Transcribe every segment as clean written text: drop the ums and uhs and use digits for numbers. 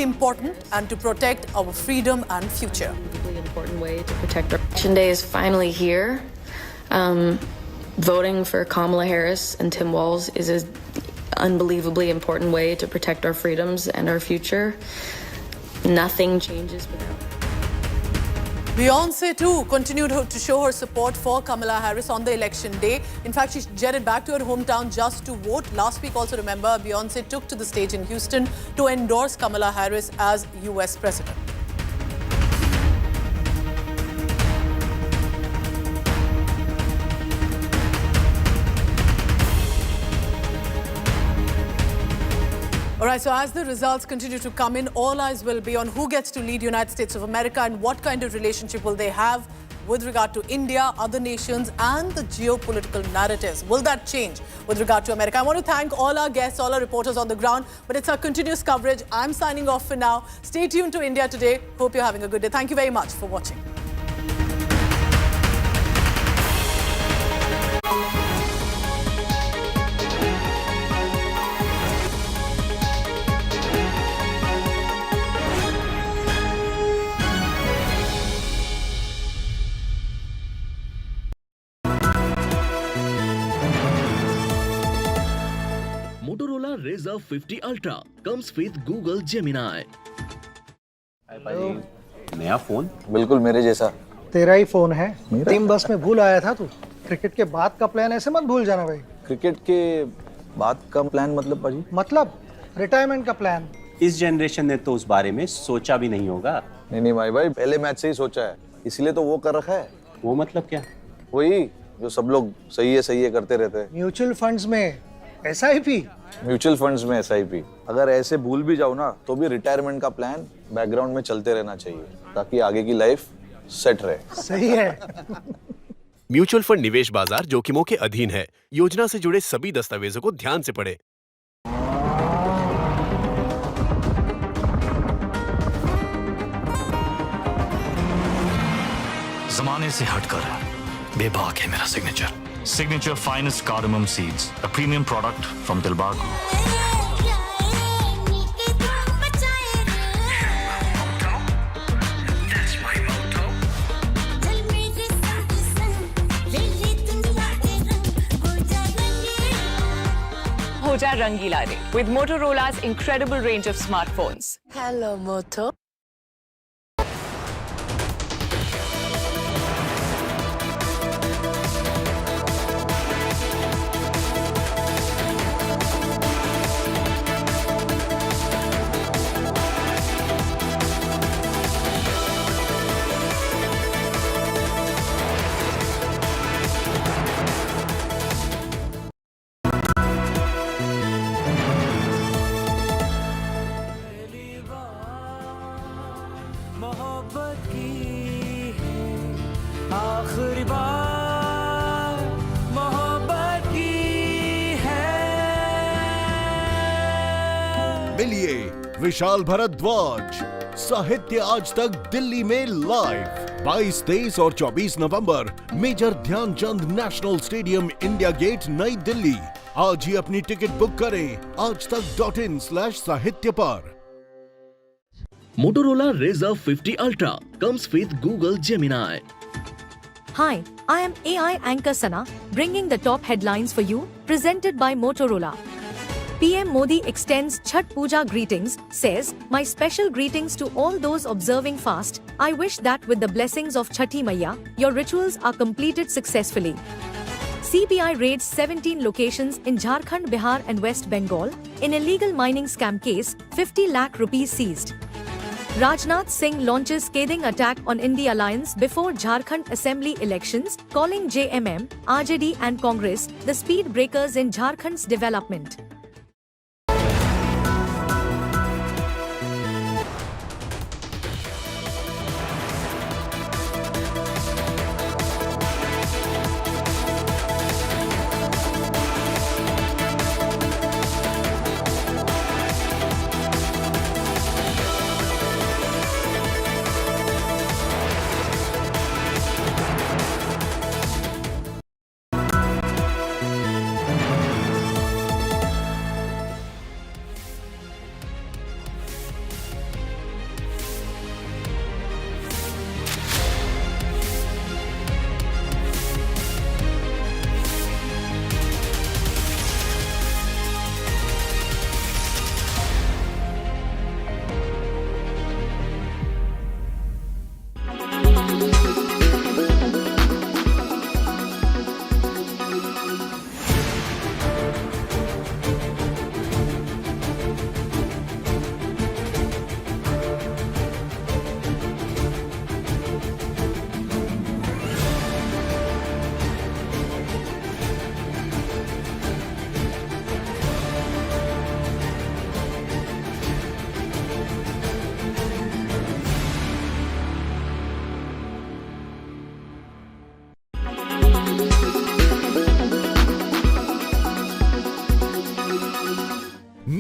important and to protect our freedom and future. Really important way to protect our election day is finally here. Voting for Kamala Harris and Tim Walz is an unbelievably important way to protect our freedoms and our future. Nothing changes without. Beyonce too continued to show her support for Kamala Harris on the election day. In fact, she jetted back to her hometown just to vote. Last week also, remember, Beyonce took to the stage in Houston to endorse Kamala Harris as US President. All right, so as the results continue to come in, all eyes will be on who gets to lead United States of America and what kind of relationship will they have with regard to India, other nations, and the geopolitical narratives. Will that change with regard to America? I want to thank all our guests, all our reporters on the ground, but it's our continuous coverage. I'm signing off for now. Stay tuned to India Today. Hope you're having a good day. Thank you very much for watching. Motorola Razr 50 Ultra comes with Google Gemini. नया phone बिल्कुल मेरे जैसा। तेरा ही phone है। Team बस में भूल आया था तू। क्रिकेट के बाद का प्लान ऐसे मत भूल जाना भाई। क्रिकेट के बाद का प्लान मतलब पाजी? मतलब रिटायरमेंट का प्लान। इस जनरेशन ने तो उस बारे में सोचा भी नहीं होगा। नहीं भाई पहले मैच से ही सोचा है, इसलिए तो वो कर रखा है। वो मतलब क्या? वही जो सब लोग सही है करते रहते हैं। म्यूचुअल फंड्स में SIP। म्यूचुअल फंड्स में SIP। अगर ऐसे भूल भी जाओ ना तो भी रिटायरमेंट का प्लान बैकग्राउंड में चलते रहना चाहिए ताकि आगे की लाइफ सेट रहे। सही है। म्यूचुअल फंड निवेश बाजार जोखिमों के अधीन है। योजना से जुड़े सभी दस्तावेजों को ध्यान से पढ़ें। जमाने से हटकर बेबाक है मेरा signature. Signature finest cardamom seeds, a premium product from Dilbago. That's my motto. Ho ja rangila re with Motorola's incredible range of smartphones. Hello, Moto. मिलिए विशाल भारद्वाज। साहित्य आज तक दिल्ली में लाइव 22, 23 और 24 नवंबर major Dhyanchand national stadium, India gate, नई दिल्ली। आज ही अपनी टिकट बुक करें aajtak.in/sahitya पर। Motorola Razr 50 Ultra comes with Google Gemini. Hi, I am AI anchor Sana, bringing the top headlines for you, presented by Motorola. PM Modi extends Chhath Puja greetings, says, "My special greetings to all those observing fast. I wish that with the blessings of Chhathi Maiya, your rituals are completed successfully." CBI raids 17 locations in Jharkhand, Bihar and West Bengal. In illegal mining scam case, 50 lakh rupees seized. Rajnath Singh launches scathing attack on India alliance before Jharkhand Assembly elections, calling JMM, RJD and Congress the speed breakers in Jharkhand's development.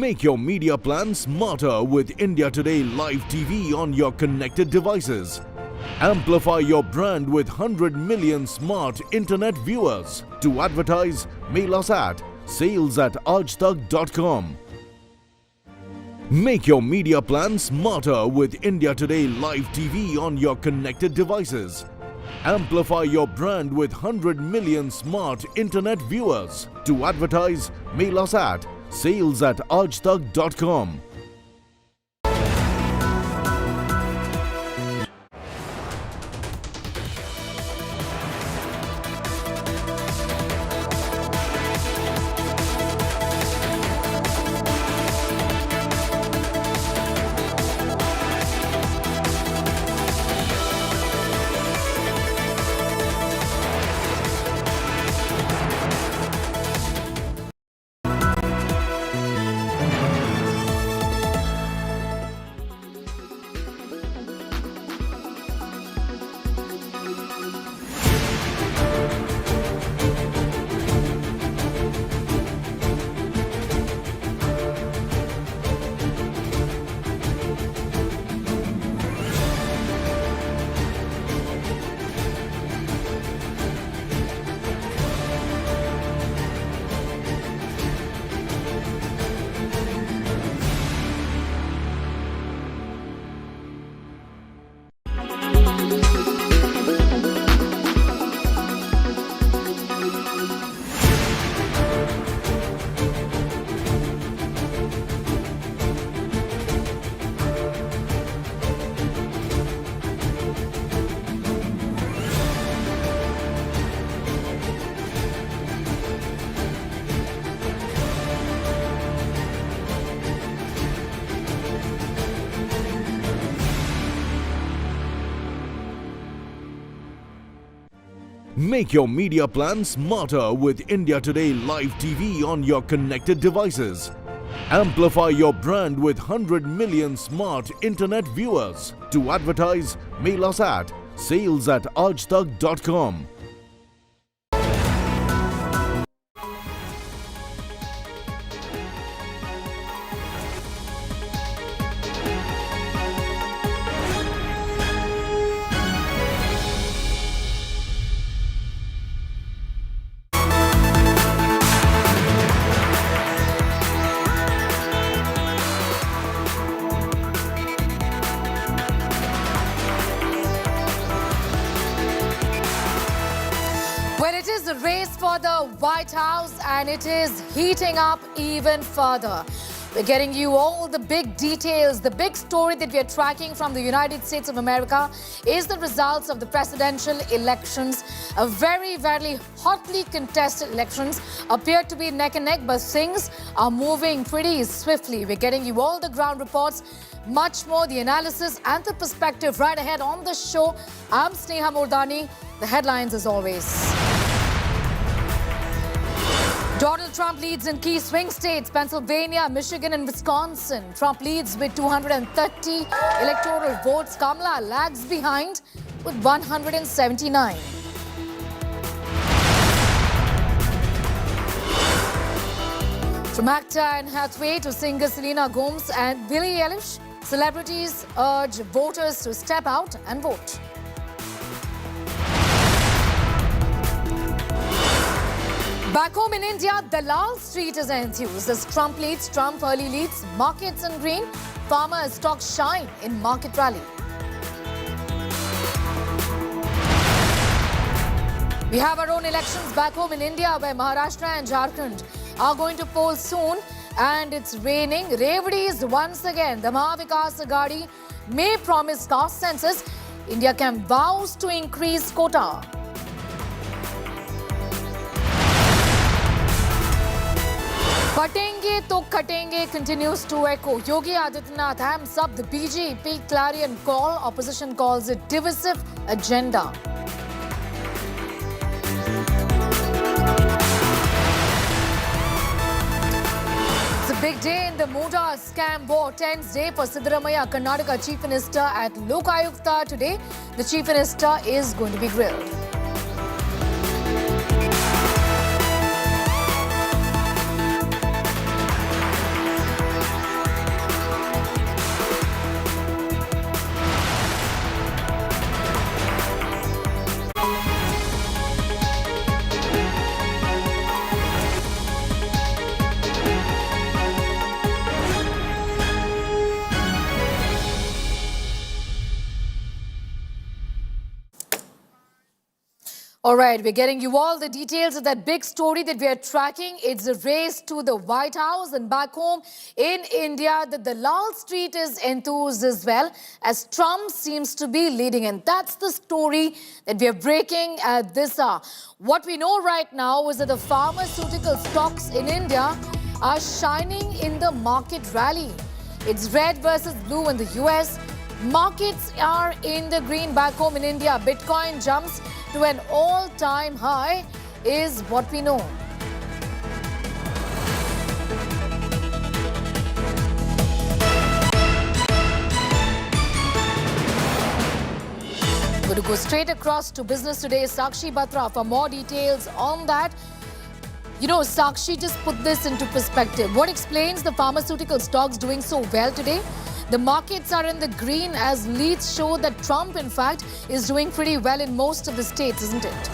Make your media plan smarter with India Today Live TV on your connected devices. Amplify your brand with 100 million smart internet viewers. To advertise, mail us at sales@aajtak.com. Make your media plan smarter with India Today Live TV on your connected devices. Amplify your brand with 100 million smart internet viewers. To advertise, mail us at sales@aajtak.com. Make your media plan smarter with India Today Live TV on your connected devices. Amplify your brand with 100 million smart internet viewers. To advertise, mail us at sales@aajtak.com. Well, it is the race for the White House and it is heating up even further. We're getting you all the big details. The big story that we are tracking from the United States of America is the results of the presidential elections. A very, very hotly contested elections appear to be neck and neck, but things are moving pretty swiftly. We're getting you all the ground reports, much more, the analysis and the perspective right ahead on the show. I'm Sneha Mordani. The headlines as always. Donald Trump leads in key swing states, Pennsylvania, Michigan and Wisconsin. Trump leads with 230 electoral votes. Kamala lags behind with 179. From actor Anne Hathaway to singer Selena Gomez and Billie Eilish, celebrities urge voters to step out and vote. Back home in India, Dalal Street is enthused as Trump leads, Trump early leads, markets in green, farmer stocks shine in market rally. We have our own elections back home in India where Maharashtra and Jharkhand are going to poll soon and it's raining. Revadis once again, the Mahavikas Aghadi may promise caste census. India can vows to increase quota. Patenge to Katenge continues to echo. Yogi Adityanath hams up the BJP clarion call. Opposition calls it divisive agenda. It's a big day in the Muda scam war. 10th day for Siddaramaiah, Karnataka Chief Minister at Lokayukta today. The Chief Minister is going to be grilled. All right, we're getting you all the details of that big story that we are tracking. It's a race to the White House, and back home in India, the Dalal Street is enthused as well, as Trump seems to be leading. And that's the story that we are breaking at this hour. What we know right now is that the pharmaceutical stocks in India are shining in the market rally. It's red versus blue in the US. Markets are in the green back home in India. Bitcoin jumps to an all-time high is what we know. Going to go straight across to Business Today. Sakshi Batra for more details on that. You know, Sakshi just put this into perspective. What explains the pharmaceutical stocks doing so well today? The markets are in the green as leads show that Trump, in fact, is doing pretty well in most of the states, isn't it?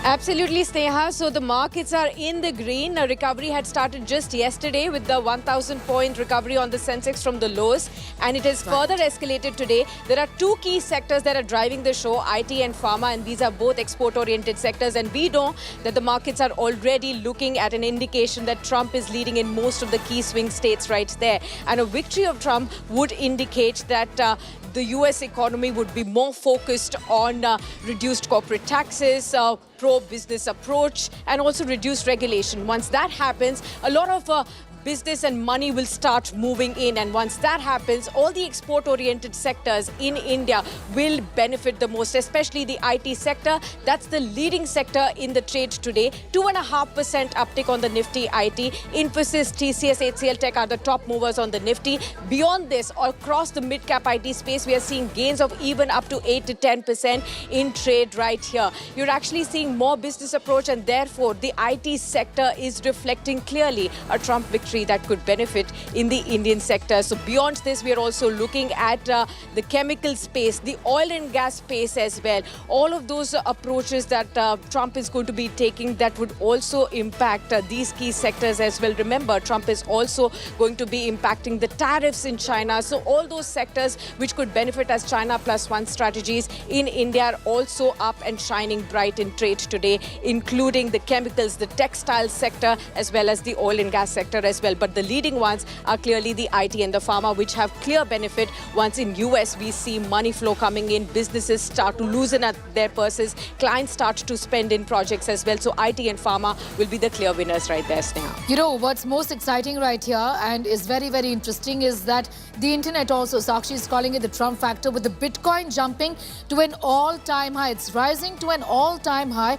Absolutely, Sneha. So the markets are in the green. A recovery had started just yesterday with the 1,000-point recovery on the Sensex from the lows, and it has further escalated today. There are two key sectors that are driving the show, IT and pharma, and these are both export-oriented sectors. And we know that the markets are already looking at an indication that Trump is leading in most of the key swing states right there. And a victory of Trump would indicate that the US economy would be more focused on reduced corporate taxes, pro-business approach, and also reduced regulation. Once that happens, a lot of business and money will start moving in, and once that happens, all the export-oriented sectors in India will benefit the most, especially the IT sector. That's the leading sector in the trade today. 2.5% uptick on the Nifty IT. Infosys, TCS, HCL Tech are the top movers on the Nifty. Beyond this, across the mid-cap IT space, we are seeing gains of even up to 8 to 10% in trade right here. You're actually seeing more business approach, and therefore the IT sector is reflecting clearly a Trump victory that could benefit in the Indian sector. So beyond this, we are also looking at the chemical space, the oil and gas space as well. All of those approaches that Trump is going to be taking that would also impact these key sectors as well. Remember, Trump is also going to be impacting the tariffs in China. So all those sectors which could benefit as China plus one strategies in India are also up and shining bright in trade today, including the chemicals, the textile sector, as well as the oil and gas sector as well. But the leading ones are clearly the IT and the pharma, which have clear benefit. Once in US, we see money flow coming in, businesses start to loosen up their purses, clients start to spend in projects as well. So IT and pharma will be the clear winners right there, Sneha. You know, what's most exciting right here and is very, very interesting is that the internet also, Sakshi is calling it the Trump factor, with the Bitcoin jumping to an all-time high. It's rising to an all-time high.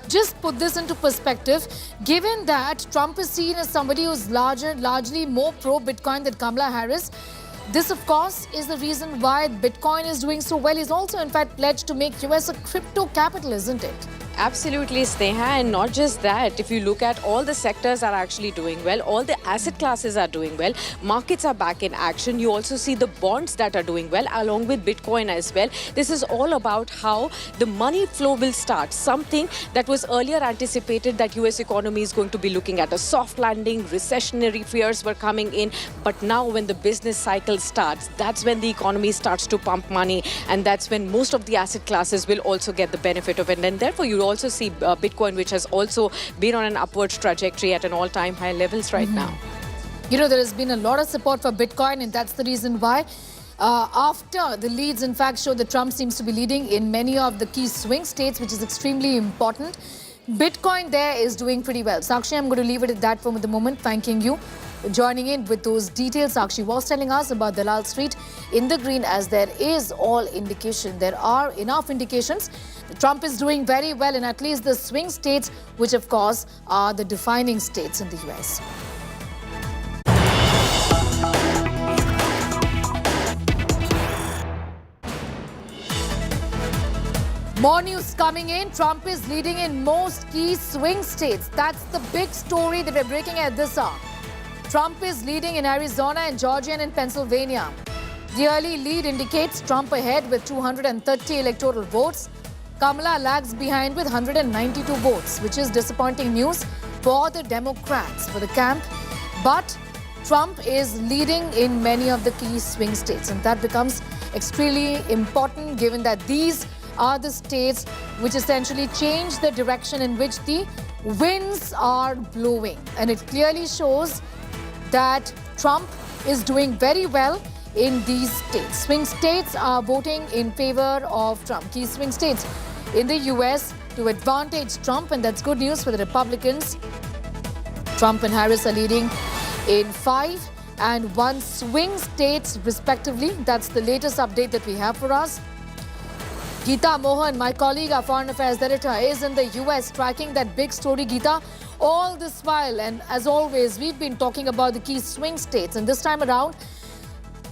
Just put this into perspective, given that Trump is seen as somebody who's largely more pro-Bitcoin than Kamala Harris. This, of course, is the reason why Bitcoin is doing so well. He's also, in fact, pledged to make US a crypto capital, isn't it? Absolutely, Sneha, and not just that. If you look at all the sectors are actually doing well, all the asset classes are doing well, markets are back in action. You also see the bonds that are doing well, along with Bitcoin as well. This is all about how the money flow will start. Something that was earlier anticipated that US economy is going to be looking at a soft landing, recessionary fears were coming in. But now when the business cycle starts, that's when the economy starts to pump money, and that's when most of the asset classes will also get the benefit of it. And therefore, you also see Bitcoin, which has also been on an upward trajectory at an all-time high levels right now. You know, there has been a lot of support for Bitcoin, and that's the reason why after the leads, in fact, show that Trump seems to be leading in many of the key swing states, which is extremely important. Bitcoin there is doing pretty well. Sakshi, I'm going to leave it at that for the moment. Thanking you for joining in with those details. Sakshi was telling us about Dalal Street in the green, as there is all indication. There are enough indications that Trump is doing very well in at least the swing states, which of course are the defining states in the US. More news coming in. Trump is leading in most key swing states. That's the big story that we're breaking at this hour. Trump is leading in Arizona and Georgia and in Pennsylvania. The early lead indicates Trump ahead with 230 electoral votes. Kamala lags behind with 192 votes, which is disappointing news for the Democrats, for the camp. But Trump is leading in many of the key swing states, and that becomes extremely important given that these are the states which essentially change the direction in which the winds are blowing. And it clearly shows that Trump is doing very well in these states. Swing states are voting in favor of Trump. Key swing states in the US to advantage Trump, and that's good news for the Republicans. Trump and Harris are leading in 5 and 1 swing states respectively. That's the latest update that we have for us. Geeta Mohan, my colleague, our foreign affairs editor, is in the US tracking that big story. Geeta, all this while, and as always, we've been talking about the key swing states, and this time around,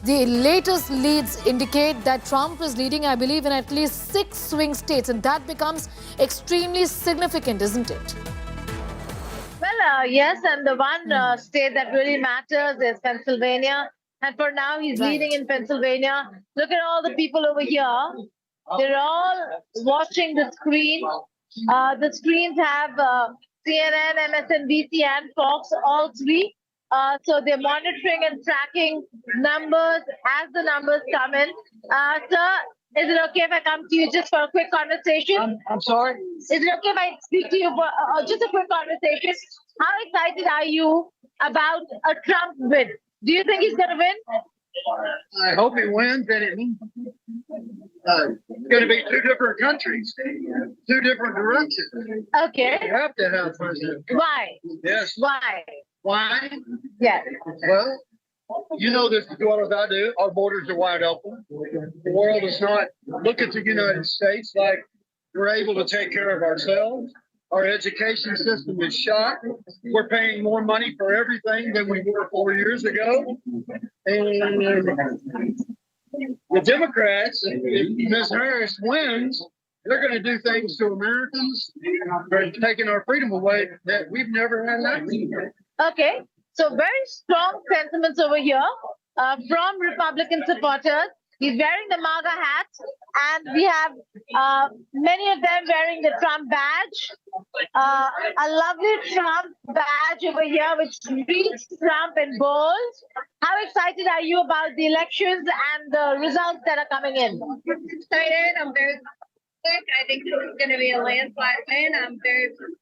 the latest leads indicate that Trump is leading, I believe, in at least 6 swing states, and that becomes extremely significant, isn't it? Well, yes, and the one state that really matters is Pennsylvania. And for now, he's leading in Pennsylvania. Look at all the people over here. They're all watching the screen. The screens have CNN, MSNBC, and Fox, all three. So they're monitoring and tracking numbers as the numbers come in. Sir, is it okay if I come to you just for a quick conversation? I'm sorry? Is it okay if I speak to you for just a quick conversation? How excited are you about a Trump win? Do you think he's going to win? I hope he wins, and it's going to be 2 different countries, 2 different directions. Okay. You have to have president. Why? Yes. Why? Why? Yes. Well, you know this as well as I do. Our borders are wide open. The world does not look at the United States like we're able to take care of ourselves. Our education system is shot. We're paying more money for everything than we were 4 years ago. And the Democrats, if Ms. Harris wins, they're going to do things to Americans. They're taking our freedom away that we've never had that. Okay. So very strong sentiments over here from Republican supporters. He's wearing the MAGA hat, and we have many of them wearing the Trump badge. A lovely Trump badge over here, which reads Trump in bold. How excited are you about the elections and the results that are coming in? Excited. I'm very sick. I think this is going to be a landslide win. I'm very excited.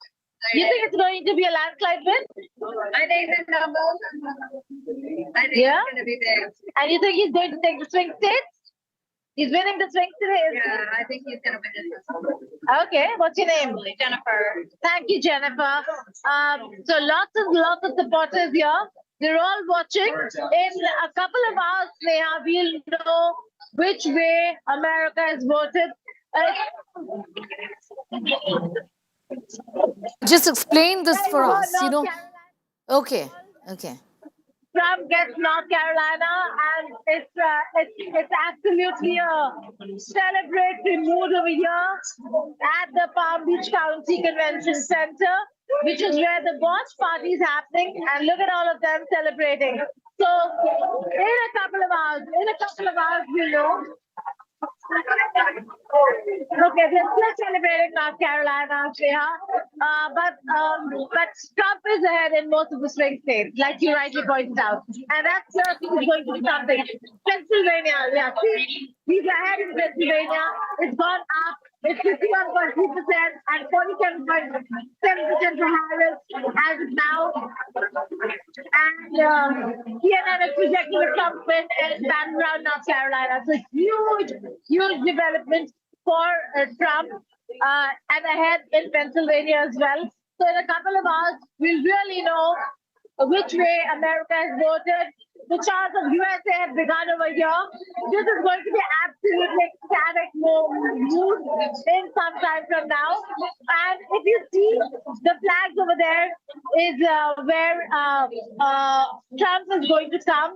You think it's going to be a landslide win? I think the numbers. I think it's going to be big. And you think he's going to take the swing states? He's winning the swing states? Yeah, I think he's going to win this. Okay, what's your name? Jennifer. Thank you, Jennifer. So lots and lots of supporters here. They're all watching. In a couple of hours, Sneha, we'll know which way America has voted. Just explain this for us, you know. Okay. Trump gets North Carolina, and it's absolutely a celebratory mood over here at the Palm Beach County Convention Center, which is where the watch party is happening. And look at all of them celebrating. So in a couple of hours, we'll know. Okay, they're still celebrating North Carolina, Shreya. But Trump is ahead in most of the swing states, like you rightly pointed out. And that's certainly going to be something. Pennsylvania, yeah, see, he's ahead in Pennsylvania. It's gone up. It's 51.3% and 47.7% for Harris as of now. And CNN is projecting a Trump win in battleground North Carolina. So huge development for Trump and ahead in Pennsylvania as well. So in a couple of hours, we'll really know which way America has voted. The charts of USA have begun over here. This is going to be absolutely ecstatic mood in some time from now. And if you see the flags over there is where Trump is going to come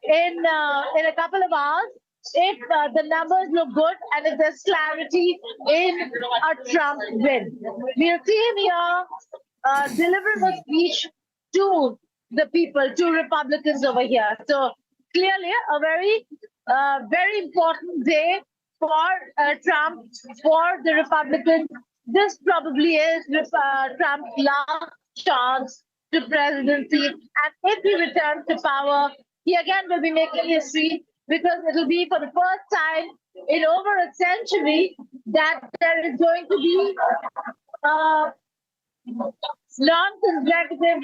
in a couple of hours. If the numbers look good and if there's clarity in a Trump win, we'll see him here delivering a speech to the people, to Republicans over here. So clearly a very important day for Trump, for the Republicans. This probably is Trump's last chance to presidency. And if he returns to power, he again will be making history, because it will be for the first time in over a century that there is going to be non-consecutive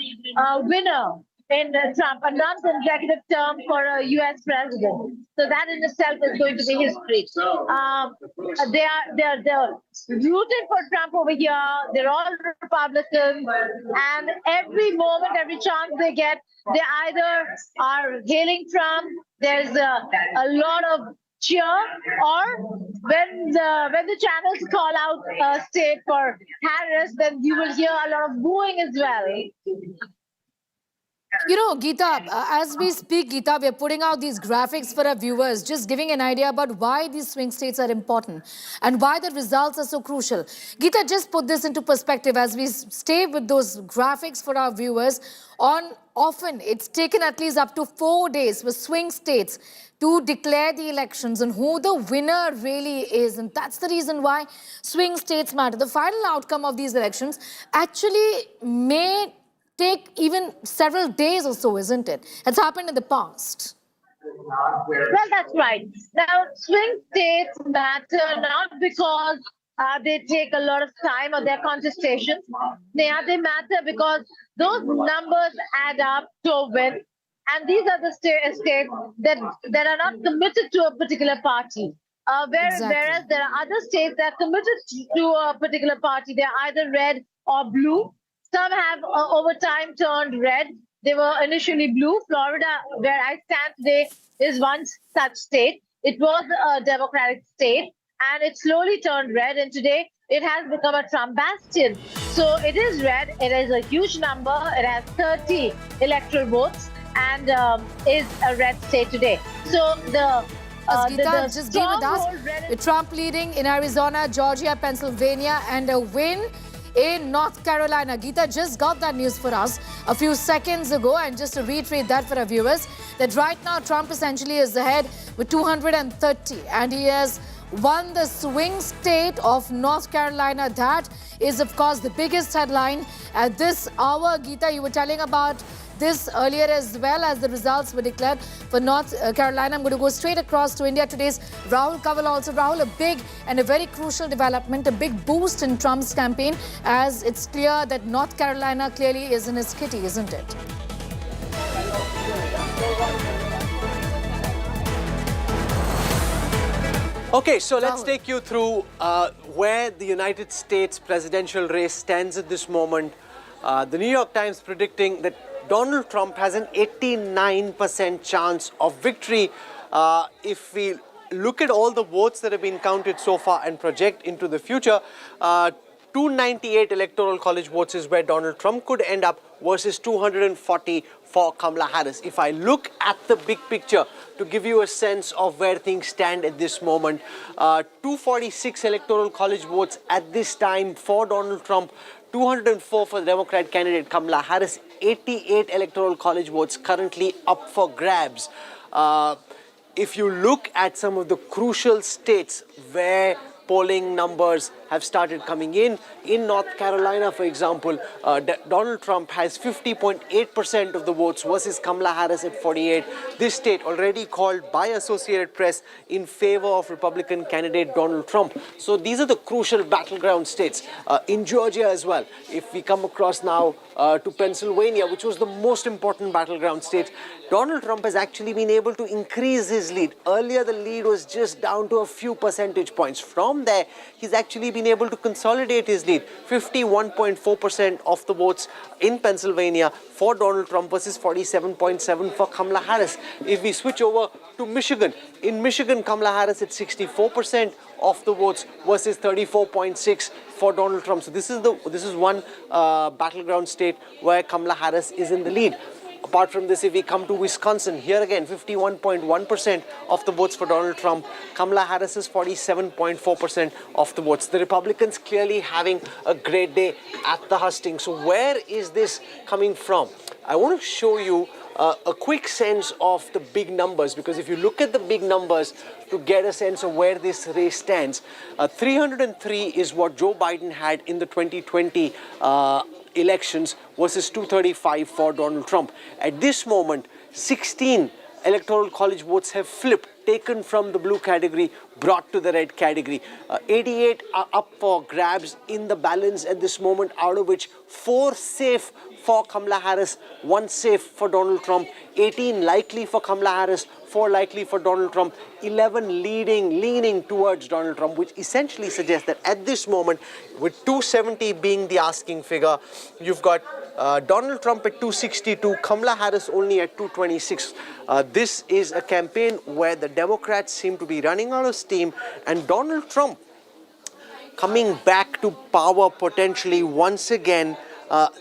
winner in Trump, a non-consecutive term for a U.S. president. So that in itself is going to be history. They're rooting for Trump over here. They're all Republicans, and every moment, every chance they get, they either are hailing Trump. There's a lot of cheer, or when the channels call out a state for Harris, then you will hear a lot of booing as well. You know, Geeta, as we speak, Geeta, we are putting out these graphics for our viewers, just giving an idea about why these swing states are important and why the results are so crucial. Geeta, just put this into perspective as we stay with those graphics for our viewers. Often, it's taken at least up to 4 days for swing states to declare the elections and who the winner really is. And that's the reason why swing states matter. The final outcome of these elections actually may take even several days or so, isn't it? It's happened in the past. Well, that's right. Now, swing states matter not because they take a lot of time or their contestations. They matter because those numbers add up to a win. And these are the states that are not committed to a particular party. Whereas there are other states that are committed to a particular party. They're either red or blue. Some have over time turned red. They were initially blue. Florida, where I stand today, is one such state. It was a Democratic state, and it slowly turned red. And today, it has become a Trump bastion. So it is red. It is a huge number. It has 30 electoral votes and is a red state today. So just be with us. With Trump leading in Arizona, Georgia, Pennsylvania, and a win in North Carolina. Geeta just got that news for us a few seconds ago, and just to reiterate that for our viewers, that right now Trump essentially is ahead with 230, and he has won the swing state of North Carolina. That is, of course, the biggest headline at this hour. Geeta, you were telling about this earlier as well as the results were declared for North Carolina. I'm going to go straight across to India. Today's Rahul Kaval also. Rahul, a big and a very crucial development, a big boost in Trump's campaign, as it's clear that North Carolina clearly is in his kitty, isn't it? Okay, so let's take you through where the United States presidential race stands at this moment. The New York Times predicting that Donald Trump has an 89% chance of victory. If we look at all the votes that have been counted so far and project into the future, 298 electoral college votes is where Donald Trump could end up versus 240 for Kamala Harris. If I look at the big picture to give you a sense of where things stand at this moment, 246 electoral college votes at this time for Donald Trump, 204 for the Democrat candidate Kamala Harris, 88 electoral college votes currently up for grabs. If you look at some of the crucial states where polling numbers have started coming in North Carolina, for example, Donald Trump has 50.8% of the votes versus Kamala Harris at 48. This state already called by Associated Press in favor of Republican candidate Donald Trump. So these are the crucial battleground states. In Georgia as well, if we come across now to Pennsylvania, which was the most important battleground state, Donald Trump has actually been able to increase his lead. Earlier, the lead was just down to a few percentage points. From there, he's actually been able to consolidate his lead. 51.4% of the votes in Pennsylvania for Donald Trump versus 47.7% for Kamala Harris. If we switch over to Michigan, in Michigan, Kamala Harris at 64% of the votes versus 34.6% for Donald Trump. So this is one battleground state where Kamala Harris is in the lead. Apart from this, if we come to Wisconsin, here again, 51.1% of the votes for Donald Trump. Kamala Harris is 47.4% of the votes. The Republicans clearly having a great day at the hustings. So where is this coming from? I want to show you a quick sense of the big numbers, because if you look at the big numbers to get a sense of where this race stands, 303 is what Joe Biden had in the 2020 elections versus 235 for Donald Trump. At this moment, 16 electoral college votes have flipped taken from the blue category, brought to the red category. 88 are up for grabs in the balance at this moment, out of which 4 safe for Kamala Harris, 1 safe for Donald Trump, 18 likely for Kamala Harris, 4 likely for Donald Trump, 11 leaning towards Donald Trump, which essentially suggests that at this moment, with 270 being the asking figure, you've got Donald Trump at 262, Kamala Harris only at 226. This is a campaign where the Democrats seem to be running out of steam, and Donald Trump coming back to power potentially once again.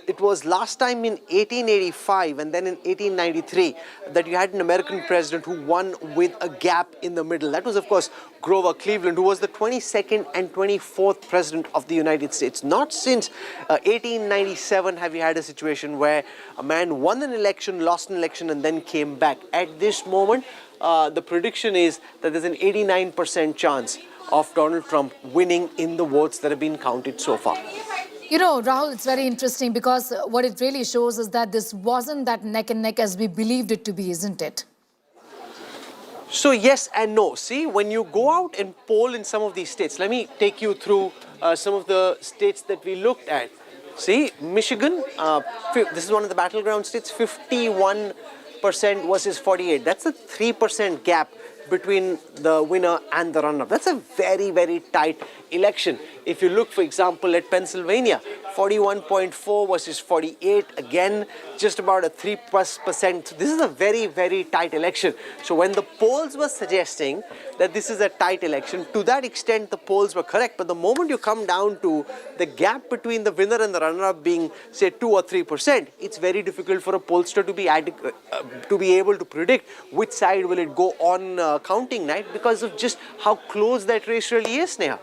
It was last time in 1885 and then in 1893 that you had an American president who won with a gap in the middle. That was, of course, Grover Cleveland, who was the 22nd and 24th president of the United States. Not since 1897 have you had a situation where a man won an election, lost an election, and then came back. At this moment, the prediction is that there's an 89% chance of Donald Trump winning in the votes that have been counted so far. You know, Rahul, it's very interesting because what it really shows is that this wasn't that neck and neck as we believed it to be, isn't it? So yes and no. See, when you go out and poll in some of these states, let me take you through some of the states that we looked at. See, Michigan, this is one of the battleground states, 51% versus 48. That's a 3% gap between the winner and the runner-up. That's a very, very tight election. If you look, for example, at Pennsylvania, 41.4 versus 48, again, just about a 3+%. This is a very, very tight election. So when the polls were suggesting that this is a tight election, to that extent, the polls were correct. But the moment you come down to the gap between the winner and the runner-up being, say, 2 or 3%, it's very difficult for a pollster to be able to predict which side will it go on counting night because of just how close that race really is, Neha.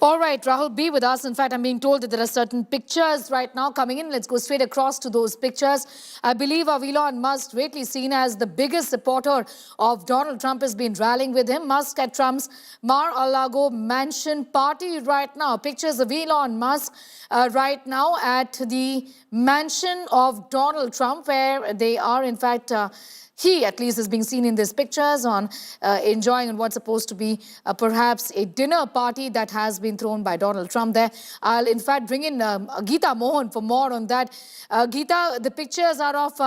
All right, Rahul, be with us. In fact, I'm being told that there are certain pictures right now coming in. Let's go straight across to those pictures. I believe of Elon Musk, greatly seen as the biggest supporter of Donald Trump, has been rallying with him. Musk at Trump's Mar-a-Lago mansion party right now. Pictures of Elon Musk right now at the mansion of Donald Trump, where they are, in fact, he, at least, is being seen in these pictures on enjoying on what's supposed to be perhaps a dinner party that has been thrown by Donald Trump there. I'll, in fact, bring in Geeta Mohan for more on that. Geeta, the pictures are of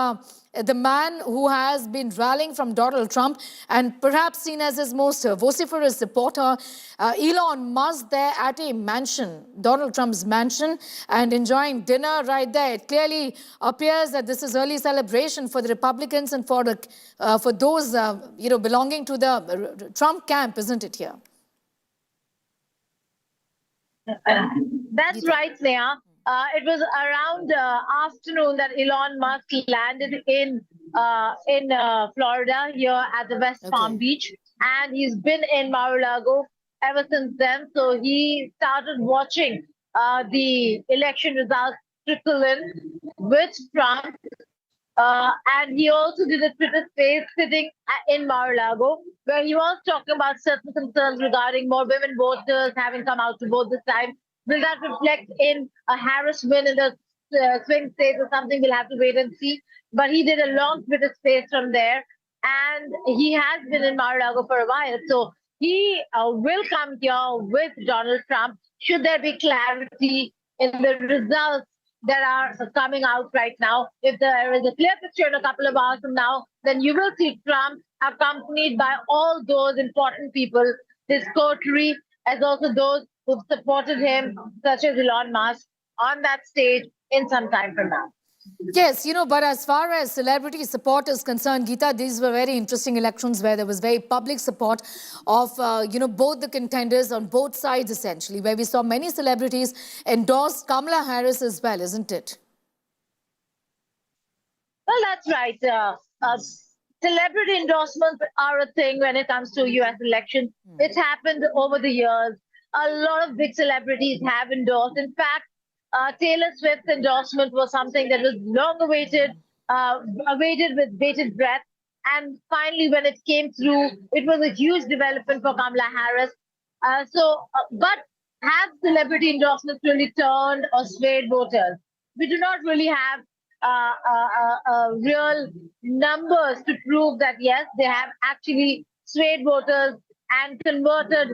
the man who has been rallying from Donald Trump and perhaps seen as his most vociferous supporter, Elon Musk, there at a mansion, Donald Trump's mansion, and enjoying dinner right there. It clearly appears that this is early celebration for the Republicans and for those belonging to the Trump camp, isn't it here? That's right, Sneha. It was around afternoon that Elon Musk landed in Florida, here at the West Palm Beach, and he's been in Mar-a-Lago ever since then. So he started watching the election results trickle in with Trump, and he also did a Twitter space sitting in Mar-a-Lago, where he was talking about certain concerns regarding more women voters having come out to vote this time. Will that reflect in a Harris win in the swing states or something? We'll have to wait and see. But he did a long Twitter space from there, and he has been in Mar-a-Lago for a while. So he will come here with Donald Trump should there be clarity in the results that are coming out right now. If there is a clear picture in a couple of hours from now, then you will see Trump accompanied by all those important people, his coterie, as also those who've supported him, such as Elon Musk, on that stage in some time from now. Yes, but as far as celebrity support is concerned, Geeta, these were very interesting elections where there was very public support of, both the contenders on both sides, essentially, where we saw many celebrities endorse Kamala Harris as well, isn't it? Well, that's right. Celebrity endorsements are a thing when it comes to U.S. elections. It's happened over the years. A lot of big celebrities have endorsed. In fact, Taylor Swift's endorsement was something that was long awaited, awaited with bated breath. And finally, when it came through, it was a huge development for Kamala Harris. But have celebrity endorsements really turned or swayed voters? We do not really have real numbers to prove that, yes, they have actually swayed voters and converted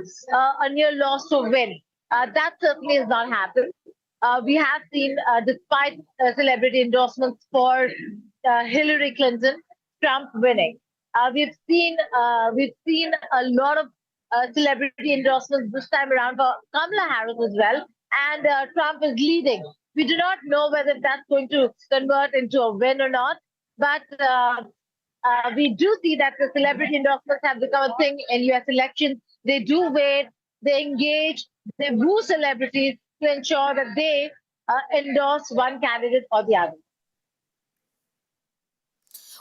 a near loss to win. That certainly has not happened. We have seen, despite celebrity endorsements for Hillary Clinton, Trump winning. We've seen a lot of celebrity endorsements this time around for Kamala Harris as well, and Trump is leading. We do not know whether that's going to convert into a win or not, but we do see that the celebrity endorsements have become a thing in U.S. elections. They do wait, they engage, they woo celebrities to ensure that they endorse one candidate or the other.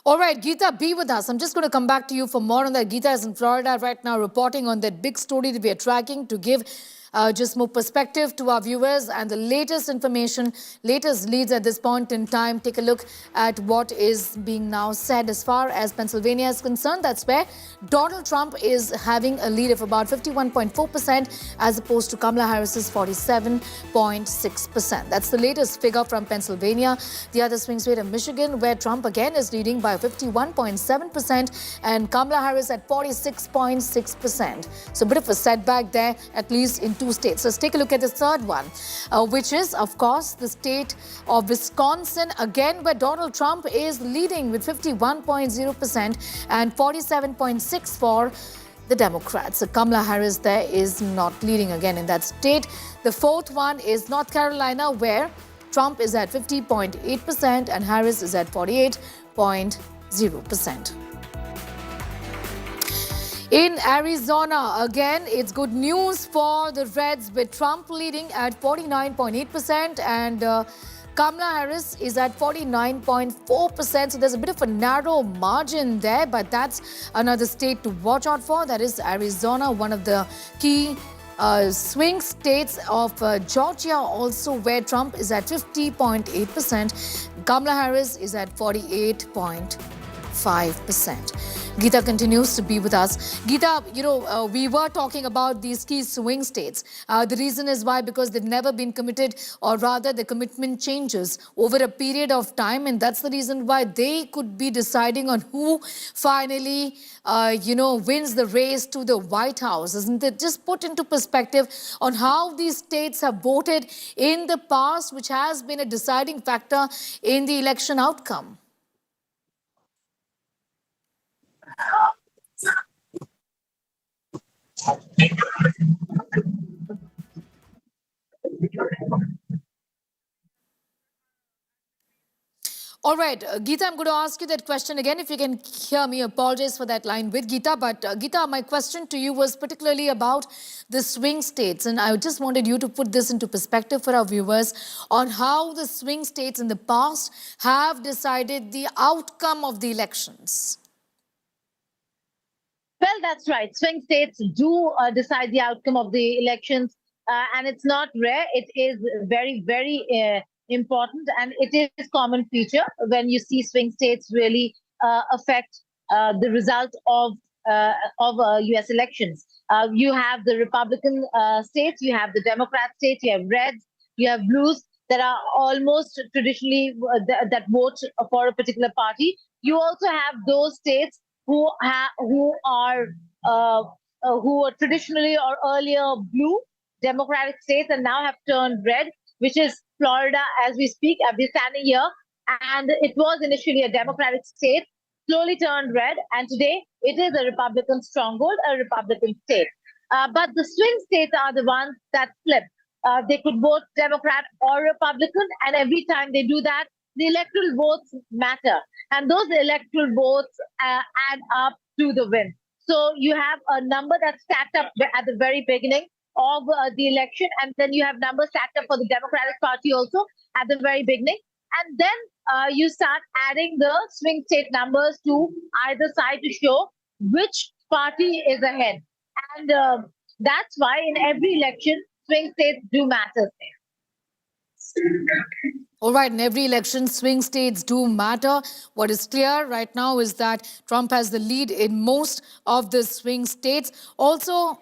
All right, Geeta, be with us. I'm just going to come back to you for more on that. Geeta is in Florida right now reporting on that big story that we are tracking to give just more perspective to our viewers and the latest information, latest leads at this point in time. Take a look at what is being now said as far as Pennsylvania is concerned. That's where Donald Trump is having a lead of about 51.4% as opposed to Kamala Harris's 47.6%. That's the latest figure from Pennsylvania. The other swing state of Michigan, where Trump again is leading by 51.7% and Kamala Harris at 46.6%. So a bit of a setback there, at least in two states. Let's take a look at the third one, which is, of course, the state of Wisconsin, again, where Donald Trump is leading with 51.0% and 47.6% for the Democrats. So Kamala Harris there is not leading again in that state. The fourth one is North Carolina, where Trump is at 50.8% and Harris is at 48.0%. In Arizona, again, it's good news for the Reds with Trump leading at 49.8% and Kamala Harris is at 49.4%. So there's a bit of a narrow margin there, but that's another state to watch out for. That is Arizona, one of the key swing states of Georgia also, where Trump is at 50.8%. Kamala Harris is at 48.5%. Geeta continues to be with us. Geeta, we were talking about these key swing states. The reason is why, because they've never been committed, or rather the commitment changes over a period of time. And that's the reason why they could be deciding on who finally, wins the race to the White House. Isn't it? Just put into perspective on how these states have voted in the past, which has been a deciding factor in the election outcome. All right, Geeta, I'm going to ask you that question again. If you can hear me, apologize for that line with Geeta. But Geeta, my question to you was particularly about the swing states. And I just wanted you to put this into perspective for our viewers on how the swing states in the past have decided the outcome of the elections. Well, that's right. Swing states do decide the outcome of the elections. And it's not rare. It is very, very important, and it is a common feature when you see swing states really affect the result of U.S. elections. You have the Republican states, you have the Democrat states, you have Reds, you have Blues that are almost traditionally that vote for a particular party. You also have those states who are traditionally or earlier blue Democratic states and now have turned red, which is Florida as we speak. We're standing here, and it was initially a Democratic state, slowly turned red, and today it is a Republican stronghold, a Republican state. But the swing states are the ones that flip. They could vote Democrat or Republican, and every time they do that, the electoral votes matter. And those electoral votes add up to the win. So you have a number that's stacked up at the very beginning of the election, and then you have numbers stacked up for the Democratic Party also at the very beginning. And then you start adding the swing state numbers to either side to show which party is ahead. And that's why in every election, swing states do matter. All right, in every election, swing states do matter. What is clear right now is that Trump has the lead in most of the swing states. Also,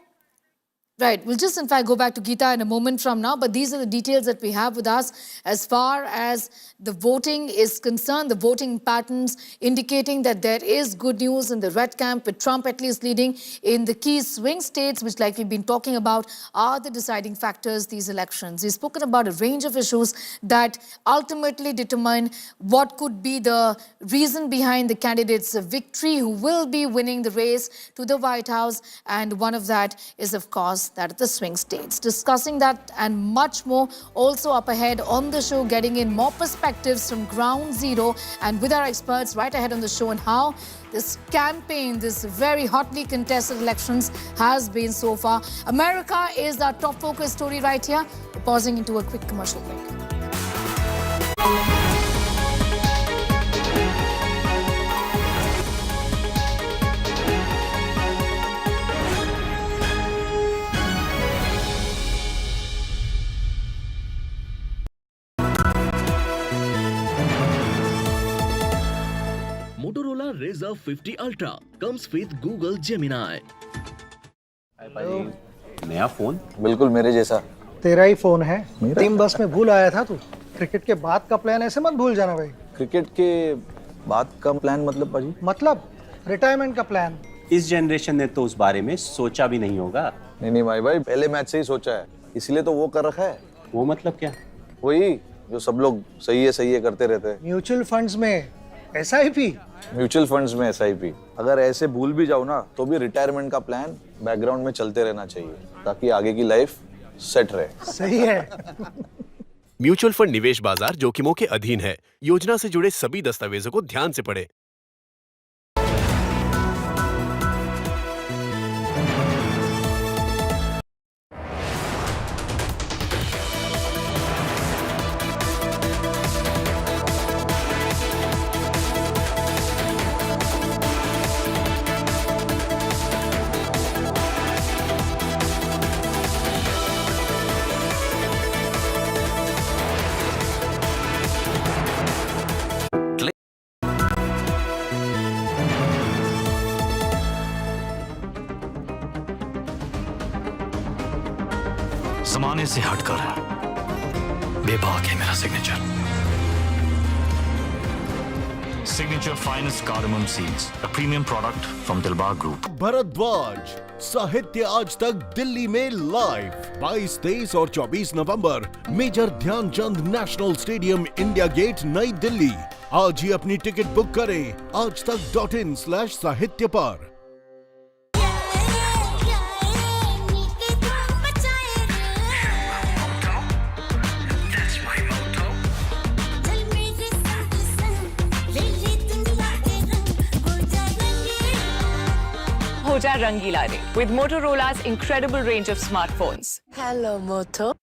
Right. We'll just, in fact, go back to Geeta in a moment from now. But these are the details that we have with us as far as the voting is concerned. The voting patterns indicating that there is good news in the red camp, with Trump at least leading in the key swing states, which, like we've been talking about, are the deciding factors these elections. He's spoken about a range of issues that ultimately determine what could be the reason behind the candidate's victory, who will be winning the race to the White House. And one of that is, of course, that of the swing states. Discussing that and much more, also up ahead on the show, getting in more perspectives from ground zero and with our experts right ahead on the show, and how this campaign, this very hotly contested elections has been so far. America is our top focus story right here. We're pausing into a quick commercial break. Motorola Razr 50 Ultra comes with Google Gemini. नया phone? बिल्कुल मेरे जैसा। तेरा ही phone है। Team बस में भूल आया था तू। क्रिकेट के बाद का प्लान ऐसे मत भूल जाना भाई। क्रिकेट के बाद का प्लान मतलब पाजी? मतलब रिटायरमेंट का प्लान। इस जनरेशन ने तो उस बारे में सोचा भी नहीं होगा। नहीं भाई पहले मैच से ही सोचा है, इसलिए तो वो कर रखा है। वो मतलब क्या? वही जो सब लोग सही है करते रहते हैं। म्यूचुअल फंड्स में SIP। म्यूचुअल फंड्स में SIP। अगर ऐसे भूल भी जाओ ना तो भी रिटायरमेंट का प्लान बैकग्राउंड में चलते रहना चाहिए, ताकि आगे की लाइफ सेट रहे। सही है। म्यूचुअल फंड निवेश बाजार जोखिमों के अधीन है। योजना से जुड़े सभी दस्तावेजों को ध्यान से पढ़ें। जमाने से हटकर बेबाक है मेरा signature. Signature finest cardamom seeds, a premium product from Dilbar Group. Bharadwaj साहित्य आज तक दिल्ली में लाइव 22, 23 और 24 नवंबर major Dhyanchand national stadium India gate नई दिल्ली। आज ही अपनी टिकट बुक करें aajtak.in/साहित्य पर। हो जा रंगीला रे with Motorola's incredible range of smartphones. Hello, Moto.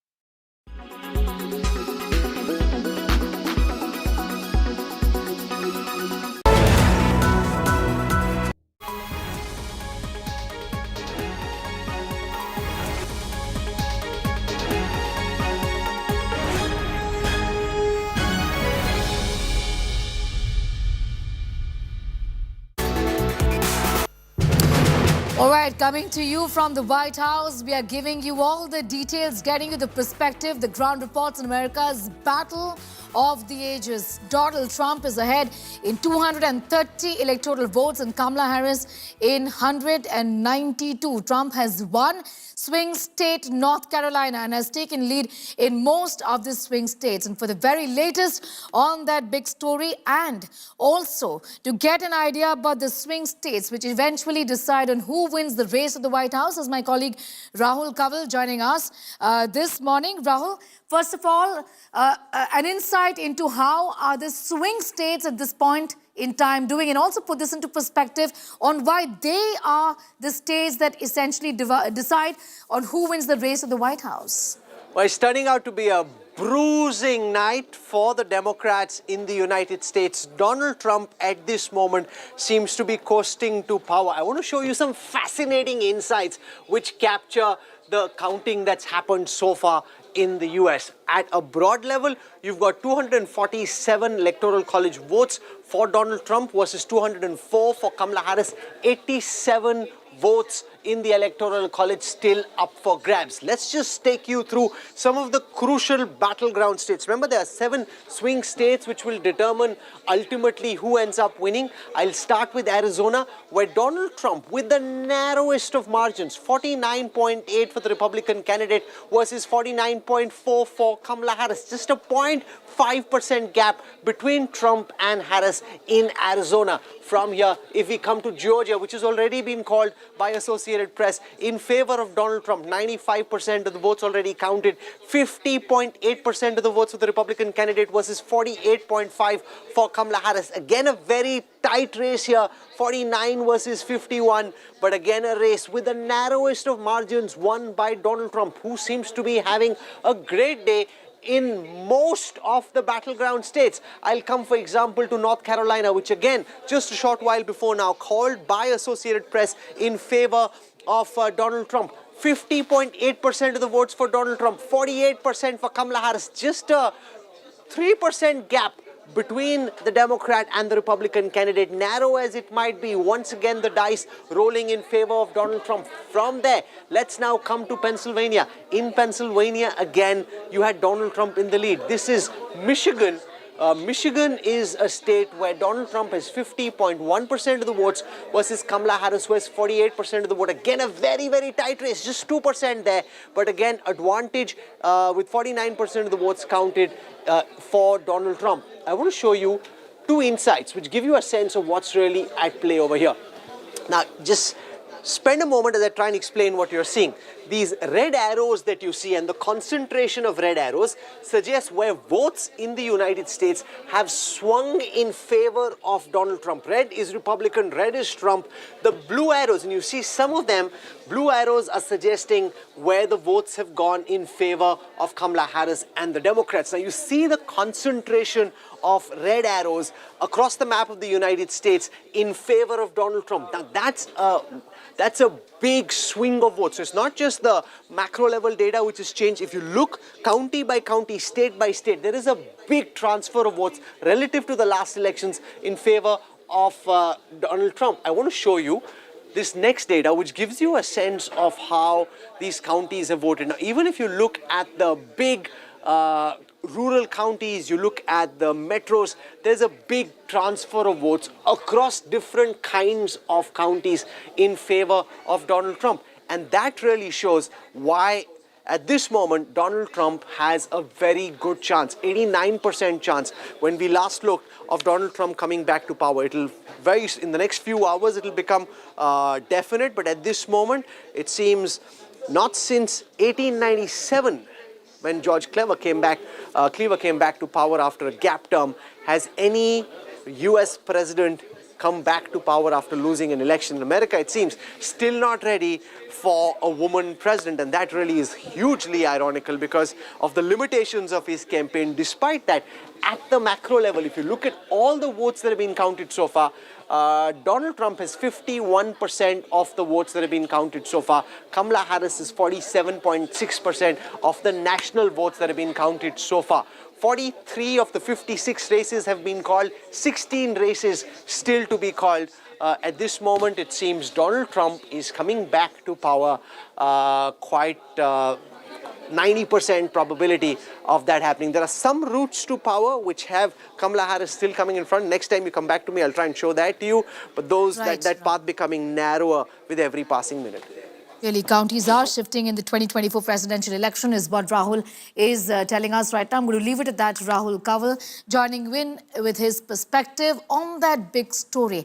All right, coming to you from the White House, we are giving you all the details, getting you the perspective, the ground reports on America's battle of the ages. Donald Trump is ahead in 230 electoral votes and Kamala Harris in 192. Trump has won swing state North Carolina and has taken lead in most of the swing states. And for the very latest on that big story, and also to get an idea about the swing states which eventually decide on who wins the race of the White House, is my colleague Rahul Kaval joining us this morning. Rahul, first of all, an insight into how are the swing states at this point in time doing, and also put this into perspective on why they are the states that essentially decide on who wins the race of the White House. Well, it's turning out to be a bruising night for the Democrats in the United States. Donald Trump at this moment seems to be coasting to power. I want to show you some fascinating insights which capture the counting that's happened so far in the US. At a broad level, you've got 247 electoral college votes for Donald Trump versus 204 for Kamala Harris, 87 votes in the Electoral College still up for grabs. Let's just take you through some of the crucial battleground states. Remember, there are 7 swing states which will determine ultimately who ends up winning. I'll start with Arizona, where Donald Trump, with the narrowest of margins, 49.8 for the Republican candidate versus 49.4 for Kamala Harris. Just a 0.5% gap between Trump and Harris in Arizona. From here, if we come to Georgia, which has already been called by Associated Press in favor of Donald Trump, 95% of the votes already counted, 50.8% of the votes for the Republican candidate versus 48.5 for Kamala Harris. Again, a very tight race here, 49 versus 51, but again a race with the narrowest of margins won by Donald Trump, who seems to be having a great day in most of the battleground states. I'll come, for example, to North Carolina, which again, just a short while before now, called by Associated Press in favor of Donald Trump. 50.8% of the votes for Donald Trump, 48% for Kamala Harris. Just a 3% gap between the Democrat and the Republican candidate, narrow as it might be. Once again, the dice rolling in favor of Donald Trump. From there, let's now come to Pennsylvania. In Pennsylvania, again, you had Donald Trump in the lead. This is Michigan. Michigan is a state where Donald Trump has 50.1% of the votes versus Kamala Harris, who has 48% of the vote. Again, a very, very tight race, just 2% there. But again, advantage with 49% of the votes counted for Donald Trump. I want to show you 2 insights which give you a sense of what's really at play over here. Now, just spend a moment as I try and explain what you're seeing. These red arrows that you see and the concentration of red arrows suggests where votes in the United States have swung in favor of Donald Trump. Red is Republican, red is Trump. The blue arrows, and you see some of them, blue arrows are suggesting where the votes have gone in favor of Kamala Harris and the Democrats. Now you see the concentration of red arrows across the map of the United States in favor of Donald Trump. Now that's a big swing of votes. So it's not just the macro level data which has changed. If you look county by county, state by state, there is a big transfer of votes relative to the last elections in favor of Donald Trump. I want to show you this next data which gives you a sense of how these counties have voted. Now, even if you look at the big rural counties, you look at the metros, there's a big transfer of votes across different kinds of counties in favor of Donald Trump. And that really shows why, at this moment, Donald Trump has a very good chance, 89% chance, when we last looked, of Donald Trump coming back to power. In the next few hours, it'll become definite, but at this moment, it seems not since 1897, when George Cleaver came back to power after a gap term, has any US president come back to power after losing an election. In America, it seems, still not ready for a woman president, and that really is hugely ironical because of the limitations of his campaign. Despite that, at the macro level, if you look at all the votes that have been counted so far, Donald Trump has 51% of the votes that have been counted so far. Kamala Harris is 47.6% of the national votes that have been counted so far. 43 of the 56 races have been called, 16 races still to be called. At this moment, it seems Donald Trump is coming back to power, quite 90% probability of that happening. There are some routes to power which have Kamala Harris still coming in front. Next time you come back to me, I'll try and show that to you. But those that path becoming narrower with every passing minute. Clearly, counties are shifting in the 2024 presidential election is what Rahul is telling us right now. I'm going to leave it at that. Rahul Kanwal joining in with his perspective on that big story.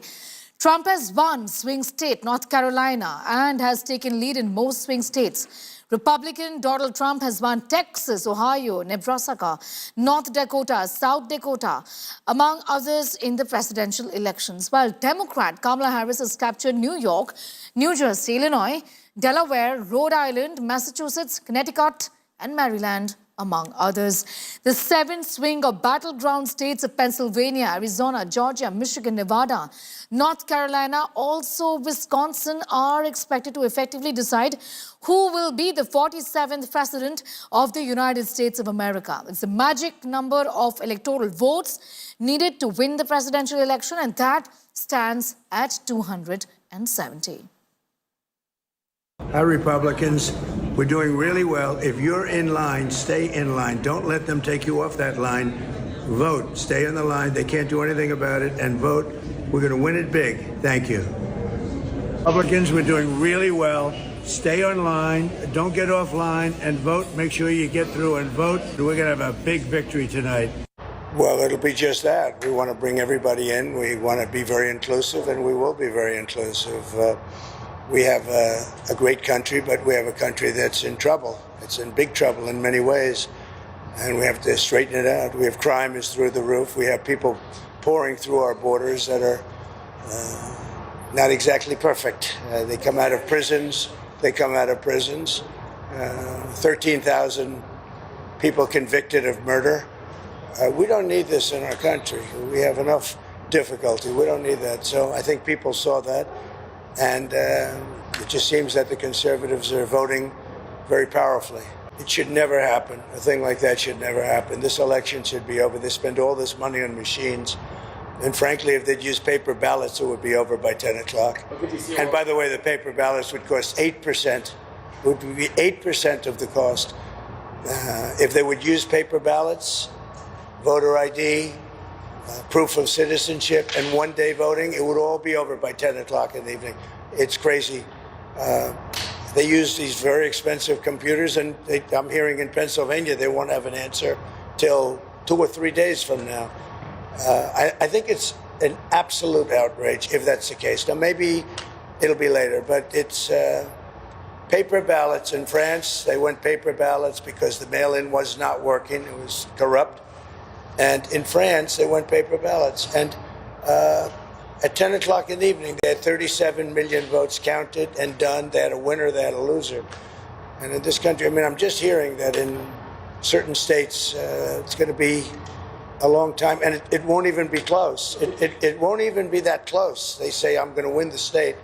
Trump has won swing state North Carolina and has taken lead in most swing states. Republican Donald Trump has won Texas, Ohio, Nebraska, North Dakota, South Dakota, among others in the presidential elections. While Democrat Kamala Harris has captured New York, New Jersey, Illinois, Delaware, Rhode Island, Massachusetts, Connecticut, and Maryland, among others. The 7 swing or battleground states of Pennsylvania, Arizona, Georgia, Michigan, Nevada, North Carolina, also Wisconsin are expected to effectively decide who will be the 47th president of the United States of America. It's the magic number of electoral votes needed to win the presidential election, and that stands at 270. Our Republicans, we're doing really well. If you're in line, stay in line. Don't let them take you off that line. Vote. Stay in the line. They can't do anything about it. And vote. We're going to win it big. Thank you. Republicans, we're doing really well. Stay on line. Don't get off line and vote. Make sure you get through and vote. We're going to have a big victory tonight. Well, it'll be just that. We want to bring everybody in. We want to be very inclusive, and we will be very inclusive. We have a great country, but we have a country that's in trouble. It's in big trouble in many ways, and we have to straighten it out. We have crime is through the roof. We have people pouring through our borders that are not exactly perfect. They come out of prisons. 13,000 people convicted of murder. We don't need this in our country. We have enough difficulty. We don't need that. So I think people saw that. And it just seems that the conservatives are voting very powerfully. It should never happen. A thing like that should never happen. This election should be over. They spend all this money on machines. And frankly, if they'd use paper ballots, it would be over by 10 o'clock. And by the way, the paper ballots would cost 8%. It would be 8% of the cost. If they would use paper ballots, voter ID, proof of citizenship, and one-day voting, it would all be over by 10 o'clock in the evening. It's crazy. They use these very expensive computers, and I'm hearing in Pennsylvania they won't have an answer till 2 or 3 days from now. I think it's an absolute outrage if that's the case. Now, maybe it'll be later, but it's paper ballots in France. They went paper ballots because the mail-in was not working. It was corrupt. And in France, they went paper ballots. And at 10 o'clock in the evening, they had 37 million votes counted and done. They had a winner, they had a loser. And in this country, I mean, I'm just hearing that in certain states, it's going to be a long time, and it won't even be close. It won't even be that close. They say, I'm going to win the state,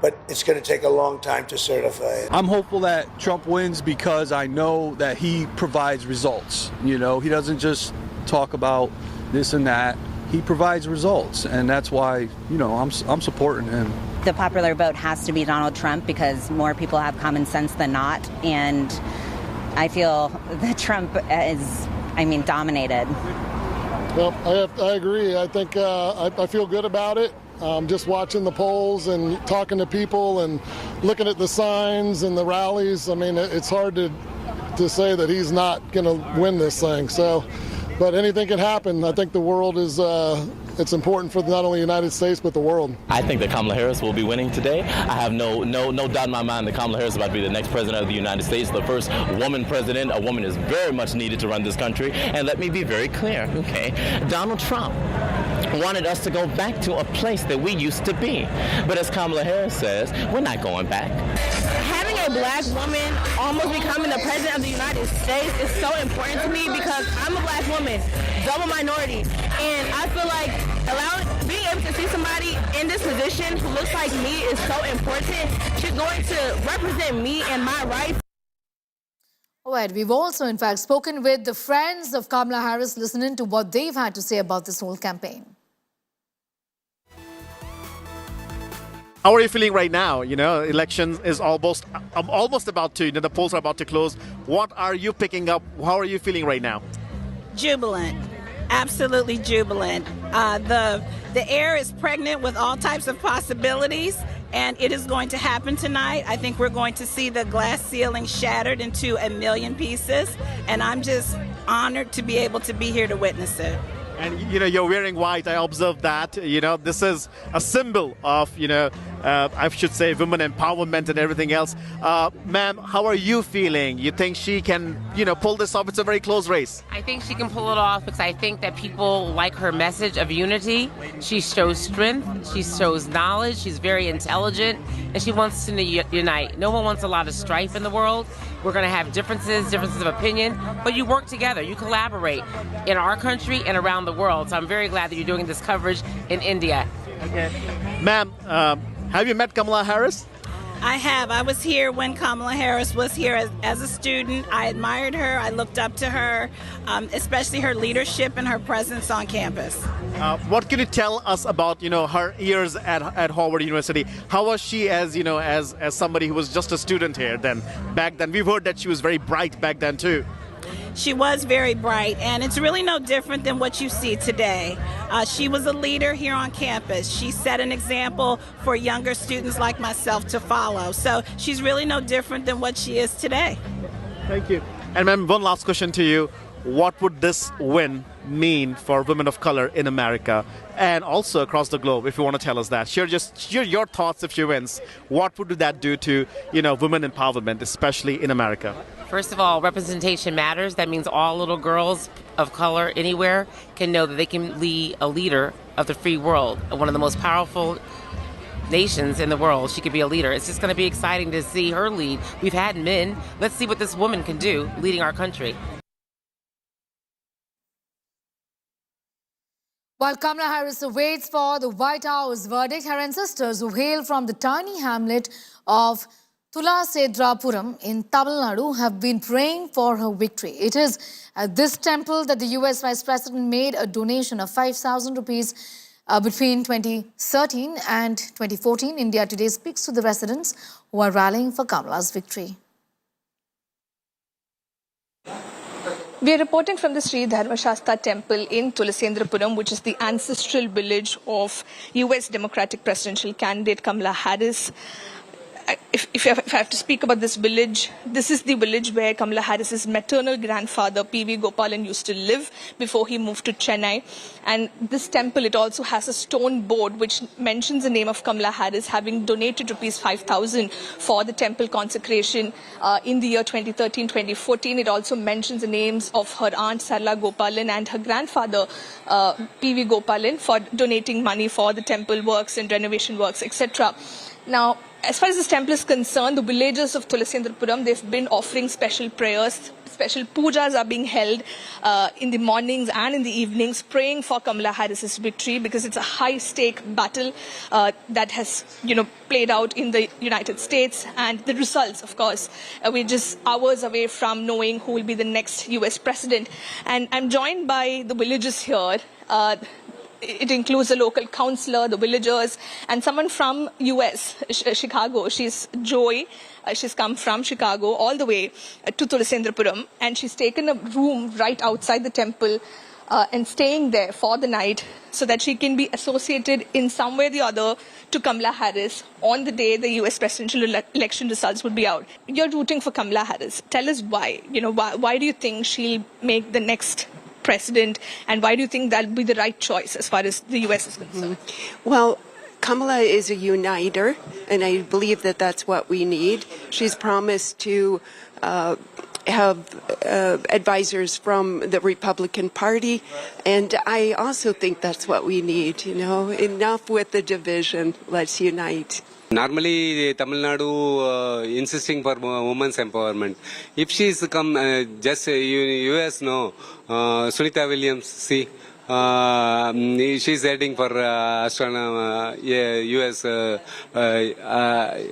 but it's going to take a long time to certify it. I'm hopeful that Trump wins because I know that he provides results. You know, he doesn't just talk about this and that. He provides results, and that's why, you know, I'm supporting him. The popular vote has to be Donald Trump because more people have common sense than not, and I feel that Trump is, dominated. Well, I agree. I think I feel good about it. Just watching the polls and talking to people and looking at the signs and the rallies. I mean, it's hard to say that he's not going to win this thing. So, but anything can happen. I think the world is. It's important for not only the United States but the world. I think that Kamala Harris will be winning today. I have no doubt in my mind that Kamala Harris is about to be the next president of the United States, the first woman president. A woman is very much needed to run this country. And let me be very clear, okay? Donald Trump wanted us to go back to a place that we used to be. But as Kamala Harris says, we're not going back. Having a black woman almost becoming the president of the United States is so important to me because I'm a black woman, double minority, and I feel like being able to see somebody in this position who looks like me is so important. She's going to represent me and my rights. All right, we've also, in fact, spoken with the friends of Kamala Harris, listening to what they've had to say about this whole campaign. How are you feeling right now? You know, election is almost about to, the polls are about to close. What are you picking up? How are you feeling right now? Jubilant. Absolutely jubilant. The air is pregnant with all types of possibilities, and it is going to happen tonight. I think we're going to see the glass ceiling shattered into 1 million pieces, and I'm just honored to be able to be here to witness it. And, you know, you're wearing white. I observed that. You know, this is a symbol of, I should say, women empowerment and everything else. Ma'am, how are you feeling? You think she can, pull this off? It's a very close race. I think she can pull it off because I think that people like her message of unity. She shows strength. She shows knowledge. She's very intelligent, and she wants to unite. No one wants a lot of strife in the world. We're going to have differences of opinion, but you work together. You collaborate in our country and around the world. So I'm very glad that you're doing this coverage in India. Okay. Ma'am, have you met Kamala Harris? I have. I was here when Kamala Harris was here as a student. I admired her. I looked up to her, especially her leadership and her presence on campus. What can you tell us about, her years at Harvard University? How was she as somebody who was just a student here then, back then? We've heard that she was very bright back then too. She was very bright, and it's really no different than what you see today. She was a leader here on campus. She set an example for younger students like myself to follow. So she's really no different than what she is today. Thank you. And ma'am, one last question to you. What would this win mean for women of color in America and also across the globe, if you want to tell us that? Share your thoughts if she wins. What would that do to, women empowerment, especially in America? First of all, representation matters. That means all little girls of color anywhere can know that they can be a leader of the free world, one of the most powerful nations in the world. She could be a leader. It's just going to be exciting to see her lead. We've had men. Let's see what this woman can do leading our country. While Kamala Harris waits for the White House verdict, her ancestors who hail from the tiny hamlet of Thulasedrapuram in Tamil Nadu have been praying for her victory. It is at this temple that the US Vice President made a donation of 5,000 rupees between 2013 and 2014. India Today speaks to the residents who are rallying for Kamala's victory. We are reporting from the Sri Dharmashastra temple in Thulasendrapuram, which is the ancestral village of US Democratic presidential candidate Kamala Harris. If I have to speak about this village, this is the village where Kamala Harris's maternal grandfather, P.V. Gopalan, used to live before he moved to Chennai. And this temple, it also has a stone board which mentions the name of Kamala Harris having donated rupees 5,000 for the temple consecration in the year 2013-2014. It also mentions the names of her aunt, Sarla Gopalan, and her grandfather, P.V. Gopalan, for donating money for the temple works and renovation works, etc. Now, as far as this temple is concerned, the villagers of Thulasendrapuram, they've been offering special prayers. Special pujas are being held in the mornings and in the evenings, praying for Kamala Harris's victory, because it's a high-stake battle that has, played out in the United States. And the results, of course, we're just hours away from knowing who will be the next US president. And I'm joined by the villagers here. It includes a local councillor, the villagers, and someone from US, Chicago. She's Joy. She's come from Chicago all the way to Thulasendrapuram, and she's taken a room right outside the temple and staying there for the night so that she can be associated in some way or the other to Kamala Harris on the day the US presidential election results would be out. You're rooting for Kamala Harris. Tell us why. Why do you think she'll make the next president, and why do you think that'll be the right choice as far as the US is concerned? Well, Kamala is a uniter, and I believe that that's what we need. She's promised to have advisors from the Republican Party, and I also think that's what we need. Enough with the division. Let's unite. Normally, Tamil Nadu insisting for women's empowerment. If she's come just US, no. Sunita Williams, see, she's heading for US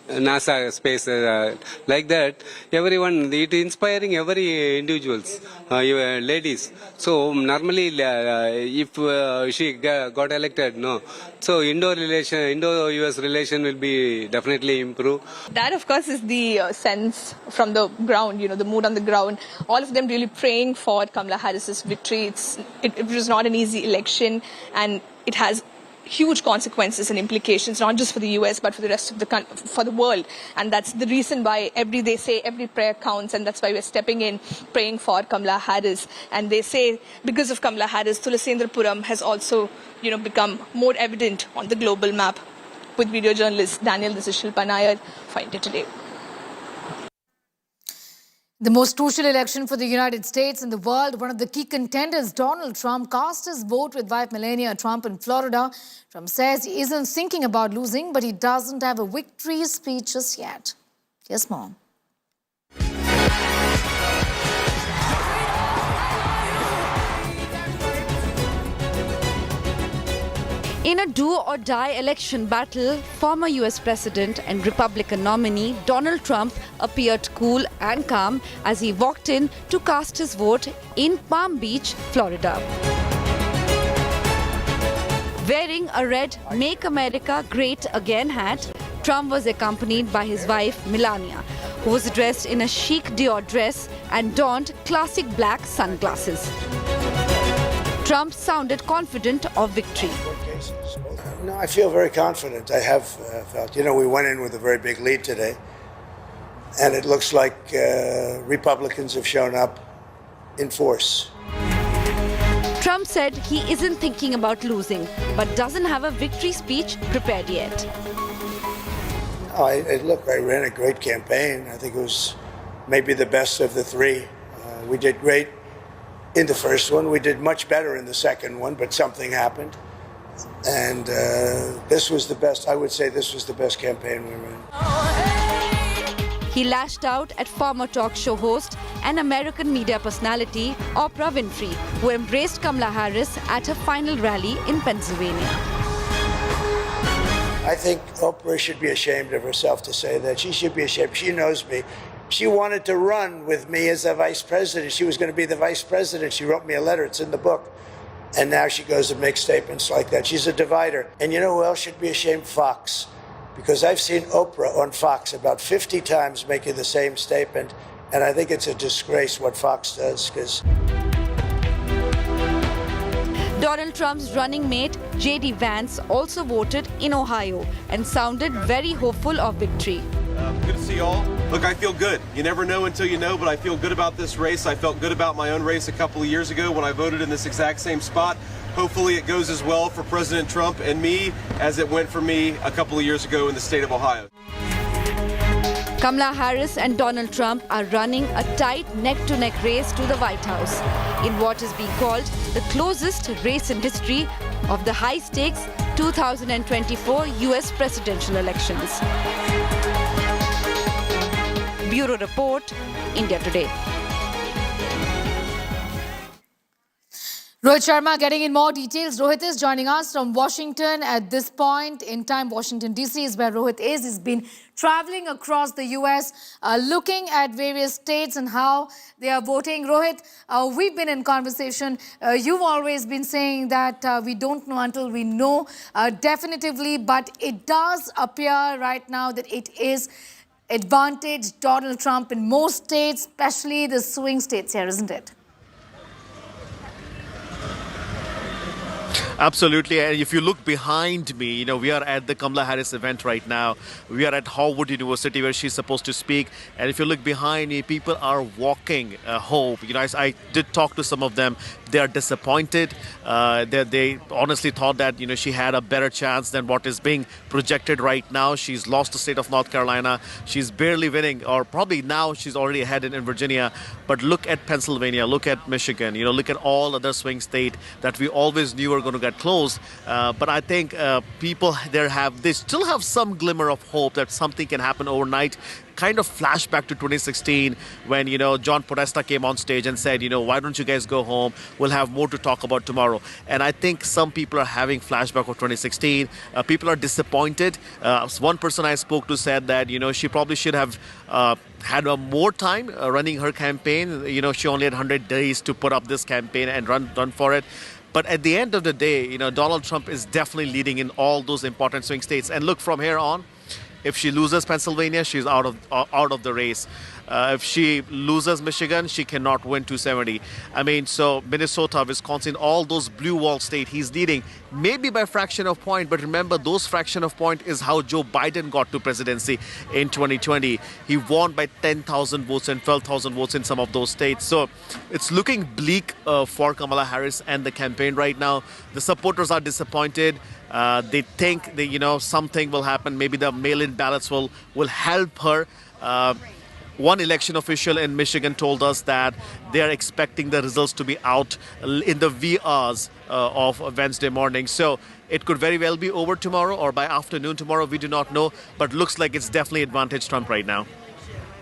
NASA space like that. Everyone, it inspiring every individuals, ladies. So normally, if she got elected, no. So Indo-US relation will be definitely improve. That, of course, is the sense from the ground, the mood on the ground. All of them really praying for Kamala Harris's victory. It was not an easy election, and it has huge consequences and implications, not just for the US, but for the rest of the world. And that's the reason why they say every prayer counts, and that's why we're stepping in, praying for Kamala Harris. And they say because of Kamala Harris, Thulasendrapuram has also, become more evident on the global map. With video journalist Daniel, this is Shilpa Nair for India Today. The most crucial election for the United States and the world, one of the key contenders, Donald Trump, cast his vote with wife Melania Trump in Florida. Trump says he isn't thinking about losing, but he doesn't have a victory speech just yet. Yes, Mom. In a do-or-die election battle, former US President and Republican nominee Donald Trump appeared cool and calm as he walked in to cast his vote in Palm Beach, Florida. Wearing a red Make America Great Again hat, Trump was accompanied by his wife Melania, who was dressed in a chic Dior dress and donned classic black sunglasses. Trump sounded confident of victory. No, I feel very confident. I have felt. You know, we went in with a very big lead today, and it looks like Republicans have shown up in force. Trump said he isn't thinking about losing, but doesn't have a victory speech prepared yet. Look, I ran a great campaign. I think it was maybe the best of the three. We did great in the first one. We did much better in the second one, but something happened. And this was the best. I would say this was the best campaign we ran. He lashed out at former talk show host and American media personality Oprah Winfrey, who embraced Kamala Harris at her final rally in Pennsylvania. I think Oprah should be ashamed of herself to say that. She should be ashamed. She knows me. She wanted to run with me as a vice president. She was going to be the vice president. She wrote me a letter. It's in the book. And now she goes and makes statements like that. She's a divider. And you know who else should be ashamed? Fox. Because I've seen Oprah on Fox about 50 times making the same statement. And I think it's a disgrace what Fox does. Because Donald Trump's running mate, J.D. Vance, also voted in Ohio and sounded very hopeful of victory. Good to see you all. Look, I feel good. You never know until you know, but I feel good about this race. I felt good about my own race a couple of years ago when I voted in this exact same spot. Hopefully it goes as well for President Trump and me as it went for me a couple of years ago in the state of Ohio. Kamala Harris and Donald Trump are running a tight neck-to-neck race to the White House in what is being called the closest race in history of the high-stakes 2024 US presidential elections. Bureau Report, India Today. Rohit Sharma getting in more details. Rohit is joining us from Washington at this point in time. Washington, D.C. is where Rohit is. He's been traveling across the U.S., looking at various states and how they are voting. Rohit, we've been in conversation. You've always been saying that we don't know until we know definitively, but it does appear right now that it is advantage Donald Trump in most states, especially the swing states here, isn't it? Absolutely. And if you look behind me, you know, we are at the Kamala Harris event right now. We are at Howard University where she's supposed to speak. And if you look behind me, people are walking home. You know, I did talk to some of them. They are disappointed. They honestly thought that, you know, she had a better chance than what is being projected right now. She's lost the state of North Carolina. She's barely winning, or probably now she's already ahead in Virginia. But look at Pennsylvania, look at Michigan, you know, look at all other swing states that we always knew were going to get close. But I think people there they still have some glimmer of hope that something can happen overnight. Kind of flashback to 2016 when, you know, John Podesta came on stage and said, you know, why don't you guys go home? We'll have more to talk about tomorrow. And I think some people are having flashback of 2016. People are disappointed. One person I spoke to said that, you know, she probably should have had more time running her campaign. You know, she only had 100 days to put up this campaign and run for it. But at the end of the day, you know, Donald Trump is definitely leading in all those important swing states. And look, from here on, if she loses Pennsylvania, she's out of the race. If she loses Michigan, she cannot win 270. I mean, so Minnesota, Wisconsin, all those blue wall states, he's leading maybe by a fraction of point. But remember, those fraction of point is how Joe Biden got to presidency in 2020. He won by 10,000 votes and 12,000 votes in some of those states. So it's looking bleak for Kamala Harris and the campaign right now. The supporters are disappointed. They think that, you know, something will happen. Maybe the mail-in ballots will help her. One election official in Michigan told us that they are expecting the results to be out in the wee hours of Wednesday morning. So it could very well be over tomorrow or by afternoon tomorrow. We do not know. But looks like it's definitely advantage Trump right now.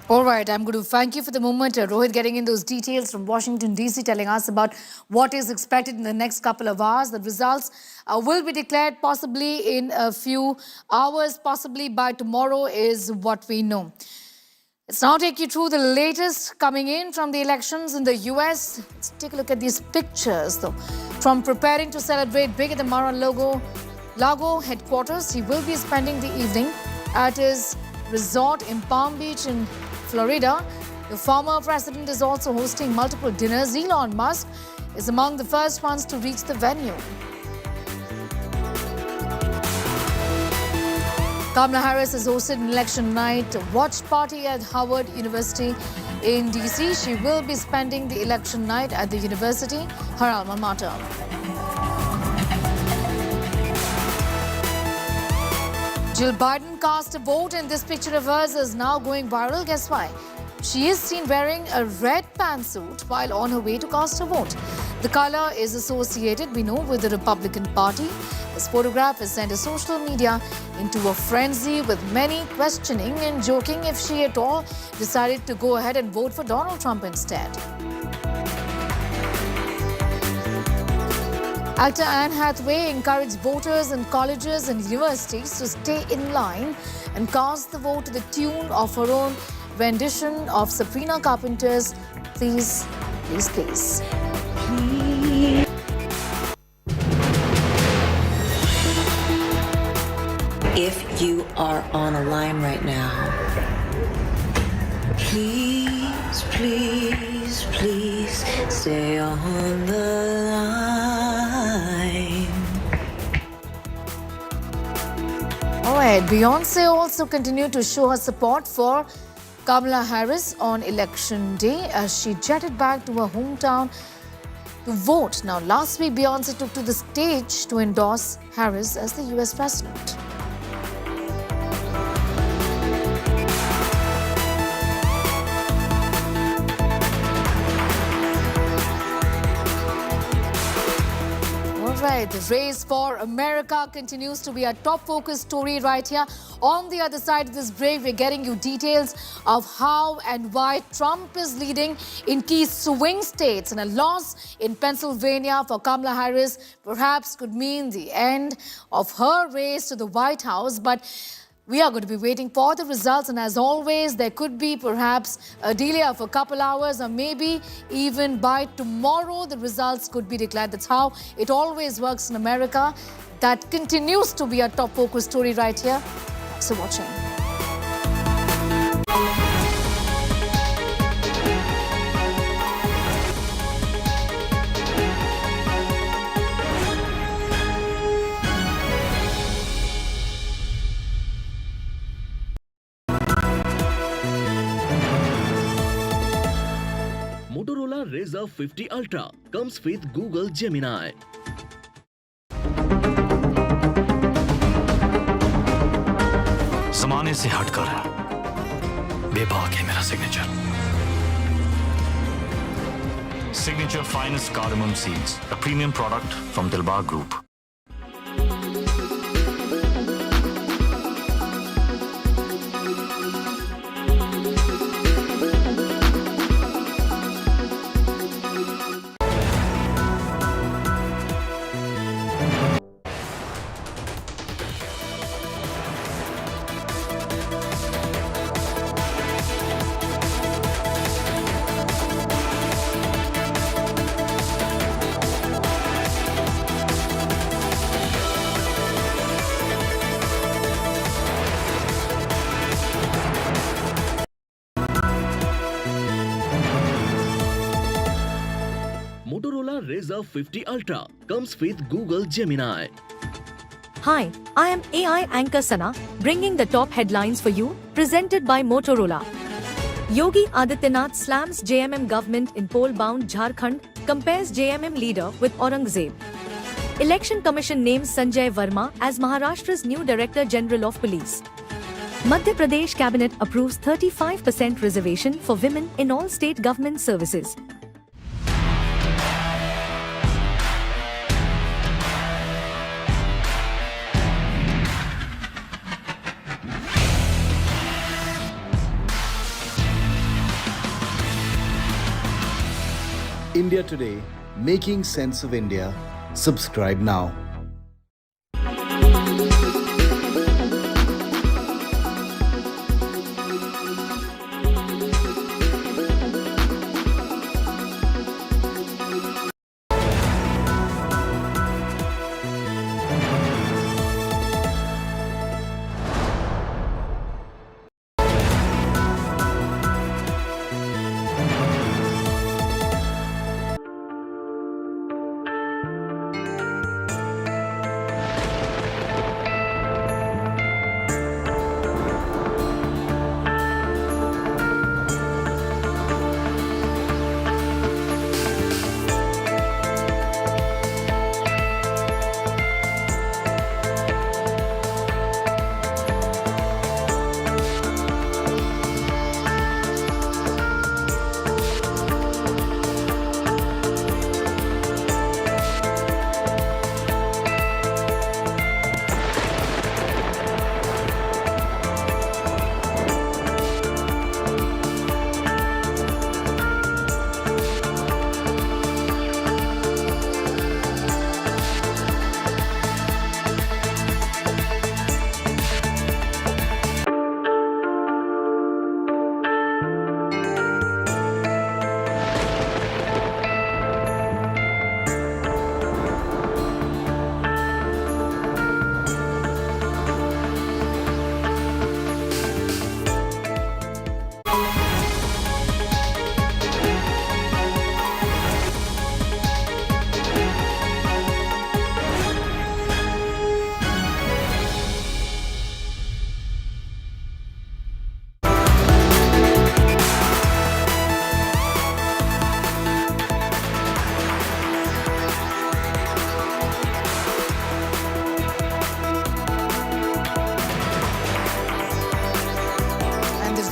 All right, I'm going to thank you for the moment. Rohit getting in those details from Washington, D.C., telling us about what is expected in the next couple of hours. The results will be declared possibly in a few hours, possibly by tomorrow is what we know. Let's now take you through the latest coming in from the elections in the U.S. Let's take a look at these pictures, though. Trump preparing to celebrate big at the Mar-a-Lago headquarters. He will be spending the evening at his resort in Palm Beach in Florida. The former president is also hosting multiple dinners. Elon Musk is among the first ones to reach the venue. Kamala Harris has hosted an election night watch party at Howard University in D.C. She will be spending the election night at the university, her alma mater. Jill Biden cast a vote, and this picture of hers is now going viral. Guess why? She is seen wearing a red pantsuit while on her way to cast her vote. The color is associated, we know, with the Republican Party. This photograph has sent social media into a frenzy, with many questioning and joking if she at all decided to go ahead and vote for Donald Trump instead. Actor Anne Hathaway encouraged voters in colleges and universities to stay in line and cast the vote to the tune of her own rendition of Sabrina Carpenter's Please, Please, Please. If you are on a line right now, please, please, please stay on the line. All right, Beyonce also continued to show her support for Kamala Harris on election day as she jetted back to her hometown to vote. Now, last week, Beyonce took to the stage to endorse Harris as the U.S. president. Right, the race for America continues to be a top focus story right here. On the other side of this break, we're getting you details of how and why Trump is leading in key swing states, and a loss in Pennsylvania for Kamala Harris perhaps could mean the end of her race to the White House. But we are going to be waiting for the results, and as always, there could be perhaps a delay of a couple hours, or maybe even by tomorrow the results could be declared. That's how it always works in America. That continues to be a top focus story right here. Thanks for watching. Razr 50 Ultra comes with Google Gemini. जमाने से हटकर बेबाक है मेरा signature. Signature finest cardamom seeds, a premium product from Dilbar Group. Razr 50 Ultra comes with Google Gemini. Hi, I am AI anchor Sana, bringing the top headlines for you, presented by Motorola. Yogi Adityanath slams JMM government in poll-bound Jharkhand, compares JMM leader with Aurangzeb. Election Commission names Sanjay Verma as Maharashtra's new Director General of Police. Madhya Pradesh Cabinet approves 35% reservation for women in all state government services. India Today, Making Sense of India. Subscribe now.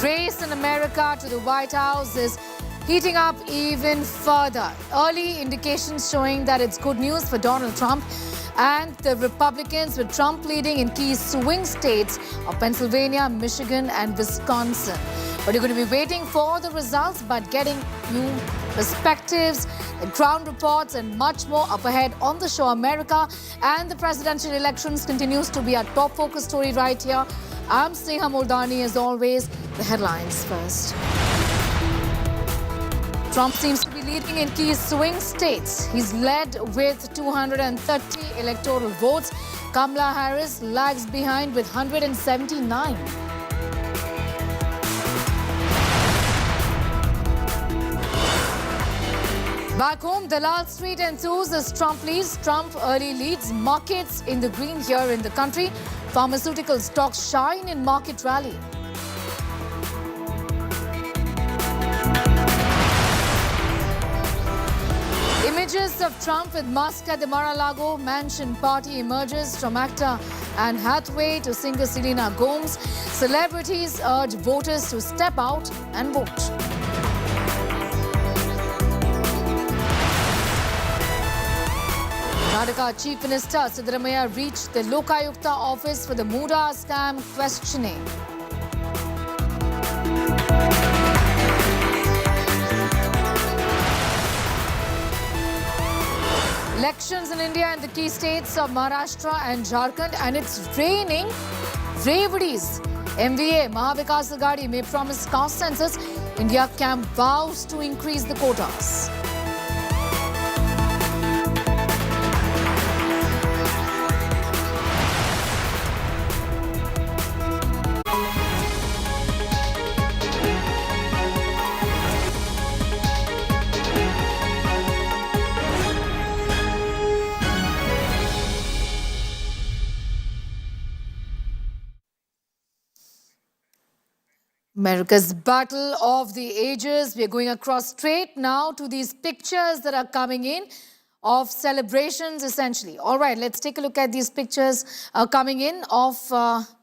Race in America to the White House is heating up even further. Early indications showing that it's good news for Donald Trump and the Republicans, with Trump leading in key swing states of Pennsylvania, Michigan and Wisconsin. But you're going to be waiting for the results, but getting new perspectives, ground reports and much more up ahead on the show. America and the presidential elections continues to be our top focus story right here. I'm Sneha Moldani. As always, the headlines first. Trump seems to be leading in key swing states. He's led with 230 electoral votes. Kamala Harris lags behind with 179. Back home, Dalal Street ensues as Trump leads. Trump early leads markets in the green here in the country. Pharmaceutical stocks shine in market rally. Images of Trump with Musk at the Mar-a-Lago mansion party emerges from actor Anne Hathaway to singer Selena Gomez. Celebrities urge voters to step out and vote. Karnataka Chief Minister Siddaramaiah reached the Lokayukta office for the Muda scam questioning. Elections in India and the key states of Maharashtra and Jharkhand, and it's raining Revadis. MVA Mahavikas Aghadi may promise caste census. India camp vows to increase the quotas. America's battle of the ages. We are going across straight now to these pictures that are coming in of celebrations, essentially. All right, let's take a look at these pictures coming in of,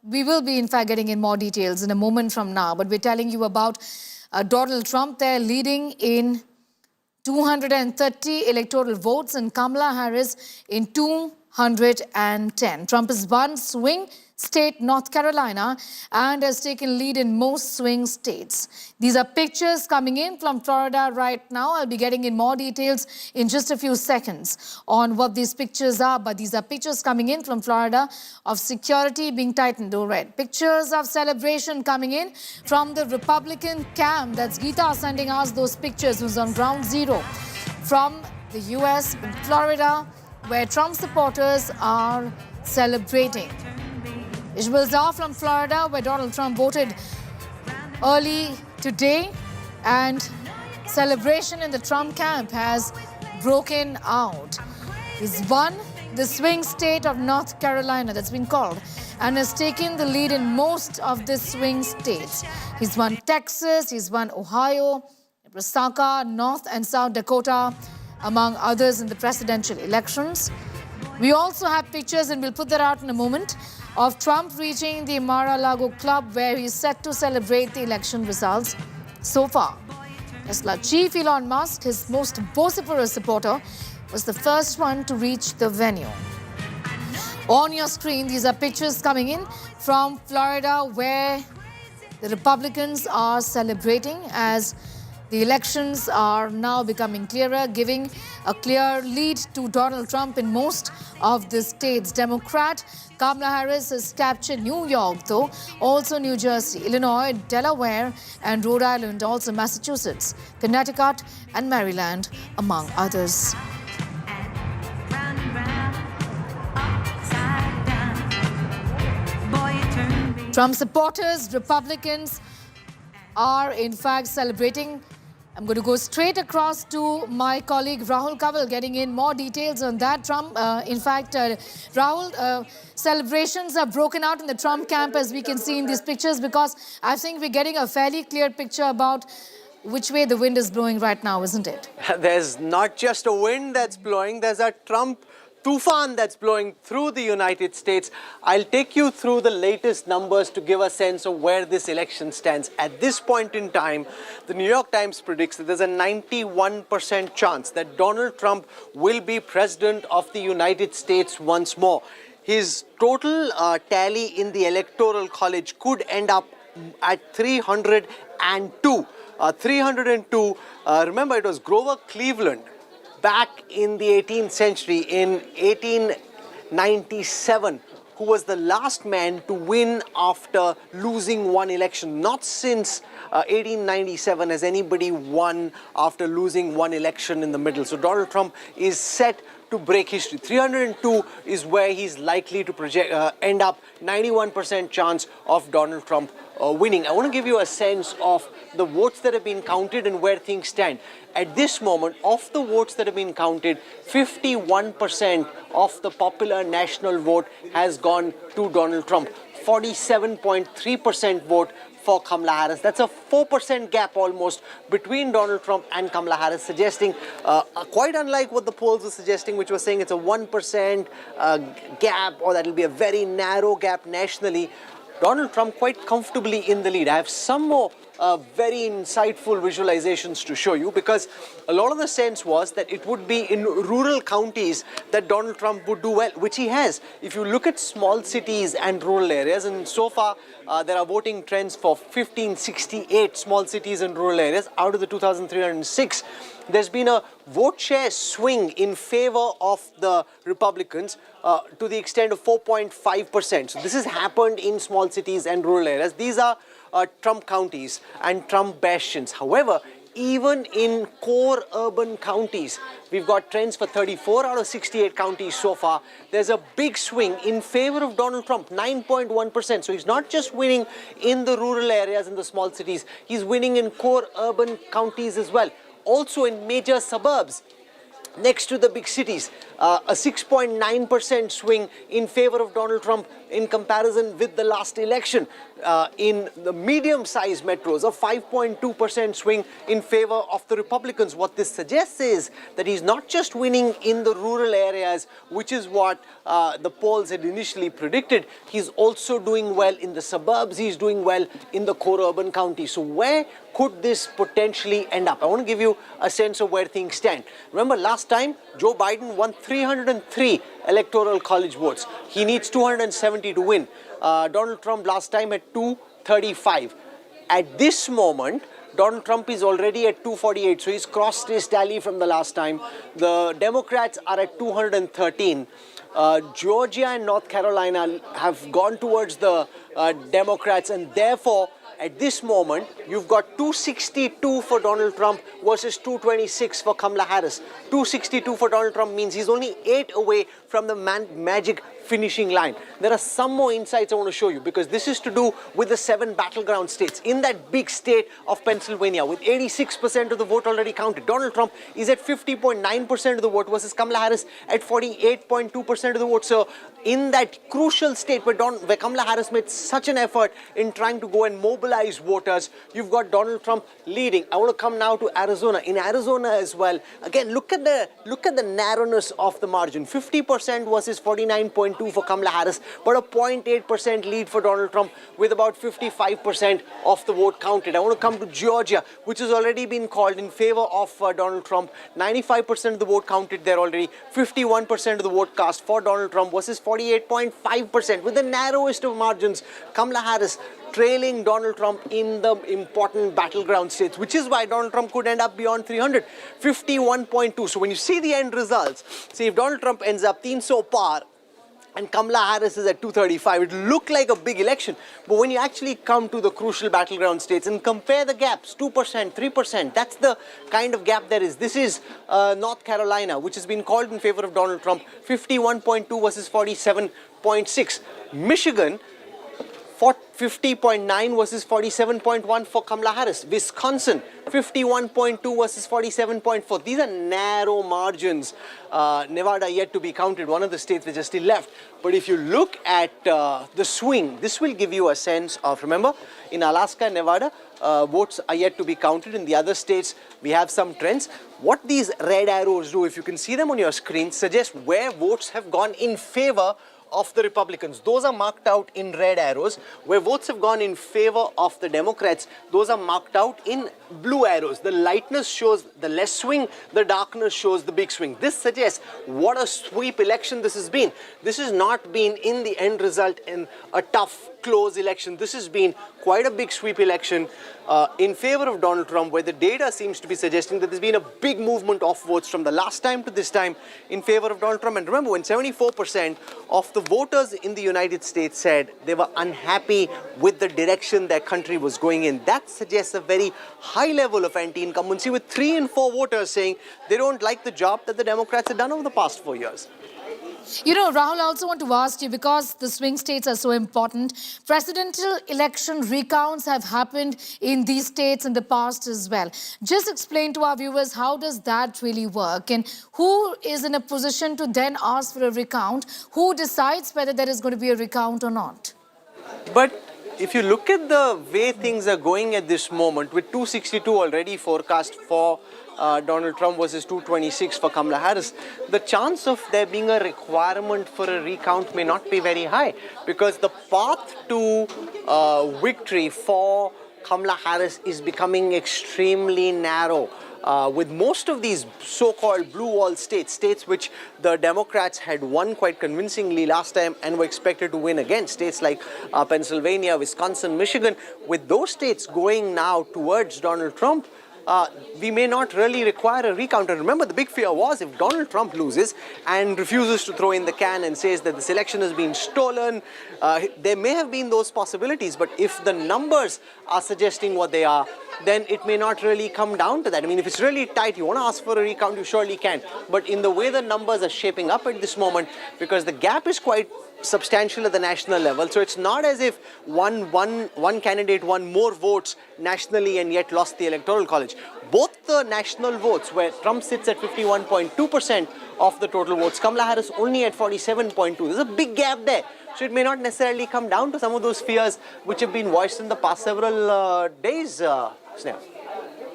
we will be in fact getting in more details in a moment from now, but we're telling you about Donald Trump there leading in 230 electoral votes and Kamala Harris in 210. Trump is one swing state, North Carolina, and has taken lead in most swing states. These are pictures coming in from Florida right now. I'll be getting in more details in just a few seconds on what these pictures are, but these are pictures coming in from Florida of security being tightened or red. Pictures of celebration coming in from the Republican camp. That's Geeta sending us those pictures, who's on ground zero from the US in Florida, where Trump supporters are celebrating. Visuals are from Florida, where Donald Trump voted early today, and celebration in the Trump camp has broken out. He's won the swing state of North Carolina, that's been called, and has taken the lead in most of the swing states. He's won Texas, he's won Ohio, Nebraska, North and South Dakota, among others in the presidential elections. We also have pictures, and we'll put that out in a moment, of Trump reaching the Mar-a-Lago club, where he's set to celebrate the election results so far. Tesla chief Elon Musk, his most vociferous supporter, was the first one to reach the venue. On your screen, these are pictures coming in from Florida, where the Republicans are celebrating as the elections are now becoming clearer, giving a clear lead to Donald Trump in most of the states. Democrat Kamala Harris has captured New York, though, also New Jersey, Illinois, Delaware, and Rhode Island, also Massachusetts, Connecticut, and Maryland, among others. Trump supporters, Republicans, are in fact celebrating. I'm going to go straight across to my colleague Rahul Kaval, getting in more details on that. Rahul, celebrations are broken out in the Trump camp, as we can see in these pictures, because I think we're getting a fairly clear picture about which way the wind is blowing right now, isn't it? There's not just a wind that's blowing, there's a Trump tufan that's blowing through the United States. I'll take you through the latest numbers to give a sense of where this election stands. At this point in time, the New York Times predicts that there's a 91% chance that Donald Trump will be president of the United States once more. His total tally in the Electoral College could end up at 302. 302, remember, it was Grover Cleveland back in the 18th century, in 1897, who was the last man to win after losing one election. Not since 1897 has anybody won after losing one election in the middle. So Donald Trump is set to break history. 302 is where he's likely to end up. 91% chance of Donald Trump winning. I want to give you a sense of the votes that have been counted and where things stand. At this moment, of the votes that have been counted, 51% of the popular national vote has gone to Donald Trump. 47.3% vote for Kamala Harris. That's a 4% gap almost between Donald Trump and Kamala Harris, suggesting, quite unlike what the polls were suggesting, which was saying it's a 1% gap, or that will be a very narrow gap nationally. Donald Trump quite comfortably in the lead. I have some more very insightful visualizations to show you, because a lot of the sense was that it would be in rural counties that Donald Trump would do well, which he has. If you look at small cities and rural areas, and so far there are voting trends for 1568 small cities and rural areas out of the 2,306. There's been a vote share swing in favor of the Republicans to the extent of 4.5%. So this has happened in small cities and rural areas. These are Trump counties and Trump bastions. However, even in core urban counties, we've got trends for 34 out of 68 counties so far. There's a big swing in favor of Donald Trump, 9.1%. So he's not just winning in the rural areas and the small cities, he's winning in core urban counties as well. Also in major suburbs next to the big cities, a 6.9% swing in favor of Donald Trump in comparison with the last election. In the medium-sized metros, a 5.2% swing in favor of the Republicans. What this suggests is that he's not just winning in the rural areas, which is what the polls had initially predicted. He's also doing well in the suburbs. He's doing well in the core urban counties. So where could this potentially end up? I want to give you a sense of where things stand. Remember, last time Joe Biden won 303 Electoral College votes. He needs 270 to win. Donald Trump last time at 235. At this moment, Donald Trump is already at 248, so he's crossed his tally from the last time. The Democrats are at 213. Georgia and North Carolina have gone towards the Democrats, and therefore, at this moment, you've got 262 for Donald Trump versus 226 for Kamala Harris. 262 for Donald Trump means he's only 8 away from the magic finishing line. There are some more insights I want to show you, because this is to do with the 7 battleground states. In that big state of Pennsylvania, with 86% of the vote already counted, Donald Trump is at 50.9% of the vote versus Kamala Harris at 48.2% of the vote. So in that crucial state where Kamala Harris made such an effort in trying to go and mobilize voters, you've got Donald Trump leading. I want to come now to Arizona. In Arizona as well, again, look at the narrowness of the margin. 50% versus 49.2% for Kamala Harris, but a 0.8% lead for Donald Trump with about 55% of the vote counted. I want to come to Georgia, which has already been called in favor of Donald Trump. 95% of the vote counted there already. 51% of the vote cast for Donald Trump versus 48.5%. With the narrowest of margins, Kamala Harris trailing Donald Trump in the important battleground states, which is why Donald Trump could end up beyond 300. 51.2. So when you see the end results, see if Donald Trump ends up 300 par, and Kamala Harris is at 235. It looked like a big election. But when you actually come to the crucial battleground states and compare the gaps, 2%, 3%, that's the kind of gap there is. This is North Carolina, which has been called in favor of Donald Trump, 51.2 versus 47.6. Michigan, 50.9 versus 47.1 for Kamala Harris. Wisconsin, 51.2 versus 47.4. These are narrow margins. Nevada yet to be counted, one of the states which are still left. But if you look at the swing, this will give you a sense of, remember, in Alaska and Nevada, votes are yet to be counted. In the other states, we have some trends. What these red arrows do, if you can see them on your screen, suggest where votes have gone in favor of the Republicans. Those are marked out in red arrows. Where votes have gone in favor of the Democrats, those are marked out in blue arrows. The lightness shows the less swing, the darkness shows the big swing. This suggests what a sweep election this has been. This has not been in the end result in a tough, close election. This has been quite a big sweep election in favor of Donald Trump, where the data seems to be suggesting that there's been a big movement of votes from the last time to this time in favor of Donald Trump. And remember, when 74% of the voters in the United States said they were unhappy with the direction their country was going in, that suggests a very high level of anti-incumbency, with 3 in 4 voters saying they don't like the job that the Democrats have done over the past 4 years. You know, Rahul, I also want to ask you, because the swing states are so important, presidential election recounts have happened in these states in the past as well. Just explain to our viewers, how does that really work? And who is in a position to then ask for a recount? Who decides whether there is going to be a recount or not? But if you look at the way things are going at this moment, with 262 already forecast for Donald Trump versus 226 for Kamala Harris, the chance of there being a requirement for a recount may not be very high, because the path to victory for Kamala Harris is becoming extremely narrow. With most of these so-called blue wall states, states which the Democrats had won quite convincingly last time and were expected to win again, states like Pennsylvania, Wisconsin, Michigan, with those states going now towards Donald Trump, we may not really require a recount. And remember, the big fear was, if Donald Trump loses and refuses to throw in the can and says that this election has been stolen, there may have been those possibilities. But if the numbers are suggesting what they are, then it may not really come down to that. I mean, if it's really tight, you want to ask for a recount, you surely can. But in the way the numbers are shaping up at this moment, because the gap is quite substantial at the national level, so it's not as if one candidate won more votes nationally and yet lost the Electoral College. Both the national votes, where Trump sits at 51.2% of the total votes, Kamala Harris only at 47.2%. There's a big gap there. So it may not necessarily come down to some of those fears which have been voiced in the past several days, Sneha.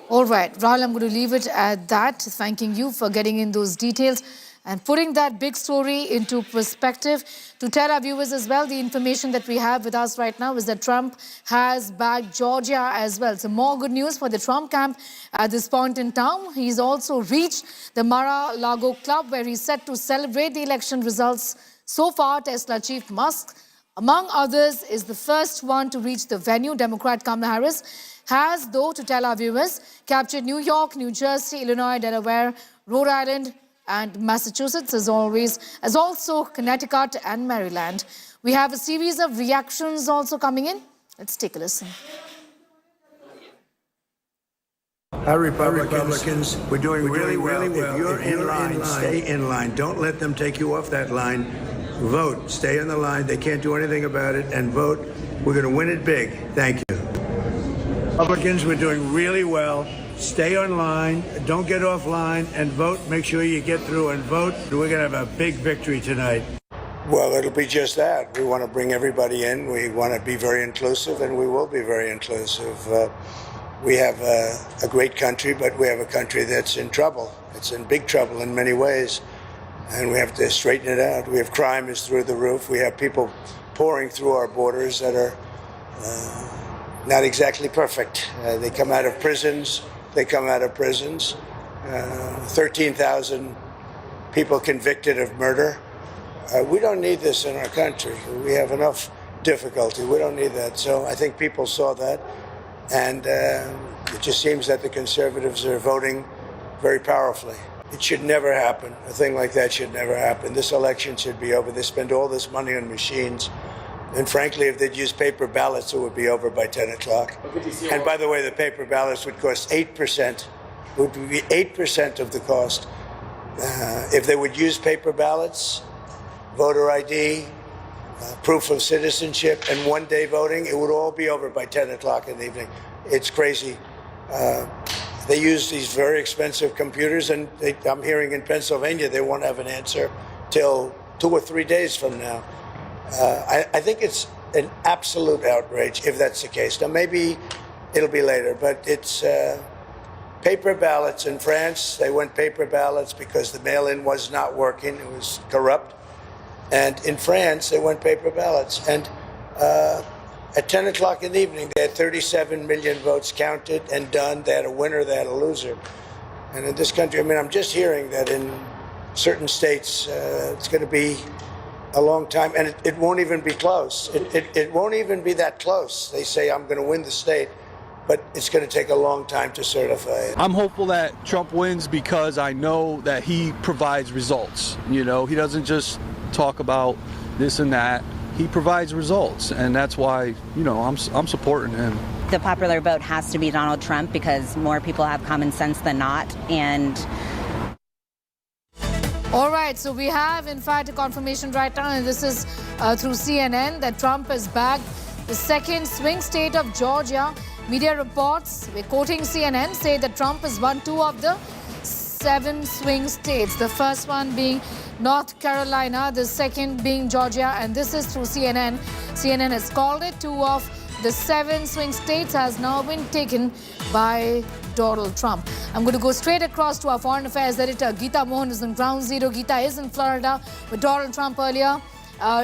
All right, Rahul, I'm going to leave it at that. Thanking you for getting in those details and putting that big story into perspective. To tell our viewers as well, the information that we have with us right now is that Trump has bagged Georgia as well. So more good news for the Trump camp at this point in time. He's also reached the Mar-a-Lago club, where he's set to celebrate the election results. So far, Tesla chief Musk among others, is the first one to reach the venue. Democrat Kamala Harris has, though, to tell our viewers, captured New York, New Jersey, Illinois, Delaware, Rhode Island, and Massachusetts, as always, as also Connecticut and Maryland. We have a series of reactions also coming in. Let's take a listen. Our Republicans, we're doing really well. If you're in line, stay in line. Don't let them take you off that line. Vote. Stay in the line. They can't do anything about it. And vote. We're going to win it big. Thank you. Republicans, we're doing really well. Stay on line. Don't get off line and vote. Make sure you get through and vote. We're going to have a big victory tonight. Well, it'll be just that. We want to bring everybody in. We want to be very inclusive, and we will be very inclusive. We have a great country, but we have a country that's in trouble. It's in big trouble in many ways, and we have to straighten it out. We have crime is through the roof. We have people pouring through our borders that are not exactly perfect. They come out of prisons. 13,000 people convicted of murder. We don't need this in our country. We have enough difficulty. We don't need that. So I think people saw that. And it just seems that the conservatives are voting very powerfully. It should never happen. A thing like that should never happen. This election should be over. They spend all this money on machines. And frankly, if they'd use paper ballots, it would be over by 10 o'clock. And by the way, the paper ballots would cost 8%. It would be 8% of the cost. If they would use paper ballots, voter ID, proof of citizenship, and one-day voting, it would all be over by 10 o'clock in the evening. It's crazy. They use these very expensive computers, and I'm hearing in Pennsylvania they won't have an answer till 2 or 3 days from now. I think it's an absolute outrage if that's the case. Now, maybe it'll be later, but it's paper ballots. In France, they went paper ballots because the mail-in was not working. It was corrupt. And in France, they went paper ballots. And at 10 o'clock in the evening, they had 37 million votes counted and done. They had a winner, they had a loser. And in this country, I mean, I'm just hearing that in certain states, it's going to be a long time, and it won't even be close. It won't even be that close. They say, I'm going to win the state, but it's going to take a long time to certify it. I'm hopeful that Trump wins because I know that he provides results. You know, he doesn't just talk about this and that. He provides results, and that's why, you know, I'm supporting him. The popular vote has to be Donald Trump because more people have common sense than not, and all right, so we have, in fact, a confirmation right now, and this is through CNN, that Trump has bagged the second swing state of Georgia. Media reports, we're quoting CNN, say that Trump has won 2 of the 7 swing states. The first one being North Carolina, the second being Georgia, and this is through CNN. CNN has called it 2 of the 7 swing states has now been taken by Donald Trump. I'm going to go straight across to our foreign affairs editor, Geeta Mohan, is on ground zero. Geeta is in Florida with Donald Trump earlier.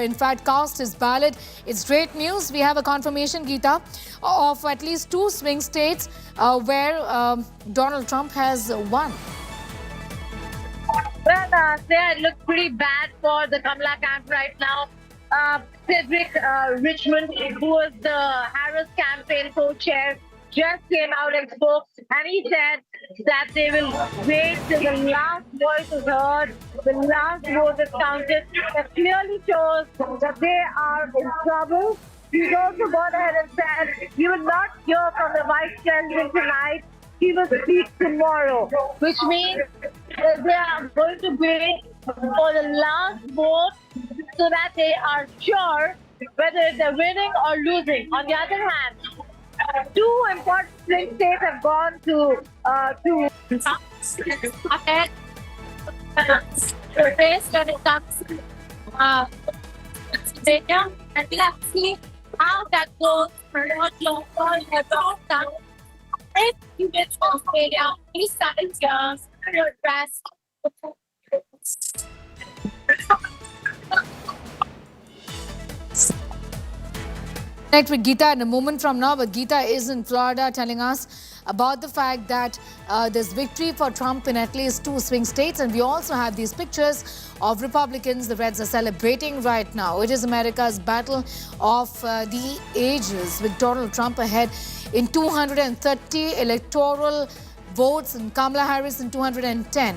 In fact, cast his ballot. It's great news. We have a confirmation, Geeta, of at least 2 swing states where Donald Trump has won. Well, it looks pretty bad for the Kamala camp right now. Cedric Richmond, who was the Harris campaign co-chair, just came out and spoke, and he said that they will wait till the last voice is heard, the last vote is counted. That clearly shows that they are in trouble. He's also gone ahead and said, you will not hear from the Vice President tonight. He will speak tomorrow, which means that they are going to wait for the last vote so that they are sure whether they're winning or losing. On the other hand, 2 important swing states have gone to the race when it comes to Pennsylvania, and we'll have to see how that goes for what local have. If you get to Australia, please start your dress. Connect with Geeta in a moment from now, but Geeta is in Florida telling us about the fact that there's victory for Trump in at least 2 swing states, and we also have these pictures of Republicans the Reds are celebrating right now. It is America's battle of the ages, with Donald Trump ahead in 230 electoral votes and Kamala Harris in 210.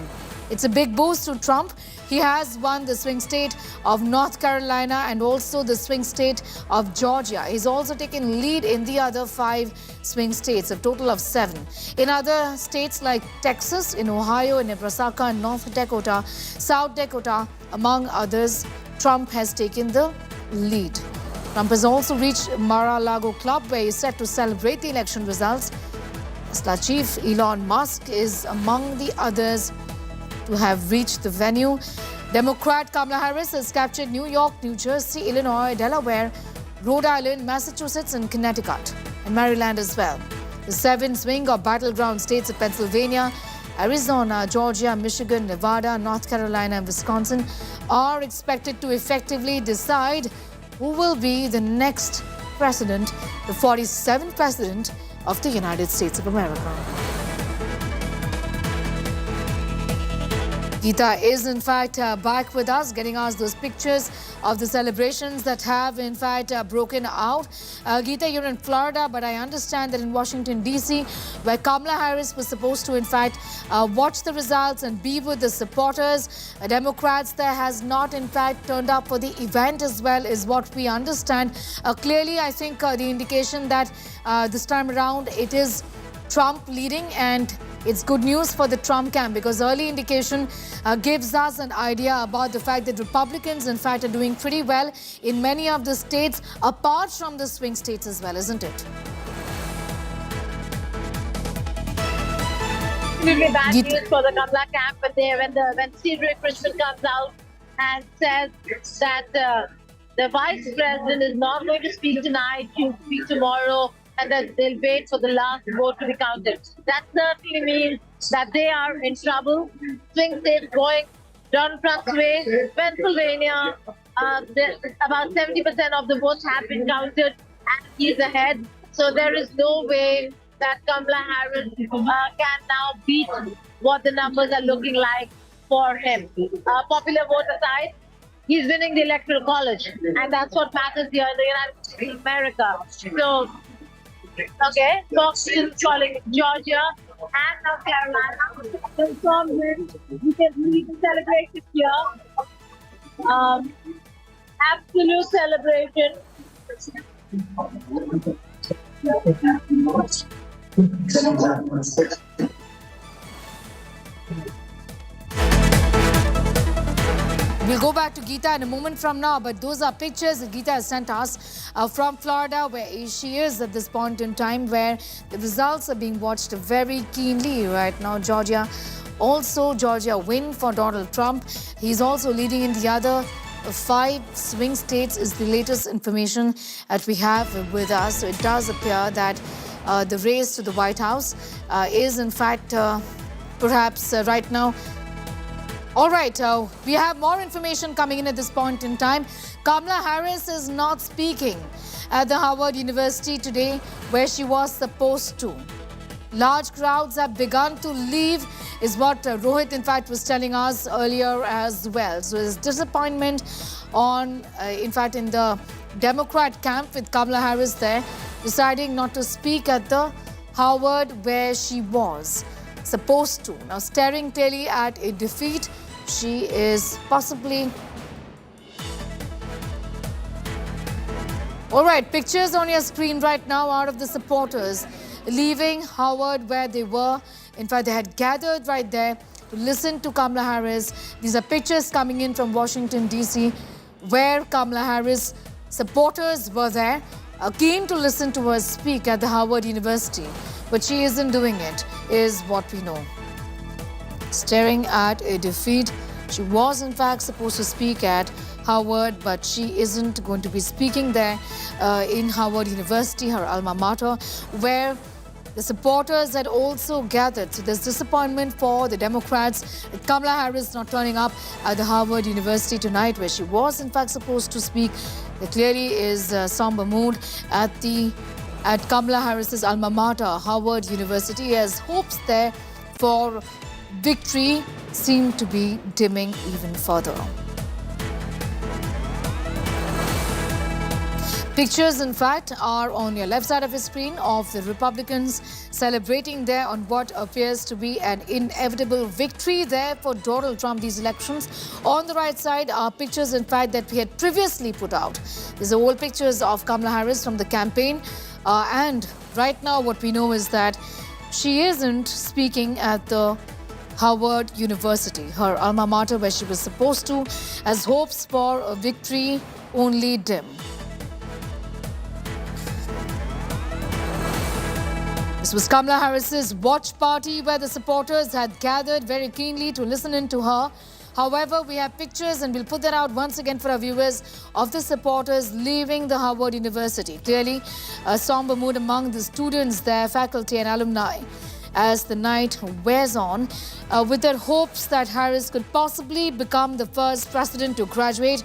It's a big boost to Trump. He has won the swing state of North Carolina and also the swing state of Georgia. He's also taken lead in the other 5 swing states, a total of 7. In other states like Texas, in Ohio, in Nebraska, and North Dakota, South Dakota, among others, Trump has taken the lead. Trump has also reached Mar-a-Lago Club, where he's set to celebrate the election results. Tesla chief Elon Musk is among the others to have reached the venue. Democrat Kamala Harris has captured New York, New Jersey, Illinois, Delaware, Rhode Island, Massachusetts, and Connecticut, and Maryland as well. The 7 swing or battleground states of Pennsylvania, Arizona, Georgia, Michigan, Nevada, North Carolina, and Wisconsin are expected to effectively decide who will be the next president, the 47th president of the United States of America. Geeta is in fact back with us, getting us those pictures of the celebrations that have in fact broken out. Geeta, you're in Florida, but I understand that in Washington, D.C., where Kamala Harris was supposed to in fact watch the results and be with the supporters, Democrats there has not in fact turned up for the event as well, is what we understand. Clearly, I think the indication that this time around it is Trump leading, and it's good news for the Trump camp, because early indication gives us an idea about the fact that Republicans in fact are doing pretty well in many of the states apart from the swing states as well, isn't it? Absolutely bad news for the Kamala camp when Cedric Richmond comes out and says that the vice president is not going to speak tonight, he'll speak tomorrow, and that they'll wait for the last vote to be counted. That certainly means that they are in trouble. Swing states going Donald Trump's way. Pennsylvania, about 70% of the votes have been counted, and he's ahead. So there is no way that Kamala Harris can now beat what the numbers are looking like for him. Popular vote aside, he's winning the Electoral College, and that's what matters here in the United States of America. So, okay, Fox is calling Georgia and North Carolina. Confirmed win. You can see the celebration here. Absolute celebration. We'll go back to Geeta in a moment from now, but those are pictures that Geeta has sent us from Florida, where she is at this point in time, where the results are being watched very keenly right now. Georgia win for Donald Trump. He's also leading in the other 5 swing states is the latest information that we have with us. So it does appear that the race to the White House is in fact perhaps right now. All right, we have more information coming in at this point in time. Kamala Harris is not speaking at the Harvard University today, where she was supposed to. Large crowds have begun to leave, is what Rohit in fact was telling us earlier as well. So there's disappointment on, in fact, in the Democrat camp, with Kamala Harris there deciding not to speak at the Harvard where she was supposed to. Now staring clearly at a defeat, she is possibly... All right, pictures on your screen right now out of the supporters leaving Harvard where they were. In fact, they had gathered right there to listen to Kamala Harris. These are pictures coming in from Washington, D.C., where Kamala Harris supporters were there, keen to listen to her speak at the Harvard University. But she isn't doing it, is what we know. Staring at a defeat. She was in fact supposed to speak at Harvard, but she isn't going to be speaking there in Harvard University, her alma mater, where the supporters had also gathered. So there's disappointment for the Democrats. Kamala Harris not turning up at the Harvard University tonight, where she was in fact supposed to speak. There clearly is a somber mood at Kamala Harris's alma mater, Harvard University, as hopes there for victory seem to be dimming even further. Pictures, in fact, are on your left side of your screen of the Republicans celebrating there on what appears to be an inevitable victory there for Donald Trump these elections. On the right side are pictures, in fact, that we had previously put out. These are old pictures of Kamala Harris from the campaign. And right now what we know is that she isn't speaking at the Harvard University, her alma mater, where she was supposed to, as hopes for a victory only dim. This was Kamala Harris's watch party, where the supporters had gathered very keenly to listen in to her. However, we have pictures, and we'll put that out once again for our viewers, of the supporters leaving the Harvard University. Clearly, a somber mood among the students there, faculty and alumni, as the night wears on, with their hopes that Harris could possibly become the first president to graduate,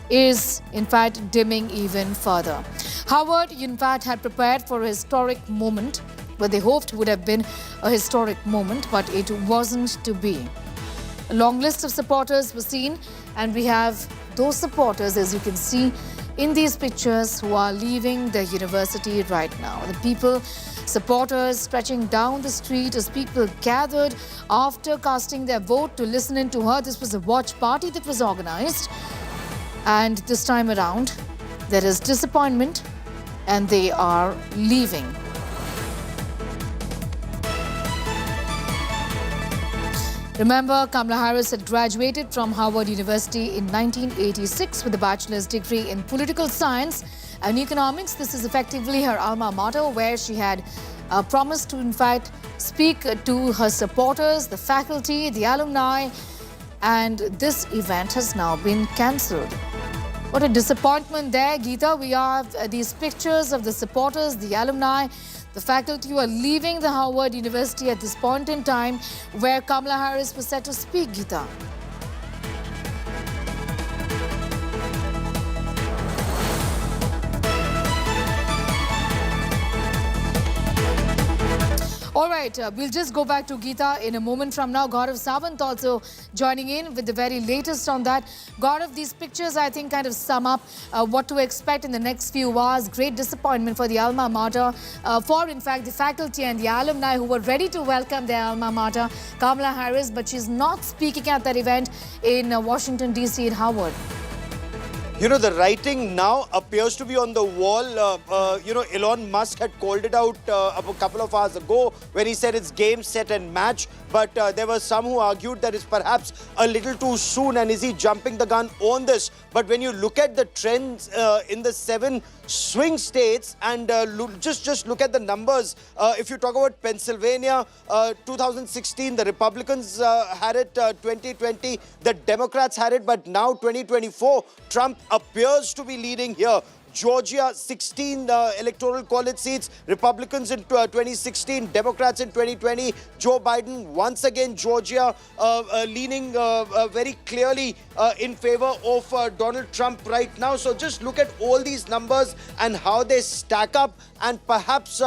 is in fact dimming even further. Harvard, in fact, had prepared for a historic moment, what they hoped would have been a historic moment, but it wasn't to be. A long list of supporters was seen, and we have those supporters, as you can see in these pictures, who are leaving the university right now. The people, supporters stretching down the street as people gathered after casting their vote to listen in to her. This was a watch party that was organized. And this time around, there is disappointment, and they are leaving. Remember, Kamala Harris had graduated from Harvard University in 1986 with a bachelor's degree in political science and economics. This is effectively her alma mater, where she had promised to, in fact, speak to her supporters, the faculty, the alumni, and this event has now been cancelled. What a disappointment there, Geeta. We have these pictures of the supporters, the alumni, the faculty who are leaving the Harvard University at this point in time, where Kamala Harris was set to speak, Geeta. All right, we'll just go back to Geeta in a moment from now. Gaurav Sawant also joining in with the very latest on that. Gaurav, these pictures, I think, kind of sum up what to expect in the next few hours. Great disappointment for the alma mater, for, in fact, the faculty and the alumni who were ready to welcome their alma mater, Kamala Harris, but she's not speaking at that event in Washington, D.C. at Harvard. You know, the writing now appears to be on the wall. Elon Musk had called it out a couple of hours ago when he said it's game, set and match. But there were some who argued that it's perhaps a little too soon, and is he jumping the gun on this? But when you look at the trends in the 7 swing states and just look at the numbers, if you talk about Pennsylvania, 2016, the Republicans had it, 2020, the Democrats had it, but now 2024, Trump appears to be leading here. Georgia, 16 electoral college seats, Republicans in 2016, Democrats in 2020. Joe Biden, once again, Georgia, leaning very clearly in favor of Donald Trump right now. So just look at all these numbers and how they stack up. And perhaps,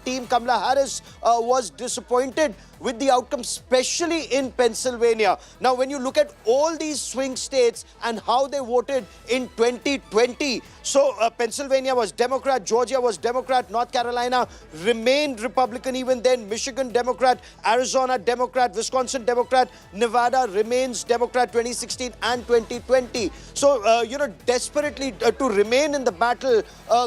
Team Kamala Harris was disappointed with the outcome, especially in Pennsylvania. Now, when you look at all these swing states and how they voted in 2020, so Pennsylvania was Democrat, Georgia was Democrat, North Carolina remained Republican even then, Michigan Democrat, Arizona Democrat, Wisconsin Democrat, Nevada remains Democrat 2016 and 2020. So, desperately to remain in the battle,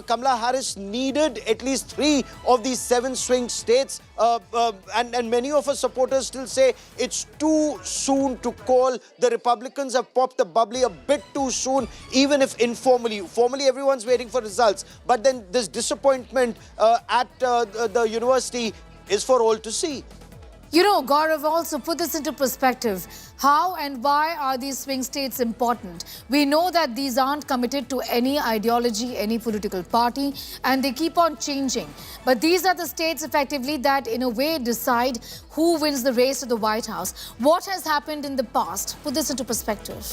Kamala Harris needed at least 3 of these 7 swing states. And many of her supporters still say it's too soon to call. The Republicans have popped the bubbly a bit too soon, even if informally. Formally, everyone's waiting for results. But then this disappointment at the university is for all to see. You know, Gaurav, also put this into perspective. How and why are these swing states important? We know that these aren't committed to any ideology, any political party, and they keep on changing. But these are the states effectively that in a way decide who wins the race to the White House. What has happened in the past? Put this into perspective.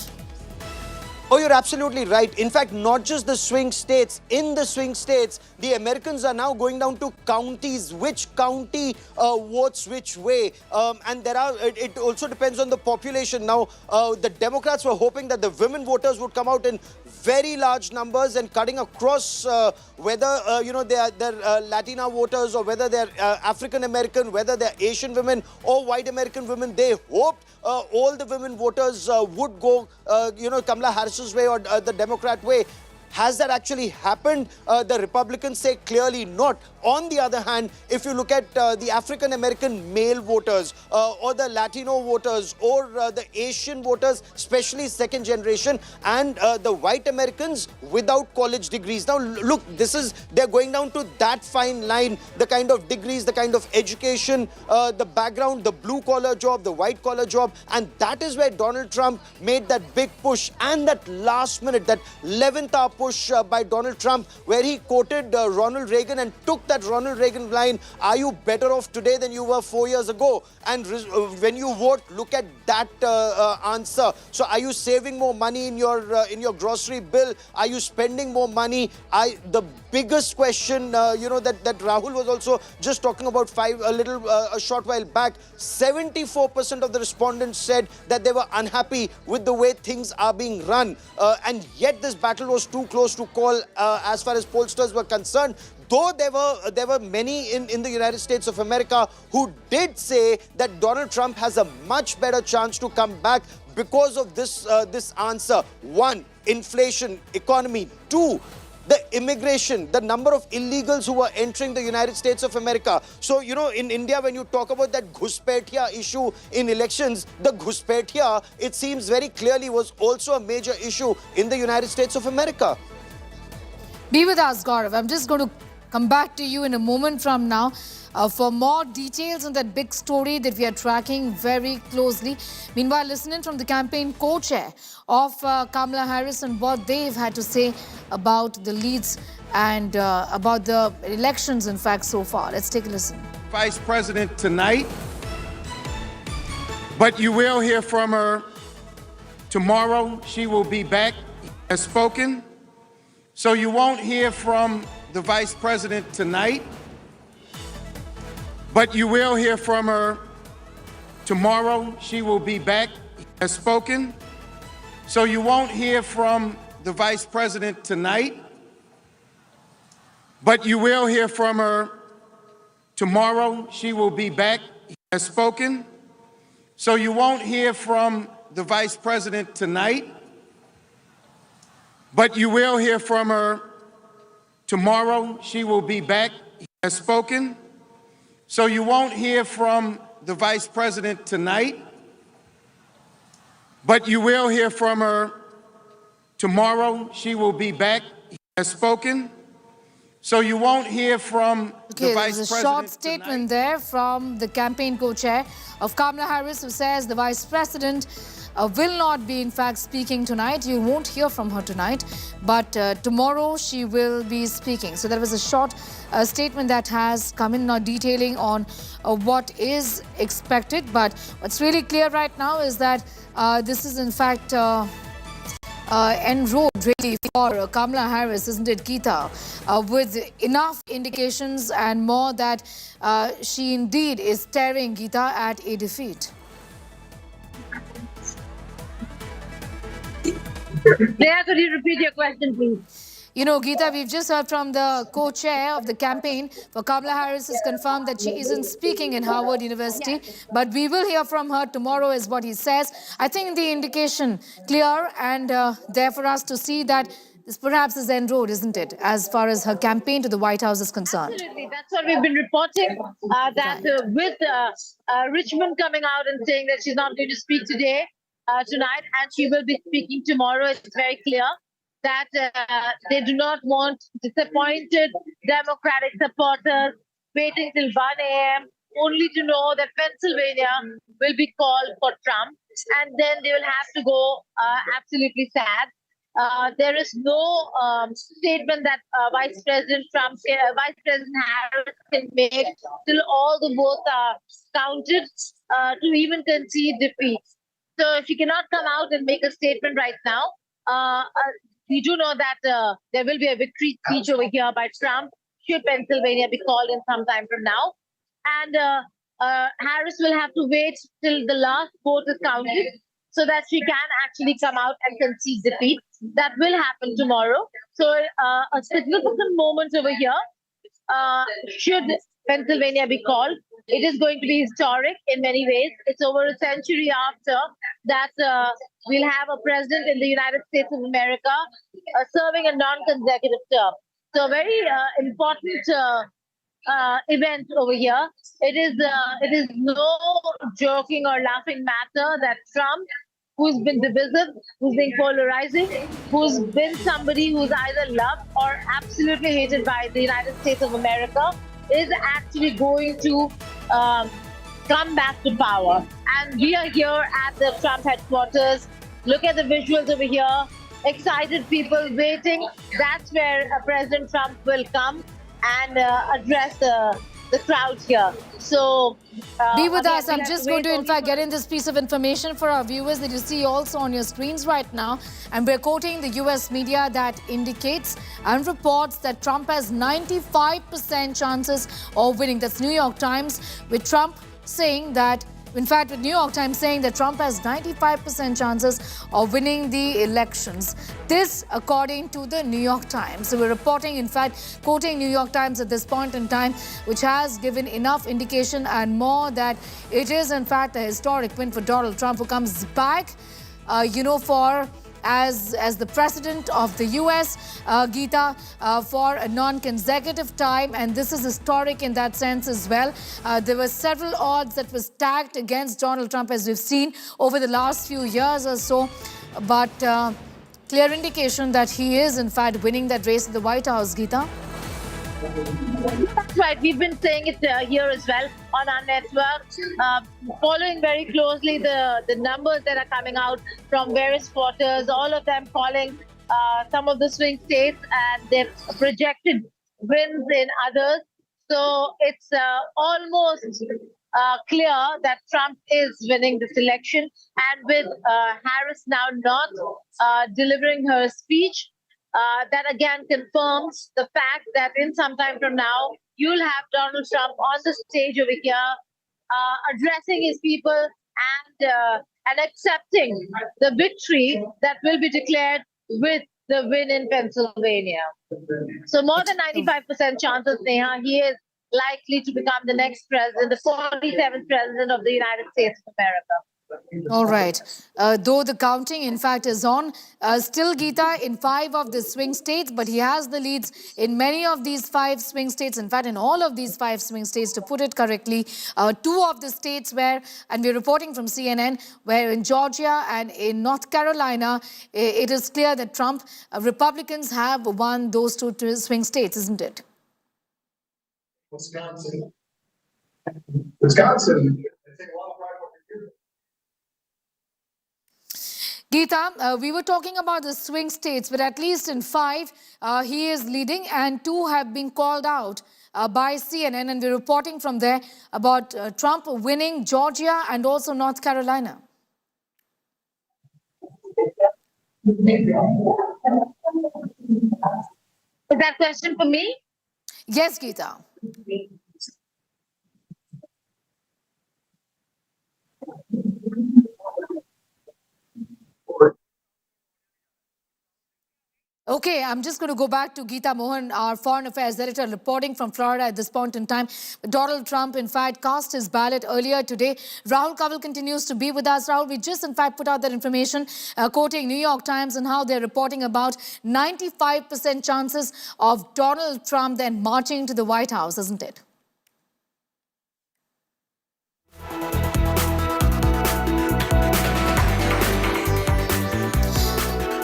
Oh, you're absolutely right. In fact, not just the swing states. In the swing states, the Americans are now going down to counties. Which county votes which way? And it also depends on the population. Now, the Democrats were hoping that the women voters would come out in very large numbers and cutting across whether, they're Latina voters or whether they're African American, whether they're Asian women or white American women. They hoped all the women voters would go, Kamala Harris's way or the Democrat way. Has that actually happened? The Republicans say clearly not. On the other hand, if you look at the African-American male voters or the Latino voters or the Asian voters, especially second generation, and the white Americans without college degrees. Now, look, they're going down to that fine line, the kind of degrees, the kind of education, the background, the blue-collar job, the white-collar job, and that is where Donald Trump made that big push and that last minute, that 11th hour push by Donald Trump, where he quoted Ronald Reagan and took that Ronald Reagan line, "Are you better off today than you were 4 years ago?" And when you vote, look at that answer. So are you saving more money in your grocery bill? Are you spending more money? The biggest question, that Rahul was also just talking about a short while back, 74% of the respondents said that they were unhappy with the way things are being run. And yet this battle was too close to call as far as pollsters were concerned. Though there were many in the United States of America who did say that Donald Trump has a much better chance to come back because of this answer. One, inflation, economy. Two, the immigration, the number of illegals who are entering the United States of America. So, in India, when you talk about that Ghuspaitiya issue in elections, the Ghuspaitiya, it seems very clearly, was also a major issue in the United States of America. Be with us, Gaurav. I'm just going to come back to you in a moment from now for more details on that big story that we are tracking very closely. Meanwhile, listening from the campaign co-chair of Kamala Harris and what they've had to say about the leads and about the elections, in fact, so far. Let's take a listen. Vice President tonight, but you will hear from her tomorrow. She will be back as spoken. So you won't hear from the Vice President tonight, but you will hear from her tomorrow. She will be back as spoken. So you won't hear from the Vice President tonight, but you will hear from her tomorrow. She will be back as spoken. So you won't hear from the Vice President tonight, but you will hear from her tomorrow. She will be back as spoken. So you won't hear from the Vice President tonight, but you will hear from her tomorrow. She will be back as spoken. So you won't hear from the Vice President. There's a short statement there from the campaign co-chair of Kamala Harris, who says the Vice President will not be, in fact, speaking tonight. You won't hear from her tonight, but tomorrow she will be speaking. So there was a short statement that has come in, not detailing on what is expected. But what's really clear right now is that this is, in fact, en road really for Kamala Harris, isn't it, Geeta? With enough indications and more that she indeed is staring, Geeta, at a defeat. Leah, could you repeat your question, please? Geeta, we've just heard from the co-chair of the campaign for Kamala Harris has confirmed that she isn't speaking in Harvard University, but we will hear from her tomorrow is what he says. I think the indication clear and there for us to see that this perhaps is end road, isn't it, as far as her campaign to the White House is concerned? Absolutely. That's what we've been reporting, that with Richmond coming out and saying that she's not going to speak tonight, and she will be speaking tomorrow. It's very clear that they do not want disappointed Democratic supporters waiting till 1 a.m. only to know that Pennsylvania will be called for Trump, and then they will have to go absolutely sad. There is no statement that Vice President Harris can make till all the votes are counted to even concede defeat. So if she cannot come out and make a statement right now, we do know that there will be a victory speech over here by Trump should Pennsylvania be called in some time from now. And Harris will have to wait till the last vote is counted so that she can actually come out and concede defeat. That will happen tomorrow. So a significant moment over here. Should Pennsylvania be called, it is going to be historic in many ways. It's over a century after that we'll have a president in the United States of America serving a non-consecutive term. So a very important event over here. It is no joking or laughing matter that Trump, who's been divisive, who's been polarizing, who's been somebody who's either loved or absolutely hated by the United States of America, is actually going to come back to power. And we are here at the Trump headquarters. Look at the visuals over here. Excited people waiting. That's where President Trump will come and address the crowd here. So be with us. I'm just going to, in fact, get in this piece of information for our viewers that you see also on your screens right now. And we're quoting the US media that indicates and reports that Trump has 95% chances of winning. That's New York Times, with Trump saying that, in fact, with New York Times saying that Trump has 95% chances of winning the elections. This, according to the New York Times. So we're reporting, in fact, quoting New York Times at this point in time, which has given enough indication and more that it is, in fact, a historic win for Donald Trump, who comes back, as the president of the US, Geeta, for a non-consecutive time, and this is historic in that sense as well. There were several odds that were stacked against Donald Trump, as we've seen over the last few years or so, but clear indication that he is in fact winning that race in the White House, Geeta. That's right. We've been saying it here as well on our network, following very closely the numbers that are coming out from various quarters, all of them calling some of the swing states, and they've projected wins in others. So it's almost clear that Trump is winning this election. And with Harris now not delivering her speech, that again confirms the fact that in some time from now, you'll have Donald Trump on the stage over here, addressing his people and accepting the victory that will be declared with the win in Pennsylvania. So more than 95% chances, Neha, he is likely to become the next president, the 47th president of the United States of America. All right. Though the counting, in fact, is on, still, Geeta, in 5 of the swing states, but he has the leads in many of these 5 swing states. In fact, in all of these 5 swing states, to put it correctly, 2 of the states where, and we're reporting from CNN, where in Georgia and in North Carolina, it is clear that Trump, Republicans have won those 2 swing states, isn't it? Wisconsin. Geeta, we were talking about the swing states, but at least in 5, he is leading, and 2 have been called out by CNN, and we're reporting from there about Trump winning Georgia and also North Carolina. Is that question for me? Yes, Geeta. Okay, I'm just going to go back to Geeta Mohan, our foreign affairs editor, reporting from Florida at this point in time. Donald Trump, in fact, cast his ballot earlier today. Rahul Kaval continues to be with us. Rahul, we just, in fact, put out that information, quoting New York Times and how they're reporting about 95% chances of Donald Trump then marching to the White House, isn't it?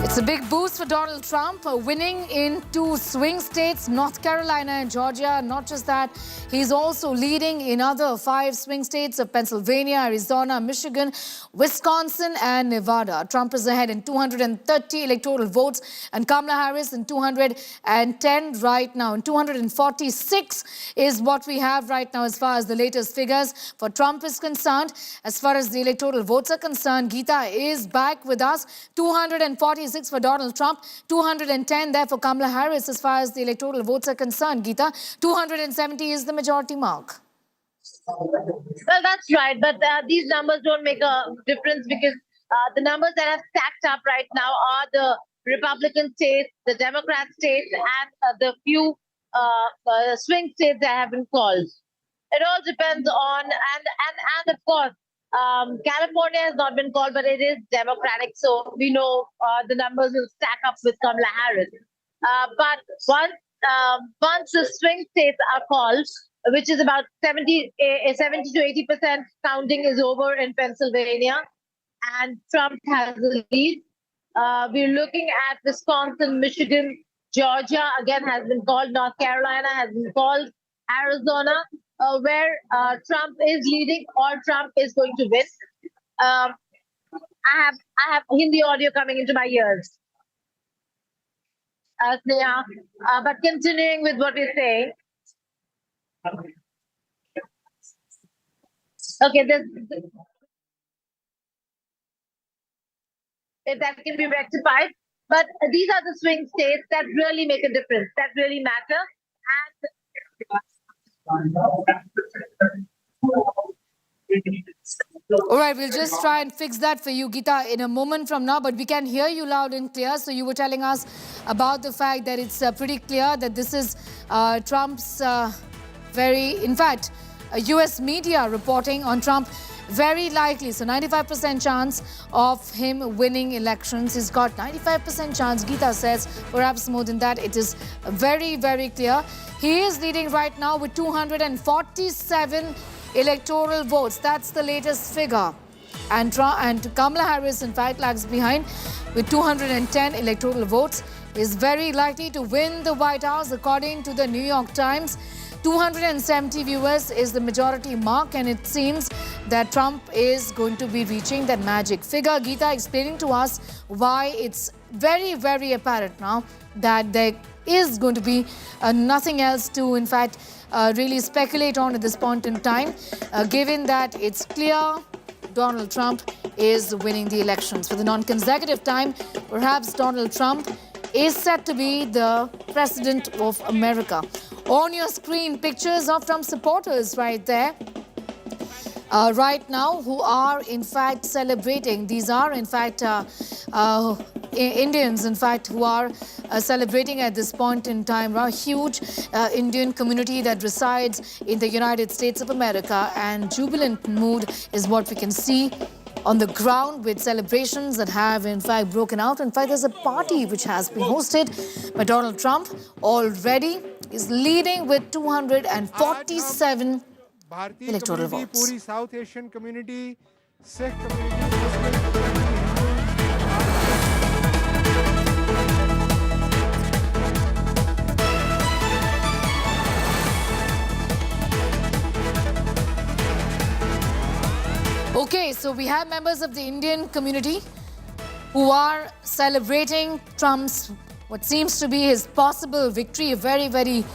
It's a big boost for Donald Trump, winning in 2 swing states, North Carolina and Georgia. Not just that, he's also leading in other 5 swing states of Pennsylvania, Arizona, Michigan, Wisconsin and Nevada. Trump is ahead in 230 electoral votes and Kamala Harris in 210 right now. And 246 is what we have right now as far as the latest figures for Trump is concerned. As far as the electoral votes are concerned, Geeta is back with us. 246 for Donald Trump, 210 there for Kamala Harris as far as the electoral votes are concerned. Geeta, 270 is the majority mark. Well, that's right. But these numbers don't make a difference because the numbers that are stacked up right now are the Republican states, the Democrat states, and the few swing states that have been called. It all depends on, and of course, California has not been called, but it is Democratic, so we know the numbers will stack up with Kamala Harris. But once the swing states are called, which is about 70 to 80% counting is over in Pennsylvania, and Trump has the lead. We're looking at Wisconsin, Michigan, Georgia again has been called, North Carolina has been called, Arizona, where Trump is leading or Trump is going to win. I have Hindi audio coming into my ears. Sneha, but continuing with what we're saying. Okay, if that can be rectified. But these are the swing states that really make a difference, that really matter. All right, we'll just try and fix that for you, Geeta, in a moment from now. But we can hear you loud and clear. So you were telling us about the fact that it's pretty clear that this is Trump's in fact, US media reporting on Trump. Very likely, so 95% chance of him winning elections. He's got 95% chance, Geeta says, perhaps more than that. It is very, very clear. He is leading right now with 247 electoral votes. That's the latest figure. And Kamala Harris, in fact, lags behind with 210 electoral votes. Is very likely to win the White House, according to the New York Times. 270 viewers is the majority mark, and it seems that Trump is going to be reaching that magic figure. Geeta explaining to us why it's very, very apparent now that there is going to be nothing else to, in fact, really speculate on at this point in time, given that it's clear Donald Trump is winning the elections. For the non-consecutive time, perhaps Donald Trump is set to be the president of America. On your screen, pictures of Trump supporters right there. Right now, who are in fact celebrating. These are in fact Indians, in fact, who are celebrating at this point in time. A huge Indian community that resides in the United States of America, and jubilant mood is what we can see on the ground, with celebrations that have in fact broken out. In fact, there's a party which has been hosted by Donald Trump already. Is leading with 247 electoral votes. पूरी South Asian community, Sikh community, Okay, so we have members of the Indian community who are celebrating Trump's what seems to be his possible victory. Very, very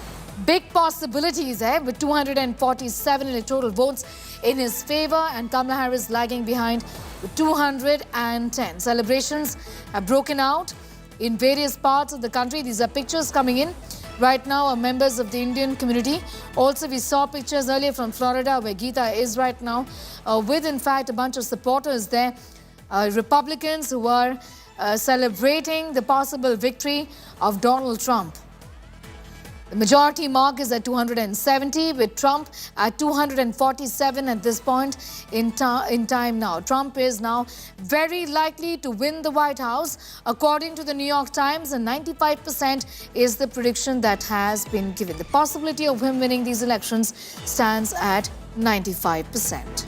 big possibilities with 247 electoral votes in his favor, and Kamala Harris lagging behind with 210. Celebrations have broken out in various parts of the country. These are pictures coming in right now of members of the Indian community. Also, we saw pictures earlier from Florida, where Geeta is right now, with in fact a bunch of supporters there, Republicans who are celebrating the possible victory of Donald Trump. The majority mark is at 270, with Trump at 247 at this point in time now. Trump is now very likely to win the White House, according to the New York Times, and 95% is the prediction that has been given. The possibility of him winning these elections stands at 95%.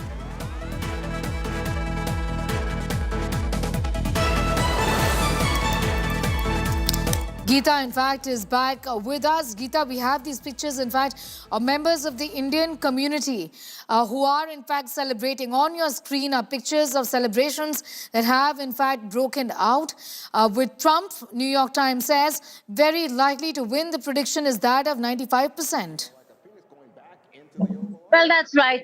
Geeta, in fact, is back with us. Geeta, we have these pictures, in fact, of members of the Indian community who are, in fact, celebrating. On your screen are pictures of celebrations that have, in fact, broken out. With Trump, New York Times says, very likely to win. The prediction is that of 95%. Well, that's right.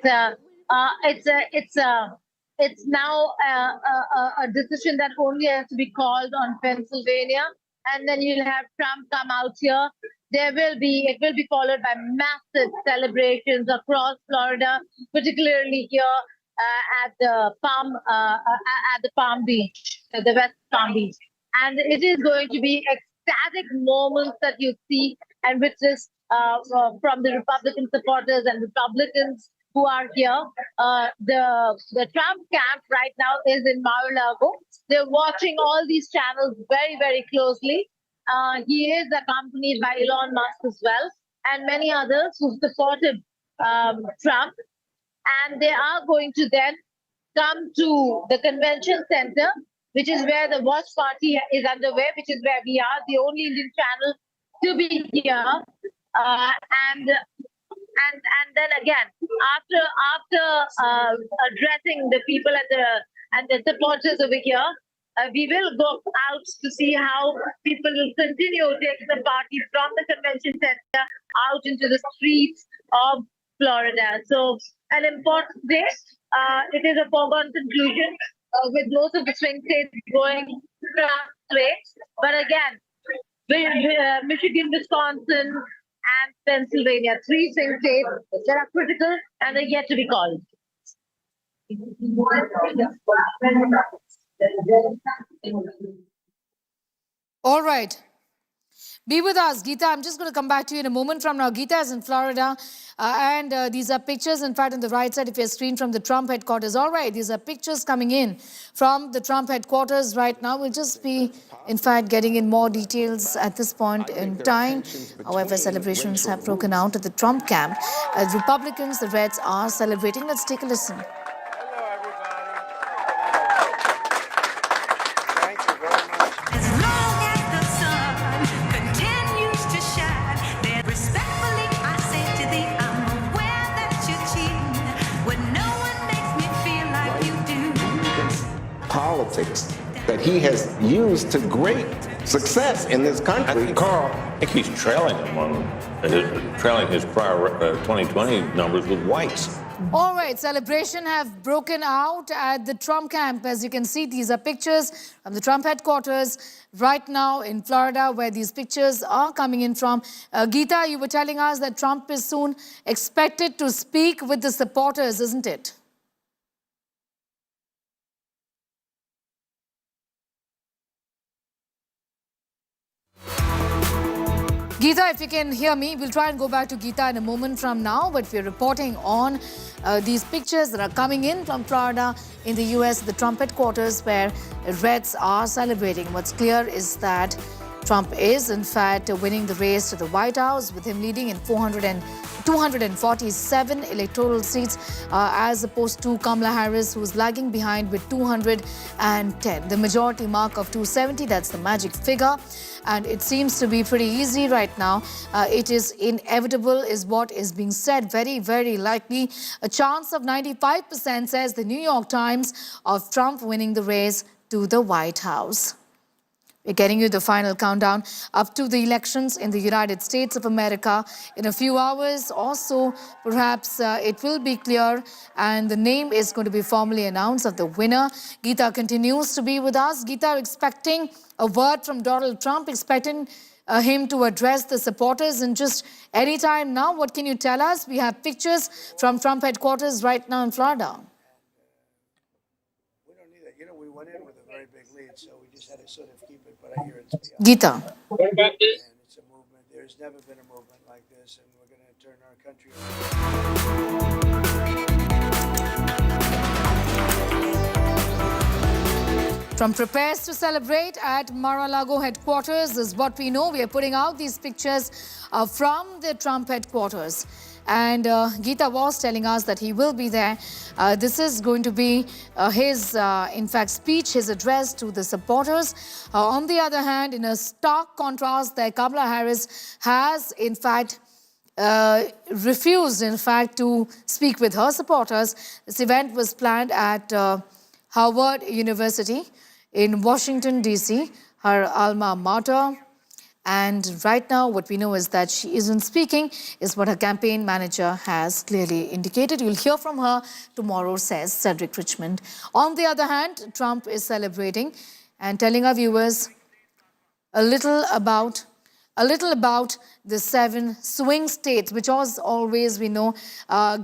It's now a decision that only has to be called on Pennsylvania, and then you'll have Trump come out here. It will be followed by massive celebrations across Florida, particularly here at the Palm Beach, the West Palm Beach, and it is going to be ecstatic moments that you see and witness from the Republican supporters and Republicans who are here. The Trump camp right now is in Mar-a-Lago. They're watching all these channels very, very closely. He is accompanied by Elon Musk as well, and many others who supported Trump. And they are going to then come to the convention center, which is where the watch party is underway, which is where we are, the only Indian channel to be here. And then again, after addressing the people and the supporters over here, we will go out to see how people will continue taking the party from the convention center out into the streets of Florida. So an important day. It is a foregone conclusion with most of the swing states going Trump way. But again, Michigan, Wisconsin, and Pennsylvania, 3 swing states that are critical and are yet to be called. All right. Be with us, Geeta. I'm just going to come back to you in a moment from now. Geeta is in Florida, and these are pictures, in fact, on the right side of your screen from the Trump headquarters. All right, these are pictures coming in from the Trump headquarters right now. We'll just be, in fact, getting in more details at this point in time. However, celebrations have broken out at the Trump camp. As Republicans, the Reds, are celebrating. Let's take a listen. Politics that he has used to great success in this country. Carl, I think he's trailing his prior 2020 numbers with whites. All right, celebration have broken out at the Trump camp. As you can see, these are pictures from the Trump headquarters right now in Florida, where these pictures are coming in from. Geeta, you were telling us that Trump is soon expected to speak with the supporters, isn't it? Geeta, if you can hear me, we'll try and go back to Geeta in a moment from now, but we're reporting on these pictures that are coming in from Florida in the US, the Trump headquarters, where Reds are celebrating. What's clear is that Trump is, in fact, winning the race to the White House, with him leading in 247 electoral seats, as opposed to Kamala Harris, who's lagging behind with 210. The majority mark of 270, that's the magic figure. And it seems to be pretty easy right now. It is inevitable, is what is being said. Very, very likely. A chance of 95%, says the New York Times, of Trump winning the race to the White House. We're getting you the final countdown up to the elections in the United States of America. In a few hours or so, perhaps it will be clear, and the name is going to be formally announced of the winner. Geeta continues to be with us. Geeta, expecting a word from Donald Trump, expecting him to address the supporters in just any time now. What can you tell us? We have pictures from Trump headquarters right now in Florida. We don't need that. You know, we went in with a very big lead, so we just had to sort of keep it. But I hear it's Geeta. And it's a movement. There's never been a movement like this, and we're going to turn our country around. Trump prepares to celebrate at Mar-a-Lago headquarters, is what we know. We are putting out these pictures from the Trump headquarters. And Geeta was telling us that he will be there. This is going to be his, in fact, speech, his address to the supporters. On the other hand, in a stark contrast, there Kamala Harris has, in fact, refused, in fact, to speak with her supporters. This event was planned at Howard University in Washington, D.C., her alma mater. And right now, what we know is that she isn't speaking, is what her campaign manager has clearly indicated. You'll hear from her tomorrow, says Cedric Richmond. On the other hand, Trump is celebrating and telling our viewers a little about the 7 swing states, which was always, we know,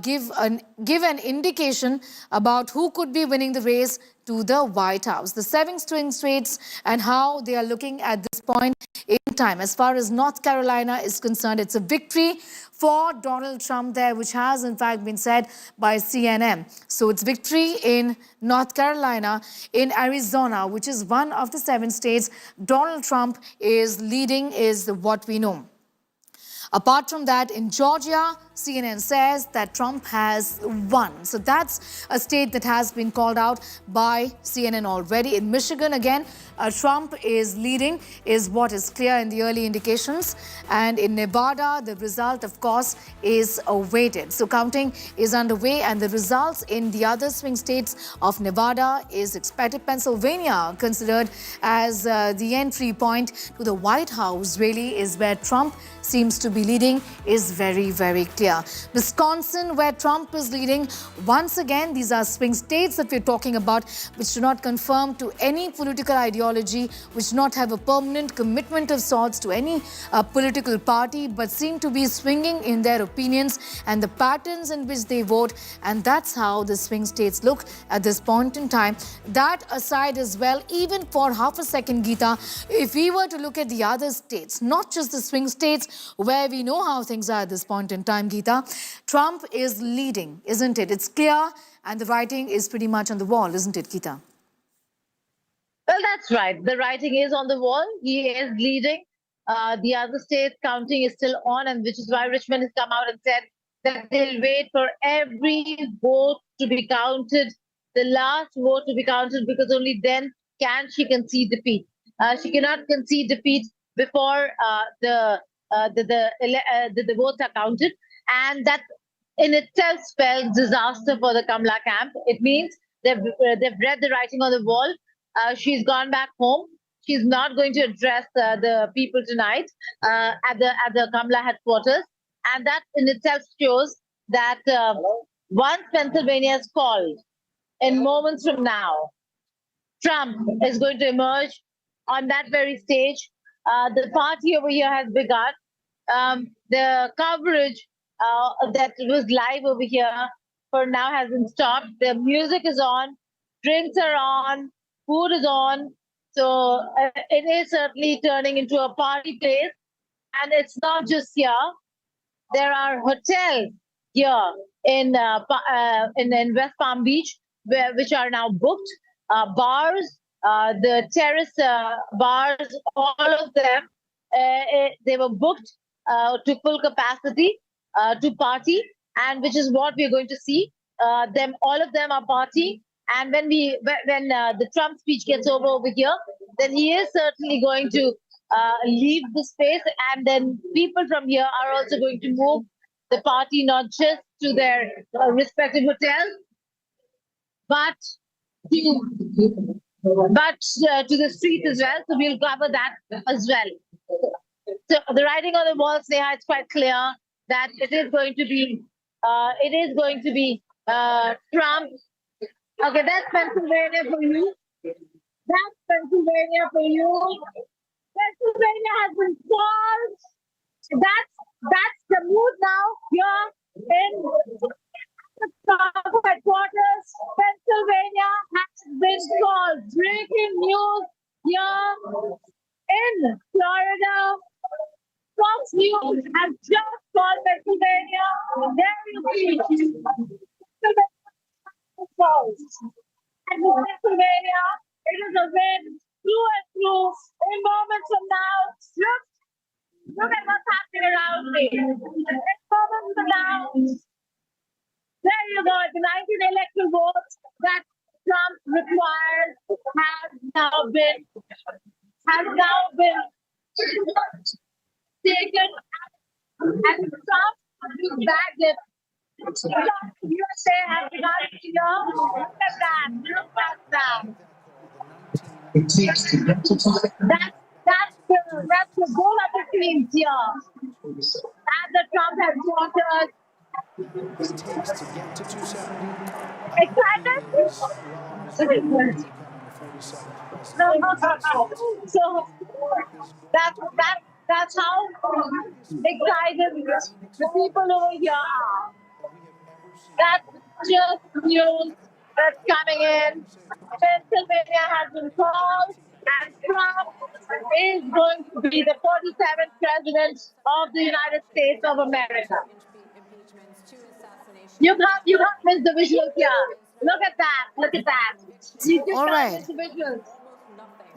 give an indication about who could be winning the race to the White House. The 7 swing states and how they are looking at this point in time. As far as North Carolina is concerned, it's a victory for Donald Trump there, which has in fact been said by CNN. So it's victory in North Carolina. In Arizona, which is one of the 7 states Donald Trump is leading, is what we know. Apart from that, in Georgia, CNN says that Trump has won. So that's a state that has been called out by CNN already. In Michigan, again, Trump is leading, is what is clear in the early indications. And in Nevada, the result, of course, is awaited. So counting is underway, and the results in the other swing states of Nevada is expected. Pennsylvania, considered as the entry point to the White House, really is where Trump seems to be leading, is very, very clear. Wisconsin, where Trump is leading, once again, these are swing states that we're talking about, which do not conform to any political ideology, which do not have a permanent commitment of sorts to any political party, but seem to be swinging in their opinions and the patterns in which they vote. And that's how the swing states look at this point in time. That aside as well, even for half a second, Geeta, if we were to look at the other states, not just the swing states, where we know how things are at this point in time, Geeta, Trump is leading, isn't it? It's clear, and the writing is pretty much on the wall, isn't it, Geeta? Well, that's right. The writing is on the wall. He is leading. The other states counting is still on, and which is why Richmond has come out and said that they'll wait for every vote to be counted, the last vote to be counted, because only then can she concede defeat. She cannot concede defeat before the votes are counted, and that in itself spells disaster for the Kamala camp. It means they've read the writing on the wall. She's gone back home. She's not going to address the people tonight at the Kamala headquarters, and that in itself shows that once Pennsylvania is called, in moments from now, Trump is going to emerge on that very stage. The party over here has begun. The coverage that was live over here for now hasn't stopped. The music is on, drinks are on, food is on. So it is certainly turning into a party place. And it's not just here. There are hotels here in West Palm Beach which are now booked. Bars, the terrace bars, all of them, they were booked to full capacity to party, and which is what we're going to see. All of them are partying, and when the Trump speech gets over here, then he is certainly going to leave the space, and then people from here are also going to move the party not just to their respective hotels, but to the street as well. So we'll cover that as well. So the writing on the wall, Sneha, it's quite clear that it is going to be Trump. Okay, that's Pennsylvania for you. That's Pennsylvania for you. Pennsylvania has been solved. That's the mood now here in the Trump headquarters. Pennsylvania has been solved. Breaking news here in Florida. Fox News has just called Pennsylvania. There you see. And in Pennsylvania, it is a win through and through. In moments from now, just Look at what's happening around me. It's almost announced. There you go. The 19 electoral votes that Trump requires has now been taken, and Trump has bagged it. USA has begun to cheer. Look at that. Look at that. That's the goal of the team here. And the Trump headquarters. Excited? So that's how excited the people over here are. That's just news that's coming in. Pennsylvania has been called, and Trump is going to be the 47th president of the United States of America. You can't miss the visuals here. Look at that. Look at that. You just can't miss the visuals.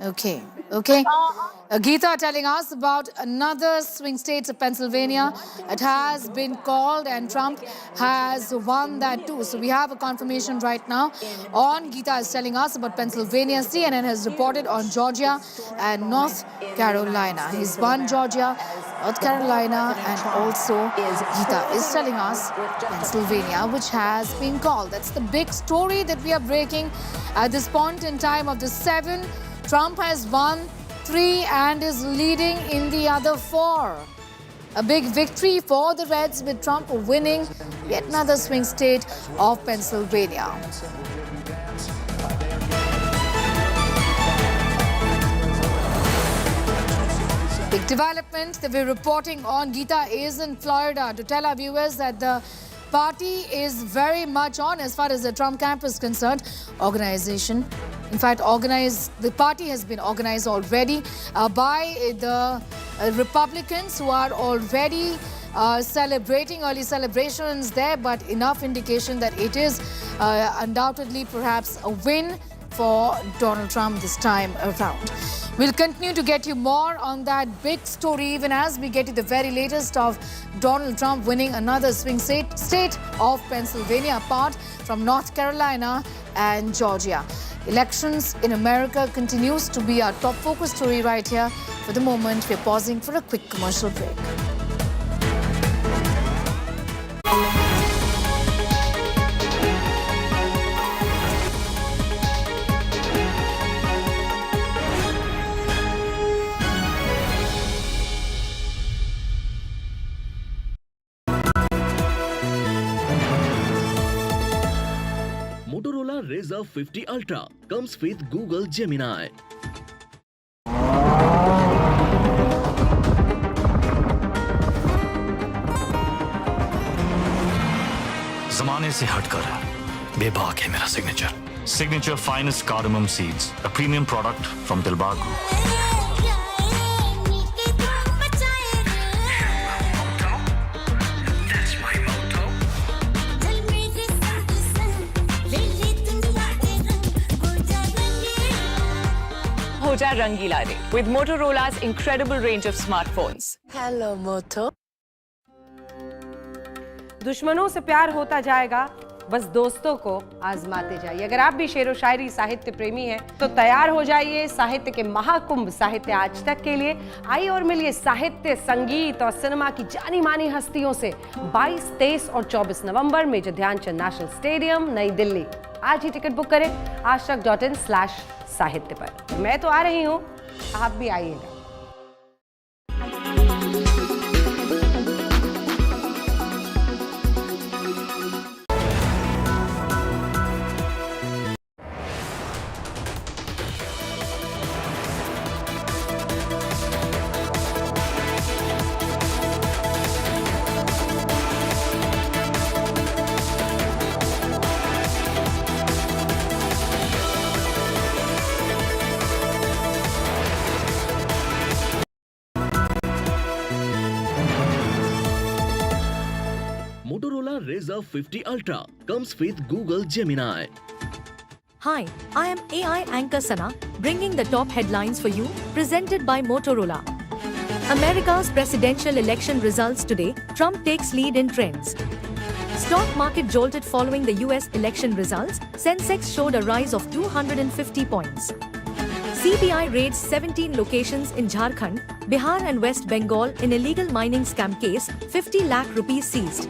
Okay. Geeta telling us about another swing state of Pennsylvania. It has been called and Trump has won that too. So we have a confirmation right now on. Geeta is telling us about Pennsylvania. CNN has reported on Georgia and North Carolina. He's won Georgia, North Carolina, and also Geeta is telling us Pennsylvania, which has been called. That's the big story that we are breaking at this point in time of the 7. Trump has won 3 and is leading in the other 4. A big victory for the Reds with Trump winning yet another swing state of Pennsylvania. Big development that we're reporting on, Geeta, is in Florida to tell our viewers that the party is very much on as far as the Trump camp is concerned. Organization. In fact, the party has been organized already by the Republicans who are already celebrating early celebrations there, but enough indication that it is undoubtedly perhaps a win for Donald Trump this time around. We'll continue to get you more on that big story even as we get you the very latest of Donald Trump winning another swing state of Pennsylvania apart from North Carolina and Georgia. Elections in America continues to be our top focus story right here. For the moment, we're pausing for a quick commercial break. Motorola Razr 50 Ultra comes with Google Gemini. जमाने से हटकर बेबाक है मेरा signature. Signature finest cardamom seeds, a premium product from Dilbar Group. हो जा रंगीला रे with Motorola's incredible range of smartphones. Hello, Moto. दुश्मनों से प्यार होता जाएगा, बस दोस्तों को आजमाते जाइए। अगर आप भी शेरो शायरी साहित्य प्रेमी हैं तो तैयार हो जाइए साहित्य के महाकुंभ साहित्य आज तक के लिए। आइए और मिलिए साहित्य, संगीत और सिनेमा की जानी मानी हस्तियों से 22, 23 और 24 नवंबर मेजर ध्यानचंद नेशनल स्टेडियम, नई दिल्ली। आज ही टिकट बुक करें ashtak.in/साहित्य पर। मैं तो आ रही हूँ, आप भी आइएगा। Motorola Razr 50 Ultra comes with Google Gemini. Hi, I am AI anchor Sana, bringing the top headlines for you, presented by Motorola. America's presidential election results today, Trump takes lead in trends. Stock market jolted following the US election results, Sensex showed a rise of 250 points. CBI raids 17 locations in Jharkhand, Bihar and West Bengal in illegal mining scam case, 50 lakh rupees seized.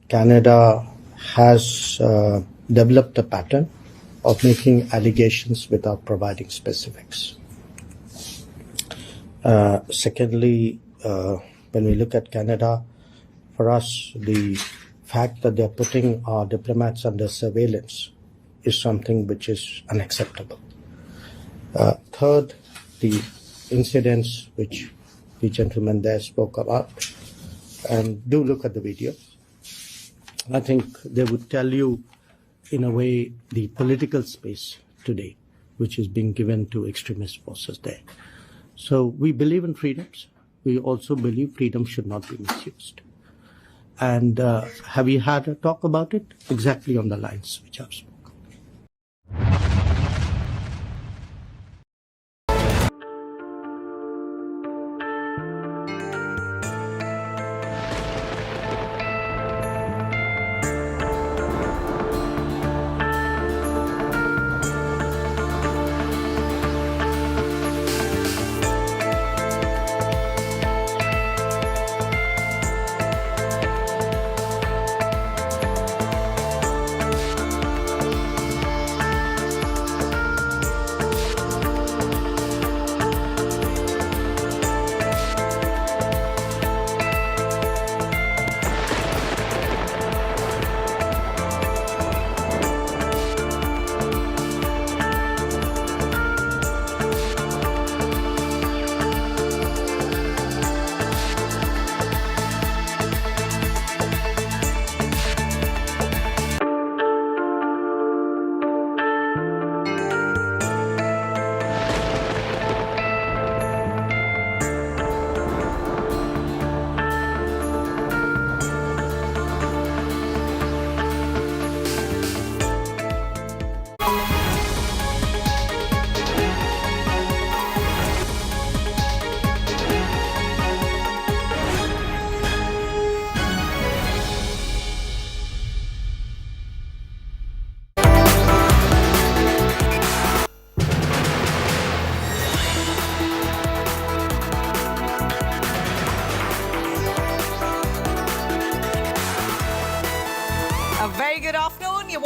Canada has developed a pattern of making allegations without providing specifics. Secondly, when we look at Canada, for us, the fact that they're putting our diplomats under surveillance is something which is unacceptable. Third, the incidents which the gentleman there spoke about, and do look at the video. I think they would tell you, in a way, the political space today, which is being given to extremist forces there. So we believe in freedoms. We also believe freedom should not be misused. And have we had a talk about it? Exactly on the lines which I've spoken.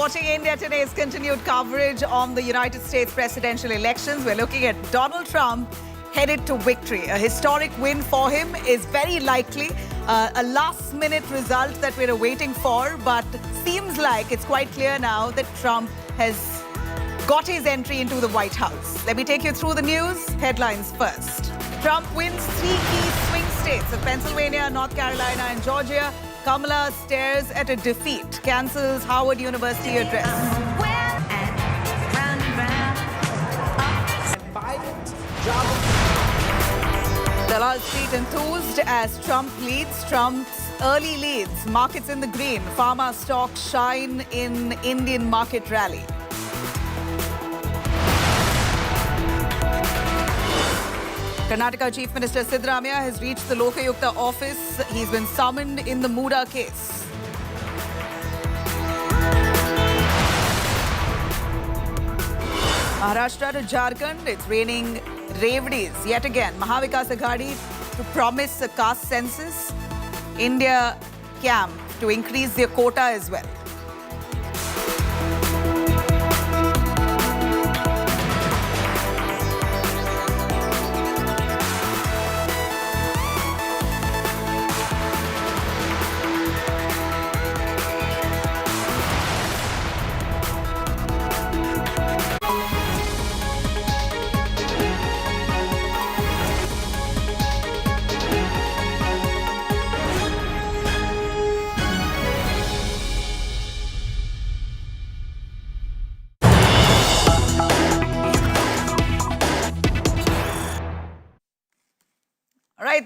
watching India Today's continued coverage on the United States presidential elections. We're looking at Donald Trump headed to victory. A historic win for him is very likely. A last-minute result that we're waiting for, but seems like it's quite clear now that Trump has got his entry into the White House. Let me take you through the news. Headlines first. Trump wins 3 key swing states of Pennsylvania, North Carolina, and Georgia. Kamala stares at a defeat, cancels Howard University address. The Wall Street enthused as Trump leads. Trump's early leads, markets in the green. Pharma stocks shine in Indian market rally. Karnataka Chief Minister Siddaramaiah has reached the Lokayukta office. He's been summoned in the Muda case. Maharashtra to Jharkhand, it's raining Revdis yet again. Mahavikas Aghadi to promise a caste census. India camp to increase their quota as well.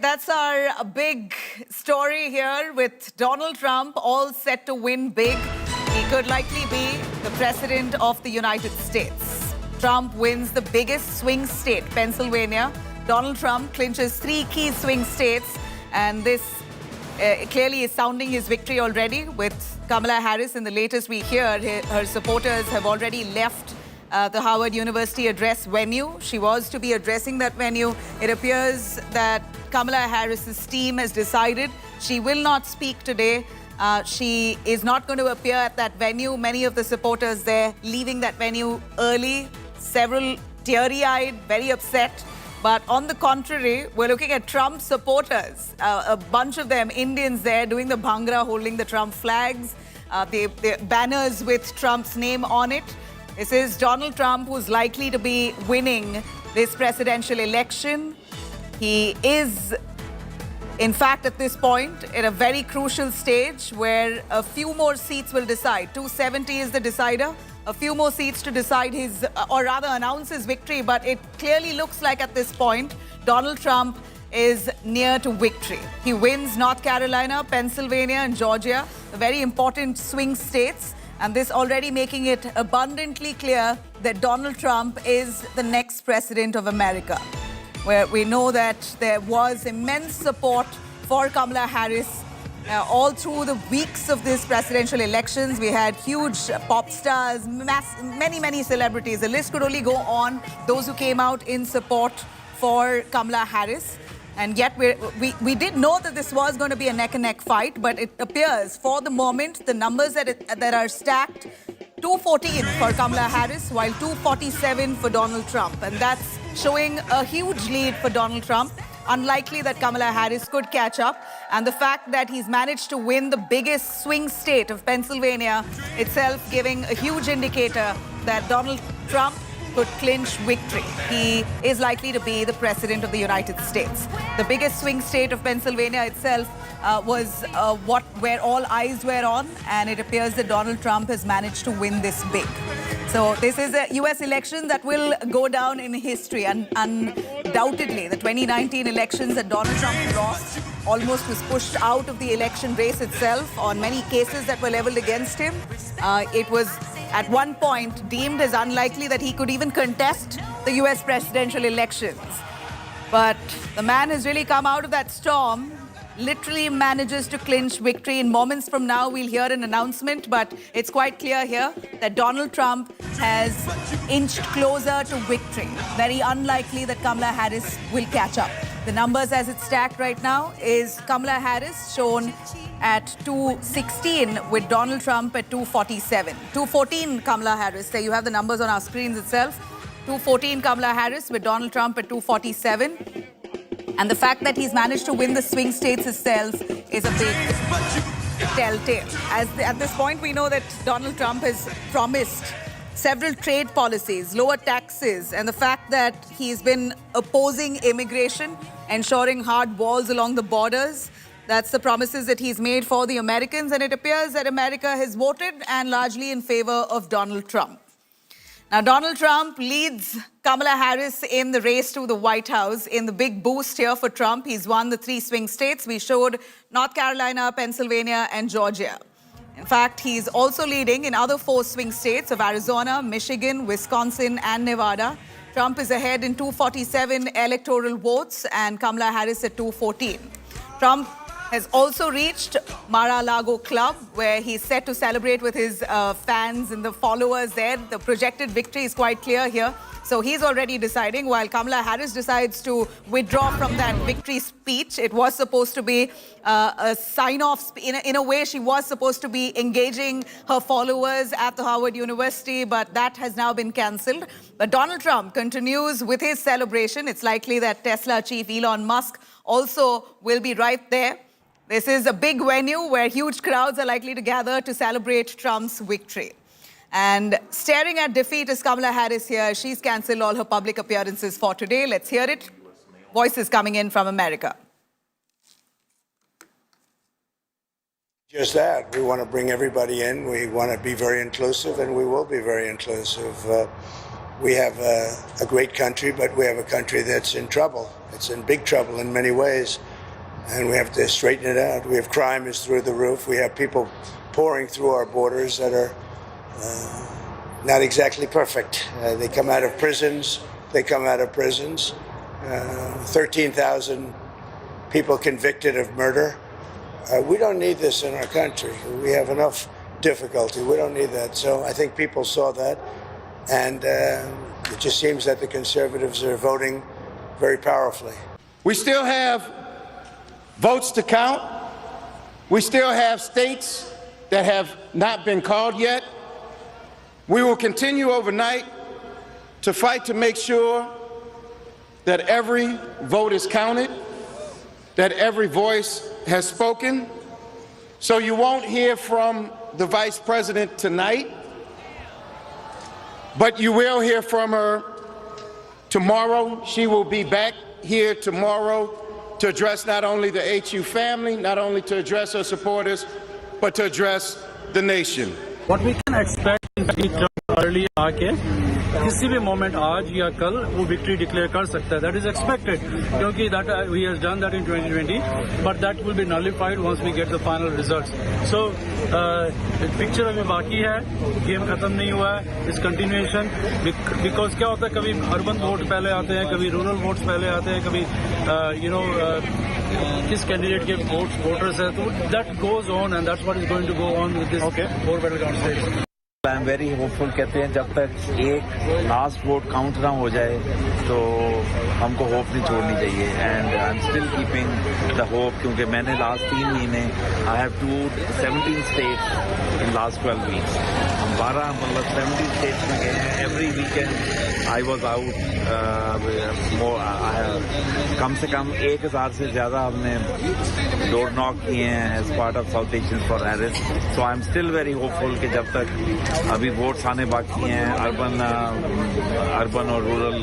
That's our big story here with Donald Trump all set to win big. He could likely be the president of the United States. Trump wins the biggest swing state, Pennsylvania. Donald Trump clinches 3 key swing states, and this clearly is sounding his victory already with Kamala Harris. In the latest we hear, her supporters have already left the Howard University address venue. She was to be addressing that venue. It appears that Kamala Harris's team has decided she will not speak today. She is not going to appear at that venue. Many of the supporters there leaving that venue early, several teary-eyed, very upset. But on the contrary, we're looking at Trump supporters, a bunch of them, Indians there doing the bhangra, holding the Trump flags, the banners with Trump's name on it. This is Donald Trump, who's likely to be winning this presidential election. He is, in fact, at this point, at a very crucial stage where a few more seats will decide. 270 is the decider. A few more seats to decide his, or rather announce his victory. But it clearly looks like at this point, Donald Trump is near to victory. He wins North Carolina, Pennsylvania, and Georgia, the very important swing states. And this already making it abundantly clear that Donald Trump is the next president of America. Where we know that there was immense support for Kamala Harris all through the weeks of this presidential elections. We had huge pop stars, many celebrities. The list could only go on, those who came out in support for Kamala Harris. And yet we did know that this was going to be a neck-and-neck fight, but it appears for the moment, the numbers that are stacked, 214 for Kamala Harris, while 247 for Donald Trump. And that's showing a huge lead for Donald Trump. Unlikely that Kamala Harris could catch up. And the fact that he's managed to win the biggest swing state of Pennsylvania itself giving a huge indicator that Donald Trump could clinch victory. He is likely to be the president of the United States. The biggest swing state of Pennsylvania itself was where all eyes were on, and it appears that Donald Trump has managed to win this big. So this is a US election that will go down in history, and undoubtedly the 2019 elections that Donald Trump lost, almost was pushed out of the election race itself on many cases that were leveled against him. It was at one point deemed as unlikely that he could even contest the US presidential elections. But the man has really come out of that storm, literally manages to clinch victory. In moments from now, we'll hear an announcement, but it's quite clear here that Donald Trump has inched closer to victory. Very unlikely that Kamala Harris will catch up. The numbers as it's stacked right now is Kamala Harris shown at 216 with Donald Trump at 247. 214 Kamala Harris. There you have the numbers on our screens itself. 214 Kamala Harris with Donald Trump at 247. And the fact that he's managed to win the swing states itself is a big telltale. At this point, we know that Donald Trump has promised several trade policies, lower taxes, and the fact that he's been opposing immigration, ensuring hard walls along the borders. That's the promises that he's made for the Americans, and it appears that America has voted and largely in favor of Donald Trump. Now, Donald Trump leads Kamala Harris in the race to the White House in the big boost here for Trump. He's won the 3 swing states. We showed North Carolina, Pennsylvania, and Georgia. In fact, he's also leading in other 4 swing states of Arizona, Michigan, Wisconsin, and Nevada. Trump is ahead in 247 electoral votes and Kamala Harris at 214. Trump has also reached Mar-a-Lago Club, where he's set to celebrate with his fans and the followers there. The projected victory is quite clear here. So he's already deciding, while Kamala Harris decides to withdraw from that victory speech. It was supposed to be a sign-off. In a way, she was supposed to be engaging her followers at the Harvard University, but that has now been cancelled. But Donald Trump continues with his celebration. It's likely that Tesla chief Elon Musk also will be right there. This is a big venue where huge crowds are likely to gather to celebrate Trump's victory. And staring at defeat is Kamala Harris here. She's cancelled all her public appearances for today. Let's hear it. Voices coming in from America. Just that. We want to bring everybody in. We want to be very inclusive, and we will be very inclusive. We have a great country, but we have a country that's in trouble. It's in big trouble in many ways, and we have to straighten it out. We have crime is through the roof. We have people pouring through our borders that are not exactly perfect. They come out of prisons. 13,000 people convicted of murder. We don't need this in our country. We have enough difficulty. We don't need that. So I think people saw that. And it just seems that the conservatives are voting very powerfully. We still have votes to count. We still have states that have not been called yet. We will continue overnight to fight to make sure that every vote is counted, that every voice has spoken. So you won't hear from the Vice President tonight, but you will hear from her tomorrow. She will be back here tomorrow to address not only the HU family, not only to address her supporters, but to address the nation. What we can expect early आके किसी भी moment आज या कल वो victory declare कर सकता है. That is expected क्योंकि that he has done that in 2020, but that will be nullified once we get the final results. So picture अभी बाकी है, game खत्म नहीं हुआ है, is continuation because क्या होता है कभी urban vote पहले आते हैं, कभी rural votes पहले आते हैं, कभी किस कैंडिडेट के वोटर्स है, तो that goes on and that's what is going to go on with this 4 battleground states. I am very hopeful. कहते हैं जब तक एक लास्ट वोट काउंट ना हो जाए तो हमको होप नहीं छोड़नी चाहिए. And I am still keeping the hope क्योंकि मैंने लास्ट 3 महीने I have toured 17 states in last 12 weeks. हम 17 स्टेट्स में गए हैं. Every weekend I was out. कम से कम 1000 से ज़्यादा हमने डोर नॉक किए हैं as part of South Asian for Harris. So I am still very hopeful कि जब तक अभी वोट्स आने बाकी हैं, अर्बन और रूरल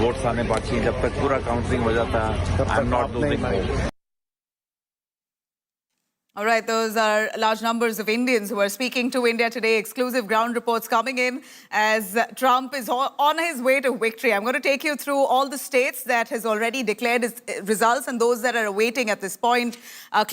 वोट्स आने बाकी हैं, जब तक पूरा काउंटिंग हो जाता है, I am not losing hope. All right, those are large numbers of Indians who are speaking to India today. Exclusive ground reports coming in as Trump is on his way to victory. I'm going to take you through all the states that has already declared its results and those that are awaiting at this point,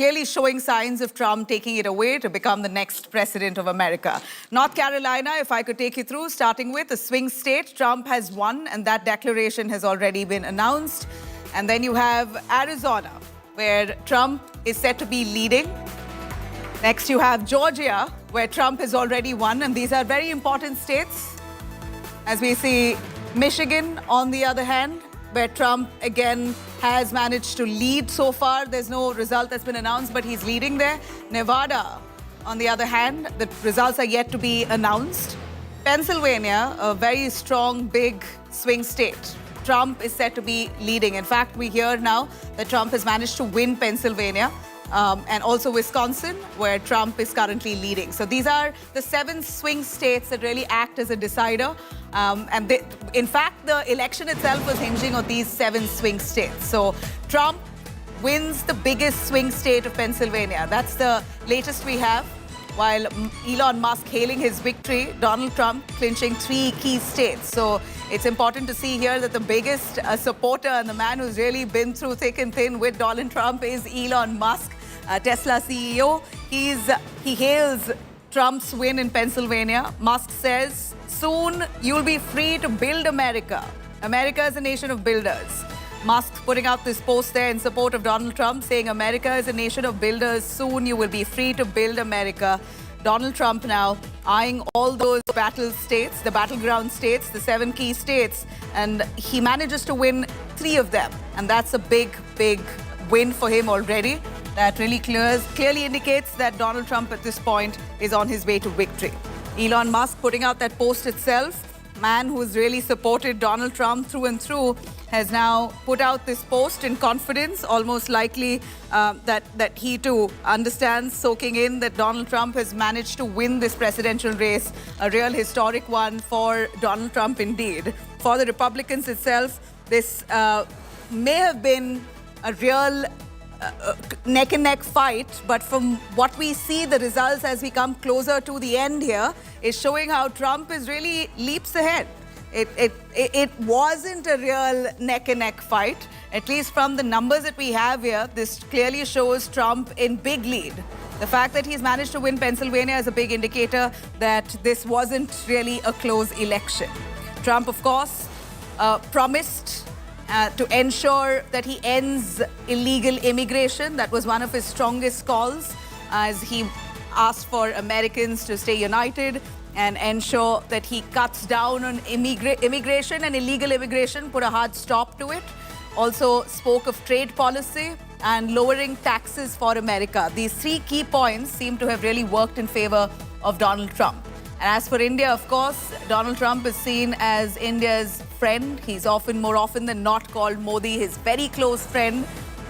clearly showing signs of Trump taking it away to become the next president of America. North Carolina, if I could take you through, starting with a swing state, Trump has won and that declaration has already been announced. And then you have Arizona, where Trump is set to be leading. Next, you have Georgia, where Trump has already won, and these are very important states. As we see Michigan, on the other hand, where Trump again has managed to lead so far. There's no result that's been announced, but he's leading there. Nevada, on the other hand, the results are yet to be announced. Pennsylvania, a very strong, big swing state. Trump is said to be leading. In fact, we hear now that Trump has managed to win Pennsylvania. And also Wisconsin, where Trump is currently leading. So these are the 7 swing states that really act as a decider. In fact, the election itself was hinging on these 7 swing states. So Trump wins the biggest swing state of Pennsylvania. That's the latest we have. While Elon Musk hailing his victory, Donald Trump clinching 3 key states. So it's important to see here that the biggest supporter and the man who's really been through thick and thin with Donald Trump is Elon Musk, Tesla CEO. He hails Trump's win in Pennsylvania. Musk says, soon you'll be free to build America. America is a nation of builders. Musk putting out this post there in support of Donald Trump, saying America is a nation of builders. Soon you will be free to build America. Donald Trump now eyeing all those battle states, the battleground states, the 7 key states, and he manages to win 3 of them. And that's a big, big win for him already. That really clearly indicates that Donald Trump at this point is on his way to victory. Elon Musk putting out that post itself, man who's really supported Donald Trump through and through, has now put out this post in confidence, almost likely that he too understands, soaking in that Donald Trump has managed to win this presidential race, a real historic one for Donald Trump indeed. For the Republicans itself, this may have been a real neck-and-neck fight, but from what we see, the results as we come closer to the end here is showing how Trump is really leaps ahead. It wasn't a real neck-and-neck fight. At least from the numbers that we have here, this clearly shows Trump in big lead. The fact that he's managed to win Pennsylvania is a big indicator that this wasn't really a close election. Trump, of course, promised to ensure that he ends illegal immigration. That was one of his strongest calls, as he asked for Americans to stay united and ensure that he cuts down on immigration and illegal immigration, put a hard stop to it. Also spoke of trade policy and lowering taxes for America. These 3 key points seem to have really worked in favor of Donald Trump. And as for India, of course, Donald Trump is seen as India's friend. He's more often than not called Modi his very close friend.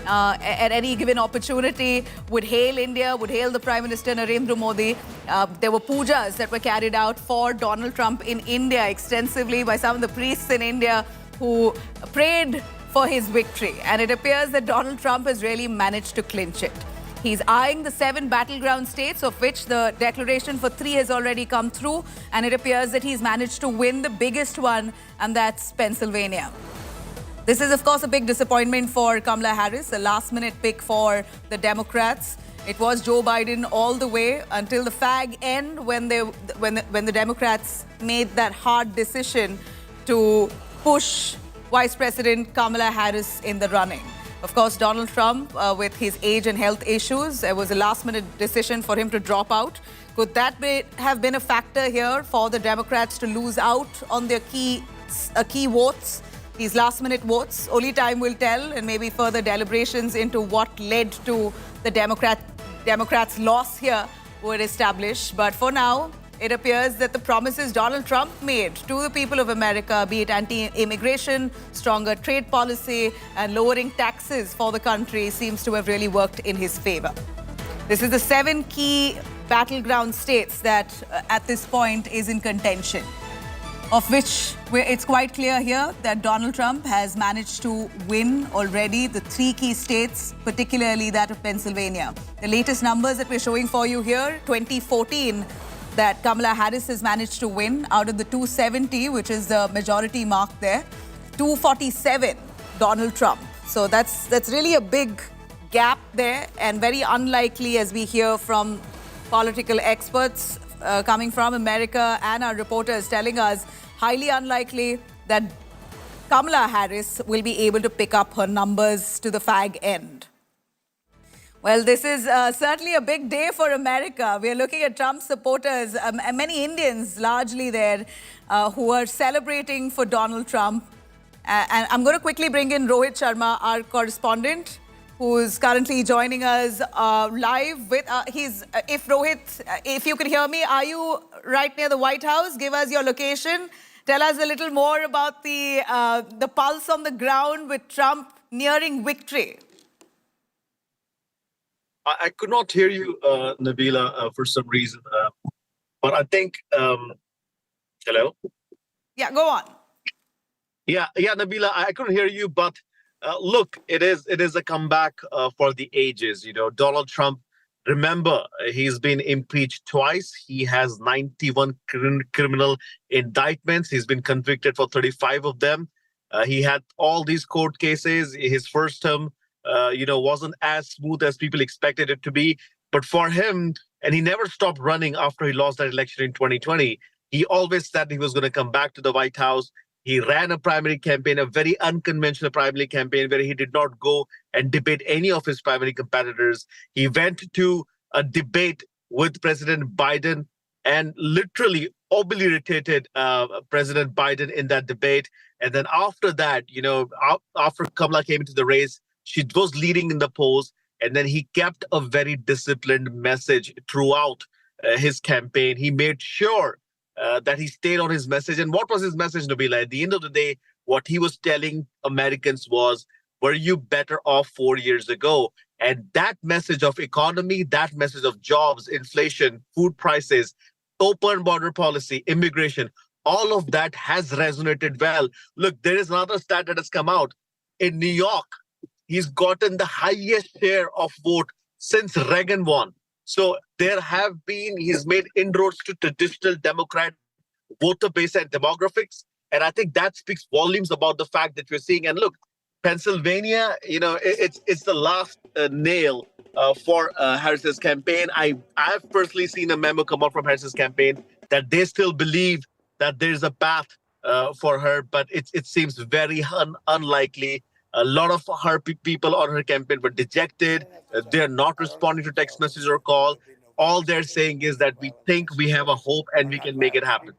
At any given opportunity, would hail India, would hail the Prime Minister Narendra Modi. There were pujas that were carried out for Donald Trump in India extensively by some of the priests in India who prayed for his victory. And it appears that Donald Trump has really managed to clinch it. He's eyeing the 7 battleground states, of which the declaration for 3 has already come through. And it appears that he's managed to win the biggest one, and that's Pennsylvania. This is, of course, a big disappointment for Kamala Harris, a last-minute pick for the Democrats. It was Joe Biden all the way until the fag end when the Democrats made that hard decision to push Vice President Kamala Harris in the running. Of course, Donald Trump, with his age and health issues, it was a last-minute decision for him to drop out. Could that have been a factor here for the Democrats to lose out on their key votes? These last-minute votes, only time will tell, and maybe further deliberations into what led to the Democrats' loss here were established. But for now, it appears that the promises Donald Trump made to the people of America, be it anti-immigration, stronger trade policy, and lowering taxes for the country, seems to have really worked in his favor. This is the 7 key battleground states that at this point is in contention, of which it's quite clear here that Donald Trump has managed to win already the 3 key states, particularly that of Pennsylvania. The latest numbers that we're showing for you here, 2014, that Kamala Harris has managed to win out of the 270, which is the majority mark there, 247 Donald Trump. So that's really a big gap there, and very unlikely, as we hear from political experts coming from America and our reporters telling us, highly unlikely that Kamala Harris will be able to pick up her numbers to the fag end. Well, this is certainly a big day for America. We are looking at Trump supporters, many Indians largely there, who are celebrating for Donald Trump. And I'm going to quickly bring in Rohit Sharma, our correspondent, who's currently joining us live with. If Rohit, if you can hear me, are you right near the White House? Give us your location. Tell us a little more about the pulse on the ground with Trump nearing victory. I could not hear you, Nabila, for some reason. But I think, hello? Yeah, go on. Yeah, Nabila, I couldn't hear you, but look, it is a comeback for the ages. You know, Donald Trump, remember, he's been impeached twice. He has 91 criminal indictments. He's been convicted for 35 of them. He had all these court cases. His first term, wasn't as smooth as people expected it to be. But for him, and he never stopped running after he lost that election in 2020, he always said he was going to come back to the White House. He ran a primary campaign, a very unconventional primary campaign, where he did not go and debate any of his primary competitors. He went to a debate with President Biden and literally obliterated President Biden in that debate. And then after that, after Kamala came into the race, she was leading in the polls. And then he kept a very disciplined message throughout his campaign. He made sure that he stayed on his message. And what was his message, Nabila? At the end of the day, what he was telling Americans was, were you better off 4 years ago? And that message of economy, that message of jobs, inflation, food prices, open border policy, immigration, all of that has resonated well. Look, there is another stat that has come out. In New York, he's gotten the highest share of vote since Reagan won. So he's made inroads to traditional Democrat voter base and demographics. And I think that speaks volumes about the fact that we're seeing. And look, Pennsylvania, it's the last nail for Harris's campaign. I've personally seen a memo come out from Harris's campaign that they still believe that there's a path for her, but it seems very unlikely. A lot of her people on her campaign were dejected. They're not responding to text messages or call. All they're saying is that we think we have a hope and we can make it happen.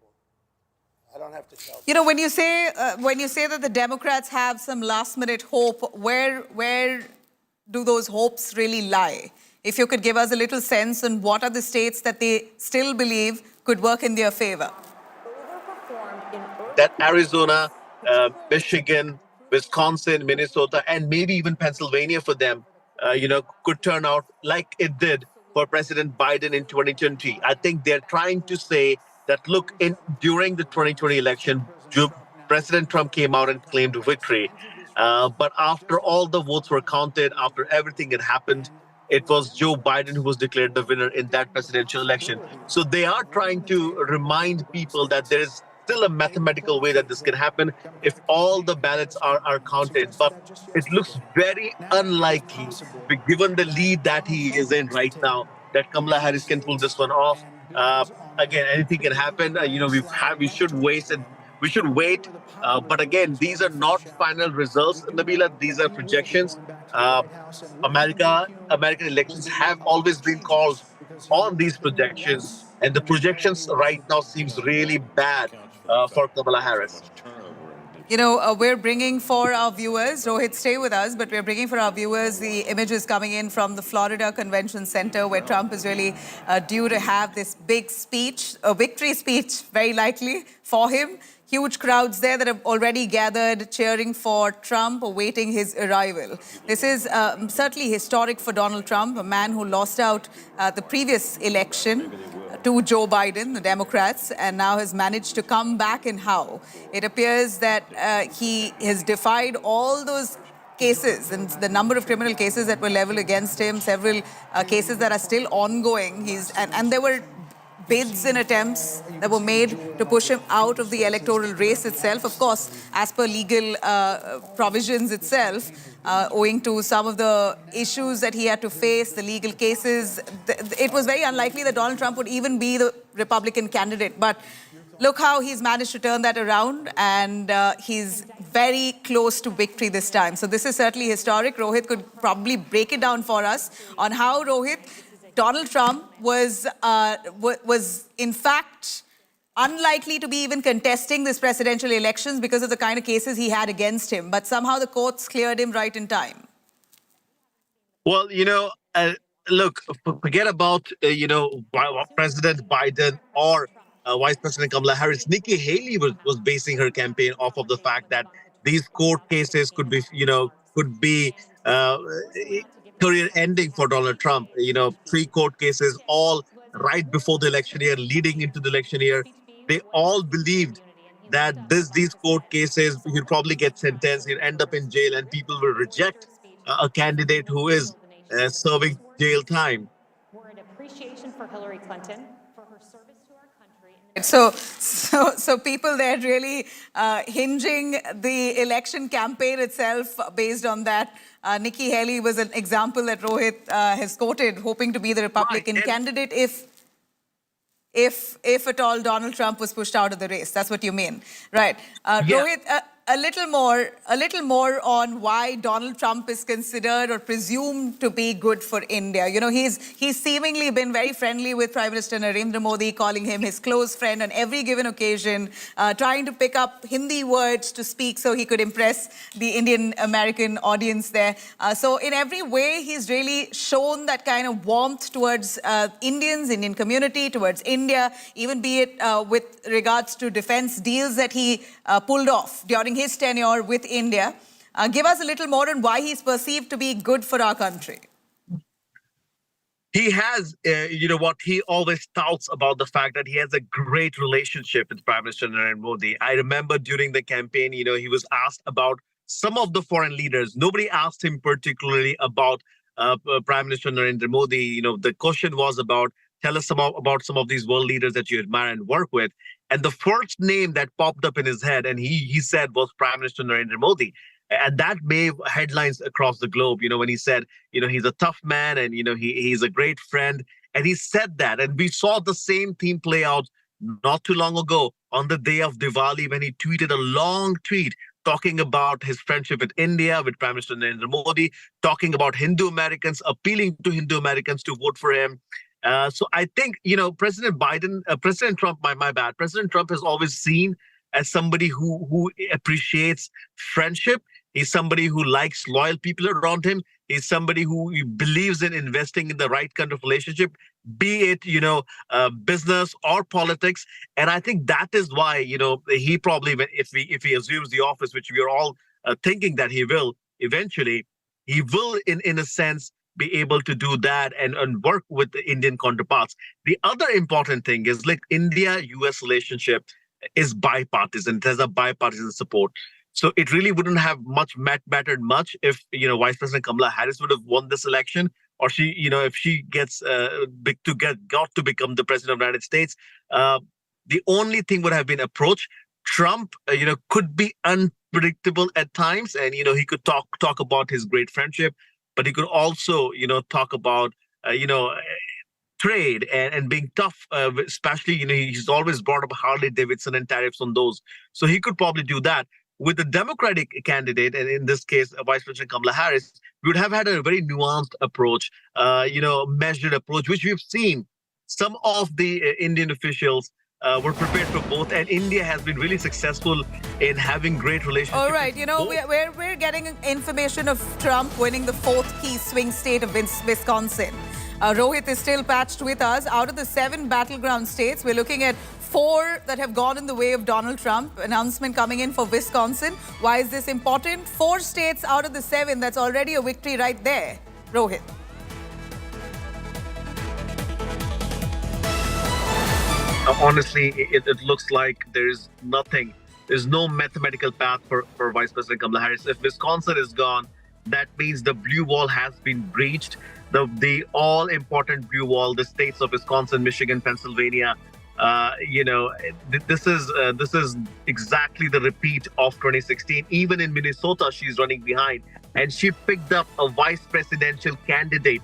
I don't have to tell. When you say that the Democrats have some last-minute hope, where do those hopes really lie? If you could give us a little sense on what are the states that they still believe could work in their favor. That Arizona, Michigan, Wisconsin, Minnesota, and maybe even Pennsylvania for them, could turn out like it did for President Biden in 2020. I think they're trying to say that, look, during the 2020 election, President Trump came out and claimed victory. But after all the votes were counted, after everything had happened, it was Joe Biden who was declared the winner in that presidential election. So they are trying to remind people that there is still a mathematical way that this can happen if all the ballots are counted. But it looks very unlikely, given the lead that he is in right now, that Kamala Harris can pull this one off. Again, anything can happen. We should wait. But again, these are not final results, Nabila. These are projections. American elections have always been called on these projections, and the projections right now seems really bad for Kamala Harris. We're bringing for our viewers, Rohit, stay with us, but we're bringing for our viewers the images coming in from the Florida Convention Center, where Trump is really due to have this big speech, a victory speech, very likely, for him. Huge crowds there that have already gathered cheering for Trump, awaiting his arrival. This is certainly historic for Donald Trump, a man who lost out the previous election to Joe Biden, the Democrats, and now has managed to come back in how. It appears that he has defied all those cases and the number of criminal cases that were leveled against him, several cases that are still ongoing. And there were bids and attempts that were made to push him out of the electoral race itself, of course, as per legal provisions itself, owing to some of the issues that he had to face, the legal cases. It was very unlikely that Donald Trump would even be the Republican candidate. But look how he's managed to turn that around, and he's very close to victory this time. So this is certainly historic. Rohit could probably break it down for us on how, Rohit, Donald Trump was in fact unlikely to be even contesting this presidential elections because of the kind of cases he had against him. But somehow the courts cleared him right in time. Well, look, forget about, President Biden or Vice President Kamala Harris. Nikki Haley was basing her campaign off of the fact that these court cases could be career ending for Donald Trump. 3 court cases, all right before the election year, leading into the election year. They all believed that these court cases, he'll probably get sentenced, he'll end up in jail, and people will reject a candidate who is serving jail time. We're in appreciation for Hillary Clinton for her service to our country. So people there really hinging the election campaign itself based on that. Nikki Haley was an example that Rohit has quoted, hoping to be the Republican candidate if at all Donald Trump was pushed out of the race. That's what you mean, right? Rohit, a little more on why Donald Trump is considered or presumed to be good for India. He's seemingly been very friendly with Prime Minister Narendra Modi, calling him his close friend on every given occasion, trying to pick up Hindi words to speak so he could impress the Indian American audience there. So in every way, he's really shown that kind of warmth towards Indians, Indian community, towards India, even be it with regards to defense deals that he pulled off during his tenure with India. Give us a little more on why he's perceived to be good for our country. He has, he always touts about the fact that he has a great relationship with Prime Minister Narendra Modi. I remember during the campaign, he was asked about some of the foreign leaders. Nobody asked him particularly about Prime Minister Narendra Modi. The question was about, tell us about some of these world leaders that you admire and work with. And the first name that popped up in his head, and he said, was Prime Minister Narendra Modi. And that made headlines across the globe, when he said, he's a tough man and, he's a great friend. And he said that. And we saw the same theme play out not too long ago on the day of Diwali when he tweeted a long tweet talking about his friendship with India, with Prime Minister Narendra Modi, talking about Hindu Americans, appealing to Hindu Americans to vote for him. So I think, President Trump has always seen as somebody who appreciates friendship. He's somebody who likes loyal people around him. He's somebody who believes in investing in the right kind of relationship, be it, business or politics. And I think that is why, he probably, if he assumes the office, which we are all thinking that he will eventually, he will, in a sense, be able to do that and work with the Indian counterparts. The other important thing is, like, India-US relationship is bipartisan. It has a bipartisan support. So it really wouldn't have mattered much if, Vice President Kamala Harris would have won this election, or if she gets got to become the president of the United States. The only thing would have been approach. Trump, could be unpredictable at times, and he could talk about his great friendship. But he could also, talk about, trade and being tough, especially, he's always brought up Harley Davidson and tariffs on those. So he could probably do that. With the Democratic candidate, and in this case, Vice President Kamala Harris, we would have had a very nuanced approach, measured approach, which we've seen. Some of the Indian officials were prepared for both, and India has been really successful in having great relationships. All right, we're getting information of Trump winning the 4th key swing state of Wisconsin. Rohit is still patched with us. Out of the 7 battleground states, we're looking at 4 that have gone in the way of Donald Trump. Announcement coming in for Wisconsin. Why is this important? 4 states out of the 7, that's already a victory right there. Rohit. Honestly, it looks like there's no mathematical path for Vice President Kamala Harris. If Wisconsin is gone, that means the blue wall has been breached. The all-important blue wall, the states of Wisconsin, Michigan, Pennsylvania, this is exactly the repeat of 2016. Even in Minnesota, she's running behind, and she picked up a vice presidential candidate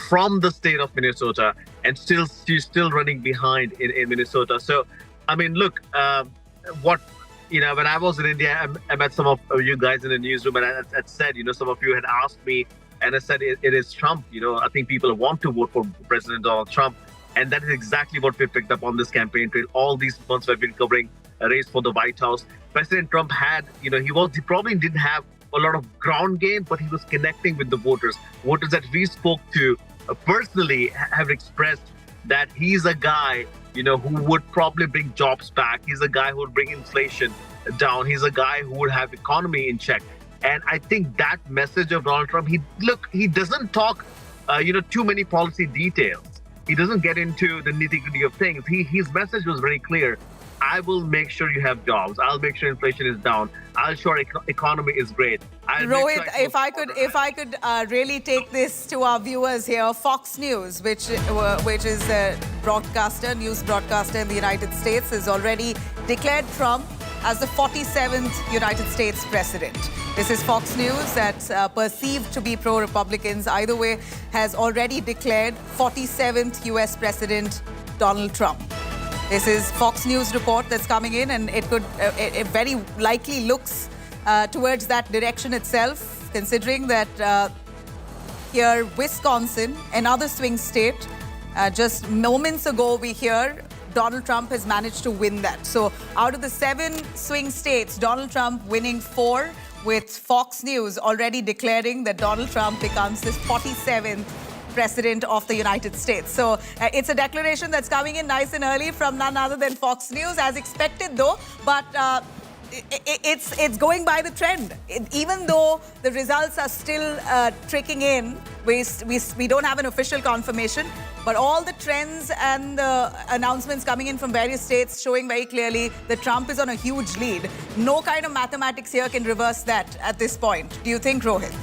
from the state of Minnesota, and she's still running behind in Minnesota. So, I mean, look, when I was in India, I met some of you guys in the newsroom, and I said, some of you had asked me, and I said, it is Trump. I think people want to vote for President Donald Trump. And that is exactly what we picked up on this campaign trail. All these months we've been covering a race for the White House. President Trump had, he probably didn't have a lot of ground game, but he was connecting with the voters. Voters that we spoke to personally have expressed that he's a guy, who would probably bring jobs back. He's a guy who would bring inflation down. He's a guy who would have economy in check. And I think that message of Donald Trump, he doesn't talk, too many policy details. He doesn't get into the nitty-gritty of things. His message was very clear. I will make sure you have jobs. I'll make sure inflation is down. I'll ensure economy is great. Rohit, if I could really take this to our viewers here, Fox News, which is a news broadcaster in the United States, has already declared Trump as the 47th United States president. This is Fox News that's perceived to be pro-Republicans. Either way, has already declared 47th US President Donald Trump. This is Fox News report that's coming in, and it very likely looks towards that direction itself, considering that here, Wisconsin, another swing state, just moments ago we hear Donald Trump has managed to win that. So out of the 7 swing states, Donald Trump winning 4, with Fox News already declaring that Donald Trump becomes the 47th President of the United States. So it's a declaration that's coming in nice and early from none other than Fox News, as expected though, but it's going by the trend. Even though the results are still tricking in, we don't have an official confirmation, but all the trends and the announcements coming in from various states showing very clearly that Trump is on a huge lead. No kind of mathematics here can reverse that at this point. Do you think, Rohit?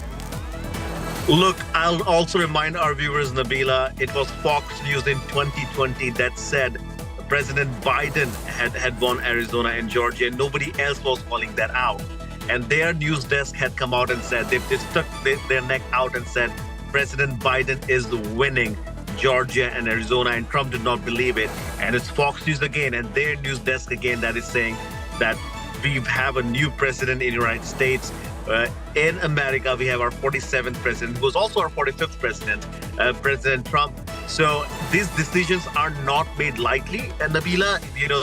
Look, I'll also remind our viewers, Nabila, it was Fox News in 2020 that said President Biden had won Arizona and Georgia, and nobody else was calling that out. And their news desk had come out and said, they stuck their neck out and said, President Biden is winning Georgia and Arizona, and Trump did not believe it. And it's Fox News again, and their news desk again that is saying that we have a new president in the United States. In America, we have our 47th president, who was also our 45th president, President Trump. So these decisions are not made lightly. And Nabila,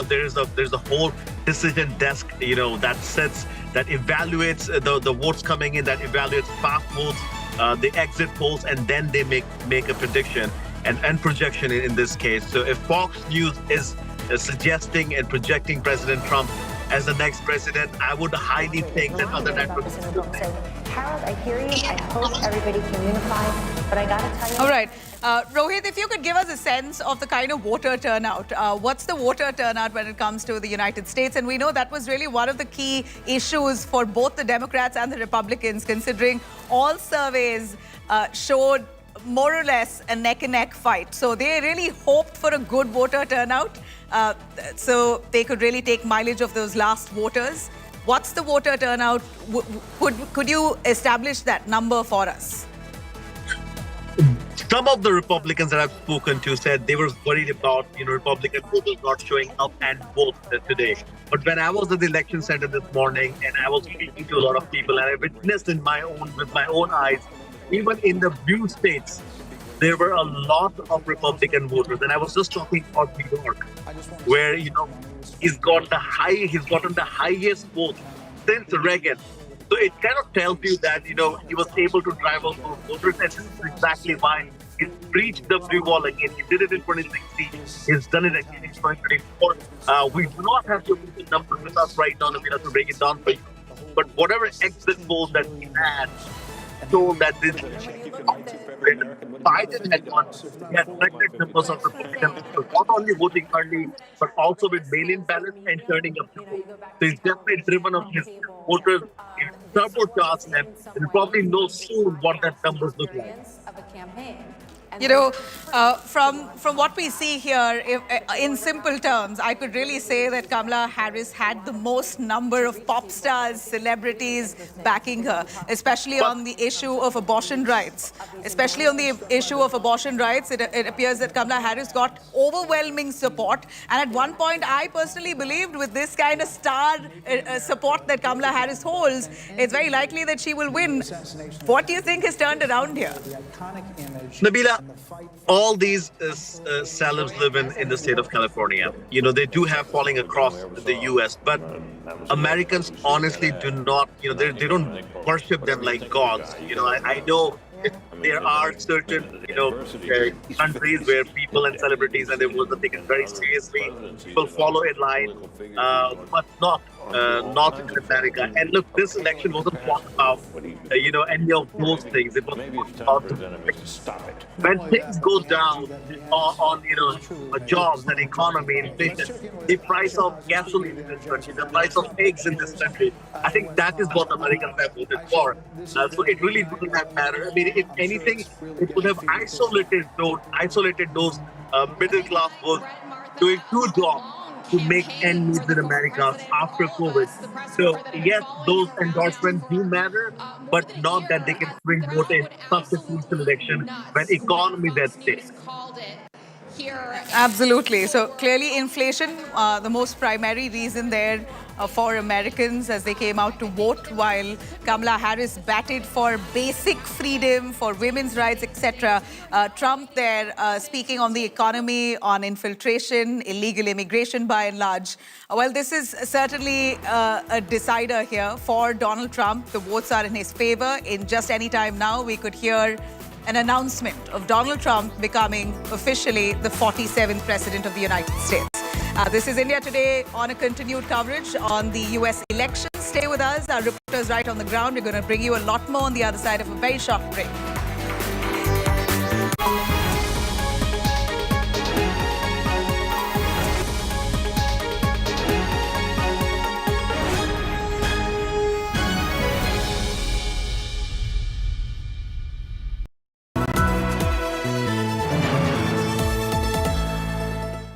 there's a whole decision desk, that evaluates the votes coming in, that evaluates fast votes, the exit polls, and then they make a prediction and projection in this case. So if Fox News is suggesting and projecting President Trump as the next president, I would highly think that other networks will say. Harold, I hear you. I hope everybody can unify, but I gotta tell you. All right. Rohit, if you could give us a sense of the kind of voter turnout. What's the voter turnout when it comes to the United States? And we know that was really one of the key issues for both the Democrats and the Republicans, considering all surveys showed more or less a neck-and-neck fight. So they really hoped for a good voter turnout, so they could really take mileage of those last voters. What's the voter turnout? Could you establish that number for us? Some of the Republicans that I've spoken to said they were worried about, Republican voters not showing up and vote today. But when I was at the election center this morning and I was speaking to a lot of people, and I witnessed with my own eyes, even in the blue states, there were a lot of Republican voters. And I was just talking about New York, where, he's gotten the highest vote since Reagan. So it kind of tells you that, he was able to drive out those voters. And this is exactly why he breached the blue wall again. He did it in 2016. He's done it again in 2024. We do not have the numbers with us right now, to break it down for you. But whatever exit polls that he had, told that this Biden had won, he had record numbers of Republicans, not only voting early, but also with mail-in ballots and turning up to vote. So he's definitely driven up his voters, he's turbocharged them, and probably know soon what that numbers look like. From what we see here, in simple terms, I could really say that Kamala Harris had the most number of pop stars, celebrities backing her, especially on the issue of abortion rights. Especially on the issue of abortion rights, it appears that Kamala Harris got overwhelming support. And at one point, I personally believed with this kind of star support that Kamala Harris holds, it's very likely that she will win. What do you think has turned around here? Nabila, all these celebs live in the state of California. You know, they do have following across the U.S., but Americans honestly do not, you know, they don't worship them like gods. You know, I know there are certain, you know, countries where people and celebrities and they will take it very seriously. People follow in line, but not in America. And look, this election wasn't about, you know, any of those things. It was about when things go down on you know, jobs and economy, inflation, the price of gasoline in this country, the price of eggs in this country. I think that is what Americans have voted for. So it really wouldn't have mattered. I mean, if anything, it would have isolated those middle class votes doing two jobs to make ends meet in America after COVID. So yes, those endorsements do matter, but not that they can swing vote in substitution election when economy is at stake. Absolutely. So clearly inflation, the most primary reason there for Americans as they came out to vote, while Kamala Harris batted for basic freedom, for women's rights, etc. Trump there speaking on the economy, on infiltration, illegal immigration by and large. Well, this is certainly a decider here for Donald Trump. The votes are in his favor. In just any time now, we could hear an announcement of Donald Trump becoming officially the 47th President of the United States. This is India Today on a continued coverage on the US election. Stay with us. Our reporters right on the ground. We're going to bring you a lot more on the other side of a very short break.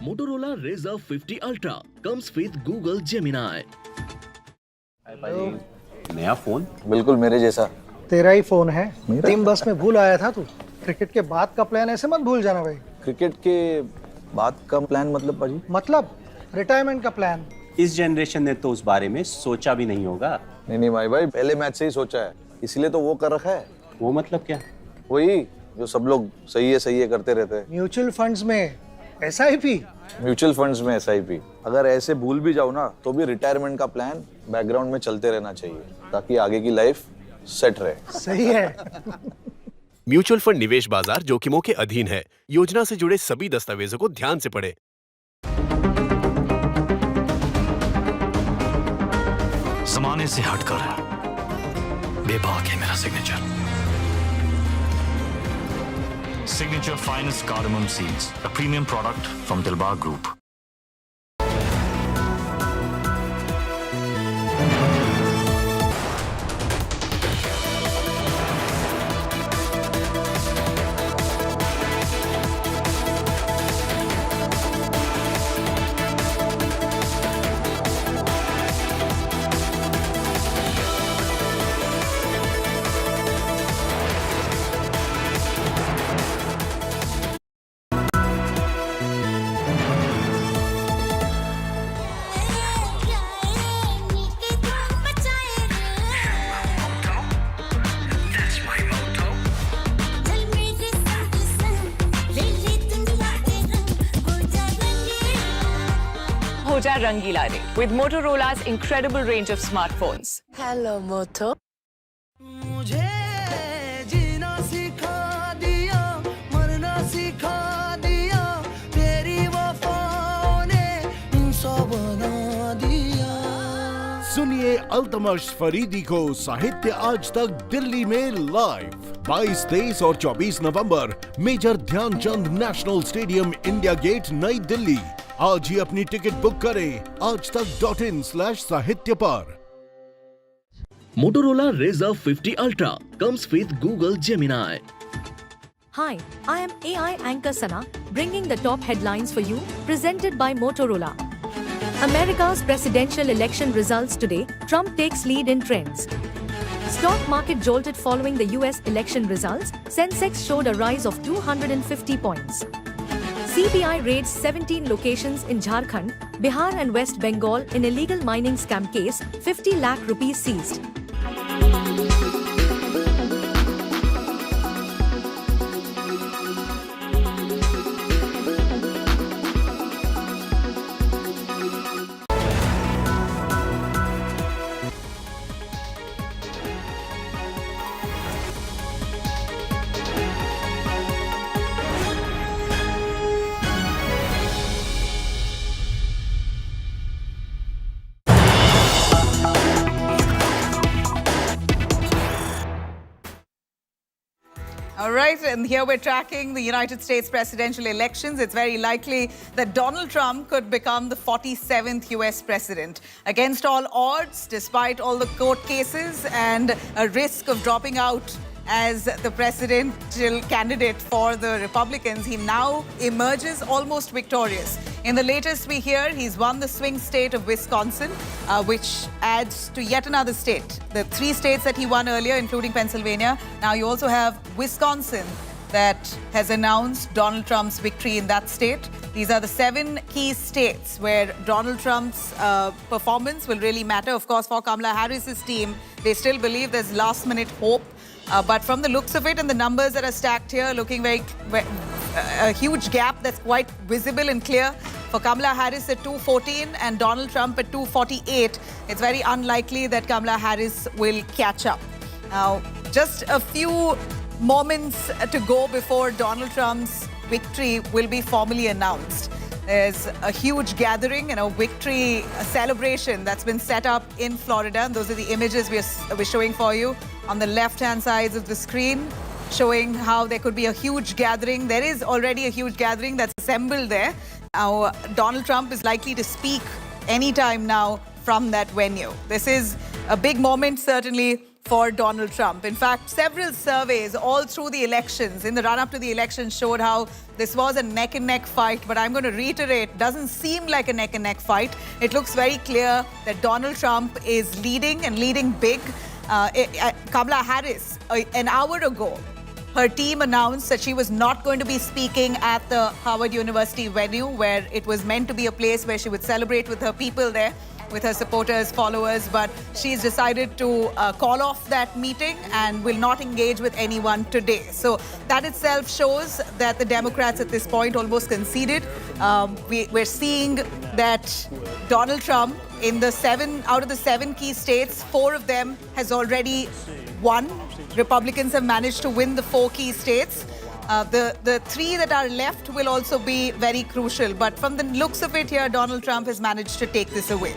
Motorola Razr 50 Ultra comes with Google Gemini. नया phone बिल्कुल मेरे जैसा तेरा ही phone है team बस में भूल आया था तू क्रिकेट के बाद का प्लान ऐसे मत भूल जाना भाई क्रिकेट के बाद का प्लान मतलब पाजी मतलब रिटायरमेंट का प्लान इस जनरेशन ने तो उस बारे में सोचा भी नहीं होगा नहीं भाई पहले मैच से ही सोचा है इसलिए तो वो कर रखा है वो मतलब क्या वही जो सब लोग सही है करते रहते हैं म्यूचुअल फंड्स में एसआईपी म्यूचुअल फंड्स में एसआईपी अगर ऐसे भूल भी जाओ ना तो भी रिटायरमेंट का प्लान बैकग्राउंड में चलते रहना चाहिए ताकि आगे की लाइफ सेट रहे सही है म्यूचुअल फंड निवेश बाजार जोखिमों के अधीन है योजना से जुड़े सभी दस्तावेजों को ध्यान से पढ़ें जमाने से हटकर बेबाक है मेरा signature Signature finest cardamom seeds, a premium product from Dilbar Group. हो जा रंगीला रे with Motorola's incredible range of smartphones. Hello, Moto. मुझे जीना सिखा दिया मरना सिखा दिया तेरी वफाओं ने इंसान बना दिया सुनिए अल्तमश फरीदी को साहित्य आज तक दिल्ली में लाइव 22, 23 और 24 नवंबर major Dhyanchand national stadium India gate नई दिल्ली आज ही अपनी टिकट बुक करें aajtak.in/sahitya पर Motorola Razr 50 Ultra comes with Google Gemini. Hi, I am AI anchor Sana, bringing the top headlines for you, presented by Motorola. America's presidential election results today, Trump takes lead in trends. Stock market jolted following the US election results, Sensex showed a rise of 250 points. CBI raids 17 locations in Jharkhand, Bihar and West Bengal in illegal mining scam case, 50 lakh rupees seized. All right, and here we're tracking the United States presidential elections. It's very likely that Donald Trump could become the 47th US president. Against all odds, despite all the court cases and a risk of dropping out as the presidential candidate for the Republicans, he now emerges almost victorious. In the latest we hear, he's won the swing state of Wisconsin, which adds to yet another state. The 3 states that he won earlier, including Pennsylvania. Now you also have Wisconsin that has announced Donald Trump's victory in that state. These are the 7 key states where Donald Trump's performance will really matter. Of course, for Kamala Harris's team, they still believe there's last-minute hope. But from the looks of it and the numbers that are stacked here, looking a huge gap that's quite visible and clear. For Kamala Harris at 214 and Donald Trump at 248, it's very unlikely that Kamala Harris will catch up. Now, just a few moments to go before Donald Trump's victory will be formally announced. There's a huge gathering and a victory celebration that's been set up in Florida. And those are the images we're showing for you on the left-hand sides of the screen, showing how there could be a huge gathering. There is already a huge gathering that's assembled there. Now, Donald Trump is likely to speak anytime now from that venue. This is a big moment, certainly, for Donald Trump. In fact, several surveys all through the elections, in the run-up to the election, showed how this was a neck-and-neck fight. But I'm going to reiterate, doesn't seem like a neck-and-neck fight. It looks very clear that Donald Trump is leading and leading big. Kamala Harris, an hour ago, her team announced that she was not going to be speaking at the Harvard University venue, where it was meant to be a place where she would celebrate with her people there, with her supporters, followers, but she's decided to call off that meeting and will not engage with anyone today. So that itself shows that the Democrats at this point almost conceded. We're seeing that Donald Trump, in the 7 out of the 7 key states, 4 of them has already won. Republicans have managed to win the 4 key states. The 3 that are left will also be very crucial. But from the looks of it here, Donald Trump has managed to take this away.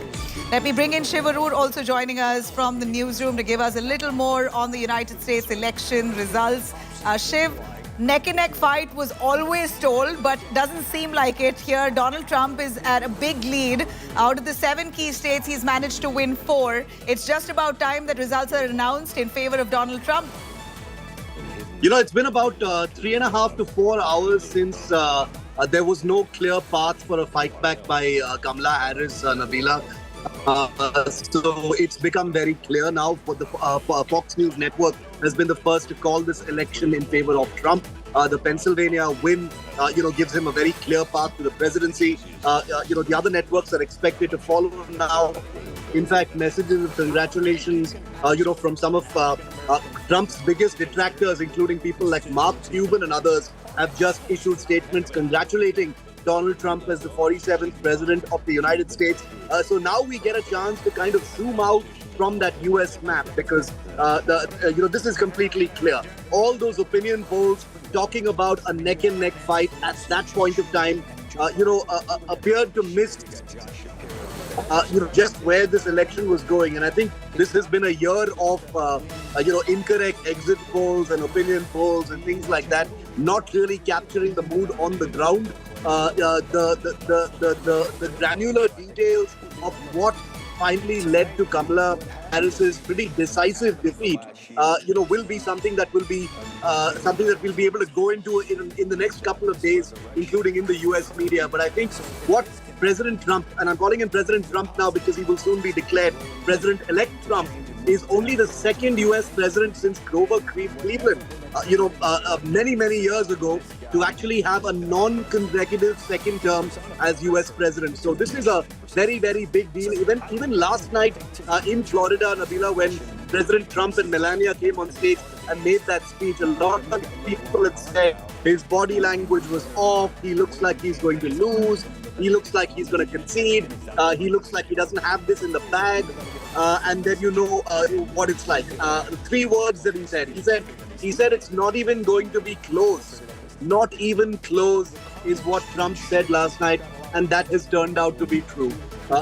Let me bring in Shiv Arur, also joining us from the newsroom to give us a little more on the United States election results. Shiv, neck-and-neck fight was always told, but doesn't seem like it here. Donald Trump is at a big lead. Out of the 7 key states, he's managed to win 4. It's just about time that results are announced in favor of Donald Trump. You know, it's been about 3.5 to 4 hours since there was no clear path for a fight back by Kamala Harris, Nabila. So it's become very clear now. For the Fox News network has been the first to call this election in favor of Trump. The Pennsylvania win, gives him a very clear path to the presidency. The other networks are expected to follow now. In fact, messages of congratulations, from some of Trump's biggest detractors, including people like Mark Cuban and others, have just issued statements congratulating Donald Trump as the 47th president of the United States. So now we get a chance to kind of zoom out from that US map, because this is completely clear. All those opinion polls talking about a neck-and-neck fight at that point of time, appeared to miss just where this election was going. And I think this has been a year of, incorrect exit polls and opinion polls and things like that, not really capturing the mood on the ground. The granular details of what finally led to Kamala Harris's pretty decisive defeat, will be something that will be we'll be able to go into in the next couple of days, including in the US media. But I think what President Trump, and I'm calling him President Trump now because he will soon be declared President-elect Trump, is only the 2nd US president since Grover Cleveland, many years ago, to actually have a non-consecutive 2nd term as US president. So this is a very, very big deal. Even last night in Florida, Nabila, when President Trump and Melania came on stage and made that speech, a lot of people had said his body language was off. He looks like he's going to lose. He looks like he's going to concede. He looks like he doesn't have this in the bag. And then what it's like. 3 words that he said. He said it's not even going to be close. Not even close is what Trump said last night, and that has turned out to be true.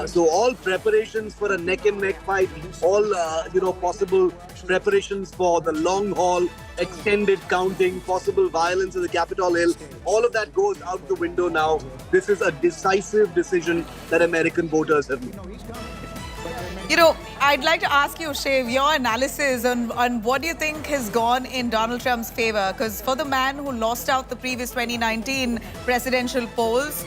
So all preparations for a neck-and-neck fight, all possible preparations for the long haul extended counting, possible violence in the Capitol Hill, all of that goes out the window now. This is a decisive decision that American voters have made. You know, I'd like to ask you, Shiv, your analysis on what do you think has gone in Donald Trump's favor? Because for the man who lost out the previous 2019 presidential polls,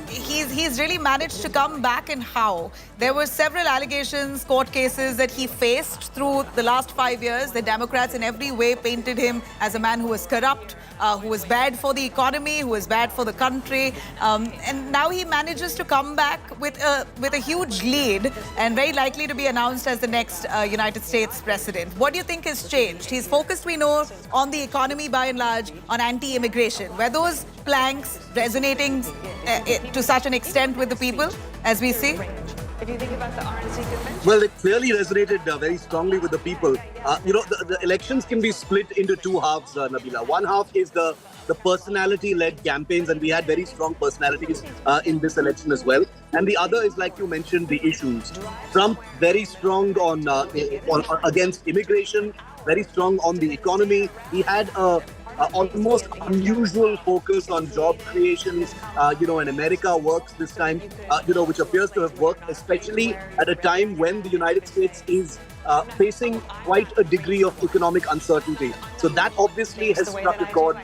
he's really managed to come back, and how? There were several allegations, court cases that he faced through the last 5 years. The Democrats in every way painted him as a man who was corrupt, who was bad for the economy, who was bad for the country. And now he manages to come back with a huge lead and very likely to be announced as the next United States president. What do you think has changed? He's focused, we know, on the economy by and large, on anti-immigration. Were those planks resonating to such an extent with the people, as we see? If you think about the RNC convention. Well, it clearly resonated very strongly with the people. You know, the elections can be split into two halves, Nabila. One half is the personality-led campaigns, and we had very strong personalities in this election as well. And the other is, like you mentioned, the issues. Trump very strong on against immigration, very strong on the economy. He had almost unusual focus on job creations, and America works this time, which appears to have worked, especially at a time when the United States is facing quite a degree of economic uncertainty. So that obviously has struck a chord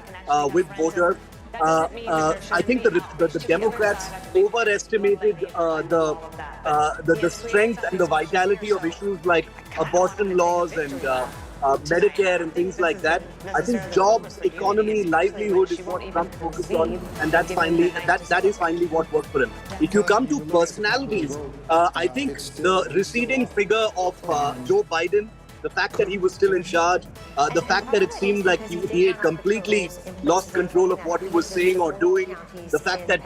with voters. I think the Democrats overestimated the strength and the vitality of issues like abortion laws and Medicare and things like that. I think jobs, economy, livelihood is what Trump focused on, and that is finally what worked for him. If you come to personalities, I think the receding figure of Joe Biden, the fact that he was still in charge, the fact that it seemed like he had completely lost control of what he was saying or doing, the fact that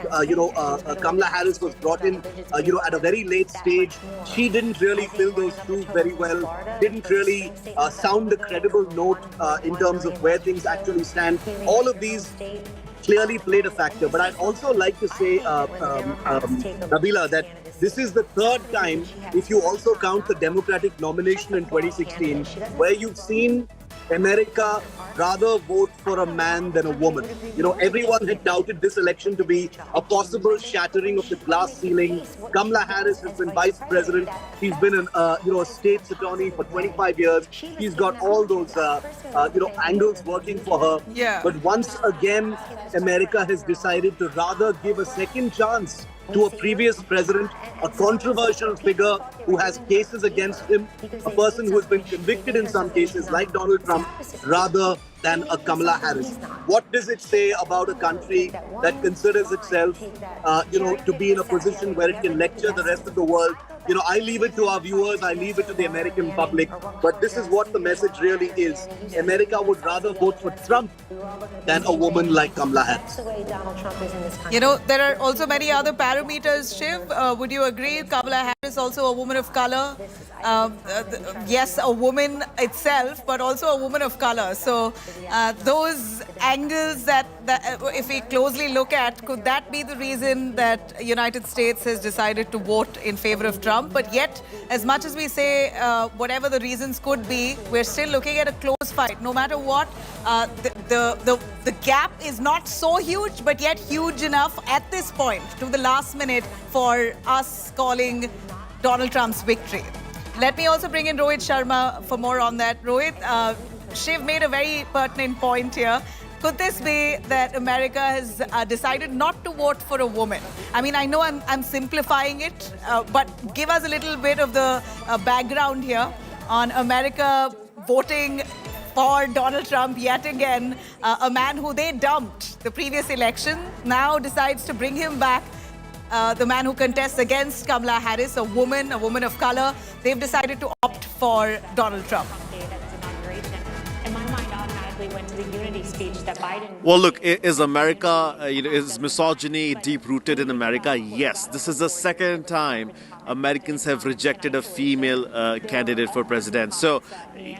Kamala Harris was brought in at a very late stage. She didn't really fill those shoes very well, didn't really sound a credible note in terms of where things actually stand. All of these clearly played a factor. But I'd also like to say, Nabila, that this is the third time, if you also count the Democratic nomination in 2016, where you've seen America rather vote for a man than a woman. Everyone had doubted this election to be a possible shattering of the glass ceiling. Kamala Harris has been vice president. She's been a state's attorney for 25 years. She's got all those angles working for her. Yeah. But once again, America has decided to rather give a second chance to a previous president, a controversial figure who has cases against him, a person who has been convicted in some cases like Donald Trump, rather than a Kamala Harris. What does it say about a country that considers itself, to be in a position where it can lecture the rest of the world? I leave it to our viewers, I leave it to the American public, but this is what the message really is. America would rather vote for Trump than a woman like Kamala Harris. There are also many other parameters, Shiv. Would you agree? Kamala Harris also a woman of color. Yes, a woman itself, but also a woman of color. So those angles that if we closely look at, could that be the reason that United States has decided to vote in favor of Trump? But yet, as much as we say whatever the reasons could be, we're still looking at a close fight. No matter what, the gap is not so huge, but yet huge enough at this point to the last minute for us calling Donald Trump's victory. Let me also bring in Rohit Sharma for more on that. Rohit, Shiv made a very pertinent point here. Could this be that America has decided not to vote for a woman? I mean, I know I'm simplifying it, but give us a little bit of the background here on America voting for Donald Trump yet again, a man who they dumped the previous election, now decides to bring him back. The man who contests against Kamala Harris, a woman of color, they've decided to opt for Donald Trump. In my mind, automatically actually went to the unity speech that Biden... Well, look, is America, is misogyny deep-rooted in America? Yes. This is the second time Americans have rejected a female candidate for president. So,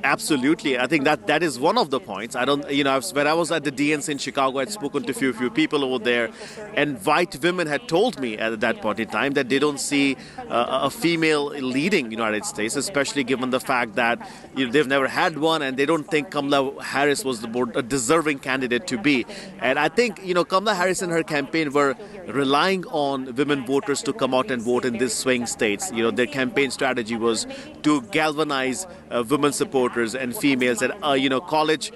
absolutely, I think that is one of the points. I don't, when I was at the DNC in Chicago, I'd spoken to a few people over there, and white women had told me at that point in time that they don't see a female leading United States, especially given the fact that they've never had one, and they don't think Kamala Harris was the more deserving candidate to be. And I think, Kamala Harris and her campaign were relying on women voters to come out and vote in these swing states. Their campaign strategy was to galvanize women supporters and females and, college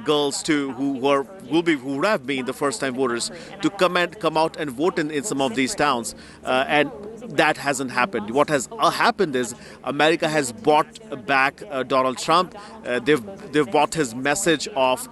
girls too, who would have been the first-time voters, to come out and vote in some of these towns, and that hasn't happened. What has happened is America has bought back Donald Trump. They've bought his message of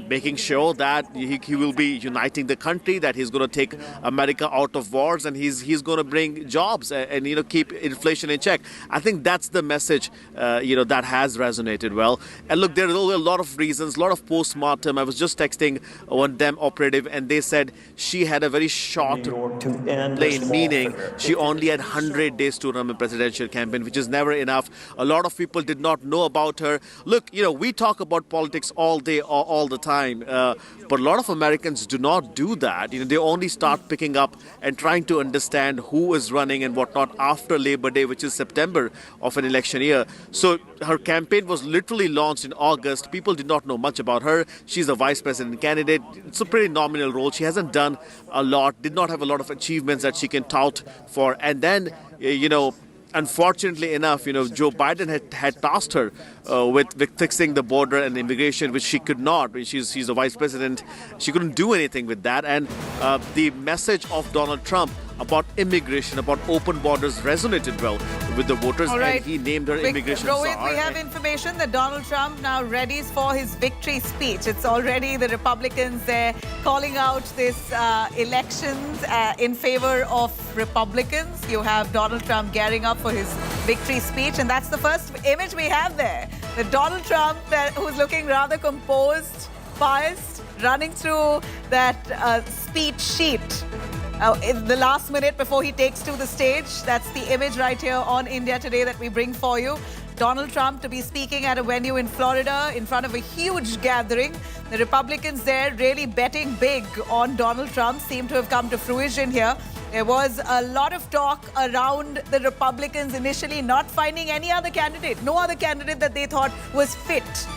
making sure that he will be uniting the country, that he's going to take America out of wars, and he's going to bring jobs and keep inflation in check. I think that's the message that has resonated well. And look, there are a lot of reasons, a lot of post-mortem. I was just texting one Dem operative, and they said she had a very short plane, meaning she only had 100 days to run a presidential campaign, which is never enough. A lot of people did not know about her. Look, we talk about politics all day, all the time, but a lot of Americans do not do that. They only start picking up and trying to understand who is running and whatnot after Labor Day, which is September of an election year. So her campaign was literally launched in August. People did not know much about her. She's a vice president candidate. It's a pretty nominal role. She hasn't done a lot, did not have a lot of achievements that she can tout for. And then, unfortunately enough, Joe Biden had tasked her with fixing the border and immigration, which she could not. She's a vice president. She couldn't do anything with that. And the message of Donald Trump about immigration, about open borders, resonated well with the voters, and he named her immigration czar. Rohit, we have information that Donald Trump now readies for his victory speech. It's already the Republicans there calling out this elections in favor of Republicans. You have Donald Trump gearing up for his victory speech, and that's the first image we have there. The Donald Trump who's looking rather composed, poised, running through that speech sheet. In the last minute before he takes to the stage. That's the image right here on India Today that we bring for you. Donald Trump to be speaking at a venue in Florida in front of a huge gathering. The Republicans there really betting big on Donald Trump seem to have come to fruition here. There was a lot of talk around the Republicans initially not finding any other candidate, no other candidate that they thought was fit.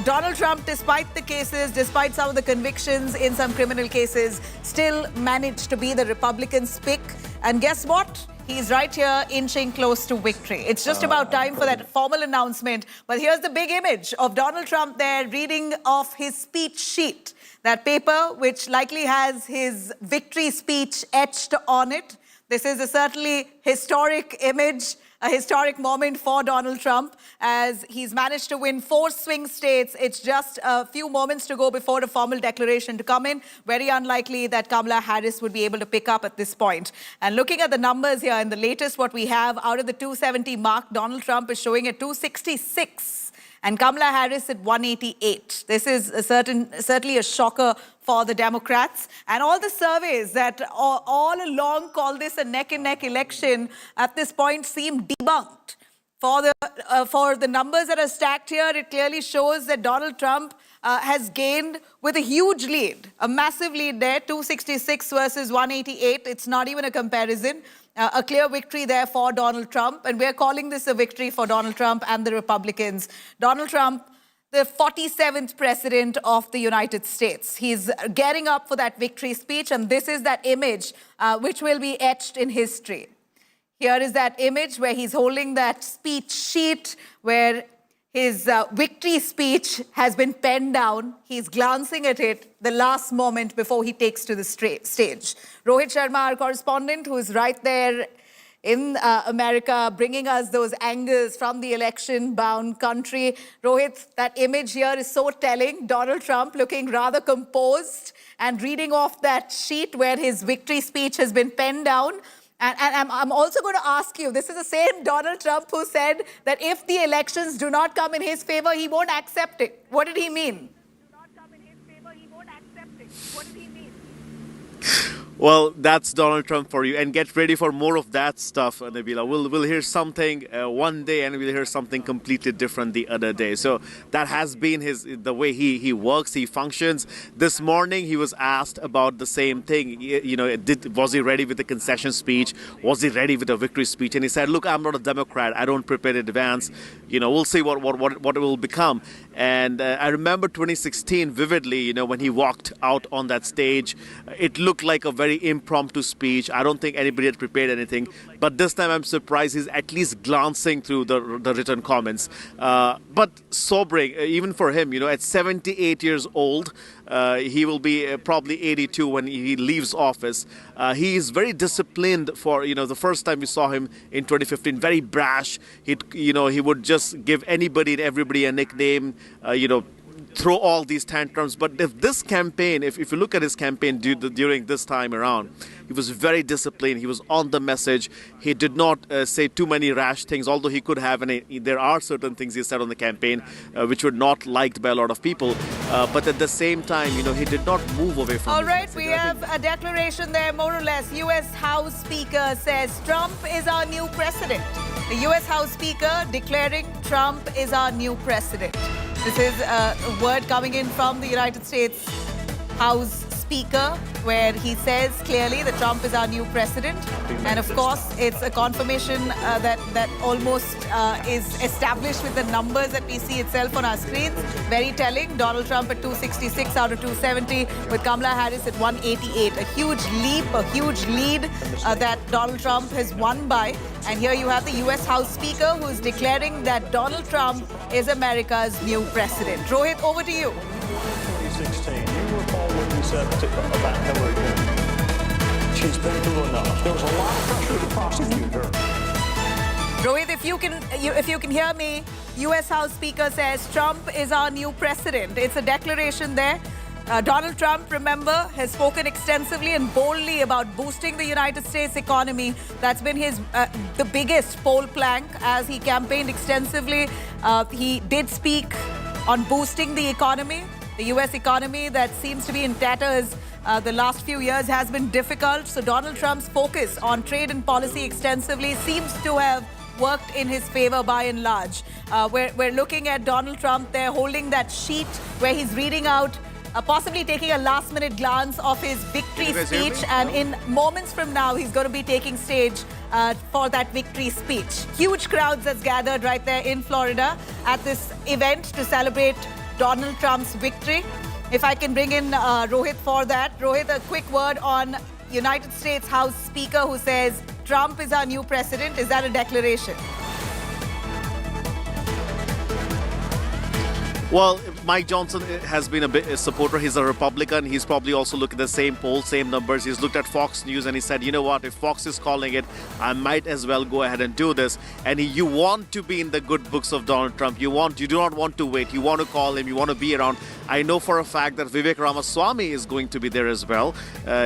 Donald Trump, despite the cases, despite some of the convictions in some criminal cases, still managed to be the Republicans' pick. And guess what? He's right here inching close to victory. It's just about time for that formal announcement. But here's the big image of Donald Trump there reading off his speech sheet. That paper, which likely has his victory speech etched on it. This is a certainly historic image, a historic moment for Donald Trump as he's managed to win 4 swing states. It's just a few moments to go before the formal declaration to come in. Very unlikely that Kamala Harris would be able to pick up at this point. And looking at the numbers here, in the latest what we have, out of the 270 mark, Donald Trump is showing at 266. And Kamala Harris at 188. This is certainly a shocker for the Democrats. And all the surveys that all along call this a neck-and-neck election at this point seem debunked. For the numbers that are stacked here, it clearly shows that Donald Trump has gained with a huge lead, a massive lead there, 266 versus 188. It's not even a comparison. A clear victory there for Donald Trump. And we're calling this a victory for Donald Trump and the Republicans. Donald Trump, the 47th president of the United States. He's getting up for that victory speech. And this is that image which will be etched in history. Here is that image where he's holding that speech sheet where his victory speech has been penned down. He's glancing at it the last moment before he takes to the stage. Rohit Sharma, our correspondent, who is right there in America, bringing us those angles from the election-bound country. Rohit, that image here is so telling. Donald Trump looking rather composed and reading off that sheet where his victory speech has been penned down. And I'm also going to ask you, this is the same Donald Trump who said that if the elections do not come in his favor, he won't accept it. What did he mean? Well, that's Donald Trump for you. And get ready for more of that stuff, Nabila. We'll hear something one day and we'll hear something completely different the other day. So that has been the way he works, he functions. This morning he was asked about the same thing. Was he ready with the concession speech? Was he ready with a victory speech? And he said, look, I'm not a Democrat. I don't prepare in advance. We'll see what it will become. And I remember 2016 vividly, when he walked out on that stage, it looked like a very impromptu speech. I don't think anybody had prepared anything. But this time I'm surprised he's at least glancing through the written comments. But sobering, even for him, at 78 years old, he will be probably 82 when he leaves office. He is very disciplined for, the first time we saw him in 2015, very brash. He would just give anybody and everybody a nickname, throw all these tantrums. But if this campaign, if you look at his campaign during this time around, he was very disciplined. He was on the message. He did not say too many rash things, although he could have. And there are certain things he said on the campaign which were not liked by a lot of people. But at the same time, he did not move away from All right, we have a declaration there, more or less. U.S. House Speaker says Trump is our new president. The U.S. House Speaker declaring Trump is our new president. This is a word coming in from the United States House Speaker, where he says clearly that Trump is our new president. And of course, it's a confirmation that almost is established with the numbers that we see itself on our screens. Very telling. Donald Trump at 266 out of 270, with Kamala Harris at 188. A huge leap, a huge lead that Donald Trump has won by. And here you have the U.S. House Speaker who is declaring that Donald Trump is America's new president. Rohit, over to you. 2016, you recall what you said about Hillary Clinton. She's been through enough. There was a lot of pressure to prosecute her. Rohit, if you can hear me, U.S. House Speaker says Trump is our new president. It's a declaration there. Donald Trump, remember, has spoken extensively and boldly about boosting the United States economy. That's been his the biggest poll plank as he campaigned extensively. He did speak on boosting the economy. The U.S. economy that seems to be in tatters the last few years has been difficult. So Donald Trump's focus on trade and policy extensively seems to have worked in his favor by and large. We're looking at Donald Trump there holding that sheet where he's reading out, possibly taking a last-minute glance of his victory speech. And in moments from now, he's going to be taking stage for that victory speech. Huge crowds that's gathered right there in Florida at this event to celebrate Donald Trump's victory. If I can bring in Rohit for that. Rohit, a quick word on United States House Speaker who says Trump is our new president. Is that a declaration? Well, Mike Johnson has been a supporter. He's a Republican. He's probably also looked at the same polls, same numbers. He's looked at Fox News and he said, you know what, if Fox is calling it, I might as well go ahead and do this. And you want to be in the good books of Donald Trump. You do not want to wait. You want to call him. You want to be around. I know for a fact that Vivek Ramaswamy is going to be there as well.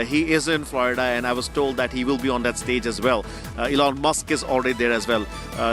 He is in Florida and I was told that he will be on that stage as well. Elon Musk is already there as well.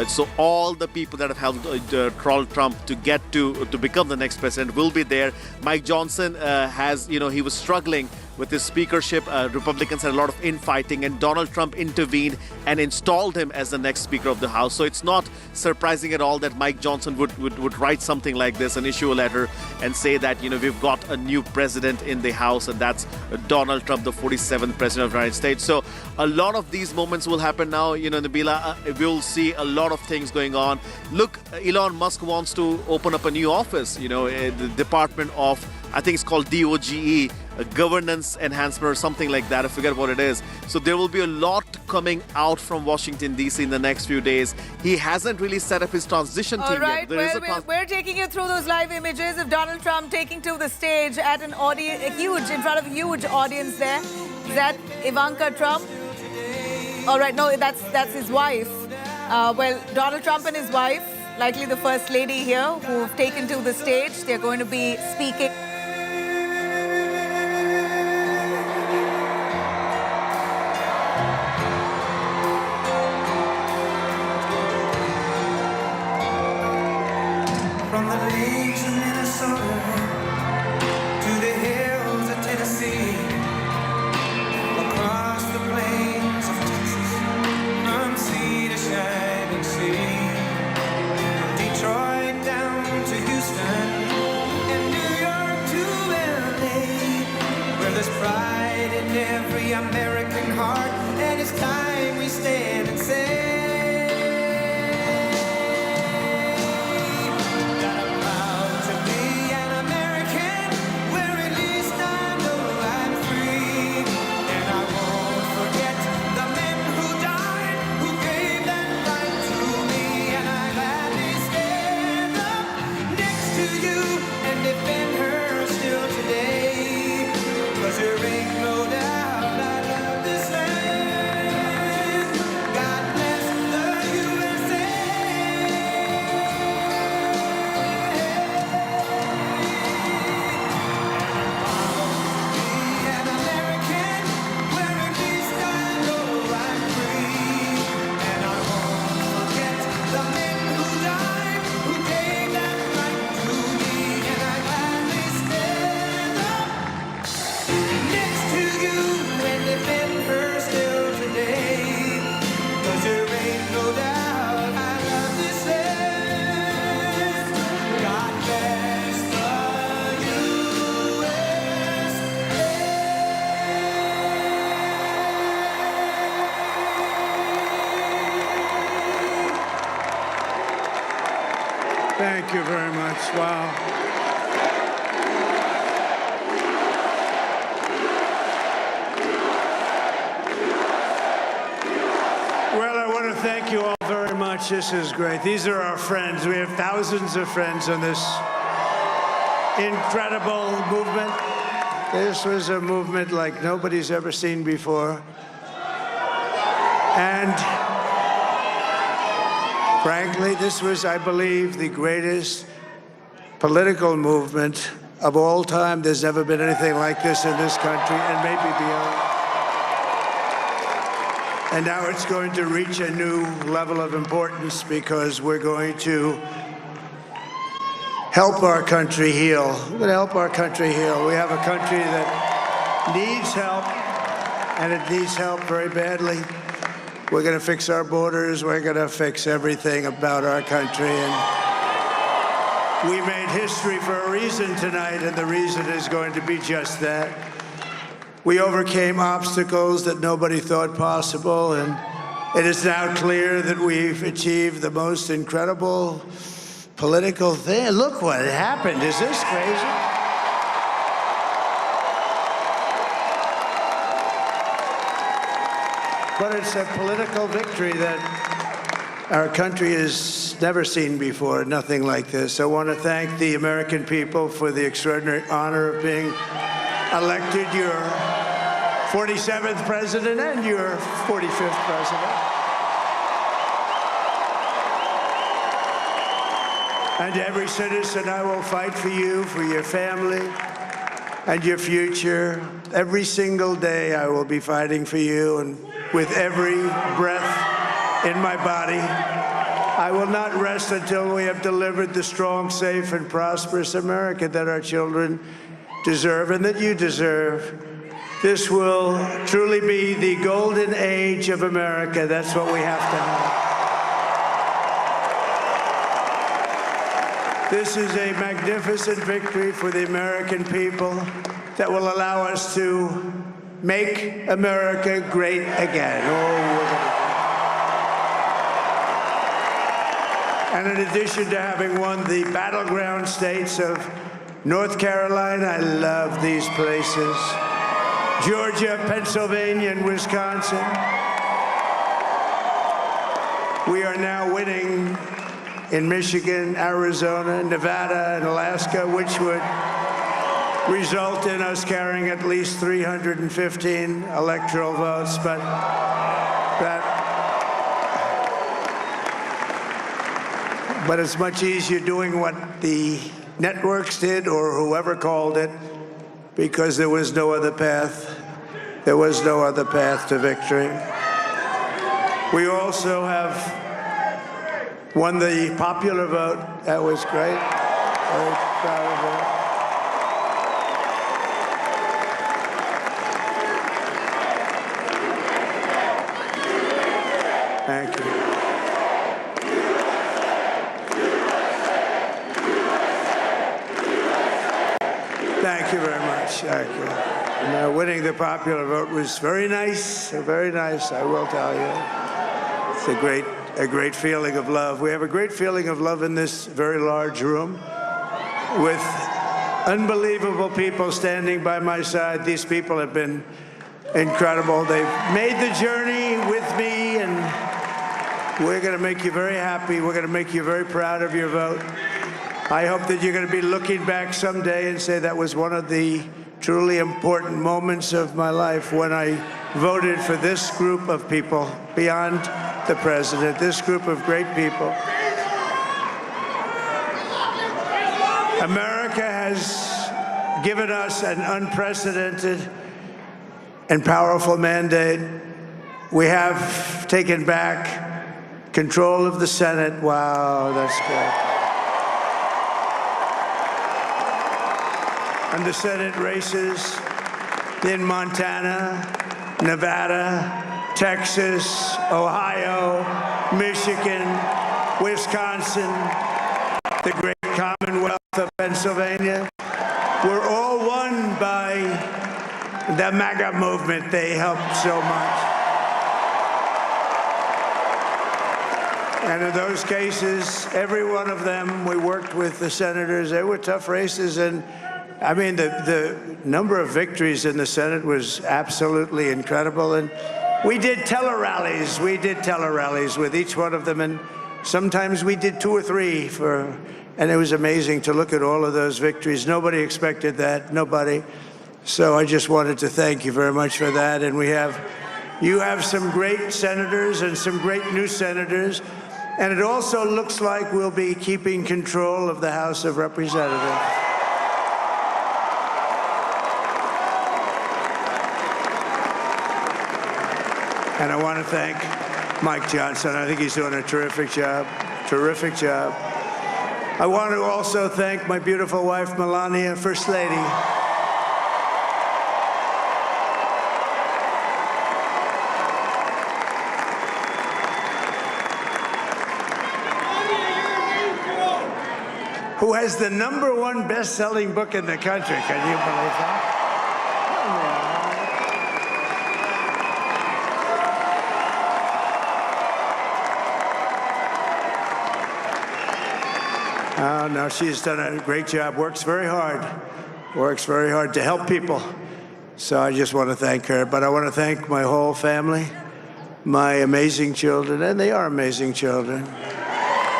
So all the people that have helped Donald Trump to get to become the next president will be there. Mike Johnson he was struggling with his speakership. Republicans had a lot of infighting and Donald Trump intervened and installed him as the next Speaker of the House. So it's not surprising at all that Mike Johnson would write something like this and issue a letter and say that, we've got a new president in the House and that's Donald Trump, the 47th president of the United States. So a lot of these moments will happen now. Nabila, we'll see a lot of things going on. Look, Elon Musk wants to open up a new office, the Department of, I think it's called DOGE, governance enhancement or something like that. I forget what it is. So there will be a lot coming out from Washington, D.C. in the next few days. He hasn't really set up his transition team yet. We're taking you through those live images of Donald Trump taking to the stage at an audience, in front of a huge audience there. Is that Ivanka Trump? All right, no, that's his wife. Donald Trump and his wife, likely the First Lady here, who've taken to the stage. They're going to be speaking. every American heart, and it's time we stand and say that I'm proud to be an American, where at least I know I'm free, and I won't forget the men who died, who gave that right to me, and I gladly stand up next to you and defend her still today. 'Cause there ain't no doubt I love this land. God bless the USA. Be an American, where at least I know I'm free, and I won't forget the men who died, who gave that right to me, and I gladly stand up next to you and defend her still today. 'Cause there ain't no doubt I love this land. God bless the Thank you very much. Wow. Well, I want to thank you all very much. This is great. These are our friends. We have thousands of friends on this incredible movement. This was a movement like nobody's ever seen before. And frankly, this was, I believe, the greatest political movement of all time. There's never been anything like this in this country, and maybe beyond. And now it's going to reach a new level of importance because we're going to help our country heal. We're going to help our country heal. We have a country that needs help, and it needs help very badly. We're going to fix our borders. We're going to fix everything about our country. And we made history for a reason tonight, and the reason is going to be just that. We overcame obstacles that nobody thought possible, and it is now clear that we've achieved the most incredible political thing. Look what happened. Is this crazy? But it's a political victory that our country has never seen before, nothing like this. I want to thank the American people for the extraordinary honor of being elected your 47th president and your 45th president. And every citizen, I will fight for you, for your family, and your future. Every single day, I will be fighting for you, and with every breath in my body, I will not rest until we have delivered the strong, safe, and prosperous America that our children deserve and that you deserve. This will truly be the golden age of America. That's what we have to have. This is a magnificent victory for the American people that will allow us to make America great again. And in addition to having won the battleground states of North Carolina, I love these places, Georgia, Pennsylvania, and Wisconsin, we are now winning in Michigan, Arizona, Nevada, and Alaska, which would result in us carrying at least 315 electoral votes, but it's much easier doing what the networks did or whoever called it, because there was no other path. There was no other path to victory. We also have won the popular vote. That was great. Very proud of that. Thank you. Thank you very much. Thank you. And winning the popular vote was very nice, very nice, I will tell you. It's a great feeling of love. We have a great feeling of love in this very large room with unbelievable people standing by my side. These people have been incredible. They've made the journey with me, and we're going to make you very happy. We're going to make you very proud of your vote. I hope that you're going to be looking back someday and say that was one of the truly important moments of my life when I voted for this group of people beyond the president, this group of great people. America has given us an unprecedented and powerful mandate. We have taken back control of the Senate. Wow, that's good. And the Senate races in Montana, Nevada, Texas, Ohio, Michigan, Wisconsin, the great Commonwealth of Pennsylvania, were all won by the MAGA movement. They helped so much. And in those cases, every one of them, we worked with the senators. They were tough races, and I mean, the number of victories in the Senate was absolutely incredible. And we did tele-rallies. We did tele-rallies with each one of them. And sometimes we did 2 or 3 and it was amazing to look at all of those victories. Nobody expected that, nobody. So I just wanted to thank you very much for that. And you have some great senators and some great new senators. And it also looks like we'll be keeping control of the House of Representatives. And I want to thank Mike Johnson. I think he's doing a terrific job, terrific job. I want to also thank my beautiful wife, Melania, First Lady. Who has the #1 best-selling book in the country. Can you believe that? Oh, no, she's done a great job, works very hard to help people. So I just want to thank her. But I want to thank my whole family, my amazing children, and they are amazing children.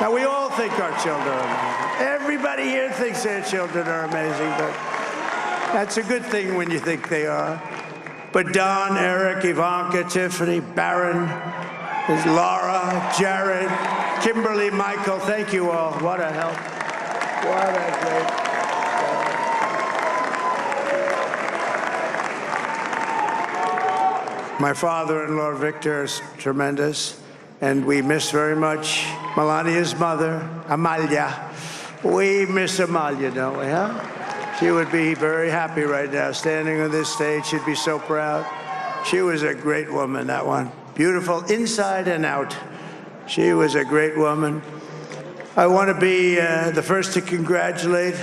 Now, we all think our children are amazing. Everybody here thinks their children are amazing, but that's a good thing when you think they are. But Don, Eric, Ivanka, Tiffany, Barron, Laura, Jared, Kimberly, Michael, thank you all. What a help. What a great help. My father-in-law, Victor, is tremendous, and we miss very much Melania's mother, Amalia. We miss Amalia, don't we, huh? She would be very happy right now, standing on this stage. She'd be so proud. She was a great woman, that one. Beautiful inside and out. She was a great woman. I want to be the first to congratulate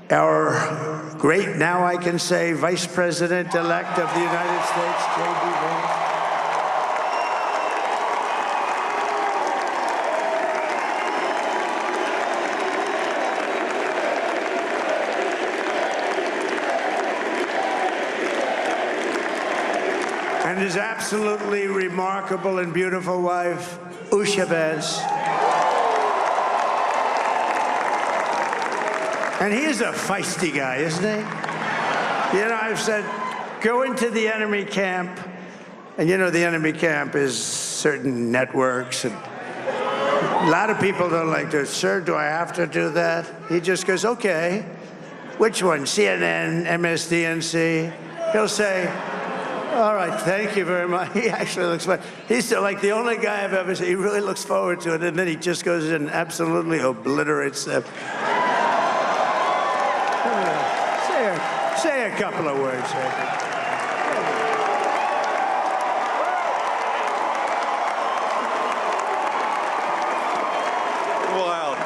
our great, now I can say, Vice President-elect of the United States, J.D. Vance. And his absolutely remarkable and beautiful wife, Usha Vance. And he is a feisty guy, isn't he? You know, I've said, go into the enemy camp. And you know, the enemy camp is certain networks. And a lot of people don't like to, sir, do I have to do that? He just goes, okay. Which one? CNN, MSDNC? He'll say, all right, thank you very much. He actually looks fine. He's like the only guy I've ever seen. He really looks forward to it, and then he just goes in and absolutely obliterates them. Say a couple of words. Wild.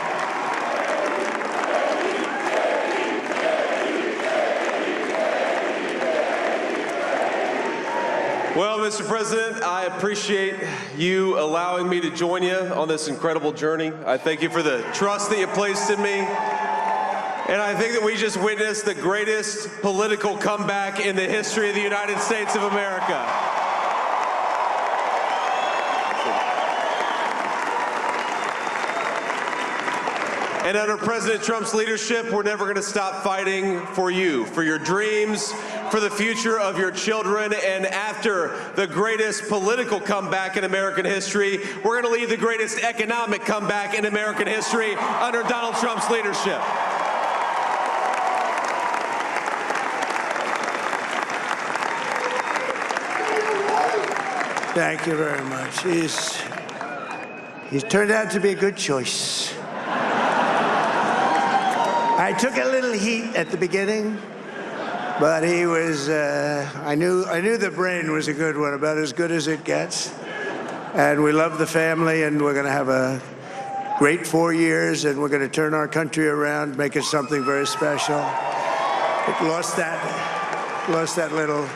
Mr. President. I appreciate you allowing me to join you on this incredible journey. I thank you for the trust that you placed in me. And I think that we just witnessed the greatest political comeback in the history of the United States of America. And under President Trump's leadership, we're never going to stop fighting for you, for your dreams, for the future of your children. And after the greatest political comeback in American history, we're going to lead the greatest economic comeback in American history under Donald Trump's leadership. Thank you very much. He's turned out to be a good choice. I took a little heat at the beginning, but he was, I knew the brain was a good one, about as good as it gets. And we love the family, and we're going to have a great 4 years, and we're going to turn our country around, make it something very special. It lost that little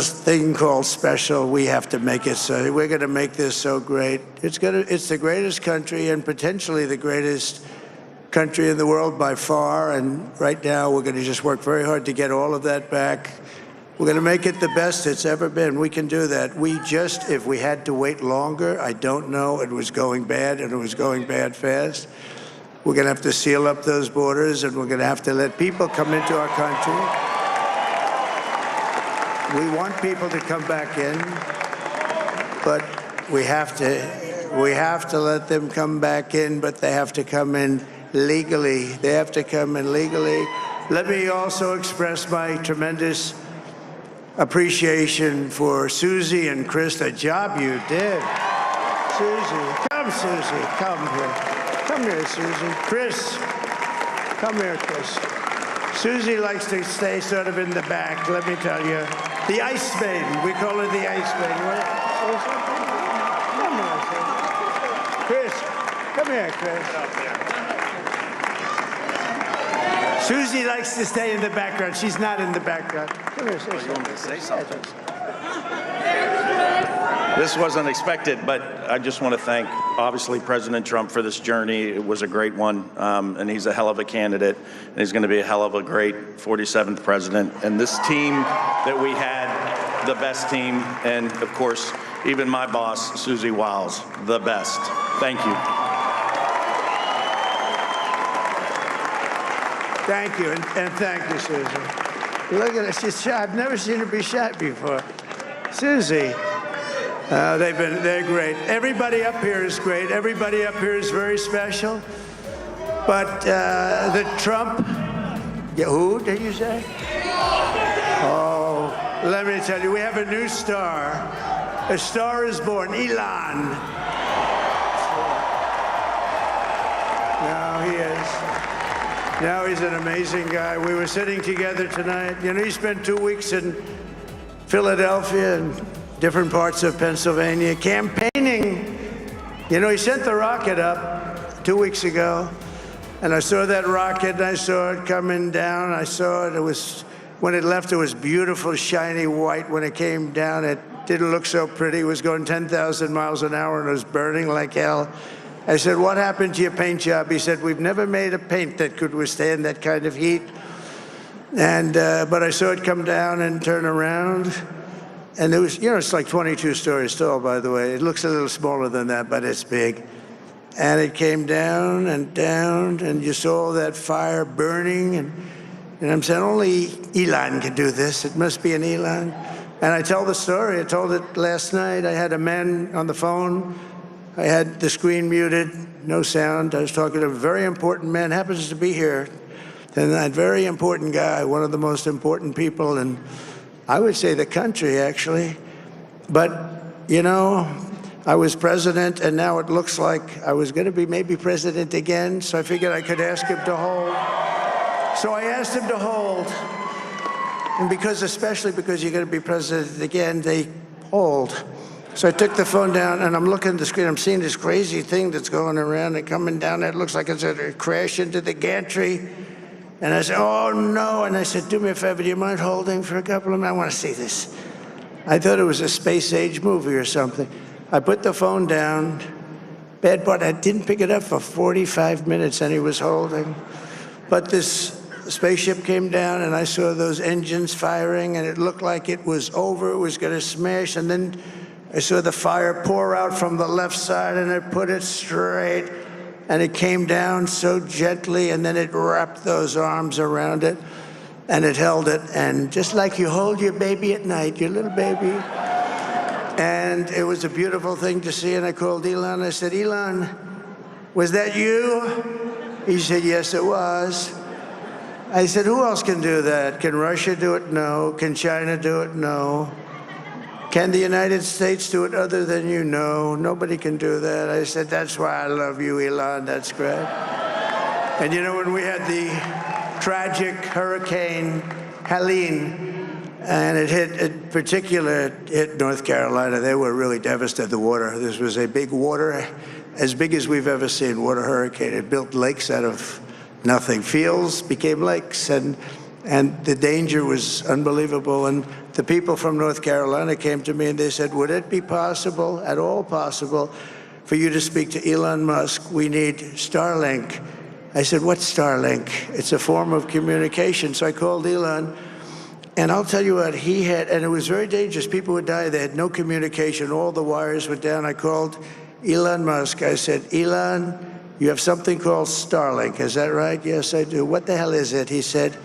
thing called special. We have to make it so. We're going to make this so great. It's the greatest country and potentially the greatest country in the world by far. And right now, we're going to just work very hard to get all of that back. We're going to make it the best it's ever been. We can do that. If we had to wait longer, I don't know. It was going bad, and it was going bad fast. We're going to have to seal up those borders, and we're going to have to let people come into our country. We want people to come back in, but we have to let them come back in, but they have to come in legally. They have to come in legally. Let me also express my tremendous appreciation for Susie and Chris, the job you did. Susie, come here. Come here, Susie. Chris, come here, Chris. Susie likes to stay sort of in the back, let me tell you. The Ice Maiden, we call her the Ice Maiden. Come here, Chris. Come here, Chris. Susie likes to stay in the background. She's not in the background. Come here, say something. Say something. This wasn't expected, but I just want to thank, obviously, President Trump for this journey. It was a great one, and he's a hell of a candidate, and he's going to be a hell of a great 47th president. And this team that we had, the best team, and, of course, even my boss, Susie Wiles, the best. Thank you. Thank you, and thank you, Susie. Look at her, she's shy. I've never seen her be shy before. Susie. They're great. Everybody up here is great. Everybody up here is very special. But the Trump, who did you say? Oh, let me tell you, we have a new star. A star is born, Elon. Now he is. Now he's an amazing guy. We were sitting together tonight. You know, he spent 2 weeks in Philadelphia and different parts of Pennsylvania campaigning. You know, he sent the rocket up 2 weeks ago, and I saw that rocket, and I saw it coming down. I saw it. When it left, it was beautiful, shiny white. When it came down, it didn't look so pretty. It was going 10,000 miles an hour, and it was burning like hell. I said, what happened to your paint job? He said, we've never made a paint that could withstand that kind of heat. And but I saw it come down and turn around. And it was, you know, it's like 22 stories tall, by the way. It looks a little smaller than that, but it's big. And it came down, and you saw that fire burning. And I'm saying, only Elon can do this. It must be an Elon. And I tell the story. I told it last night. I had a man on the phone. I had the screen muted, no sound. I was talking to a very important man, happens to be here. And that very important guy, one of the most important people in, I would say, the country, actually. But, you know, I was president, and now it looks like I was going to be maybe president again, so I figured I could ask him to hold. So I asked him to hold. And especially because you're going to be president again, they hold. So I took the phone down, and I'm looking at the screen. I'm seeing this crazy thing that's going around and coming down. It looks like it's going to crash into the gantry. And I said, oh, no. And I said, do me a favor, do you mind holding for a couple of minutes? I want to see this. I thought it was a space-age movie or something. I put the phone down. Bad part, I didn't pick it up for 45 minutes, and he was holding. But this spaceship came down, and I saw those engines firing, and it looked like it was over. It was going to smash. And then I saw the fire pour out from the left side, and it put it straight. And it came down so gently, and then it wrapped those arms around it, and it held it. And just like you hold your baby at night, your little baby. And it was a beautiful thing to see. And I called Elon. I said, Elon, was that you? He said, yes, it was. I said, who else can do that? Can Russia do it? No. Can China do it? No. Can the United States do it other than you? No. Nobody can do that. I said, that's why I love you, Elon. That's great. And you know, when we had the tragic Hurricane Helene, and it hit North Carolina, they were really devastated. The water, this was a big water, as big as we've ever seen, water hurricane. It built lakes out of nothing. Fields became lakes, and the danger was unbelievable. And the people from North Carolina came to me and they said, would it be possible, at all possible, for you to speak to Elon Musk? We need Starlink. I said, what's Starlink? It's a form of communication. So I called Elon, and I'll tell you what, he had, and it was very dangerous. People would die. They had no communication. All the wires were down. I called Elon Musk. I said, Elon, you have something called Starlink. Is that right? Yes, I do. What the hell is it? He said,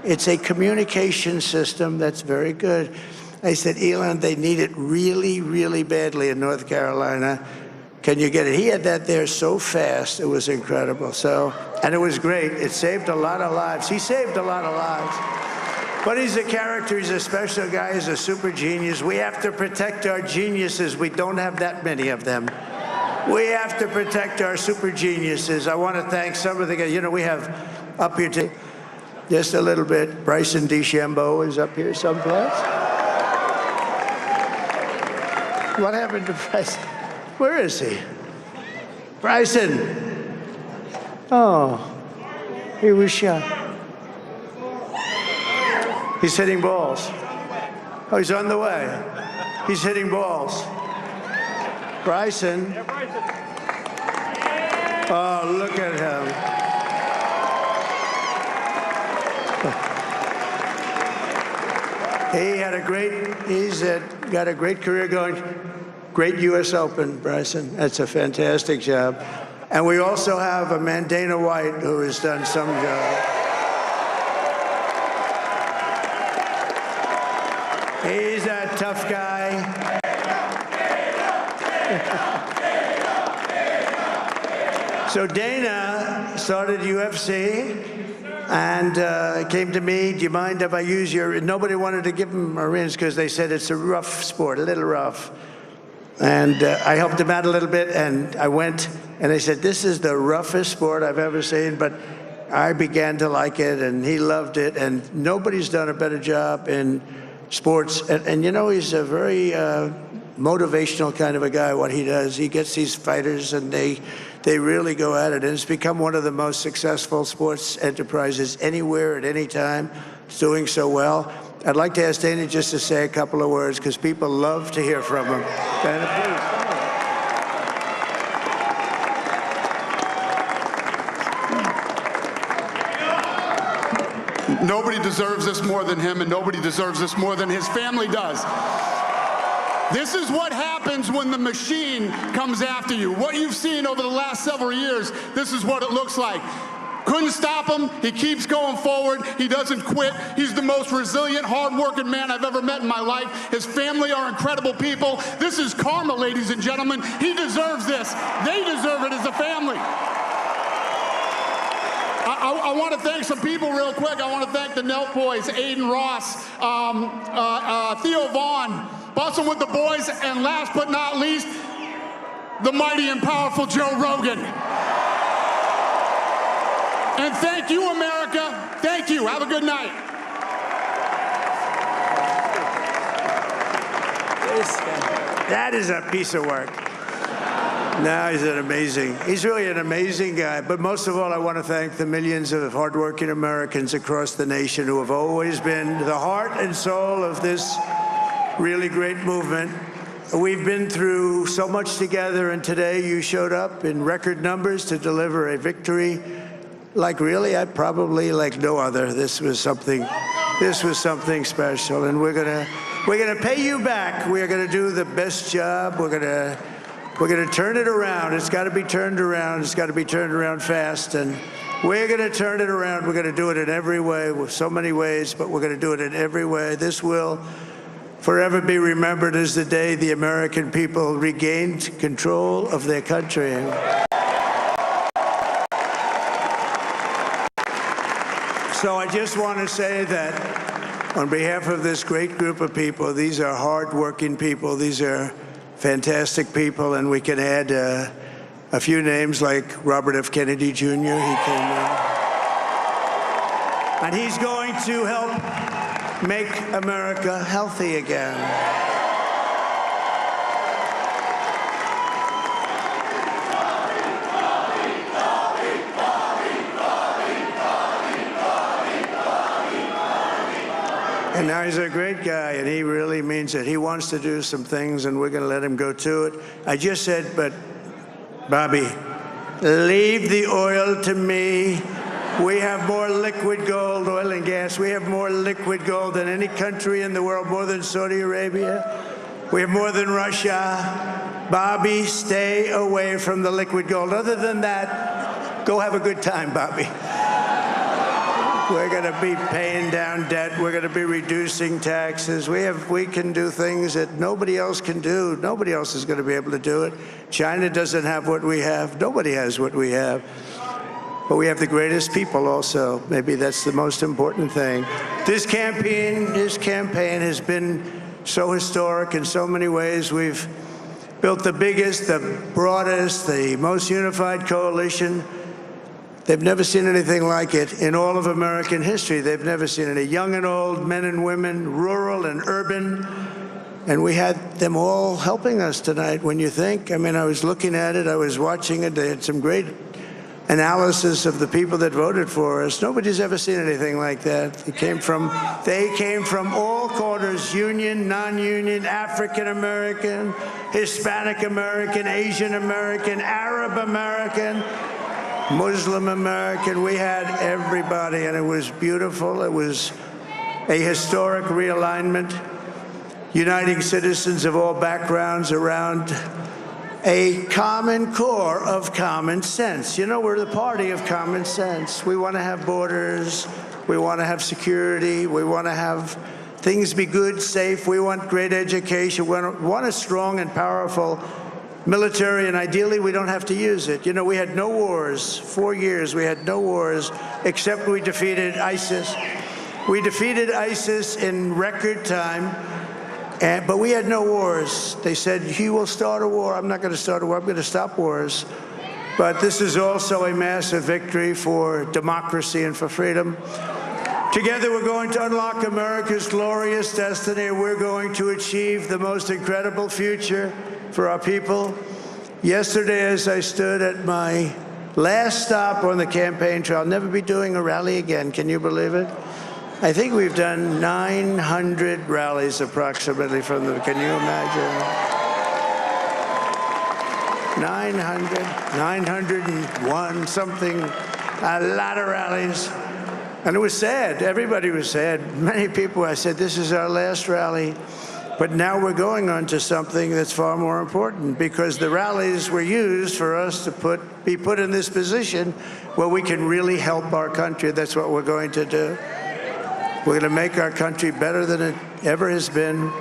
it's a communication system. That's very good. I said, Elon, they need it really, really badly in North Carolina. Can you get it? He had that there so fast. It was incredible. So, and it was great. It saved a lot of lives. He saved a lot of lives. But he's a character. He's a special guy. He's a super genius. We have to protect our geniuses. We don't have that many of them. We have to protect our super geniuses. I want to thank some of the guys. You know, we have up here today, just a little bit, Bryson DeChambeau is up here someplace. What happened to Bryson? Where is he? Bryson. Oh, he was shot. He's hitting balls. Oh, he's on the way. He's hitting balls. Bryson. Oh, look at him. He's got a great career going. Great U.S. Open, Bryson. That's a fantastic job. And we also have a man, Dana White, who has done some job. He's a tough guy. So Dana started UFC and came to me, do you mind if I use your, nobody wanted to give him a rinse because they said it's a rough sport, a little rough. And I helped him out a little bit, and I went, and they said, this is the roughest sport I've ever seen, but I began to like it, and he loved it, and nobody's done a better job in sports. And you know, he's a very motivational kind of a guy, what he does. He gets these fighters, and they really go at it, and it's become one of the most successful sports enterprises anywhere at any time. It's doing so well. I'd like to ask Dana just to say a couple of words, because people love to hear from him. Dana, please. Nobody deserves this more than him, and nobody deserves this more than his family does. This is what happens when the machine comes after you. What you've seen over the last several years, this is what it looks like. Couldn't stop him. He keeps going forward. He doesn't quit. He's the most resilient, hard-working man I've ever met in my life. His family are incredible people. This is karma, ladies and gentlemen. He deserves this. They deserve it as a family. I want to thank some people real quick. I want to thank the Nelk boys, Aiden Ross, Theo Vaughn, Bussin' with the boys, and last but not least, the mighty and powerful Joe Rogan. And thank you, America. Thank you. Have a good night. That is a piece of work. Now he's really an amazing guy. But most of all, I want to thank the millions of hardworking Americans across the nation who have always been the heart and soul of this really great movement. We've been through so much together, and today you showed up in record numbers to deliver a victory like probably like no other. This was something special, and we're gonna pay you back. We're gonna do the best job. We're gonna turn it around. It's got to be turned around. It's got to be turned around fast, and we're gonna turn it around. We're gonna do it in every way, with so many ways, but we're gonna do it in every way. This will forever be remembered as the day the American people regained control of their country. So I just want to say that on behalf of this great group of people, these are hard-working people, these are fantastic people, and we can add a few names like Robert F. Kennedy Jr. He came in. And he's going to help make America healthy again. And now he's a great guy, and he really means it. He wants to do some things, and we're going to let him go to it. I just said, but Bobby, leave the oil to me. We have more liquid gold, oil and gas. We have more liquid gold than any country in the world, more than Saudi Arabia. We have more than Russia. Bobby, stay away from the liquid gold. Other than that, go have a good time, Bobby. We're going to be paying down debt. We're going to be reducing taxes. We can do things that nobody else can do. Nobody else is going to be able to do it. China doesn't have what we have. Nobody has what we have. But we have the greatest people also. Maybe that's the most important thing. This campaign has been so historic in so many ways. We've built the biggest, the broadest, the most unified coalition. They've never seen anything like it in all of American history. They've never seen it. Young and old, men and women, rural and urban. And we had them all helping us tonight. When you think, I mean, I was looking at it, I was watching it. They had some great analysis of the people that voted for us. Nobody's ever seen anything like that. They came from all corners, union, non-union, African American, Hispanic American, Asian American, Arab American, Muslim American. We had everybody, and it was beautiful. It was a historic realignment, uniting citizens of all backgrounds around a common core of common sense. You know, we're the party of common sense. We want to have borders. We want to have security. We want to have things be good, safe. We want great education. We want a strong and powerful military, and ideally we don't have to use it. You know, we had no wars. 4 years we had no wars, except we defeated ISIS. We defeated ISIS in record time. But we had no wars. They said, he will start a war. I'm not going to start a war. I'm going to stop wars. But this is also a massive victory for democracy and for freedom. Together, we're going to unlock America's glorious destiny. We're going to achieve the most incredible future for our people. Yesterday, as I stood at my last stop on the campaign trail, I'll never be doing a rally again. Can you believe it? I think we've done 900 rallies approximately from them. Can you imagine? 901 something, a lot of rallies. And it was sad. Everybody was sad. Many people, I said, this is our last rally. But now we're going on to something that's far more important, because the rallies were used for us to be put in this position where we can really help our country. That's what we're going to do. We're going to make our country better than it ever has been.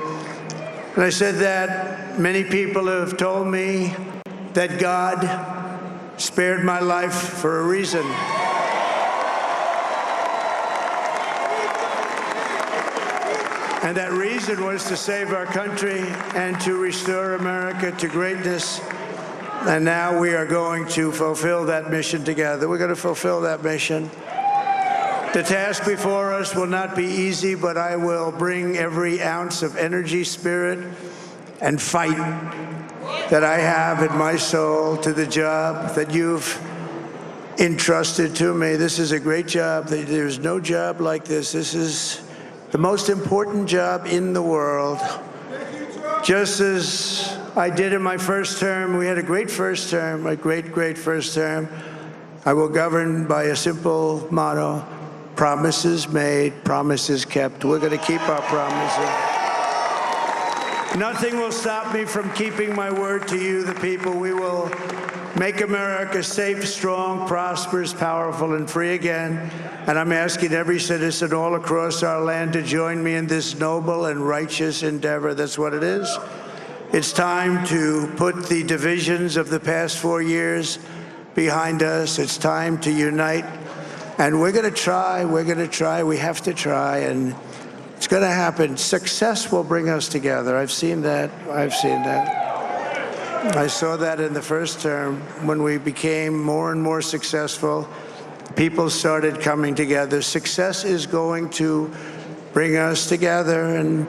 And I said that many people have told me that God spared my life for a reason. And that reason was to save our country and to restore America to greatness. And now we are going to fulfill that mission together. We're going to fulfill that mission. The task before us will not be easy, but I will bring every ounce of energy, spirit, and fight that I have in my soul to the job that you've entrusted to me. This is a great job. There's no job like this. This is the most important job in the world. Just as I did in my first term, we had a great first term, a great first term. I will govern by a simple motto: promises made, promises kept. We're going to keep our promises. Nothing will stop me from keeping my word to you, the people. We will make America safe, strong, prosperous, powerful, and free again. And I'm asking every citizen all across our land to join me in this noble and righteous endeavor. That's what it is. It's time to put the divisions of the past 4 years behind us. It's time to unite. And we're going to try. We have to try. And it's going to happen. Success will bring us together. I've seen that. I saw that in the first term. When we became more and more successful, people started coming together. Success is going to bring us together, and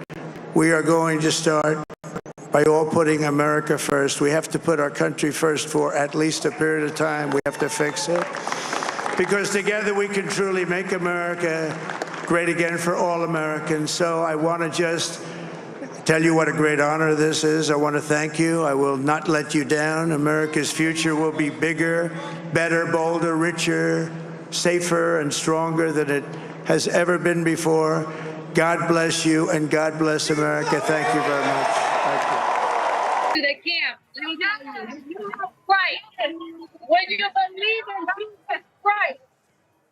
we are going to start by all putting America first. We have to put our country first for at least a period of time. We have to fix it, because together we can truly make America great again for all Americans. So I want to just tell you what a great honor this is. I want to thank you. I will not let you down. America's future will be bigger, better, bolder, richer, safer, and stronger than it has ever been before. God bless you, and God bless America. Thank you very much. Thank you. To the camp, you have Christ. When you believe in Jesus Christ,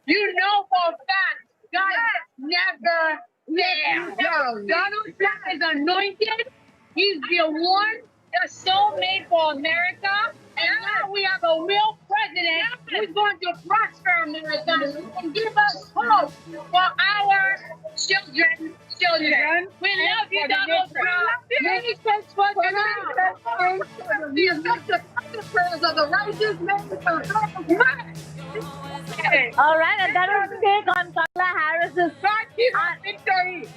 you know for a fact God never let you down. Donald Trump is anointed. He's the one, the soulmate for America. And now we have a real president who's going to prosper America and give us hope for our children. We love you, Donald Trump. Many thanks for the prayers of the righteous man. All right, and that was take on Kamala Harris's victory.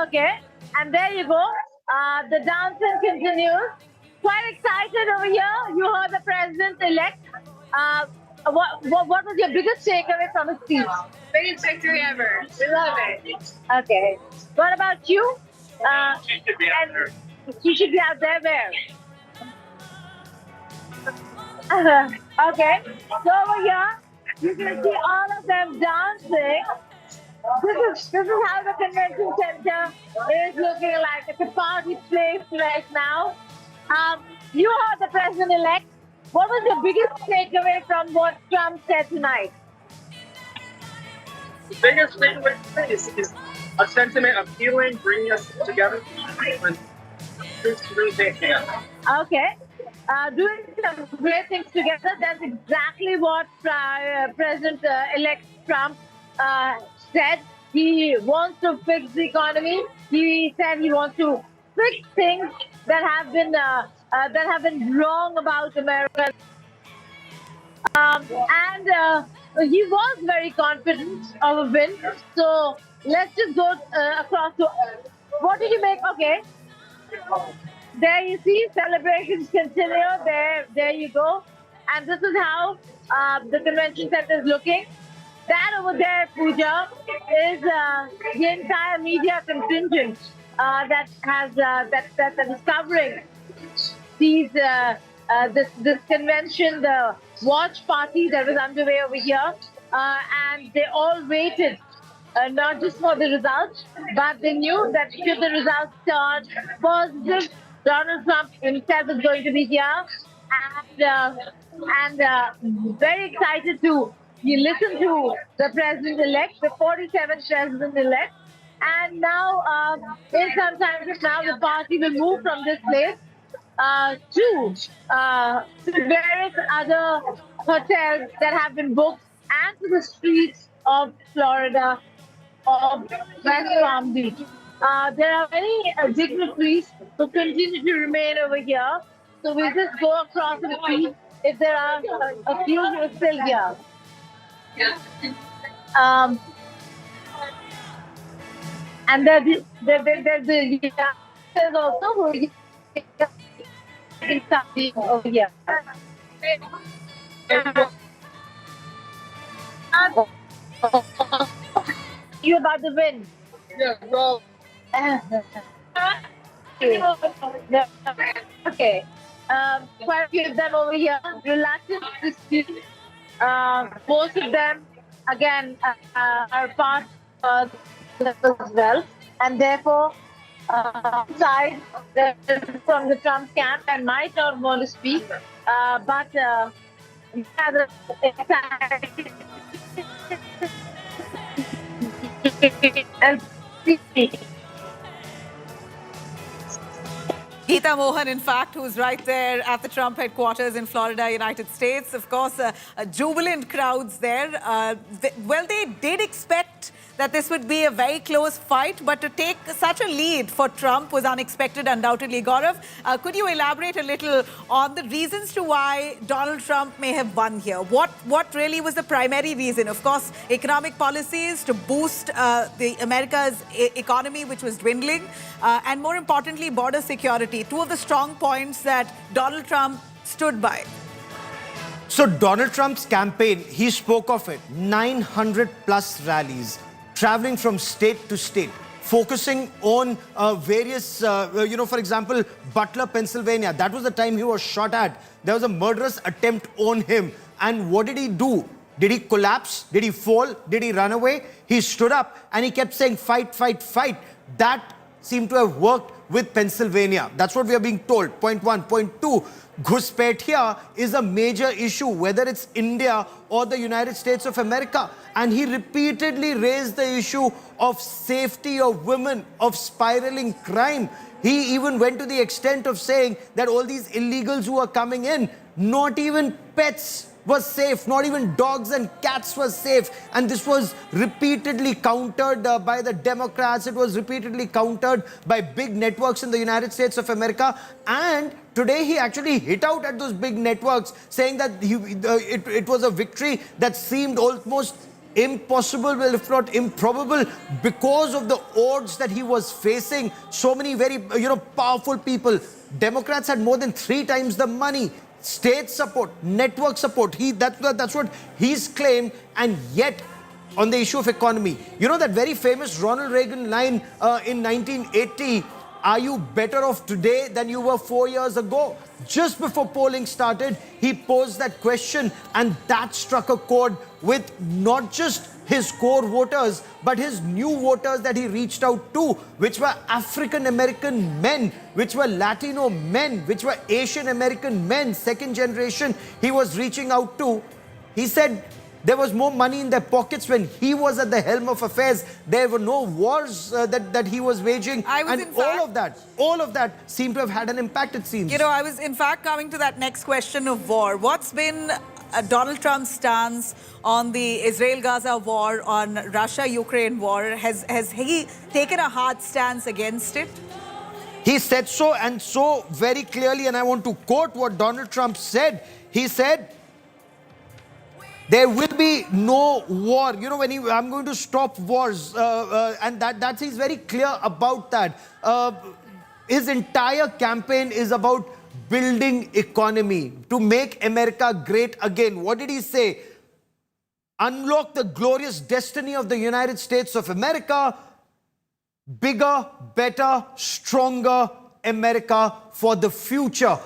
Okay, and there you go. The dancing continues. Quite excited over here. You heard the president-elect. What was your biggest takeaway from his speech? Biggest victory ever. We love it. Okay. What about you? She should be out there. She should be out there where? Okay. So over here, you can see all of them dancing. This is how the convention center is looking like. It's a party place right now. You heard the president-elect. What was your biggest takeaway from what Trump said tonight? The biggest takeaway is a sentiment of healing, bringing us together, and really take hands. Okay. Doing some great things together. That's exactly what President-elect Trump said. He wants to fix the economy. He said he wants to fix things that have been wrong about America. He was very confident of a win. So let's just go across to what did you make? Okay. There you see, celebrations continue. There you go. And this is how the convention center is looking. That over there, Pooja, is the entire media contingent that is covering this convention, the watch party that was underway over here, and they all waited. Not just for the results, but they knew that should the results turn positive, Donald Trump himself is going to be here, and very excited to listen to the president-elect, the 47th president-elect. And now, in some time from now, the party will move from this place to various other hotels that have been booked and to the streets of Florida, of West Palm Beach. There are many dignitaries who continue to remain over here. So we'll just go across and see if there are a few who are still here. And there's also who over here. You about the win? Yeah, bro. Okay. Quite a few of them over here. Reluctant to speak. Most of them, again, are part of the as well, and therefore, side from the Trump camp and might not want to speak, but rather and Geeta Mohan, in fact, who's right there at the Trump headquarters in Florida, United States. Of course, jubilant crowds there. They did expect that this would be a very close fight, but to take such a lead for Trump was unexpected, undoubtedly. Gaurav, could you elaborate a little on the reasons to why Donald Trump may have won here? What really was the primary reason? Of course, economic policies to boost America's economy, which was dwindling, and more importantly, border security. Two of the strong points that Donald Trump stood by. So Donald Trump's campaign, he spoke of it, 900 plus rallies, traveling from state to state, focusing on various, for example, Butler, Pennsylvania. That was the time he was shot at. There was a murderous attempt on him. And what did he do? Did he collapse? Did he fall? Did he run away? He stood up and he kept saying, fight, fight, fight. That seemed to have worked with Pennsylvania. That's what we are being told. Point one. Point two, Ghuspaith here is a major issue, whether it's India or the United States of America. And he repeatedly raised the issue of safety of women, of spiraling crime. He even went to the extent of saying that all these illegals who are coming in, not even pets was safe, not even dogs and cats were safe. And this was repeatedly countered by the Democrats. It was repeatedly countered by big networks in the United States of America. And today he actually hit out at those big networks, saying that it was a victory that seemed almost impossible, well, if not improbable, because of the odds that he was facing. So many very, powerful people. Democrats had more than 3 times the money. State support, network support. That's what he's claimed. And yet, on the issue of economy, that very famous Ronald Reagan line in 1980, are you better off today than you were 4 years ago? Just before polling started, he posed that question, and that struck a chord with not just his core voters, but his new voters that he reached out to, which were African American men, which were Latino men, which were Asian American men, second generation he was reaching out to. He said there was more money in their pockets when he was at the helm of affairs. There were no wars that he was waging. All of that seemed to have had an impact, it seems. I was in fact coming to that next question of war. What's been Donald Trump's stance on the Israel-Gaza war, on Russia-Ukraine war? Has he taken a hard stance against it? He said so, and so very clearly, and I want to quote what Donald Trump said. He said, there will be no war. I'm going to stop wars. And he's very clear about that. His entire campaign is about building economy, to make America great again. What did he say? Unlock the glorious destiny of the United States of America. Bigger, better, stronger America for the future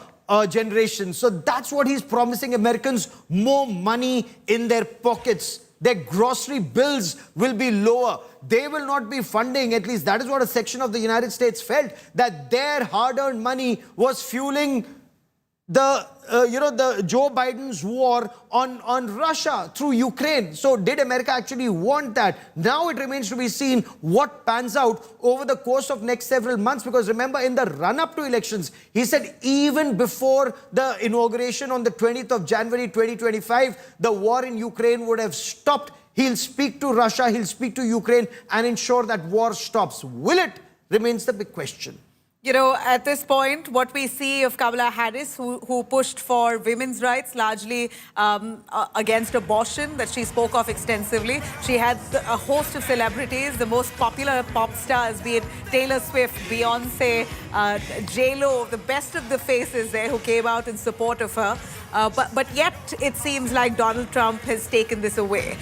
generation. So that's what he's promising Americans: more money in their pockets. Their grocery bills will be lower. They will not be funding, at least that is what a section of the United States felt, that their hard-earned money was fueling the Joe Biden's war on Russia through Ukraine. So did America actually want that? Now it remains to be seen what pans out over the course of next several months, because remember, in the run-up to elections, he said even before the inauguration on the 20th of January 2025, the war in Ukraine would have stopped. He'll speak to Russia, he'll speak to Ukraine and ensure that war stops. Will it? Remains the big question. You know, at this point, what we see of Kamala Harris, who pushed for women's rights, largely against abortion, that she spoke of extensively. She had a host of celebrities, the most popular pop stars, be it Taylor Swift, Beyonce, J-Lo, the best of the faces there who came out in support of her. But yet, it seems like Donald Trump has taken this away.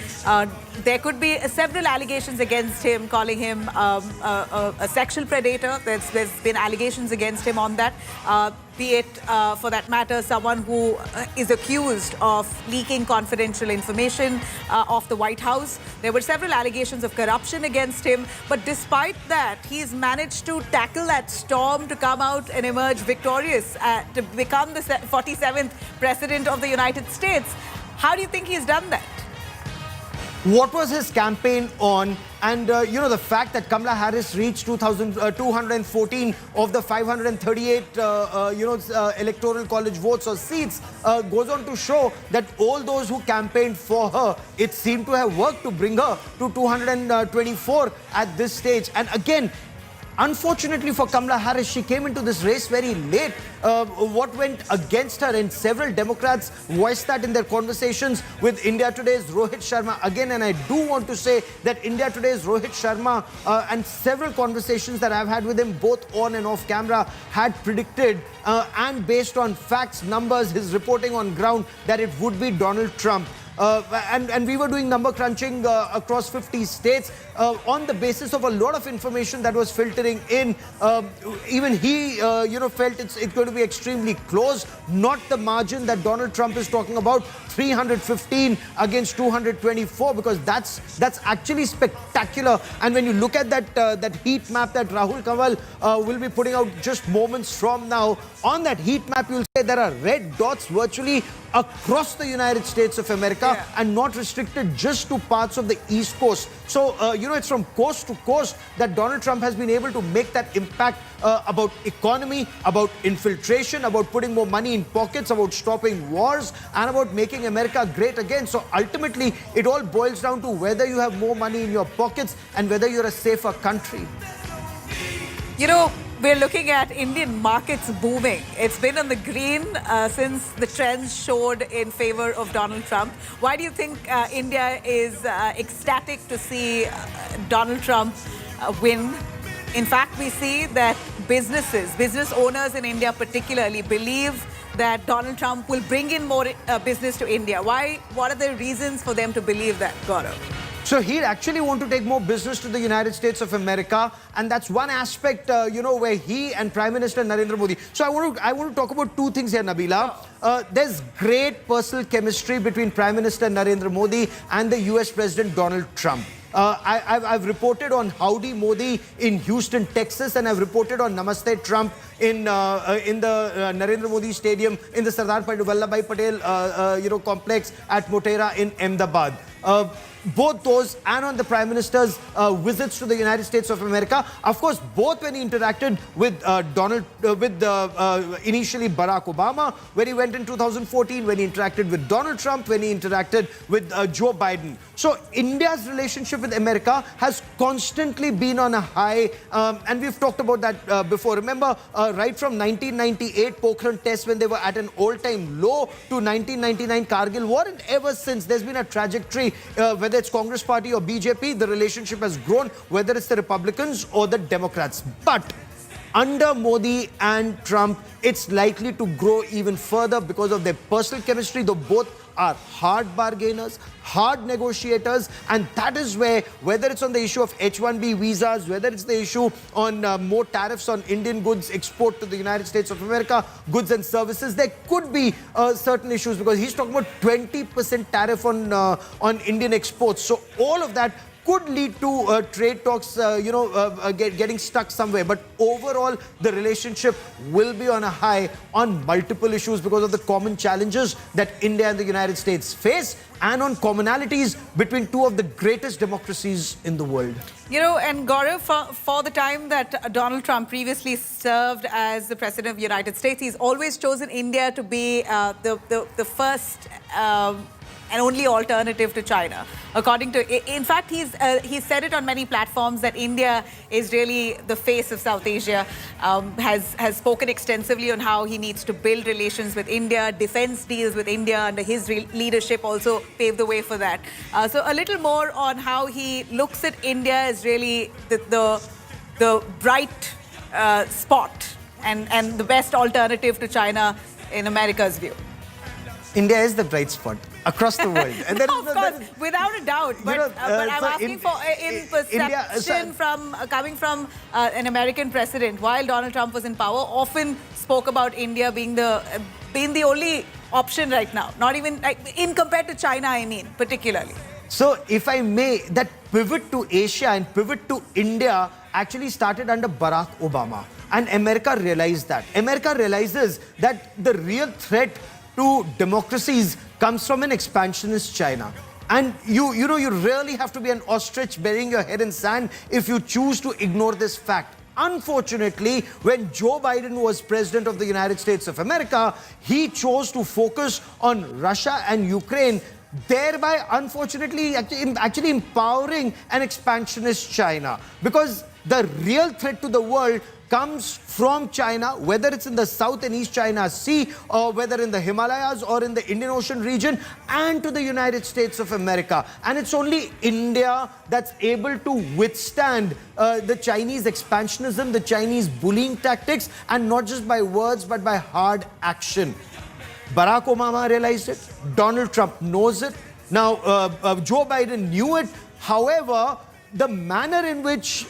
There could be several allegations against him, calling him a sexual predator. There's been allegations against him on that. Be it, for that matter, someone who is accused of leaking confidential information of the White House. There were several allegations of corruption against him. But despite that, he's managed to tackle that storm to come out and emerge victorious, to become the 47th president of the United States. How do you think he's done that? What was his campaign on? And, you know, the fact that Kamala Harris reached 214 of the 538, electoral college votes or seats goes on to show that all those who campaigned for her, it seemed to have worked to bring her to 224 at this stage. And again, unfortunately for Kamala Harris, she came into this race very late. What went against her, and several Democrats voiced that in their conversations with India Today's Rohit Sharma again. And I do want to say that India Today's Rohit Sharma and several conversations that I've had with him, both on and off camera, had predicted and based on facts, numbers, his reporting on ground, that it would be Donald Trump. And we were doing number crunching across 50 states on the basis of a lot of information that was filtering in. Even he, felt it's going to be extremely close. Not the margin that Donald Trump is talking about, 315 against 224, because that's actually spectacular. And when you look at that heat map that Rahul Kanwal will be putting out just moments from now, on that heat map you'll say there are red dots virtually across the United States of America, and not restricted just to parts of the East Coast. So, it's from coast to coast that Donald Trump has been able to make that impact about economy, about infiltration, about putting more money in pockets, about stopping wars, and about making America great again. So ultimately, it all boils down to whether you have more money in your pockets and whether you're a safer country. You know, we're looking at Indian markets booming. It's been on the green since the trends showed in favor of Donald Trump. Why do you think India is ecstatic to see Donald Trump win? In fact, we see that business owners in India particularly believe that Donald Trump will bring in more business to India. Why? What are the reasons for them to believe that, Gaurav? So he'd actually want to take more business to the United States of America, and that's one aspect, where he and Prime Minister Narendra Modi. So I want to talk about two things here, Nabila. There's great personal chemistry between Prime Minister Narendra Modi and the US President Donald Trump. I've reported on Howdy Modi in Houston, Texas, and I've reported on Namaste Trump in the Narendra Modi Stadium in the Sardar Vallabhbhai Patel complex at Motera in Ahmedabad. Both those and on the Prime Minister's visits to the United States of America. Of course, both when he interacted with initially Barack Obama, when he went in 2014, when he interacted with Donald Trump, when he interacted with Joe Biden. So India's relationship with America has constantly been on a high, and we've talked about that before. Remember, right from 1998 Pokhran test, when they were at an all-time low, to 1999 Kargil war, and ever since there's been a trajectory, whether it's Congress Party or BJP, the relationship has grown, whether it's the Republicans or the Democrats. But under Modi and Trump, it's likely to grow even further because of their personal chemistry, though both are hard bargainers, hard negotiators, and that is where, whether it's on the issue of H-1B visas, whether it's the issue on more tariffs on Indian goods export to the United States of America, goods and services, there could be certain issues, because he's talking about 20% tariff on Indian exports. So all of that could lead to trade talks, getting stuck somewhere. But overall, the relationship will be on a high on multiple issues because of the common challenges that India and the United States face, and on commonalities between two of the greatest democracies in the world. You know, and Gaurav, for the time that Donald Trump previously served as the President of the United States, he's always chosen India to be the first and only alternative to China. according to, in fact, he's said it on many platforms that India is really the face of South Asia, has spoken extensively on how he needs to build relations with India, defense deals with India under his leadership also paved the way for that. So a little more on how he looks at India as really the bright spot and the best alternative to China in America's view. India is the bright spot across the world. And No, of course, without a doubt. But, but I'm asking for, in perception coming from an American president, while Donald Trump was in power, often spoke about India being the only option right now. Not even, in compared to China, I mean, particularly. So, if I may, that pivot to Asia and pivot to India actually started under Barack Obama. And America realized that. America realizes that the real threat to democracies comes from an expansionist China. And you really have to be an ostrich burying your head in sand if you choose to ignore this fact. Unfortunately, when Joe Biden was president of the United States of America, he chose to focus on Russia and Ukraine, thereby, unfortunately, actually empowering an expansionist China. Because the real threat to the world comes from China, whether it's in the South and East China Sea, or whether in the Himalayas or in the Indian Ocean region, and to the United States of America. And it's only India that's able to withstand the Chinese expansionism, the Chinese bullying tactics, and not just by words, but by hard action. Barack Obama realized it. Donald Trump knows it. Now, Joe Biden knew it. However, the manner in which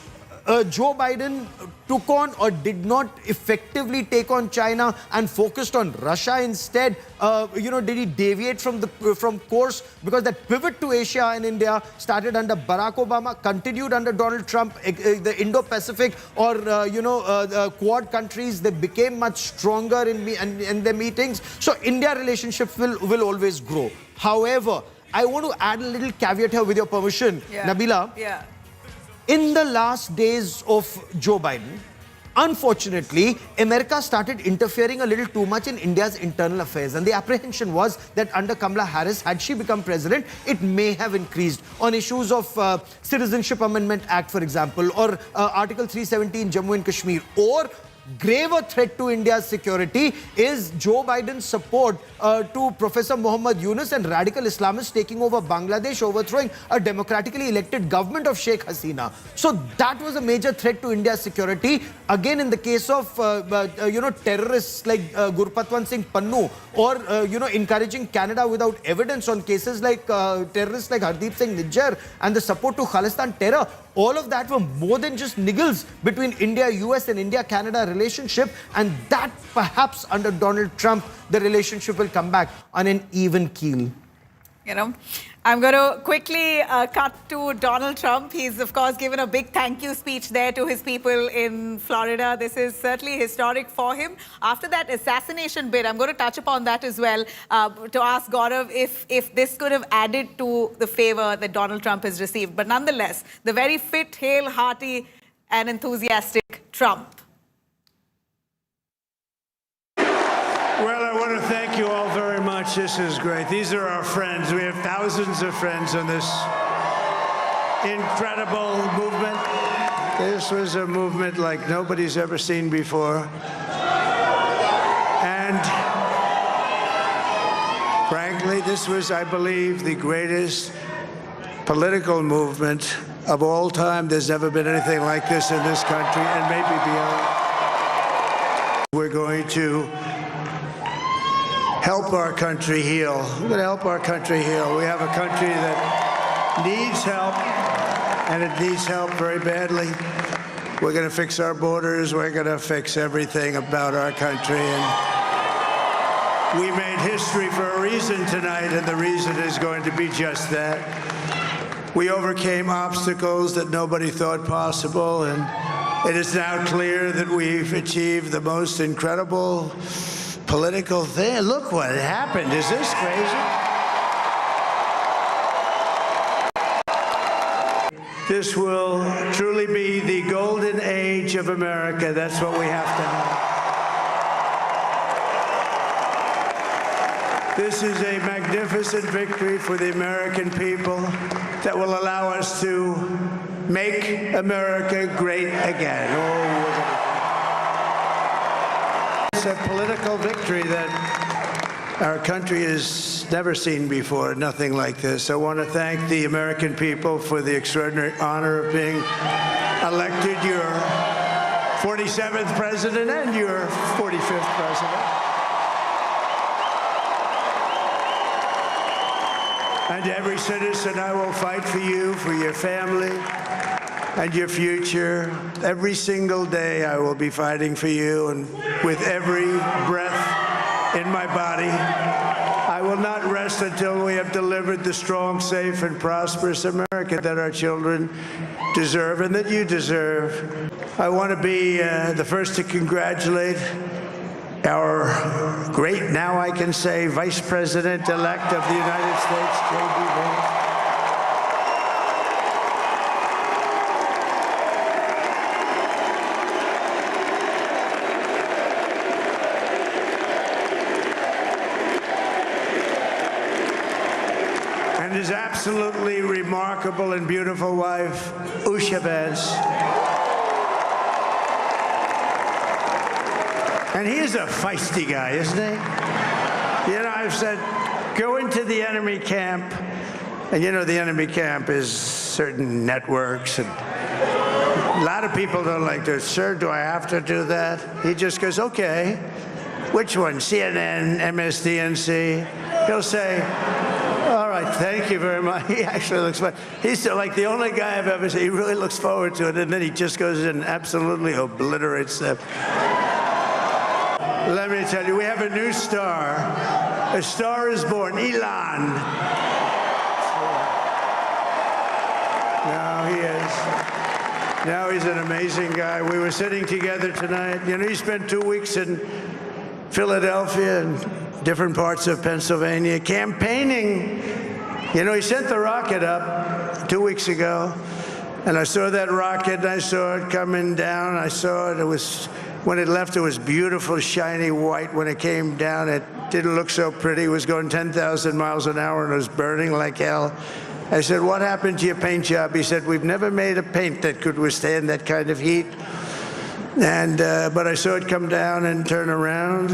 Joe Biden took on or did not effectively take on China and focused on Russia instead, did he deviate from course? Because that pivot to Asia and India started under Barack Obama, continued under Donald Trump. The Indo-Pacific or Quad countries, they became much stronger in their meetings. So India relationship will always grow. However, I want to add a little caveat here with your permission, Nabila. Yeah. In the last days of Joe Biden, unfortunately, America started interfering a little too much in India's internal affairs. And the apprehension was that under Kamala Harris, had she become president, it may have increased on issues of Citizenship Amendment Act, for example, or Article 370 in Jammu and Kashmir, or graver threat to India's security is Joe Biden's support to Professor Muhammad Yunus and radical Islamists taking over Bangladesh, overthrowing a democratically elected government of Sheikh Hasina. So that was a major threat to India's security. Again, in the case of, terrorists like Gurpatwant Singh Pannu, or, encouraging Canada without evidence on cases like terrorists like Hardeep Singh Nijjar and the support to Khalistan terror. All of that were more than just niggles between India-US and India-Canada relationship, and that perhaps under Donald Trump, the relationship will come back on an even keel. I'm going to quickly cut to Donald Trump. He's, of course, given a big thank you speech there to his people in Florida. This is certainly historic for him. After that assassination bid, I'm going to touch upon that as well, to ask Gaurav if this could have added to the favor that Donald Trump has received. But nonetheless, the very fit, hale, hearty, and enthusiastic Trump. Well, I want to thank you all very much. This is great. These are our friends. We have thousands of friends on this incredible movement. This was a movement like nobody's ever seen before. And frankly, this was, I believe, the greatest political movement of all time. There's never been anything like this in this country, and maybe beyond. We're going to help our country heal. We're going to help our country heal. We have a country that needs help, and it needs help very badly. We're going to fix our borders. We're going to fix everything about our country. And we made history for a reason tonight, and the reason is going to be just that. We overcame obstacles that nobody thought possible, and it is now clear that we've achieved the most incredible political thing. Look what happened. Is this crazy? This will truly be the golden age of America. That's what we have to have. This is a magnificent victory for the American people that will allow us to make America great again. It's a political victory that our country has never seen before, nothing like this. I want to thank the American people for the extraordinary honor of being elected your 47th president and your 45th president. And every citizen, I will fight for you, for your family, and your future. Every single day, I will be fighting for you, and with every breath in my body, I will not rest until we have delivered the strong, safe, and prosperous America that our children deserve and that you deserve. I want to be the first to congratulate our great, now I can say, Vice President-elect of the United States, J.D. Vance. And his absolutely remarkable and beautiful wife, Usha Vance. And he is a feisty guy, isn't he? You know, I've said, go into the enemy camp. And you know, the enemy camp is certain networks. And a lot of people don't like this. Sir, do I have to do that? He just goes, okay. Which one? CNN, MSDNC? He'll say, all right, thank you very much. He actually looks fun. He's like the only guy I've ever seen. He really looks forward to it. And then he just goes in and absolutely obliterates them. Let me tell you, we have a new star. A star is born, Elon. Now he is. Now he's an amazing guy. We were sitting together tonight. You know, he spent 2 weeks in Philadelphia and different parts of Pennsylvania campaigning. You know, he sent the rocket up 2 weeks ago, and I saw that rocket, and I saw it coming down. I saw it. It was... When it left, it was beautiful, shiny white. When it came down, it didn't look so pretty. It was going 10,000 miles an hour, and it was burning like hell. I said, what happened to your paint job? He said, we've never made a paint that could withstand that kind of heat. And but I saw it come down and turn around.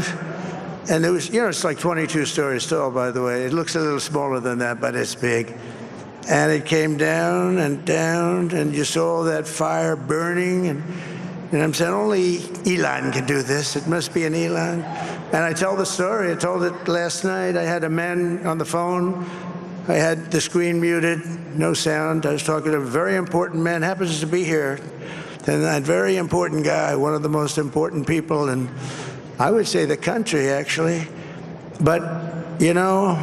And it was, you know, it's like 22 stories tall, by the way. It looks a little smaller than that, but it's big. And it came down, and you saw that fire burning. And I'm saying, only Elon can do this. It must be an Elon. And I tell the story. I told it last night. I had a man on the phone. I had the screen muted, no sound. I was talking to a very important man, happens to be here. And that very important guy, one of the most important people in, I would say, the country, actually. But, you know,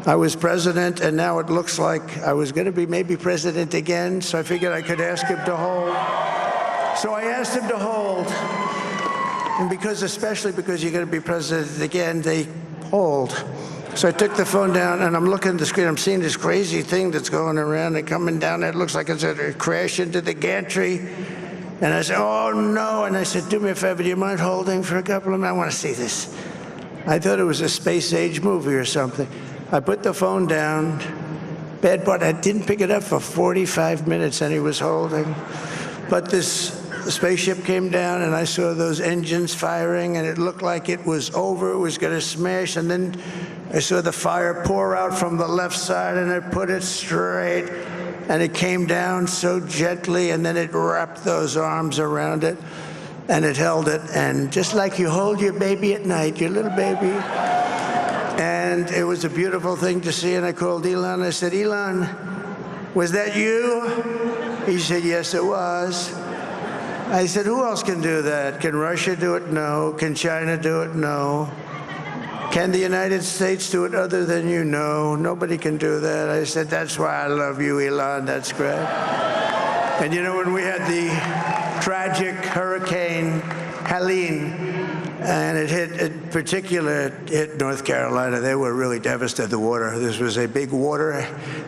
I was president, and now it looks like I was going to be maybe president again, so I figured I could ask him to hold. So I asked him to hold, and especially because you're going to be president again, they hold. So I took the phone down, and I'm looking at the screen. I'm seeing this crazy thing that's going around and coming down. It looks like it's going to crash into the gantry. And I said, oh, no. And I said, do me a favor, do you mind holding for a couple of minutes? I want to see this. I thought it was a space-age movie or something. I put the phone down. Bad part, I didn't pick it up for 45 minutes, and he was holding. But this spaceship came down, and I saw those engines firing, and it looked like it was over. It was going to smash. And then I saw the fire pour out from the left side, and I put it straight. And it came down so gently, and then it wrapped those arms around it, and it held it. And just like you hold your baby at night, your little baby. And it was a beautiful thing to see. And I called Elon. I said, Elon, was that you? He said, yes, it was. I said, who else can do that? Can Russia do it? No. Can China do it? No. Can the United States do it other than you? No. Nobody can do that. I said, that's why I love you, Elon. That's great. And you know, when we had the tragic Hurricane Helene, and it hit North Carolina, they were really devastated, the water. This was a big water,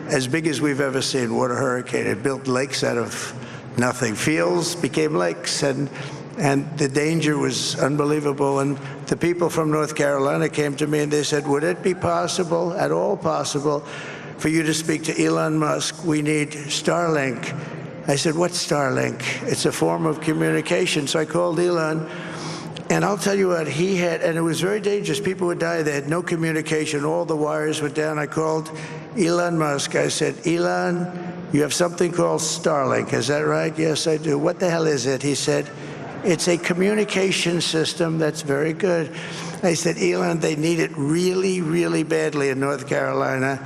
as big as we've ever seen, water hurricane. It built lakes out of nothing. Fields became lakes, and And the danger was unbelievable. And the people from North Carolina came to me and they said, would it be possible, at all possible, for you to speak to Elon Musk? We need Starlink. I said, what's Starlink? It's a form of communication. So I called Elon, and I'll tell you what, he had, and it was very dangerous. People would die. They had no communication. All the wires were down. I called Elon Musk. I said, Elon, you have something called Starlink. Is that right? Yes, I do. What the hell is it? He said, it's a communication system that's very good. I said, Elon, they need it really, really badly in North Carolina.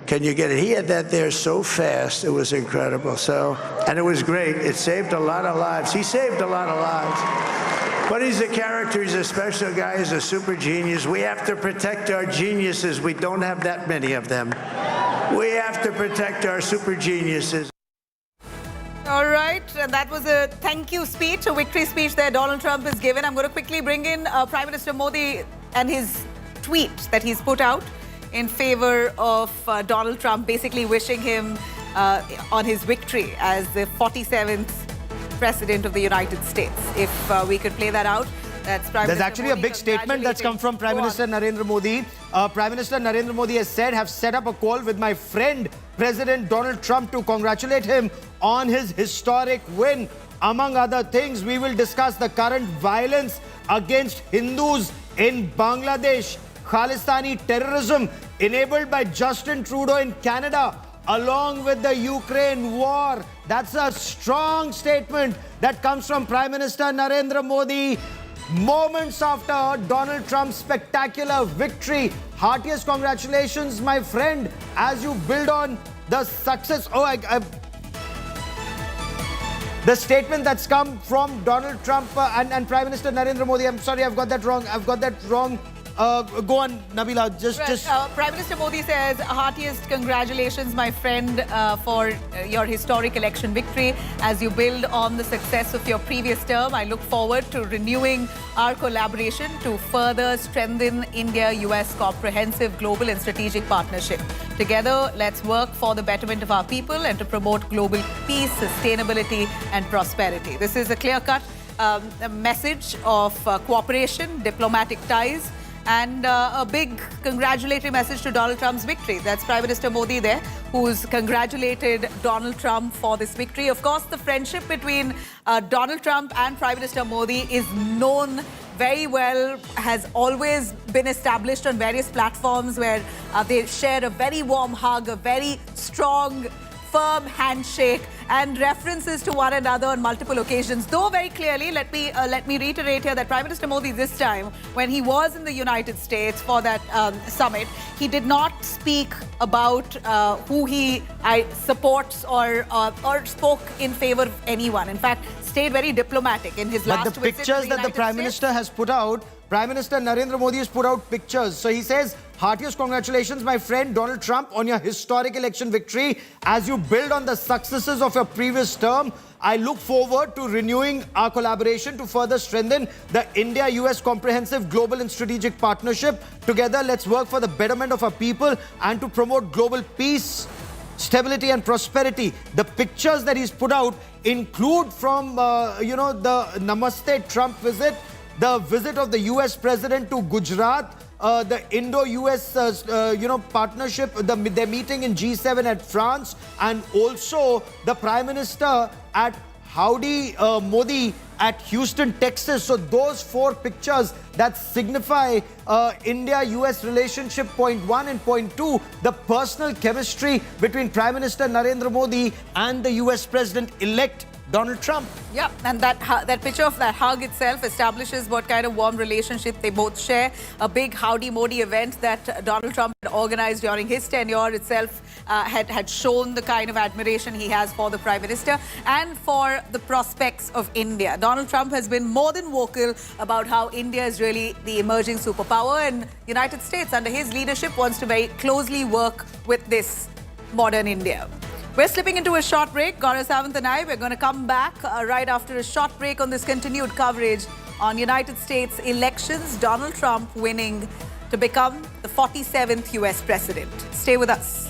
Can you get it? He had that there so fast, it was incredible. So, and it was great. It saved a lot of lives. He saved a lot of lives. But he's a character. He's a special guy. He's a super genius. We have to protect our geniuses. We don't have that many of them. We have to protect our super geniuses. All right, and that was a thank you speech, a victory speech that Donald Trump has given. I'm going to quickly bring in Prime Minister Modi and his tweet that he's put out in favor of Donald Trump, basically wishing him on his victory as the 47th President of the United States. If we could play that out. That's Prime There's Minister actually Modi a big statement that's come from Prime Minister Narendra Modi. Prime Minister Narendra Modi has said, have set up a call with my friend President Donald Trump to congratulate him on his historic win. Among other things, we will discuss the current violence against Hindus in Bangladesh, Khalistani terrorism enabled by Justin Trudeau in Canada, along with the Ukraine war. That's a strong statement that comes from Prime Minister Narendra Modi moments after Donald Trump's spectacular victory. Heartiest congratulations, my friend, as you build on the success. The statement that's come from Donald Trump and Prime Minister Narendra Modi. I'm sorry, I've got that wrong. Go on, Nabila. Prime Minister Modi says, heartiest congratulations, my friend, for your historic election victory. As you build on the success of your previous term, I look forward to renewing our collaboration to further strengthen India-US comprehensive global and strategic partnership. Together, let's work for the betterment of our people and to promote global peace, sustainability and prosperity. This is a clear-cut message of cooperation, diplomatic ties, and a big congratulatory message to Donald Trump's victory. That's Prime Minister Modi there, who's congratulated Donald Trump for this victory. Of course, the friendship between Donald Trump and Prime Minister Modi is known very well, has always been established on various platforms where they share a very warm hug, a very strong, firm handshake, and references to one another on multiple occasions. Though very clearly, let me reiterate here that Prime Minister Modi this time, when he was in the United States for that summit, he did not speak about who he supports or spoke in favor of anyone. In fact, stayed very diplomatic in his last visit to the But the pictures that the Prime Minister has put out, Prime Minister Narendra Modi has put out pictures. So he says, heartiest congratulations, my friend Donald Trump, on your historic election victory. As you build on the successes of your previous term, I look forward to renewing our collaboration to further strengthen the India-US comprehensive global and strategic partnership. Together, let's work for the betterment of our people and to promote global peace, stability and prosperity. The pictures that he's put out include from, the Namaste Trump visit, the visit of the US President to Gujarat, the Indo-US, partnership, their meeting in G7 at France, and also the Prime Minister at Howdy Modi at Houston, Texas. So those four pictures that signify India-US relationship, point one, and point two, the personal chemistry between Prime Minister Narendra Modi and the US President-elect Donald Trump. Yeah, and that picture of that hug itself establishes what kind of warm relationship they both share. A big Howdy Modi event that Donald Trump had organized during his tenure itself had shown the kind of admiration he has for the Prime Minister and for the prospects of India. Donald Trump has been more than vocal about how India is really the emerging superpower, and United States under his leadership wants to very closely work with this modern India. We're slipping into a short break. Gaurav Sawant and I, we're going to come back right after a short break on this continued coverage on United States elections. Donald Trump winning to become the 47th US president. Stay with us.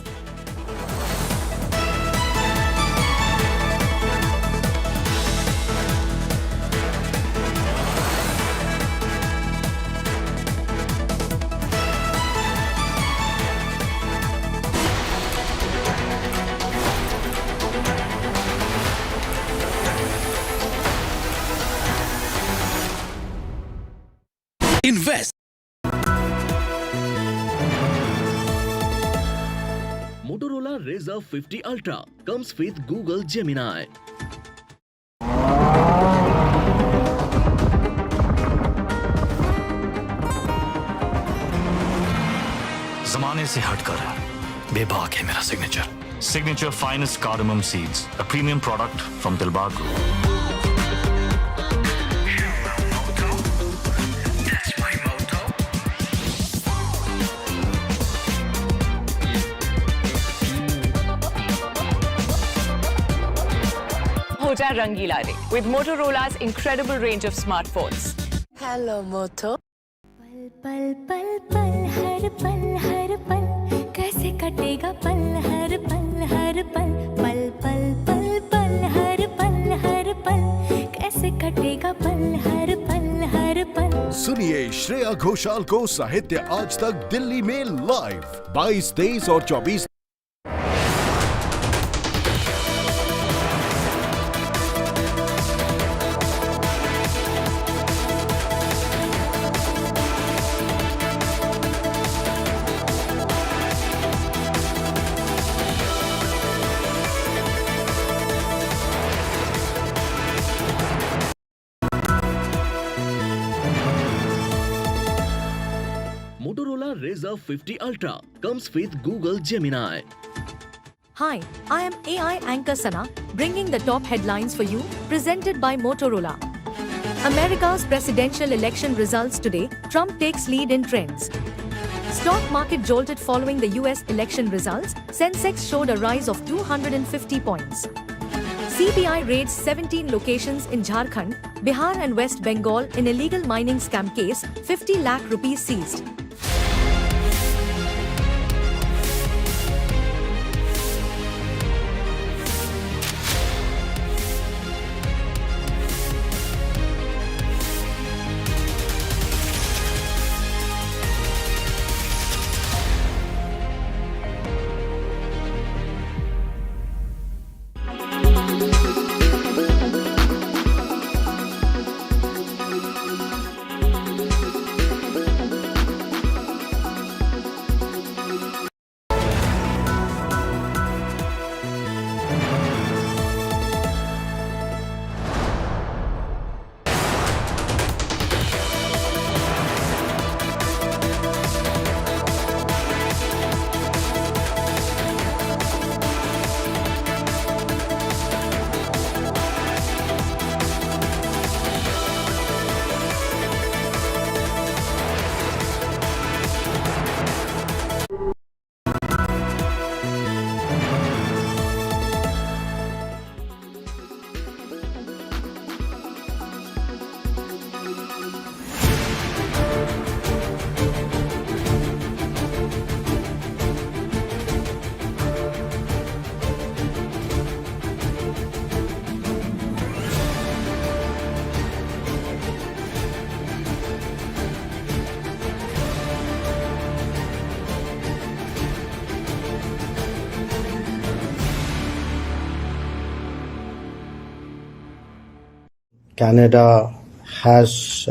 Invest. Motorola Razr 50 Ultra comes with Google Gemini. जमाने से हटकर बेबाक है मेरा signature finest cardamom seeds, a premium product from Dilbar Group. हो जा रंगीला रे with Motorola's incredible range of smartphones. Hello, Moto. पल पल पल हर पल कैसे कटेगा पल हर पल पल पल पल पल हर पल कैसे कटेगा पल हर पल सुनिए श्रेया घोषाल को साहित्य आज तक दिल्ली में लाइव 22, 23 और 24 Motorola Razr 50 Ultra comes with Google Gemini. Hi, I am AI anchor Sana, bringing the top headlines for you, presented by Motorola. America's presidential election results today, Trump takes lead in trends. Stock market jolted following the US election results, Sensex showed a rise of 250 points. CBI raids 17 locations in Jharkhand, Bihar and West Bengal in illegal mining scam case, 50 lakh rupees seized. Canada has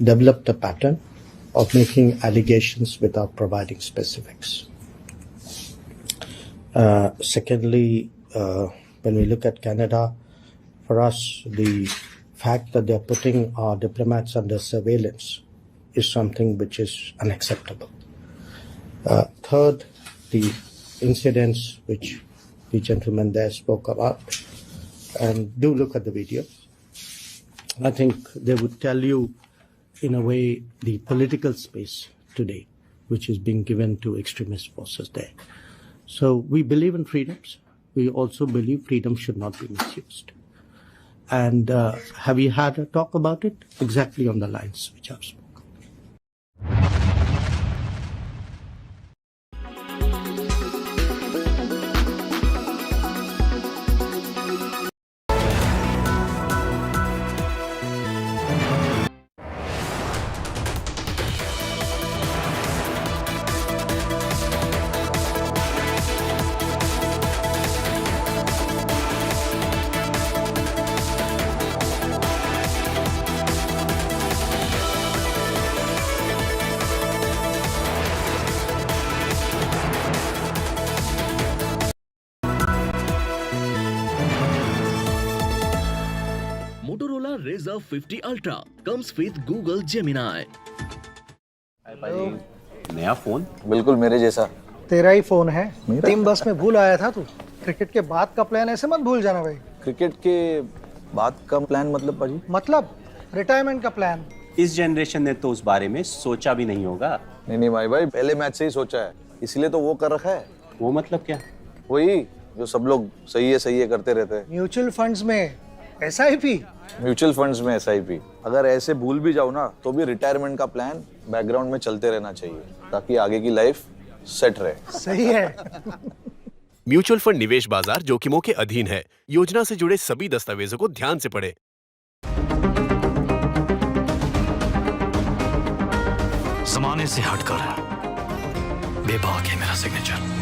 developed a pattern of making allegations without providing specifics. Secondly, when we look at Canada, for us, the fact that they're putting our diplomats under surveillance is something which is unacceptable. Third, the incidents which the gentleman there spoke about, and do look at the video. I think they would tell you, in a way, the political space today, which is being given to extremist forces there. So we believe in freedoms. We also believe freedom should not be misused. And have you had a talk about it? Exactly on the lines which I've spoken. Razr 50 Ultra comes with Google Gemini. नया phone? बिल्कुल मेरे जैसा। तेरा ही phone है। Team बस में भूल आया था तू। क्रिकेट के बाद का प्लान ऐसे मत भूल जाना भाई। क्रिकेट के बाद का प्लान मतलब पाजी? मतलब रिटायरमेंट का प्लान। इस जनरेशन ने तो उस बारे में सोचा भी नहीं होगा। नहीं भाई पहले मैच से ही सोचा है, इसलिए तो वो कर रखा है। वो मतलब क्या? वही जो सब लोग सही है करते रहते हैं। म्यूचुअल फंड्स में SIP। म्यूचुअल फंड्स में SIP। अगर ऐसे भूल भी जाओ ना तो भी रिटायरमेंट का प्लान बैकग्राउंड में चलते रहना चाहिए ताकि आगे की लाइफ सेट रहे। सही है। म्यूचुअल फंड निवेश बाजार जोखिमों के अधीन है। योजना से जुड़े सभी दस्तावेजों को ध्यान से पढ़ें। जमाने से हटकर बेबाक है मेरा signature.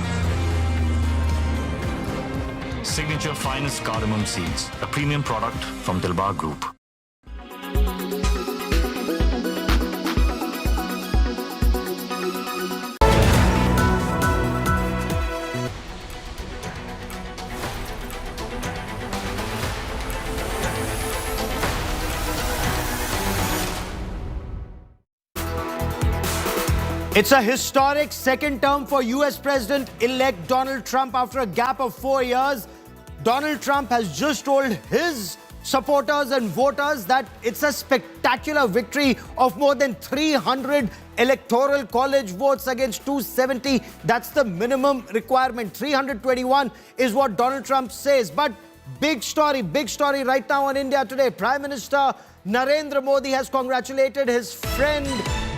Signature finest cardamom seeds, a premium product from Dilbar Group. It's a historic second term for US President-elect Donald Trump after a gap of 4 years. Donald Trump has just told his supporters and voters that it's a spectacular victory of more than 300 electoral college votes against 270. That's the minimum requirement. 321 is what Donald Trump says. But big story right now on India Today. Prime Minister Narendra Modi has congratulated his friend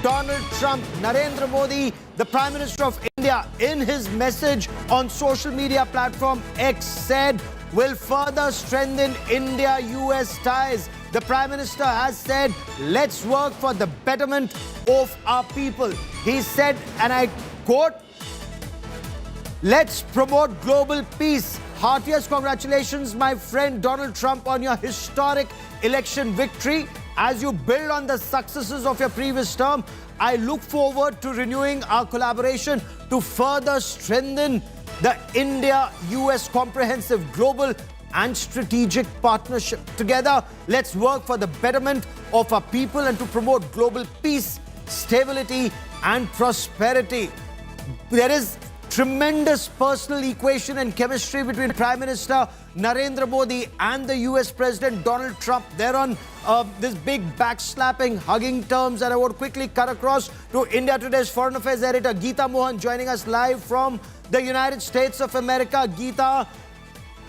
Donald Trump. Narendra Modi, the Prime Minister of India, in his message on social media platform X said, will further strengthen India-US ties. The Prime Minister has said, let's work for the betterment of our people. He said, and I quote, let's promote global peace. Heartiest congratulations, my friend Donald Trump, on your historic election victory. As you build on the successes of your previous term, I look forward to renewing our collaboration to further strengthen the India-US comprehensive global and strategic partnership. Together, let's work for the betterment of our people and to promote global peace, stability, and prosperity. There is tremendous personal equation and chemistry between Prime Minister Narendra Modi and the US President Donald Trump. They're on this big backslapping, hugging terms. And I would quickly cut across to India Today's Foreign Affairs editor Geeta Mohan, joining us live from the United States of America. Geeta,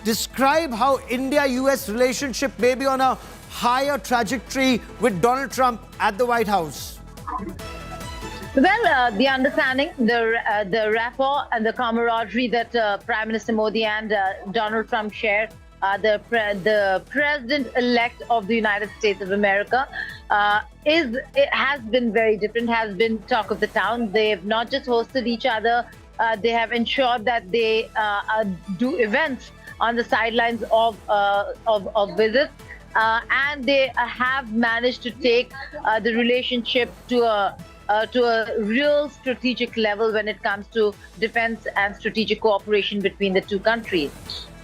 describe how India-US relationship may be on a higher trajectory with Donald Trump at the White House. Well, the understanding, the rapport and the camaraderie that Prime Minister Modi and Donald Trump share, the president-elect of the United States of America, it has been very different, has been talk of the town. They've not just hosted each other, they have ensured that they do events on the sidelines of visits, and they have managed to take the relationship to a real strategic level when it comes to defense and strategic cooperation between the two countries.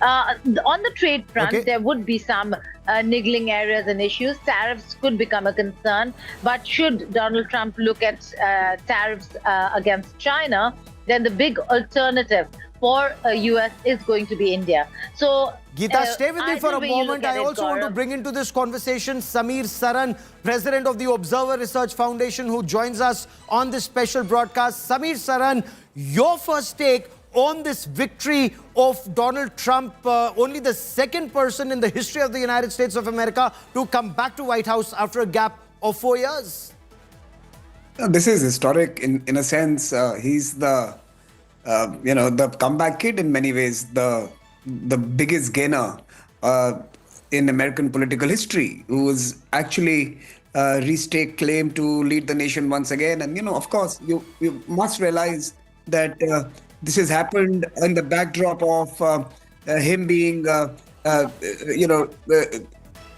On the trade front, there would be some niggling areas and issues. Tariffs could become a concern, but should Donald Trump look at tariffs against China, then the big alternative for US is going to be India. So, Geeta, stay with me for a moment. I also want to bring into this conversation Samir Saran, president of the Observer Research Foundation, who joins us on this special broadcast. Samir Saran, your first take on this victory of Donald Trump, only the second person in the history of the United States of America to come back to White House after a gap of 4 years. This is historic in a sense. He's the the comeback kid in many ways, the biggest gainer in American political history, who was actually restake claim to lead the nation once again. And of course, you must realize that this has happened in the backdrop of him being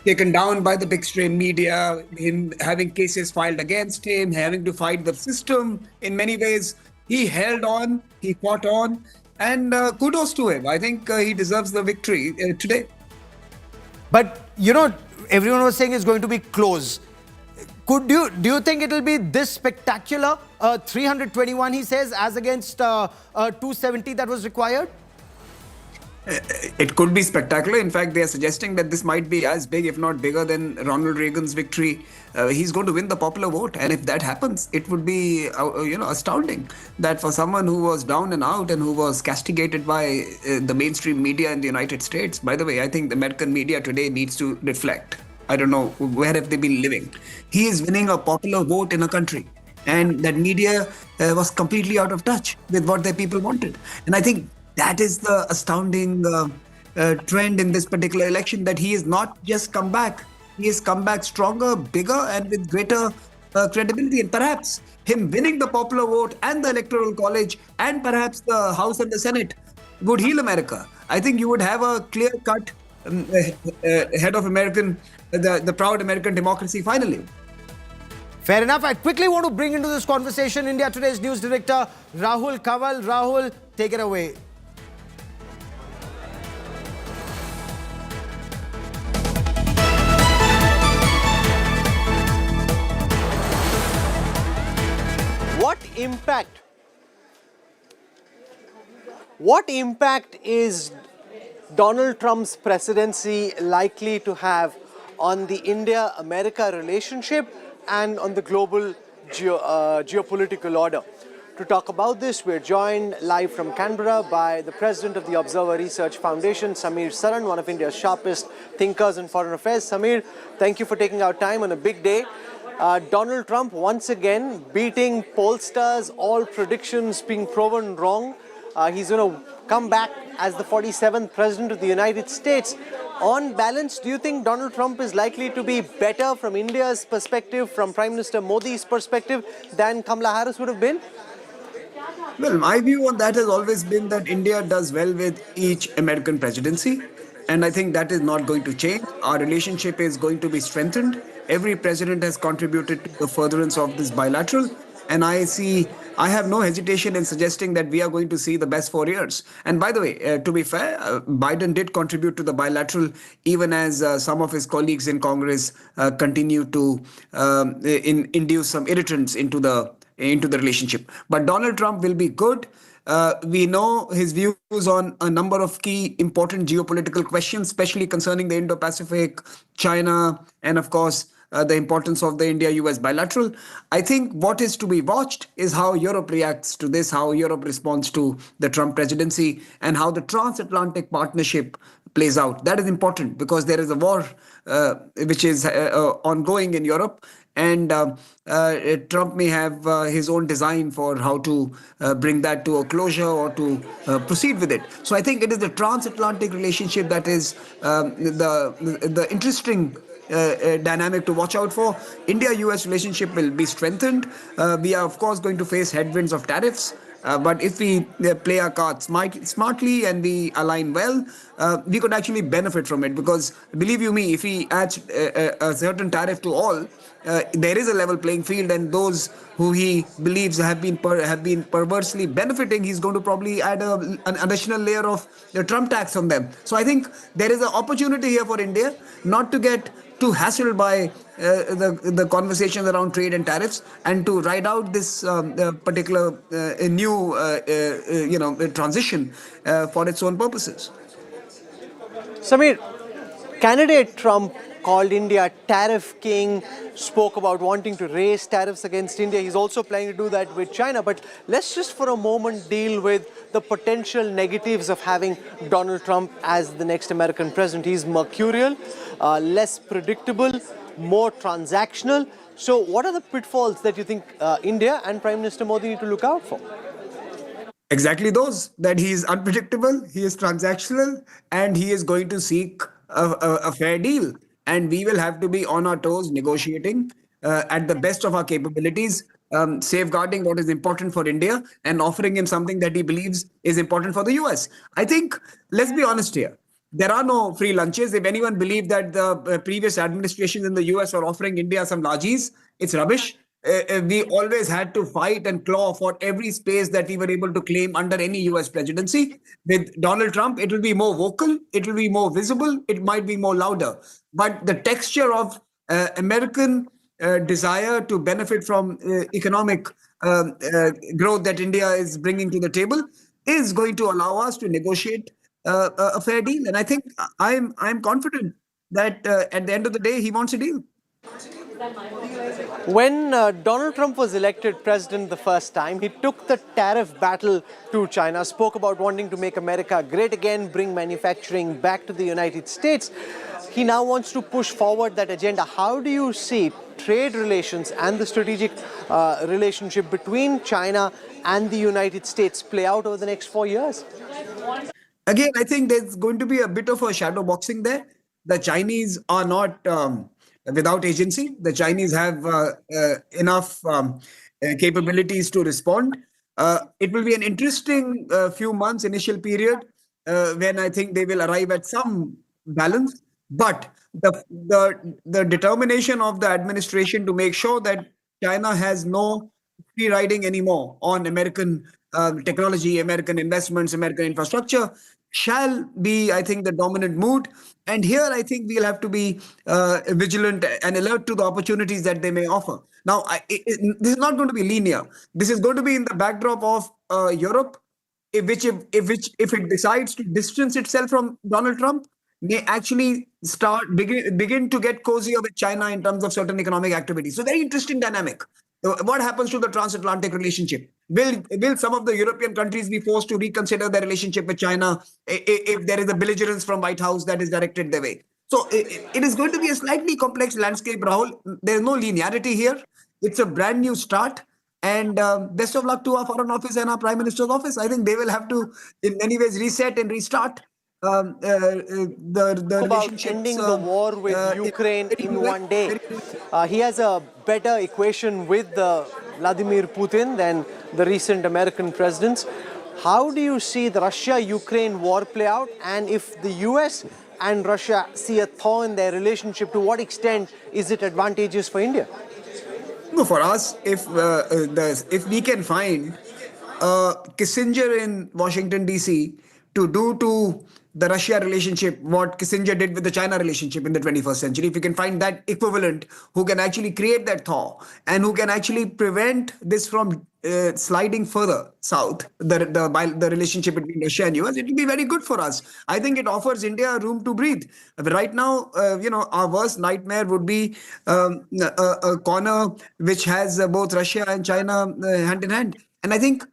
taken down by the big stream media, him having cases filed against him, having to fight the system. In many ways, he held on, he fought on, and kudos to him. I think he deserves the victory today. But, everyone was saying it's going to be close. Do you think it will be this spectacular? 321, he says, as against 270 that was required? It could be spectacular. In fact, they are suggesting that this might be as big, if not bigger, than Ronald Reagan's victory. He's going to win the popular vote, and if that happens, it would be astounding that for someone who was down and out and who was castigated by the mainstream media in the United States. By the way, I think the American media today needs to reflect. I don't know where have they been living. He is winning a popular vote in a country, and that media was completely out of touch with what their people wanted. And I think that is the astounding trend in this particular election, that he has not just come back. He has come back stronger, bigger, and with greater credibility. And perhaps him winning the popular vote and the Electoral College and perhaps the House and the Senate would heal America. I think you would have a clear-cut head of the proud American democracy finally. Fair enough. I quickly want to bring into this conversation India Today's news director, Rahul Kanwal. Rahul, take it away. What impact is Donald Trump's presidency likely to have on the India-America relationship and on the global geopolitical order? To talk about this, we're joined live from Canberra by the president of the Observer Research Foundation, Samir Saran, one of India's sharpest thinkers in foreign affairs. Samir, thank you for taking our time on a big day. Donald Trump once again beating pollsters, all predictions being proven wrong. He's going to come back as the 47th president of the United States. On balance, do you think Donald Trump is likely to be better from India's perspective, from Prime Minister Modi's perspective, than Kamala Harris would have been? Well, my view on that has always been that India does well with each American presidency. And I think that is not going to change. Our relationship is going to be strengthened. Every president has contributed to the furtherance of this bilateral. And I have no hesitation in suggesting that we are going to see the best 4 years. And by the way, to be fair, Biden did contribute to the bilateral, even as some of his colleagues in Congress continue to induce some irritants into the relationship. But Donald Trump will be good. We know his views on a number of key important geopolitical questions, especially concerning the Indo-Pacific, China, and of course, the importance of the India-US bilateral. I think what is to be watched is how Europe reacts to this, how Europe responds to the Trump presidency, and how the transatlantic partnership plays out. That is important because there is a war which is ongoing in Europe. And Trump may have his own design for how to bring that to a closure or to proceed with it. So I think it is the transatlantic relationship that is the interesting dynamic to watch out for. India-US relationship will be strengthened. We are, of course, going to face headwinds of tariffs. But if we play our cards smartly and we align well, we could actually benefit from it. Because believe you me, if we add a certain tariff to all, there is a level playing field, and those who he believes have been perversely benefiting, he's going to probably add an additional layer of the Trump tax on them. So I think there is an opportunity here for India not to get too hassled by the conversations around trade and tariffs, and to ride out this particular new transition for its own purposes. Samir, candidate Trump called India tariff king, spoke about wanting to raise tariffs against India. He's also planning to do that with China. But let's just for a moment deal with the potential negatives of having Donald Trump as the next American president. He's mercurial, less predictable, more transactional. So what are the pitfalls that you think India and Prime Minister Modi need to look out for? Exactly those, that he is unpredictable, he is transactional, and he is going to seek a fair deal. And we will have to be on our toes negotiating at the best of our capabilities, safeguarding what is important for India and offering him something that he believes is important for the US. I think, let's be honest here, there are no free lunches. If anyone believed that the previous administrations in the US are offering India some largies, it's rubbish. we always had to fight and claw for every space that we were able to claim under any US presidency. With Donald Trump, it will be more vocal, it will be more visible, it might be more louder. But the texture of American desire to benefit from economic growth that India is bringing to the table is going to allow us to negotiate a fair deal. And I think I'm confident that at the end of the day, he wants a deal. When Donald Trump was elected president the first time, he took the tariff battle to China, spoke about wanting to make America great again, bring manufacturing back to the United States. He now wants to push forward that agenda. How do you see trade relations and the strategic relationship between China and the United States play out over the next 4 years? Again, I think there's going to be a bit of a shadow boxing there. The Chinese are not without agency. The Chinese have enough capabilities to respond. It will be an interesting few months, initial period, when I think they will arrive at some balance. But the determination of the administration to make sure that China has no free riding anymore on American technology, American investments, American infrastructure shall be, I think, the dominant mood. And here, I think we'll have to be vigilant and alert to the opportunities that they may offer. Now, this is not going to be linear. This is going to be in the backdrop of Europe, if it decides to distance itself from Donald Trump, may actually begin to get cozier with China in terms of certain economic activities. So very interesting dynamic. What happens to the transatlantic relationship? Will some of the European countries be forced to reconsider their relationship with China if there is a belligerence from White House that is directed their way? So it is going to be a slightly complex landscape, Rahul. There is no linearity here. It's a brand new start. And best of luck to our Foreign Office and our Prime Minister's office. I think they will have to, in many ways, reset and restart the about ending the war with Ukraine in one day. He has a better equation with Vladimir Putin than the recent American presidents. How do you see the Russia-Ukraine war play out? And if the US and Russia see a thaw in their relationship, to what extent is it advantageous for India? No, for us, if we can find Kissinger in Washington, D.C. to do to the Russia relationship what Kissinger did with the China relationship in the 21st century, if we can find that equivalent who can actually create that thaw and who can actually prevent this from sliding further south, the relationship between Russia and US, it will be very good for us. I think it offers India room to breathe. Right now, our worst nightmare would be a corner which has both Russia and China hand in hand. And I think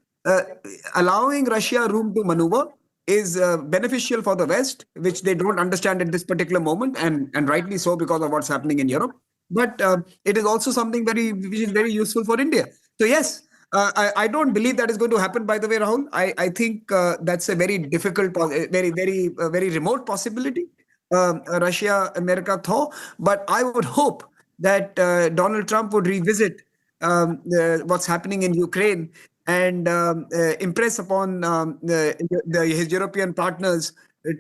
allowing Russia room to maneuver is beneficial for the West, which they don't understand at this particular moment, and rightly so because of what's happening in Europe. But it is also something which is very useful for India. So yes, I don't believe that is going to happen, by the way, Rahul. I think that's a very difficult, very remote possibility, Russia-America thaw. But I would hope that Donald Trump would revisit what's happening in Ukraine and impress upon his European partners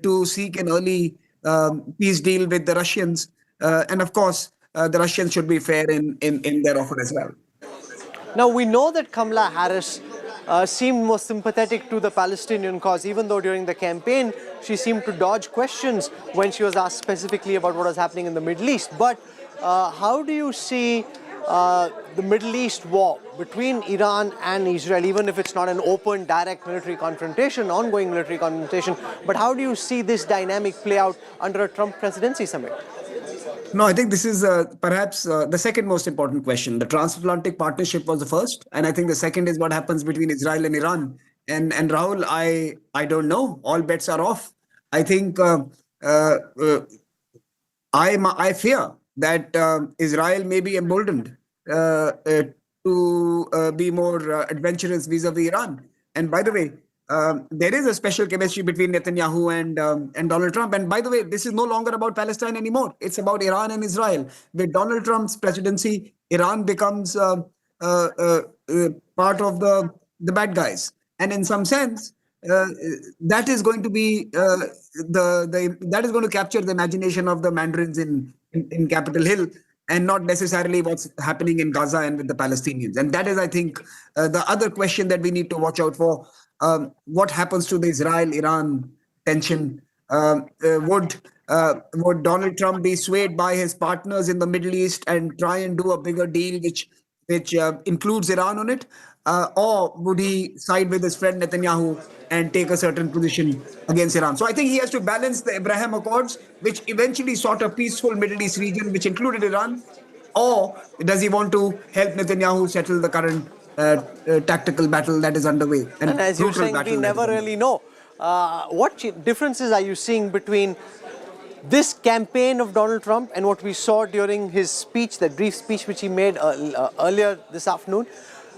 to seek an early peace deal with the Russians. And of course, the Russians should be fair in their offer as well. Now, we know that Kamala Harris seemed more sympathetic to the Palestinian cause, even though during the campaign, she seemed to dodge questions when she was asked specifically about what was happening in the Middle East. But how do you see the Middle East war between Iran and Israel, even if it's not an open, direct military confrontation, ongoing military confrontation, but how do you see this dynamic play out under a Trump presidency summit? No, I think this is perhaps the second most important question. The transatlantic partnership was the first, and I think the second is what happens between Israel and Iran. And Rahul, I don't know. All bets are off. I think I fear that Israel may be emboldened to be more adventurous vis-a-vis Iran. And by the way, there is a special chemistry between Netanyahu and Donald Trump. And by the way, this is no longer about Palestine anymore. It's about Iran and Israel. With Donald Trump's presidency, Iran becomes part of the bad guys. And in some sense, that is going to be that is going to capture the imagination of the mandarins in Capitol Hill. and not necessarily what's happening in Gaza and with the Palestinians. And that is, I think, the other question that we need to watch out for. What happens to the Israel-Iran tension? Would Donald Trump be swayed by his partners in the Middle East and try and do a bigger deal which includes Iran on it? Or would he side with his friend Netanyahu and take a certain position against Iran? So I think he has to balance the Abraham Accords, which eventually sought a peaceful Middle East region, which included Iran, or does he want to help Netanyahu settle the current tactical battle that is underway? And as you're saying, we never really know. What differences are you seeing between this campaign of Donald Trump and what we saw during his speech, that brief speech which he made earlier this afternoon,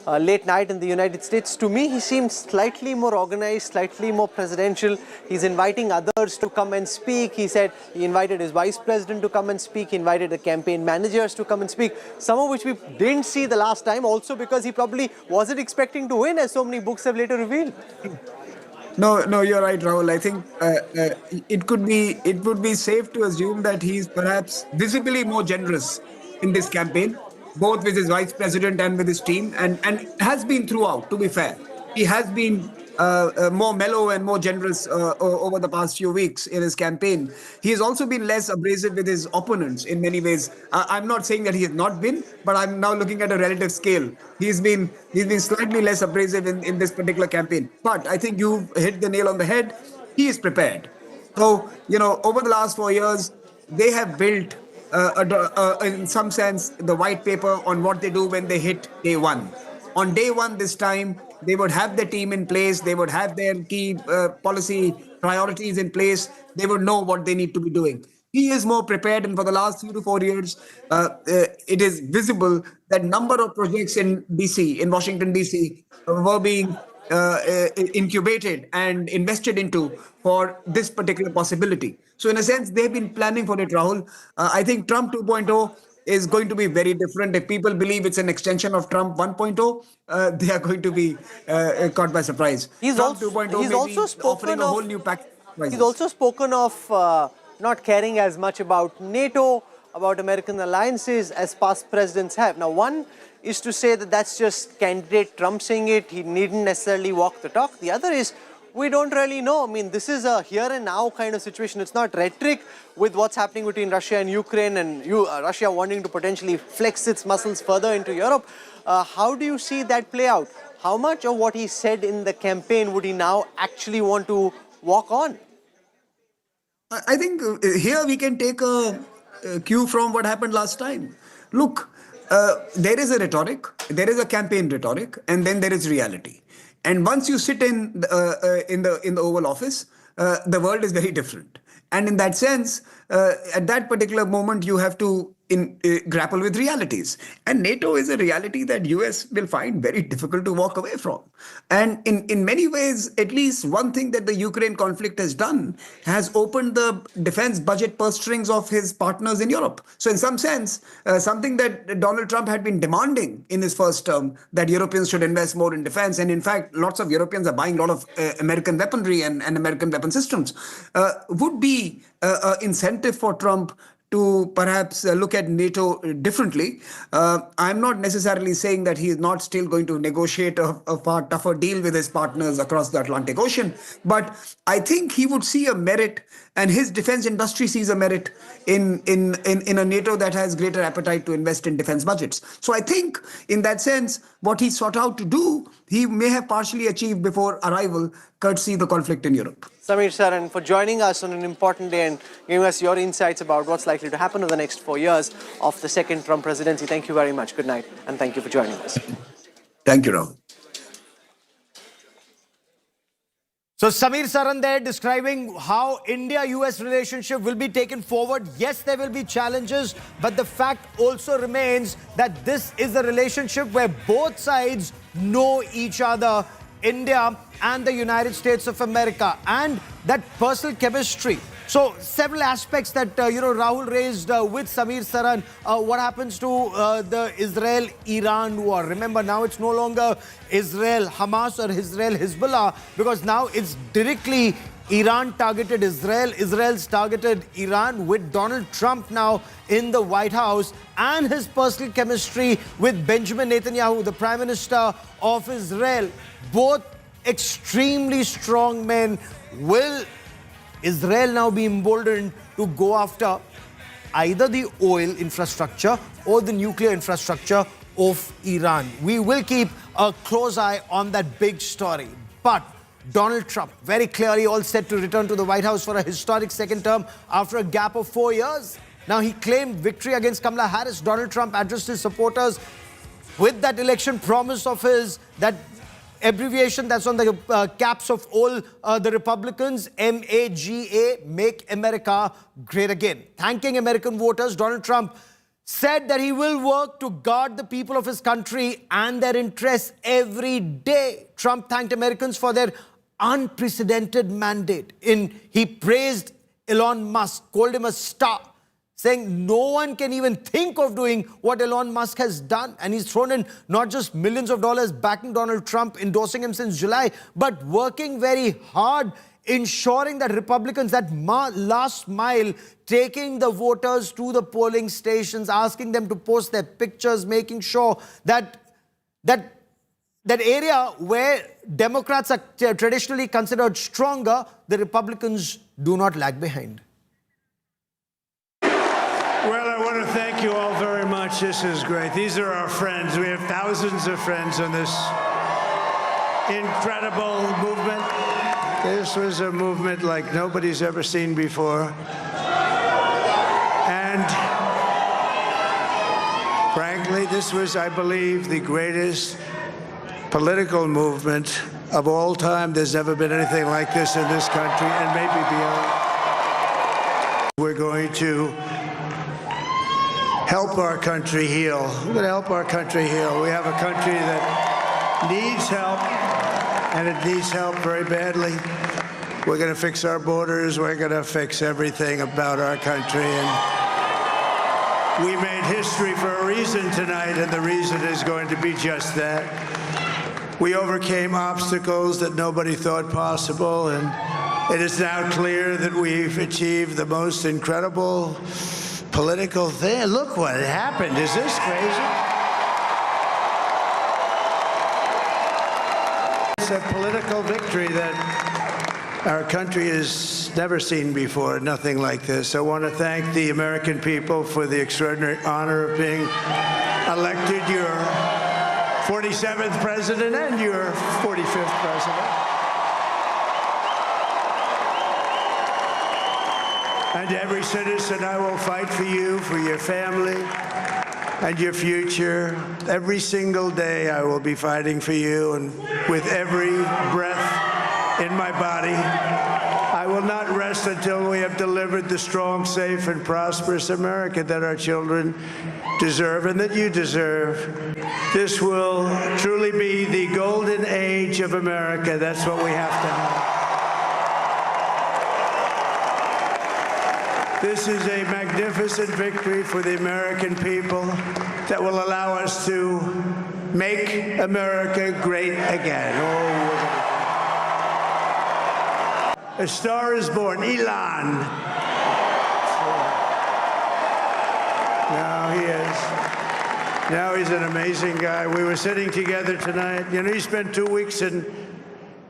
late night in the United States? To me, he seems slightly more organized, slightly more presidential. He's inviting others to come and speak. He said he invited his vice president to come and speak. He invited the campaign managers to come and speak, some of which we didn't see the last time, also because he probably wasn't expecting to win, as so many books have later revealed. No, you're right, Rahul. I think it would be safe to assume that he's perhaps visibly more generous in this campaign, both with his vice president and with his team, and has been throughout, to be fair. He has been more mellow and more generous over the past few weeks in his campaign. He has also been less abrasive with his opponents in many ways. I'm not saying that he has not been, but I'm now looking at a relative scale. He's been slightly less abrasive in this particular campaign. But I think you've hit the nail on the head. He is prepared. So, over the last 4 years, they have built, in some sense, the white paper on what they do when they hit day one. On day one this time, they would have the team in place. They would have their key policy priorities in place. They would know what they need to be doing. He is more prepared, and for the last 3 to 4 years, it is visible that number of projects in Washington, D.C., were being incubated and invested into for this particular possibility. So in a sense, they've been planning for it, Rahul. I think Trump 2.0 is going to be very different. If people believe it's an extension of Trump 1.0, they are going to be caught by surprise. He's Trump also 2.0 offering a whole new package. He's also spoken of not caring as much about NATO, about American alliances as past presidents have. Now, one is to say that that's just candidate Trump saying it. He needn't necessarily walk the talk. The other is, we don't really know. I mean, this is a here and now kind of situation. It's not rhetoric with what's happening between Russia and Ukraine, and Russia wanting to potentially flex its muscles further into Europe. How do you see that play out? How much of what he said in the campaign would he now actually want to walk on? I think here we can take a cue from what happened last time. Look, there is a rhetoric, there is a campaign rhetoric, and then there is reality. And once you sit in the Oval Office, the world is very different. And in that sense, at that particular moment, you have to grapple with realities. And NATO is a reality that US will find very difficult to walk away from. And in many ways, at least one thing that the Ukraine conflict has done has opened the defense budget purse strings of his partners in Europe. So in some sense, something that Donald Trump had been demanding in his first term, that Europeans should invest more in defense. And in fact, lots of Europeans are buying a lot of American weaponry and American weapon systems, would be an incentive for Trump to perhaps look at NATO differently. I'm not necessarily saying that he is not still going to negotiate a far tougher deal with his partners across the Atlantic Ocean, but I think he would see a merit, and his defense industry sees a merit in a NATO that has greater appetite to invest in defense budgets. So I think in that sense, what he sought out to do, he may have partially achieved before arrival, courtesy the conflict in Europe. Samir Saran, for joining us on an important day and giving us your insights about what's likely to happen over the next 4 years of the second Trump presidency. Thank you very much. Good night, and thank you for joining us. Thank you, Rahul. So Samir Saran there describing how India-US relationship will be taken forward. Yes, there will be challenges, but the fact also remains that this is a relationship where both sides know each other, India and the United States of America, and that personal chemistry. So several aspects that Rahul raised with Samir Saran. What happens to the Israel-Iran war? Remember, now it's no longer Israel-Hamas or Israel-Hezbollah, because now it's directly Iran targeted Israel, Israel's targeted Iran, with Donald Trump now in the White House and his personal chemistry with Benjamin Netanyahu, the Prime Minister of Israel. Both extremely strong men. Will Israel now be emboldened to go after either the oil infrastructure or the nuclear infrastructure of Iran? We will keep a close eye on that big story. But Donald Trump, very clearly all set to return to the White House for a historic second term after a gap of 4 years. Now he claimed victory against Kamala Harris. Donald Trump addressed his supporters with that election promise of his, that abbreviation that's on the caps of all the Republicans, MAGA, Make America Great Again. Thanking American voters, Donald Trump said that he will work to guard the people of his country and their interests every day. Trump thanked Americans for their unprecedented mandate. He praised Elon Musk, called him a star, saying no one can even think of doing what Elon Musk has done. And he's thrown in not just millions of dollars backing Donald Trump, endorsing him since July, but working very hard, ensuring that Republicans, that last mile, taking the voters to the polling stations, asking them to post their pictures, making sure that that area where Democrats are traditionally considered stronger, the Republicans do not lag behind. Well, I want to thank you all very much. This is great. These are our friends. We have thousands of friends on this incredible movement. This was a movement like nobody's ever seen before. And frankly, this was, I believe, the greatest political movement of all time. There's never been anything like this in this country, and maybe beyond. We're going to help our country heal. We're going to help our country heal. We have a country that needs help, and it needs help very badly. We're going to fix our borders. We're going to fix everything about our country. And we made history for a reason tonight, and the reason is going to be just that. We overcame obstacles that nobody thought possible, and it is now clear that we've achieved the most incredible political thing. Look what happened. Is this crazy? It's a political victory that our country has never seen before, nothing like this. I want to thank the American people for the extraordinary honor of being elected your 47th president and your 45th president. And every citizen, I will fight for you, for your family, and your future. Every single day I will be fighting for you, and with every breath in my body, I will not rest until we have delivered the strong, safe, and prosperous America that our children deserve and that you deserve. This will truly be the golden age of America. That's what we have to have. This is a magnificent victory for the American people that will allow us to make America great again. Oh, a star is born, Elon. Now he is. Now he's an amazing guy. We were sitting together tonight. You know, he spent 2 weeks in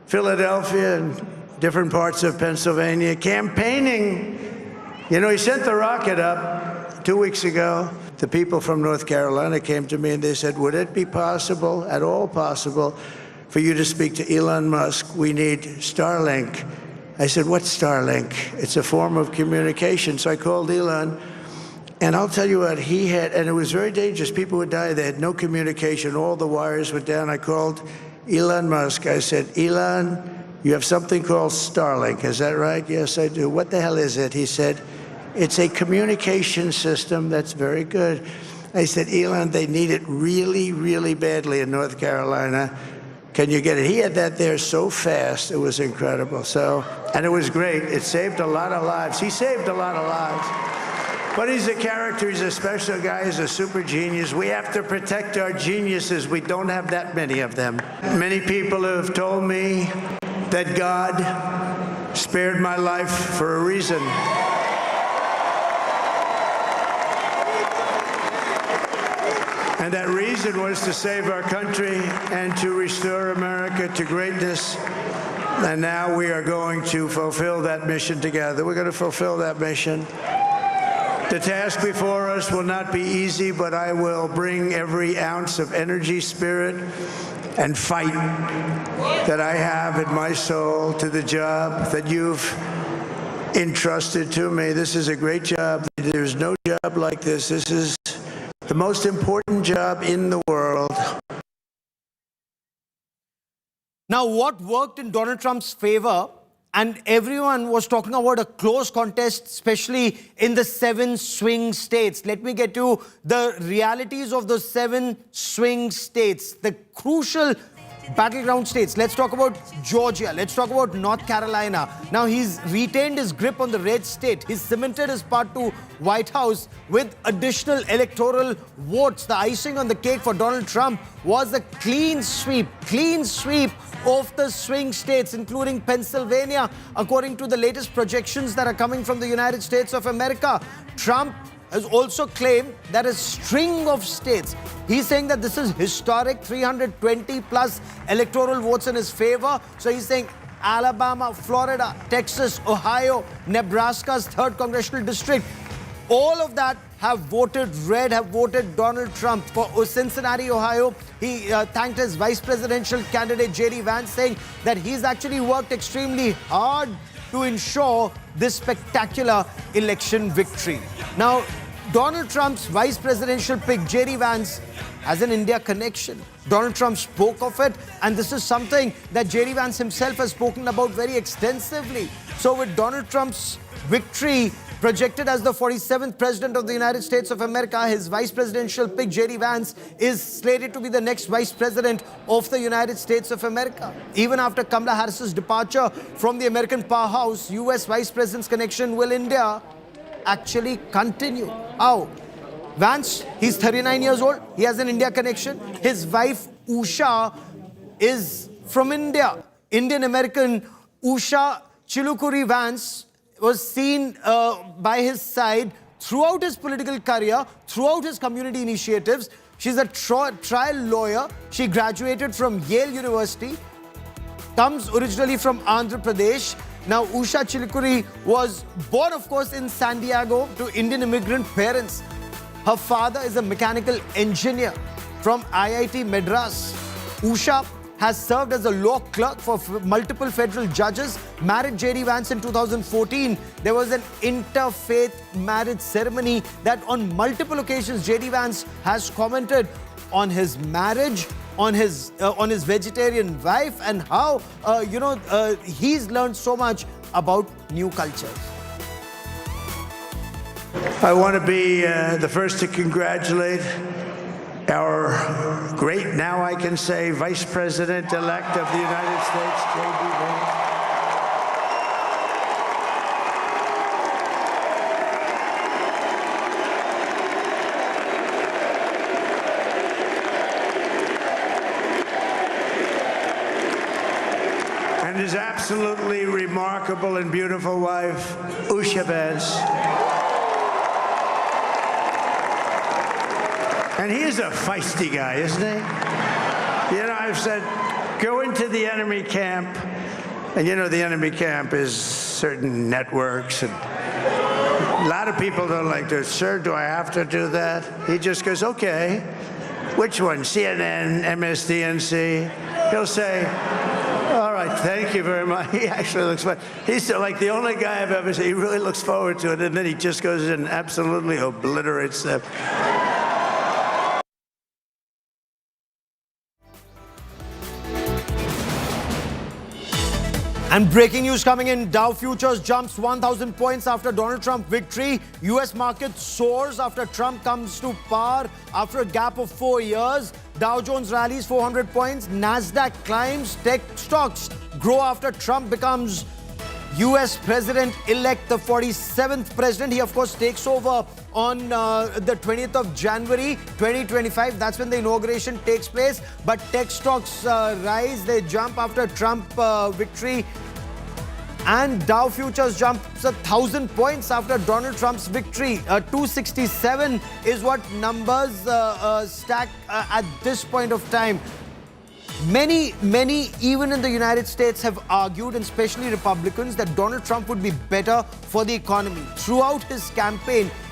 Philadelphia and different parts of Pennsylvania campaigning. You know, he sent the rocket up 2 weeks ago. The people from North Carolina came to me and they said, would it be possible, at all possible, for you to speak to Elon Musk? We need Starlink. I said, what's Starlink? It's a form of communication. So I called Elon, and I'll tell you what, he had, and it was very dangerous. People would die. They had no communication. All the wires were down. I called Elon Musk. I said, Elon, you have something called Starlink. Is that right? Yes, I do. What the hell is it? He said, it's a communication system. That's very good. I said, Elon, they need it really, really badly in North Carolina. Can you get it? He had that there so fast. It was incredible. So, and it was great. It saved a lot of lives. He saved a lot of lives. But he's a character. He's a special guy. He's a super genius. We have to protect our geniuses. We don't have that many of them. Many people have told me that God spared my life for a reason. And that reason was to save our country and to restore America to greatness. And now we are going to fulfill that mission together. We're going to fulfill that mission. The task before us will not be easy, but I will bring every ounce of energy, spirit, and fight that I have in my soul to the job that you've entrusted to me. This is a great job. There's no job like this. This is the most important job in the world. Now, what worked in Donald Trump's favor, and everyone was talking about a close contest, especially in the 7 swing states. Let me get to the realities of those 7 swing states, the crucial battleground states. Let's talk about Georgia. Let's talk about North Carolina. Now, he's retained his grip on the red state. He's cemented his path to White House with additional electoral votes. The icing on the cake for Donald Trump was a clean sweep of the swing states, including Pennsylvania, according to the latest projections that are coming from the United States of America. Trump has also claimed that a string of states, he's saying that this is historic, 320 plus electoral votes in his favor. So he's saying Alabama, Florida, Texas, Ohio, Nebraska's 3rd congressional district, all of that have voted red, have voted Donald Trump. For Cincinnati, Ohio, he thanked his vice presidential candidate, J.D. Vance, saying that he's actually worked extremely hard to ensure this spectacular election victory. Now, Donald Trump's vice presidential pick, J.D. Vance, has an India connection. Donald Trump spoke of it, and this is something that J.D. Vance himself has spoken about very extensively. So with Donald Trump's victory projected as the 47th president of the United States of America, his vice presidential pick, J.D. Vance, is slated to be the next vice president of the United States of America. Even after Kamala Harris's departure from the American powerhouse, U.S. vice president's connection will India actually continue. How? Vance, he's 39 years old. He has an India connection. His wife, Usha, is from India. Indian-American Usha Chilukuri Vance was seen by his side throughout his political career, throughout his community initiatives. She's a trial lawyer. She graduated from Yale University, comes originally from Andhra Pradesh. Now, Usha Chilukuri was born, of course, in San Diego to Indian immigrant parents. Her father is a mechanical engineer from IIT Madras. Usha has served as a law clerk for multiple federal judges, married J.D. Vance in 2014. There was an interfaith marriage ceremony that on multiple occasions J.D. Vance has commented on his marriage, on his vegetarian wife, and how he's learned so much about new cultures. I want to be the first to congratulate our great, now I can say, Vice President-elect of the United States, J.D. Vance. And his absolutely remarkable and beautiful wife, Usha Vance. And he is a feisty guy, isn't he? You know, I've said, go into the enemy camp. And you know, the enemy camp is certain networks. And a lot of people don't like this. Sir, do I have to do that? He just goes, okay. Which one? CNN, MSDNC? He'll say, all right, thank you very much. He actually looks fun. He's like the only guy I've ever seen. He really looks forward to it. And then he just goes in and absolutely obliterates them. And breaking news coming in, Dow Futures jumps 1,000 points after Donald Trump victory. US market soars after Trump comes to power after a gap of 4 years. Dow Jones rallies 400 points. NASDAQ climbs. Tech stocks grow after Trump becomes US President-elect, the 47th president. He, of course, takes over on the 20th of January, 2025. That's when the inauguration takes place. But tech stocks rise. They jump after Trump victory. And Dow futures jumps 1,000 points after Donald Trump's victory. 267 is what numbers stack at this point of time. Many, even in the United States, have argued, and especially Republicans, that Donald Trump would be better for the economy. Throughout his campaign,